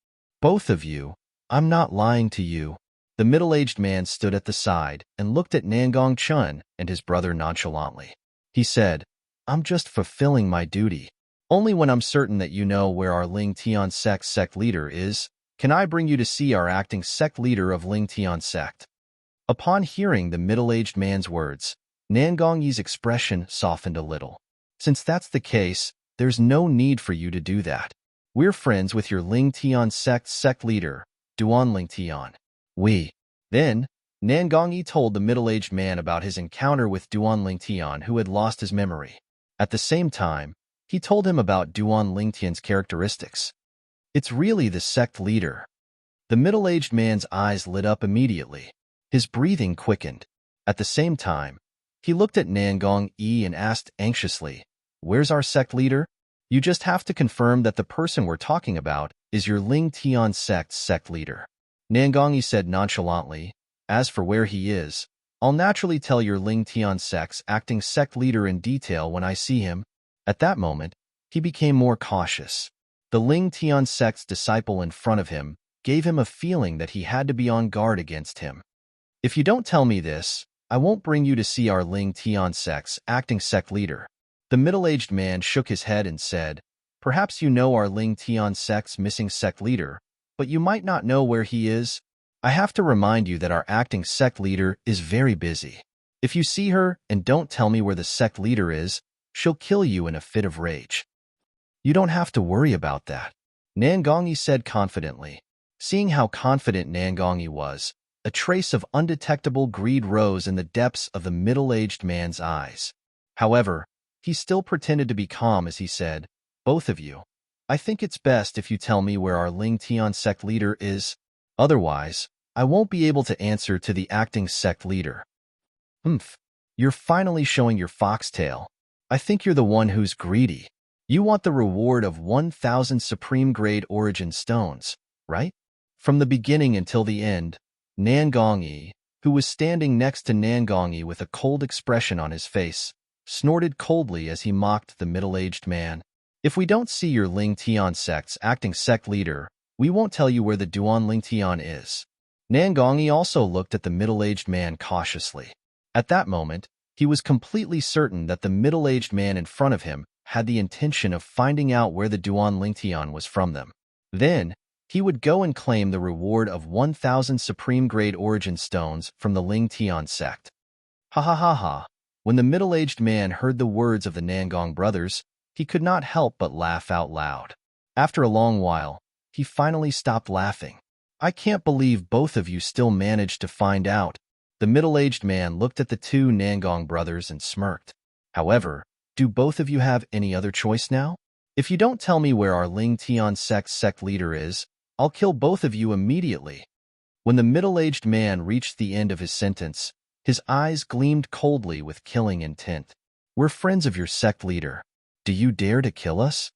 "Both of you, I'm not lying to you." The middle-aged man stood at the side and looked at Nangong Chun and his brother nonchalantly. He said, "I'm just fulfilling my duty. Only when I'm certain that you know where our Ling Tian sect's sect leader is, can I bring you to see our acting sect leader of Ling Tian sect." Upon hearing the middle-aged man's words, Nangong's expression softened a little. Since that's the case, there's no need for you to do that. We're friends with your Ling Tian sect leader, Duan Ling Tian. Then, Nangongyi told the middle-aged man about his encounter with Duan Ling Tian, who had lost his memory. At the same time, he told him about Duan Ling Tian's characteristics. It's really the sect leader. The middle-aged man's eyes lit up immediately. His breathing quickened. At the same time, he looked at Nangongyi and asked anxiously, "Where's our sect leader?" "You just have to confirm that the person we're talking about is your Ling Tian sect leader," Nangongyi said nonchalantly. "As for where he is, I'll naturally tell your Ling Tian acting sect leader in detail when I see him." At that moment, he became more cautious. The Ling Tian sect's disciple in front of him gave him a feeling that he had to be on guard against him. "If you don't tell me this, I won't bring you to see our Ling Tian acting sect leader." The middle-aged man shook his head and said, "Perhaps you know our Ling Tian missing sect leader, but you might not know where he is. I have to remind you that our acting sect leader is very busy. If you see her and don't tell me where the sect leader is, she'll kill you in a fit of rage." "You don't have to worry about that," Nangongyi said confidently. Seeing how confident Nangongyi was, a trace of undetectable greed rose in the depths of the middle-aged man's eyes. However, he still pretended to be calm as he said, "Both of you, I think it's best if you tell me where our Ling Tian sect leader is. Otherwise, I won't be able to answer to the acting sect leader." You're finally showing your foxtail. I think you're the one who's greedy. You want the reward of 1,000 supreme-grade origin stones, right? From the beginning until the end, Nangongyi, who was standing next to Nangongyi with a cold expression on his face, snorted coldly as he mocked the middle-aged man. "If we don't see your Ling Tian acting sect leader, we won't tell you where the Duan Ling Tian is." Nangongyi also looked at the middle-aged man cautiously. At that moment, he was completely certain that the middle-aged man in front of him had the intention of finding out where the Duan Ling Tian was from them. Then, he would go and claim the reward of 1,000 supreme-grade origin stones from the Ling Tian sect. Ha ha ha ha. When the middle-aged man heard the words of the Nangong brothers, he could not help but laugh out loud. After a long while, he finally stopped laughing. "I can't believe both of you still managed to find out." The middle-aged man looked at the two Nangong brothers and smirked. "However, do both of you have any other choice now? If you don't tell me where our Ling Tian sect leader is, I'll kill both of you immediately." When the middle-aged man reached the end of his sentence, his eyes gleamed coldly with killing intent. "We're friends of your sect leader. Do you dare to kill us?"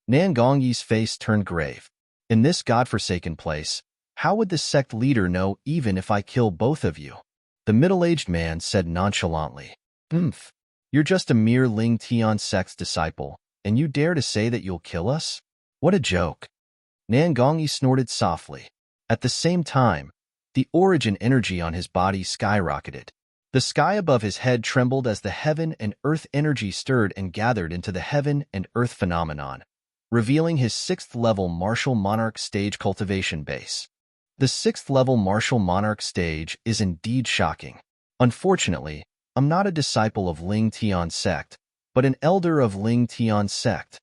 Nangongyi's face turned grave. "In this godforsaken place, how would the sect leader know even if I kill both of you?" The middle-aged man said nonchalantly, "You're just a mere Ling Tian sect's disciple, and you dare to say that you'll kill us? What a joke." Nangongyi snorted softly. At the same time, the origin energy on his body skyrocketed. The sky above his head trembled as the heaven and earth energy stirred and gathered into the heaven and earth phenomenon, revealing his 6th-level martial monarch stage cultivation base. The 6th-level martial monarch stage is indeed shocking. Unfortunately, I'm not a disciple of Ling Tian sect, but an elder of Ling Tian sect.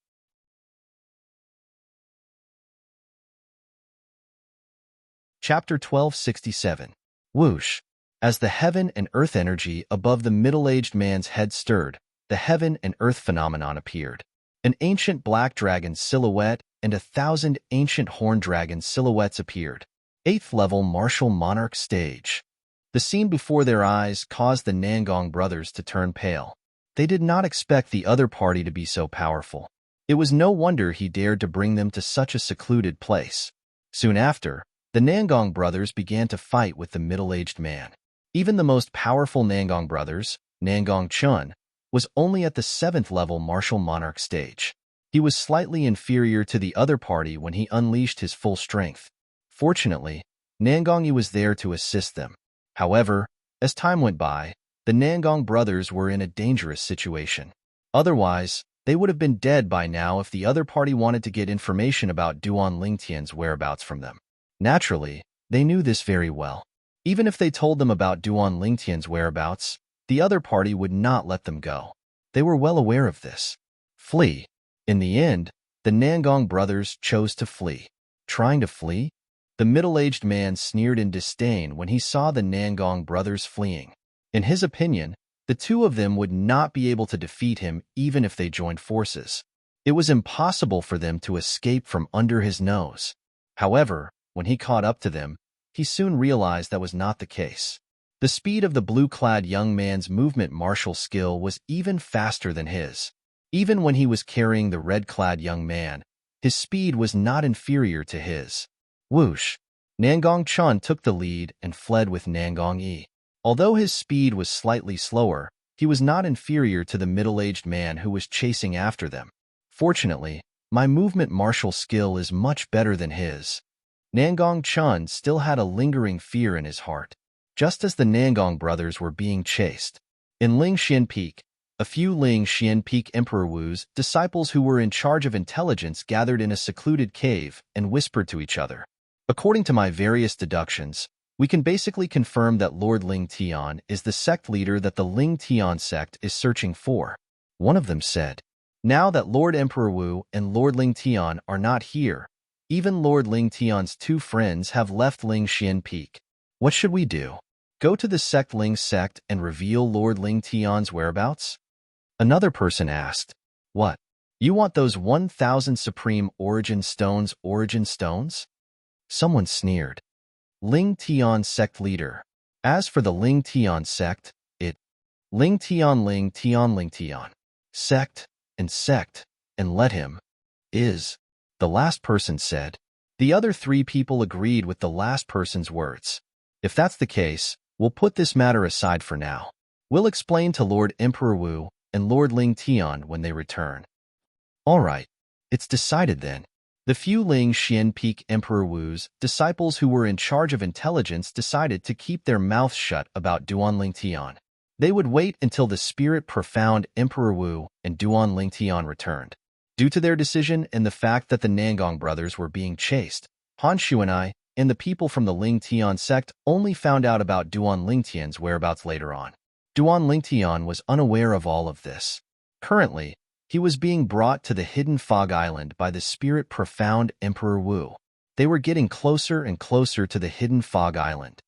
Chapter 1267. Whoosh. As the heaven and earth energy above the middle-aged man's head stirred, the heaven and earth phenomenon appeared. An ancient black dragon silhouette and 1,000 ancient horned dragon silhouettes appeared. 8th-level martial monarch stage. The scene before their eyes caused the Nangong brothers to turn pale. They did not expect the other party to be so powerful. It was no wonder he dared to bring them to such a secluded place. Soon after, the Nangong brothers began to fight with the middle-aged man. Even the most powerful Nangong brothers, Nangong Chun, was only at the 7th-level martial monarch stage. He was slightly inferior to the other party when he unleashed his full strength. Fortunately, Nangongyi was there to assist them. However, as time went by, the Nangong brothers were in a dangerous situation. Otherwise, they would have been dead by now if the other party wanted to get information about Duan Lingtian's whereabouts from them. Naturally, they knew this very well. Even if they told them about Duan Lingtian's whereabouts, the other party would not let them go. They were well aware of this. "Flee." In the end, the Nangong brothers chose to flee. Trying to flee? The middle-aged man sneered in disdain when he saw the Nangong brothers fleeing. In his opinion, the two of them would not be able to defeat him even if they joined forces. It was impossible for them to escape from under his nose. However, when he caught up to them, he soon realized that was not the case. The speed of the blue-clad young man's movement martial skill was even faster than his. Even when he was carrying the red-clad young man, his speed was not inferior to his. Whoosh! Nangong Chun took the lead and fled with Nangong Yi. Although his speed was slightly slower, he was not inferior to the middle-aged man who was chasing after them. Fortunately, my movement martial skill is much better than his. Nangong Chun still had a lingering fear in his heart, just as the Nangong brothers were being chased. In Ling Xian Peak, a few Ling Xian Peak Emperor Wu's disciples who were in charge of intelligence gathered in a secluded cave and whispered to each other. According to my various deductions, we can basically confirm that Lord Ling Tian is the sect leader that the Ling Tian sect is searching for. One of them said, "Now that Lord Emperor Wu and Lord Ling Tian are not here, even Lord Ling Tian's two friends have left Ling Xian Peak. What should we do? Go to the sect Ling sect and reveal Lord Ling Tian's whereabouts?" Another person asked, "What? You want those 1,000 supreme origin stones origin stones?" Someone sneered. Ling Tian sect leader. As for the Ling Tian sect, Ling Tian Ling Tian Ling Tian. Sect, and let him. Is. The last person said. The other three people agreed with the last person's words. If that's the case, we'll put this matter aside for now. We'll explain to Lord Emperor Wu and Lord Ling Tian when they return. All right, it's decided then. The few Ling Xian Peak Emperor Wu's disciples who were in charge of intelligence decided to keep their mouths shut about Duan Ling Tian. They would wait until the spirit profound Emperor Wu and Duan Ling Tian returned. Due to their decision and the fact that the Nangong brothers were being chased, Han Shu and I and the people from the Ling Tian sect only found out about Duan Ling Tian's whereabouts later on. Duan Ling Tian was unaware of all of this. Currently, he was being brought to the hidden fog island by the spirit profound Emperor Wu. They were getting closer and closer to the hidden fog island.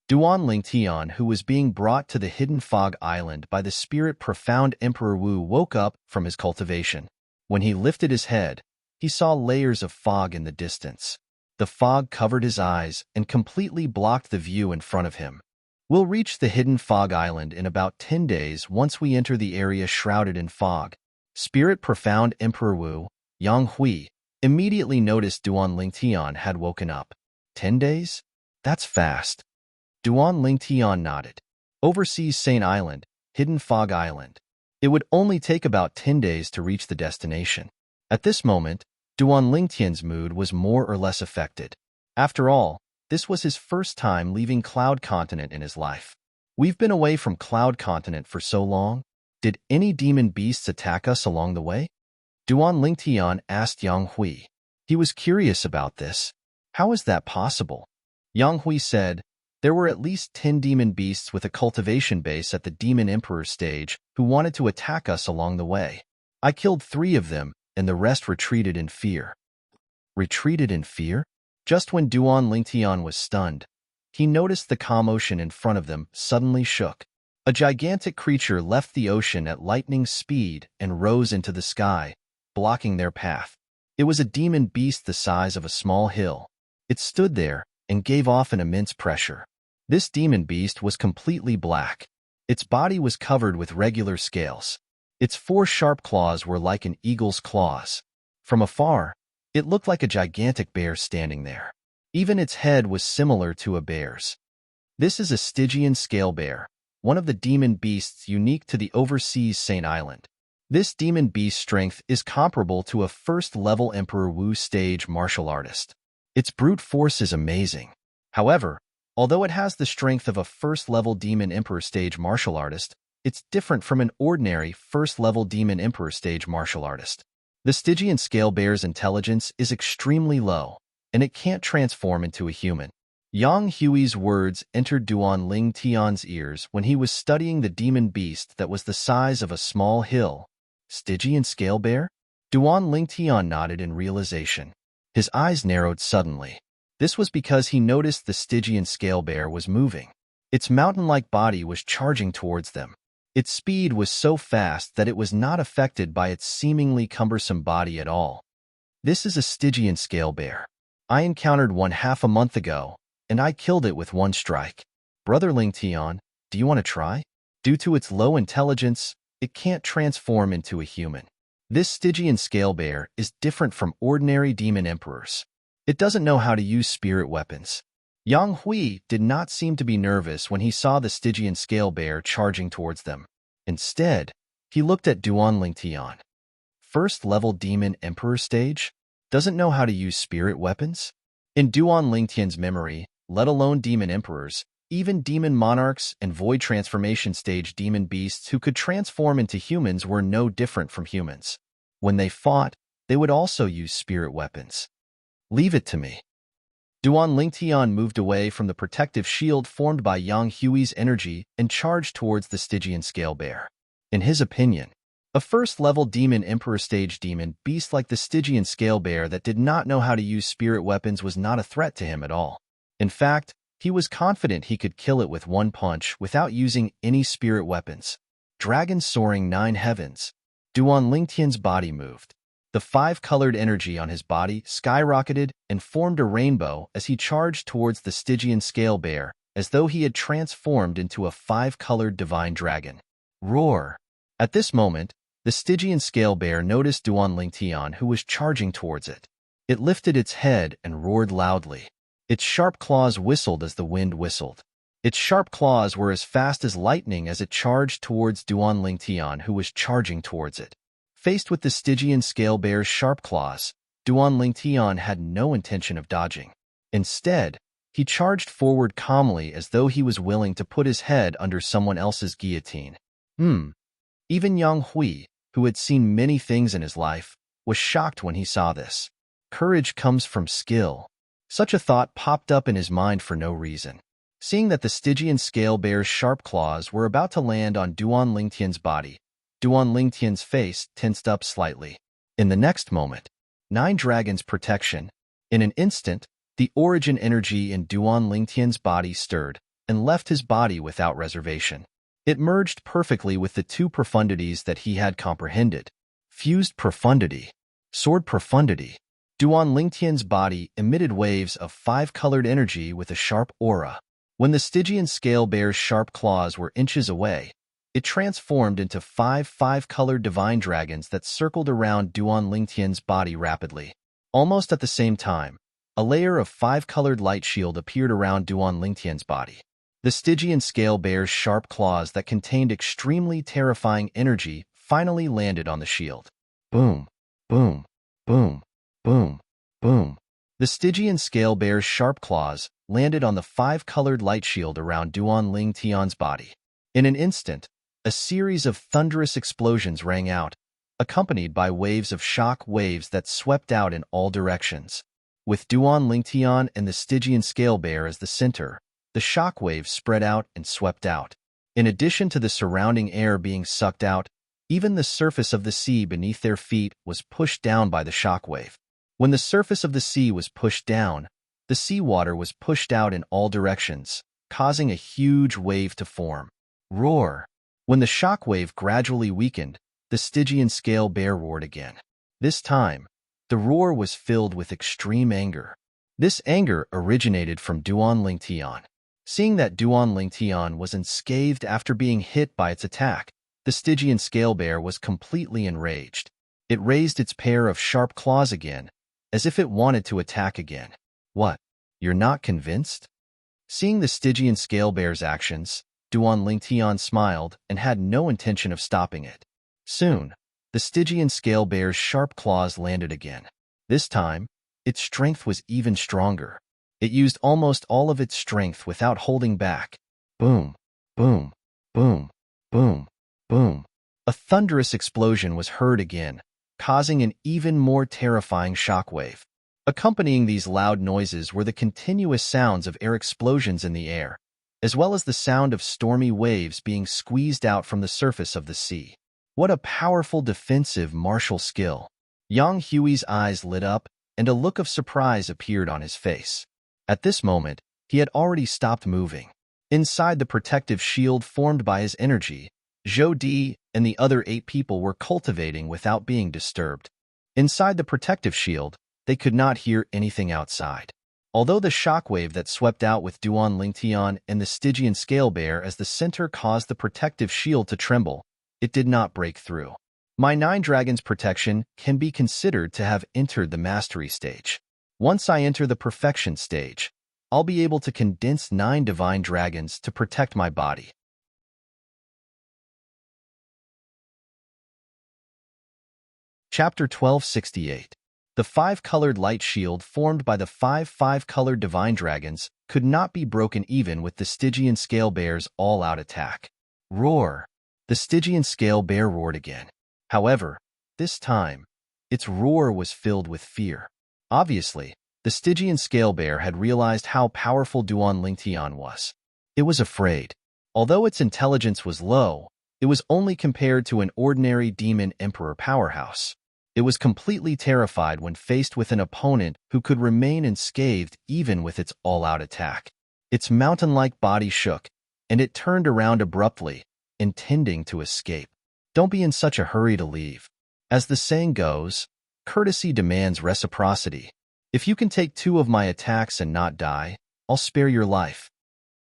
Duan Ling Tian, who was being brought to the hidden fog island by the spirit profound Emperor Wu, woke up from his cultivation. When he lifted his head, he saw layers of fog in the distance. The fog covered his eyes and completely blocked the view in front of him. We'll reach the hidden fog island in about 10 days once we enter the area shrouded in fog. Spirit profound Emperor Wu, Yang Hui, immediately noticed Duan Ling Tian had woken up. 10 days? That's fast. Duan Ling Tian nodded. Overseas Saint Island, Hidden Fog Island. It would only take about 10 days to reach the destination. At this moment, Duan Ling Tian's mood was more or less affected. After all, this was his first time leaving Cloud Continent in his life. We've been away from Cloud Continent for so long. Did any demon beasts attack us along the way? Duan Ling Tian asked Yang Hui. He was curious about this. How is that possible? Yang Hui said, there were at least 10 demon beasts with a cultivation base at the Demon Emperor stage who wanted to attack us along the way. I killed 3 of them, and the rest retreated in fear. Retreated in fear? Just when Duan Ling Tian was stunned, he noticed the calm ocean in front of them suddenly shook. A gigantic creature left the ocean at lightning speed and rose into the sky, blocking their path. It was a demon beast the size of a small hill. It stood there and gave off an immense pressure. This demon beast was completely black. Its body was covered with regular scales. Its 4 sharp claws were like an eagle's claws. From afar, it looked like a gigantic bear standing there. Even its head was similar to a bear's. This is a Stygian scale bear, one of the demon beasts unique to the overseas Saint Island. This demon beast strength is comparable to a first-level Emperor Wu stage martial artist. Its brute force is amazing. However, although it has the strength of a first-level Demon Emperor stage martial artist, it's different from an ordinary first-level Demon Emperor stage martial artist. The Stygian scale bear's intelligence is extremely low, and it can't transform into a human. Yang Hui's words entered Duan Ling Tian's ears when he was studying the demon beast that was the size of a small hill. Stygian scale bear? Duan Lingtian nodded in realization. His eyes narrowed suddenly. This was because he noticed the Stygian scale bear was moving. Its mountain-like body was charging towards them. Its speed was so fast that it was not affected by its seemingly cumbersome body at all. This is a Stygian scale bear. I encountered one half a month ago, and I killed it with one strike. Brother Lingtian, do you want to try? Due to its low intelligence, it can't transform into a human. This Stygian scale bear is different from ordinary demon emperors. It doesn't know how to use spirit weapons. Yang Hui did not seem to be nervous when he saw the Stygian scale bear charging towards them. Instead, he looked at Duan Lingtian. First-level demon emperor stage? Doesn't know how to use spirit weapons? In Duan Lingtian's memory, let alone demon emperors, even demon monarchs and void transformation stage demon beasts who could transform into humans were no different from humans. When they fought, they would also use spirit weapons. Leave it to me. Duan Lingtian moved away from the protective shield formed by Yang Hui's energy and charged towards the Stygian scale bear. In his opinion, a first-level demon emperor stage demon beast like the Stygian scale bear that did not know how to use spirit weapons was not a threat to him at all. In fact, he was confident he could kill it with one punch without using any spirit weapons. Dragon soaring 9 heavens. Duan Lingtian's body moved. The 5-colored energy on his body skyrocketed and formed a rainbow as he charged towards the Stygian scale bear, as though he had transformed into a 5-colored divine dragon. Roar! At this moment, the Stygian scale bear noticed Duan Lingtian, who was charging towards it. It lifted its head and roared loudly. Its sharp claws whistled as the wind whistled. Its sharp claws were as fast as lightning as it charged towards Duan Lingtian, who was charging towards it. Faced with the Stygian scale bear's sharp claws, Duan Lingtian had no intention of dodging. Instead, he charged forward calmly as though he was willing to put his head under someone else's guillotine. Even Yang Hui, who had seen many things in his life, was shocked when he saw this. Courage comes from skill. Such a thought popped up in his mind for no reason. Seeing that the Stygian scale bear's sharp claws were about to land on Duan Lingtian's body, Duan Lingtian's face tensed up slightly. In the next moment, 9 dragons' protection. In an instant, the origin energy in Duan Lingtian's body stirred and left his body without reservation. It merged perfectly with the 2 profundities that he had comprehended. Fused profundity. Sword profundity. Duan Lingtian's body emitted waves of 5-colored energy with a sharp aura. When the Stygian scale bear's sharp claws were inches away, it transformed into 5-colored divine dragons that circled around Duan Lingtian's body rapidly. Almost at the same time, a layer of 5-colored light shield appeared around Duan Lingtian's body. The Stygian scale bear's sharp claws that contained extremely terrifying energy finally landed on the shield. Boom, boom, boom. Boom, boom. The Stygian scale bear's sharp claws landed on the 5-colored light shield around Duan Lingtian's body. In an instant, a series of thunderous explosions rang out, accompanied by waves of shock waves that swept out in all directions. With Duan Lingtian and the Stygian scale bear as the center, the shock waves spread out and swept out. In addition to the surrounding air being sucked out, even the surface of the sea beneath their feet was pushed down by the shock wave. When the surface of the sea was pushed down, the seawater was pushed out in all directions, causing a huge wave to form. Roar! When the shock wave gradually weakened, the Stygian scale bear roared again. This time, the roar was filled with extreme anger. This anger originated from Duan Lingtian. Seeing that Duan Lingtian was unscathed after being hit by its attack, the Stygian scale bear was completely enraged. It raised its pair of sharp claws again, as if it wanted to attack again. What? You're not convinced? Seeing the Stygian scale bear's actions, Duan Lingtian smiled and had no intention of stopping it. Soon, the Stygian scale bear's sharp claws landed again. This time, its strength was even stronger. It used almost all of its strength without holding back. Boom, boom, boom, boom, boom. A thunderous explosion was heard again, causing an even more terrifying shockwave. Accompanying these loud noises were the continuous sounds of air explosions in the air, as well as the sound of stormy waves being squeezed out from the surface of the sea. What a powerful defensive martial skill. Yang Hui's eyes lit up, and a look of surprise appeared on his face. At this moment, he had already stopped moving. Inside the protective shield formed by his energy, Zhou Di and the other 8 people were cultivating without being disturbed. Inside the protective shield, they could not hear anything outside. Although the shockwave that swept out with Duan Lingtian and the Stygian scale bear as the center caused the protective shield to tremble, it did not break through. My 9 dragons protection can be considered to have entered the mastery stage. Once I enter the perfection stage, I'll be able to condense 9 divine dragons to protect my body. Chapter 1268. The 5-colored light shield formed by the 5-colored divine dragons could not be broken even with the Stygian scale bear's all-out attack. Roar! The Stygian scale bear roared again. However, this time, its roar was filled with fear. Obviously, the Stygian scale bear had realized how powerful Duan Lingtian was. It was afraid. Although its intelligence was low, it was only compared to an ordinary demon emperor powerhouse. It was completely terrified when faced with an opponent who could remain unscathed even with its all-out attack. Its mountain-like body shook, and it turned around abruptly, intending to escape. Don't be in such a hurry to leave. As the saying goes, courtesy demands reciprocity. If you can take 2 of my attacks and not die, I'll spare your life.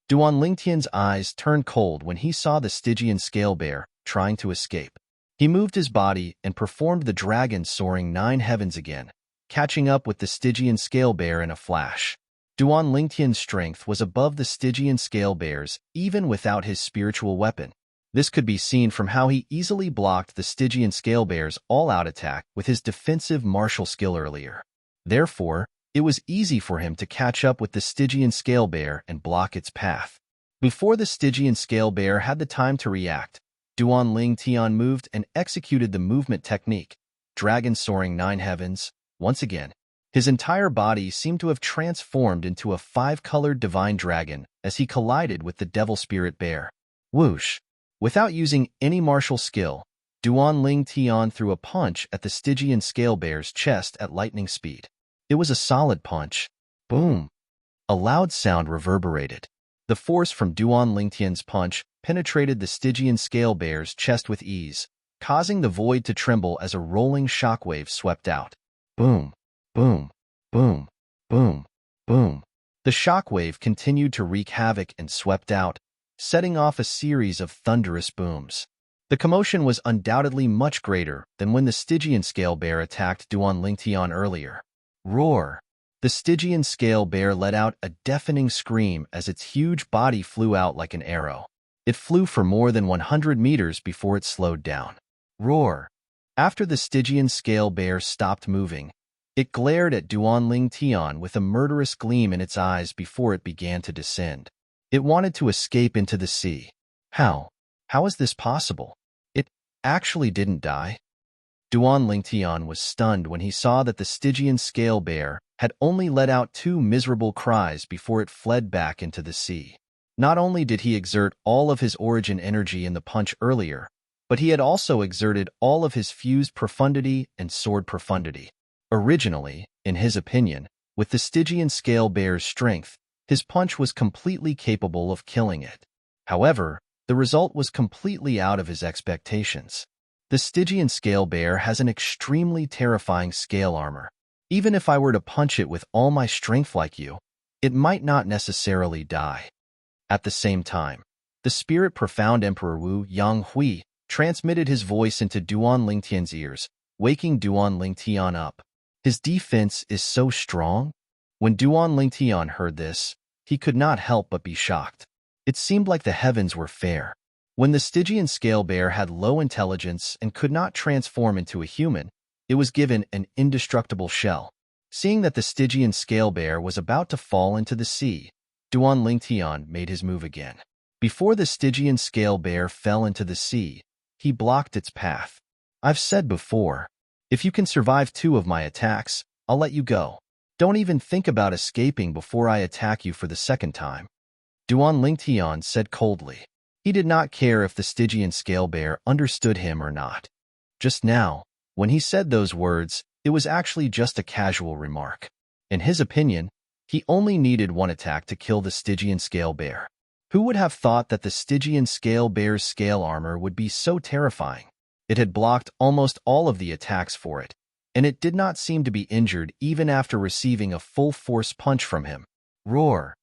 Duan Lingtian's eyes turned cold when he saw the Stygian scale bear trying to escape. He moved his body and performed the dragon soaring 9 heavens again, catching up with the Stygian scale bear in a flash. Duan Lingtian's strength was above the Stygian scale bear's even without his spiritual weapon. This could be seen from how he easily blocked the Stygian scale bear's all-out attack with his defensive martial skill earlier. Therefore, it was easy for him to catch up with the Stygian scale bear and block its path. Before the Stygian scale bear had the time to react, Duan Lingtian moved and executed the movement technique, dragon soaring 9 heavens, once again. His entire body seemed to have transformed into a 5-colored divine dragon as he collided with the devil spirit bear. Whoosh! Without using any martial skill, Duan Lingtian threw a punch at the Stygian scale bear's chest at lightning speed. It was a solid punch. Boom! A loud sound reverberated. The force from Duan Lingtian's punch penetrated the Stygian scale bear's chest with ease, causing the void to tremble as a rolling shockwave swept out. Boom! Boom! Boom! Boom! Boom! The shockwave continued to wreak havoc and swept out, setting off a series of thunderous booms. The commotion was undoubtedly much greater than when the Stygian scale bear attacked Duan Lingtian earlier. Roar! The Stygian scale bear let out a deafening scream as its huge body flew out like an arrow. It flew for more than 100 meters before it slowed down. Roar! After the Stygian scale bear stopped moving, it glared at Duan Lingtian with a murderous gleam in its eyes before it began to descend. It wanted to escape into the sea. How? How is this possible? It actually didn't die. Duan Lingtian was stunned when he saw that the Stygian scale bear had only let out 2 miserable cries before it fled back into the sea. Not only did he exert all of his origin energy in the punch earlier, but he had also exerted all of his fused profundity and sword profundity. Originally, in his opinion, with the Stygian scale bear's strength, his punch was completely capable of killing it. However, the result was completely out of his expectations. The Stygian scale bear has an extremely terrifying scale armor. Even if I were to punch it with all my strength like you, it might not necessarily die. At the same time, the spirit profound Emperor Wu Yanghui transmitted his voice into Duan Lingtian's ears, waking Duan Lingtian up. His defense is so strong. When Duan Lingtian heard this, he could not help but be shocked. It seemed like the heavens were fair. When the Stygian scale bear had low intelligence and could not transform into a human, it was given an indestructible shell. Seeing that the Stygian scale bear was about to fall into the sea, Duan Lingtian made his move again. Before the Stygian scale bear fell into the sea, he blocked its path. I've said before, if you can survive 2 of my attacks, I'll let you go. Don't even think about escaping before I attack you for the second time. Duan Lingtian said coldly. He did not care if the Stygian scale bear understood him or not. Just now, when he said those words, it was actually just a casual remark. In his opinion, he only needed one attack to kill the Stygian scale bear. Who would have thought that the Stygian scale bear's scale armor would be so terrifying? It had blocked almost all of the attacks for it, and it did not seem to be injured even after receiving a full-force punch from him. Roar!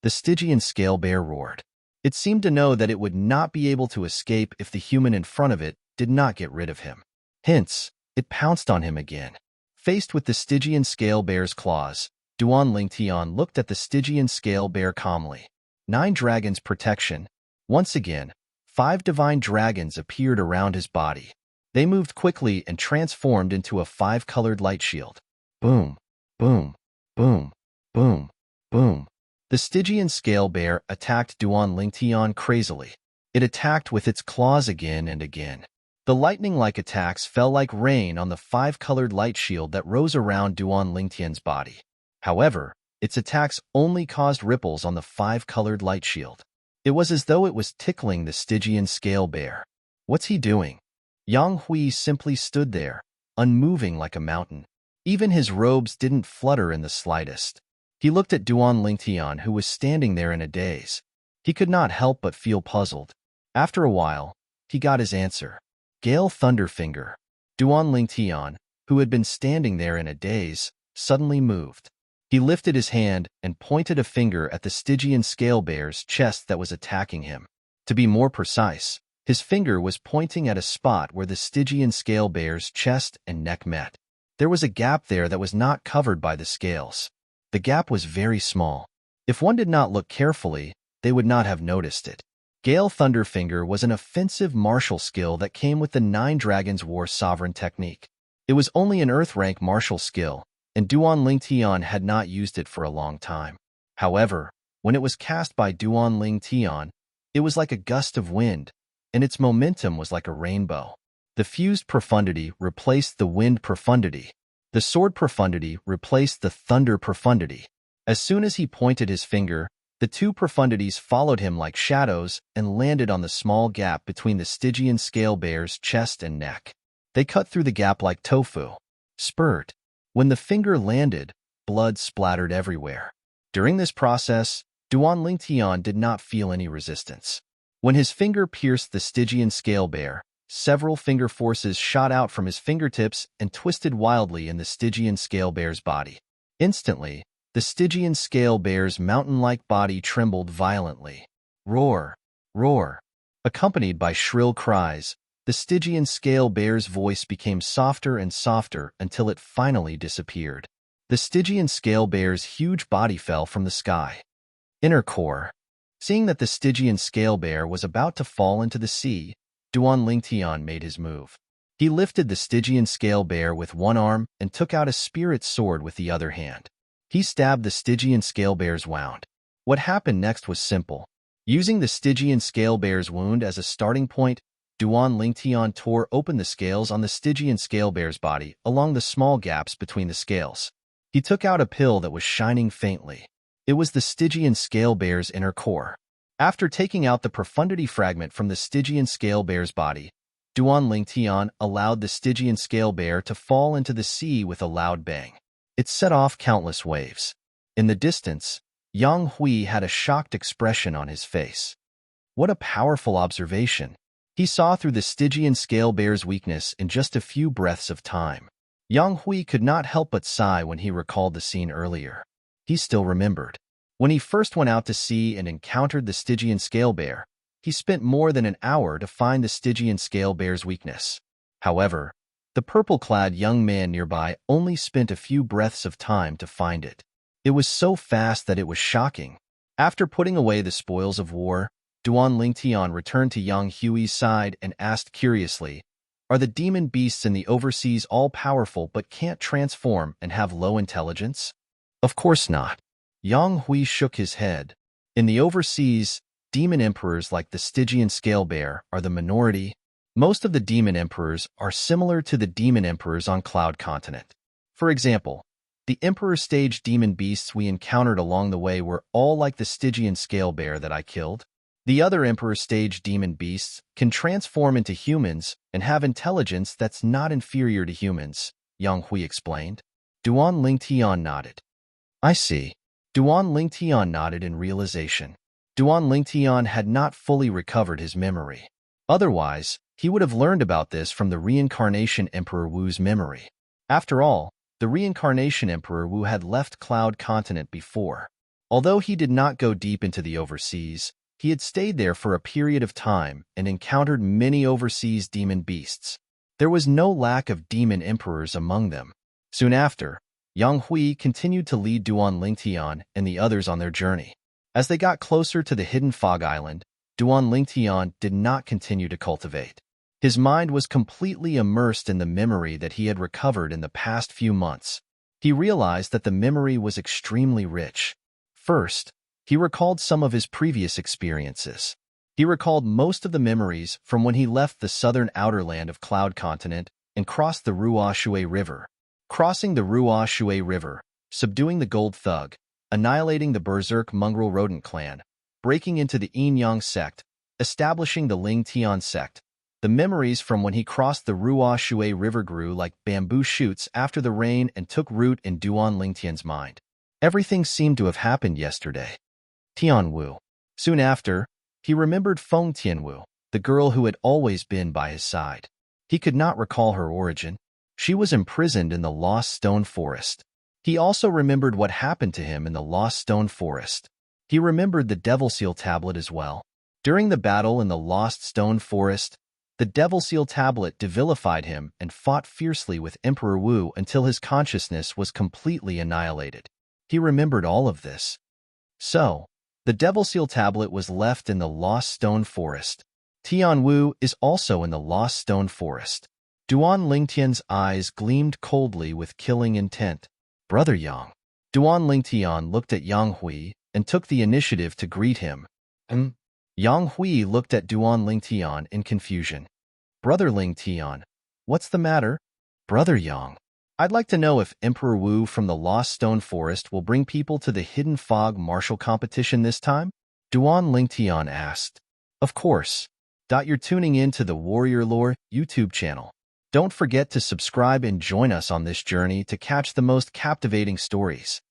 The Stygian scale bear roared. It seemed to know that it would not be able to escape if the human in front of it did not get rid of him. Hence, it pounced on him again. Faced with the Stygian scale bear's claws, Duan Lingtian looked at the Stygian scale bear calmly. 9 dragons protection. Once again, 5 divine dragons appeared around his body. They moved quickly and transformed into a 5-colored light shield. Boom, boom, boom, boom, boom. The Stygian scale bear attacked Duan Lingtian crazily. It attacked with its claws again and again. The lightning-like attacks fell like rain on the 5-colored light shield that rose around Duan Lingtian's body. However, its attacks only caused ripples on the 5-colored light shield. It was as though it was tickling the Stygian scale bear. What's he doing? Yang Hui simply stood there, unmoving like a mountain. Even his robes didn't flutter in the slightest. He looked at Duan Lingtian, who was standing there in a daze. He could not help but feel puzzled. After a while, he got his answer. Gale Thunderfinger. Duan Lingtian, who had been standing there in a daze, suddenly moved. He lifted his hand and pointed a finger at the Stygian scale bear's chest that was attacking him. To be more precise, his finger was pointing at a spot where the Stygian scale bear's chest and neck met. There was a gap there that was not covered by the scales. The gap was very small. If one did not look carefully, they would not have noticed it. Gale Thunderfinger was an offensive martial skill that came with the 9 Dragons War Sovereign technique. It was only an Earth-rank martial skill, and Duan Lingtian had not used it for a long time. However, when it was cast by Duan Lingtian, it was like a gust of wind, and its momentum was like a rainbow. The fused profundity replaced the wind profundity. The sword profundity replaced the thunder profundity. As soon as he pointed his finger, the 2 profundities followed him like shadows and landed on the small gap between the Stygian scale bear's chest and neck. They cut through the gap like tofu. Spurt. When the finger landed, blood splattered everywhere. During this process, Duan Lingtian did not feel any resistance. When his finger pierced the Stygian scale bear, several finger forces shot out from his fingertips and twisted wildly in the Stygian scale bear's body. Instantly, the Stygian scale bear's mountain-like body trembled violently. Roar! Roar! Accompanied by shrill cries, the Stygian scale bear's voice became softer and softer until it finally disappeared. The Stygian scale bear's huge body fell from the sky. Inner core. Seeing that the Stygian scale bear was about to fall into the sea, Duan Lingtian made his move. He lifted the Stygian scale bear with one arm and took out a spirit sword with the other hand. He stabbed the Stygian scale bear's wound. What happened next was simple. Using the Stygian scale bear's wound as a starting point, Duan Lingtian tore open the scales on the Stygian scale bear's body along the small gaps between the scales. He took out a pill that was shining faintly. It was the Stygian scale bear's inner core. After taking out the profundity fragment from the Stygian scale bear's body, Duan Lingtian allowed the Stygian scale bear to fall into the sea with a loud bang. It set off countless waves. In the distance, Yang Hui had a shocked expression on his face. What a powerful observation! He saw through the Stygian scale bear's weakness in just a few breaths of time. Yang Hui could not help but sigh when he recalled the scene earlier. He still remembered. When he first went out to sea and encountered the Stygian scale bear, he spent more than an hour to find the Stygian scale bear's weakness. However, the purple-clad young man nearby only spent a few breaths of time to find it. It was so fast that it was shocking. After putting away the spoils of war, Duan Lingtian returned to Yang Hui's side and asked curiously, "Are the demon beasts in the overseas all-powerful but can't transform and have low intelligence?" "Of course not." Yang Hui shook his head. In the overseas, demon emperors like the Stygian scale bear are the minority. Most of the demon emperors are similar to the demon emperors on Cloud Continent. For example, the emperor stage demon beasts we encountered along the way were all like the Stygian scale bear that I killed. The other Emperor stage demon beasts can transform into humans and have intelligence that's not inferior to humans, Yang Hui explained. Duan Lingtian nodded. I see. Duan Lingtian nodded in realization. Duan Lingtian had not fully recovered his memory. Otherwise, he would have learned about this from the reincarnation Emperor Wu's memory. After all, the reincarnation Emperor Wu had left Cloud Continent before. Although he did not go deep into the overseas, he had stayed there for a period of time and encountered many overseas demon beasts. There was no lack of demon emperors among them. Soon after, Yang Hui continued to lead Duan Lingtian and the others on their journey. As they got closer to the hidden fog island, Duan Lingtian did not continue to cultivate. His mind was completely immersed in the memory that he had recovered in the past few months. He realized that the memory was extremely rich. First, he recalled some of his previous experiences. He recalled most of the memories from when he left the southern outer land of Cloud Continent and crossed the Ruoshui River. Crossing the Ruoshui River, subduing the Gold Thug, annihilating the Berserk Mongrel Rodent clan, breaking into the Yin Yang sect, establishing the Ling Tian sect. The memories from when he crossed the Ruoshui River grew like bamboo shoots after the rain and took root in Duan Lingtian's mind. Everything seemed to have happened yesterday. Tianwu. Soon after, he remembered Feng Tianwu, the girl who had always been by his side. He could not recall her origin. She was imprisoned in the Lost Stone Forest. He also remembered what happened to him in the Lost Stone Forest. He remembered the Devil Seal Tablet as well. During the battle in the Lost Stone Forest, the Devil Seal Tablet devilified him and fought fiercely with Emperor Wu until his consciousness was completely annihilated. He remembered all of this. So, the Devil Seal Tablet was left in the Lost Stone Forest. Tianwu is also in the Lost Stone Forest. Duan Lingtian's eyes gleamed coldly with killing intent. Brother Yang. Duan Lingtian looked at Yang Hui and took the initiative to greet him. Yang Hui looked at Duan Lingtian in confusion. Brother Lingtian, what's the matter? Brother Yang. I'd like to know if Emperor Wu from the Lost Stone Forest will bring people to the Hidden Fog martial competition this time? Duan Lingtian asked. Of course. You're tuning in to the Warrior Lore YouTube channel. Don't forget to subscribe and join us on this journey to catch the most captivating stories.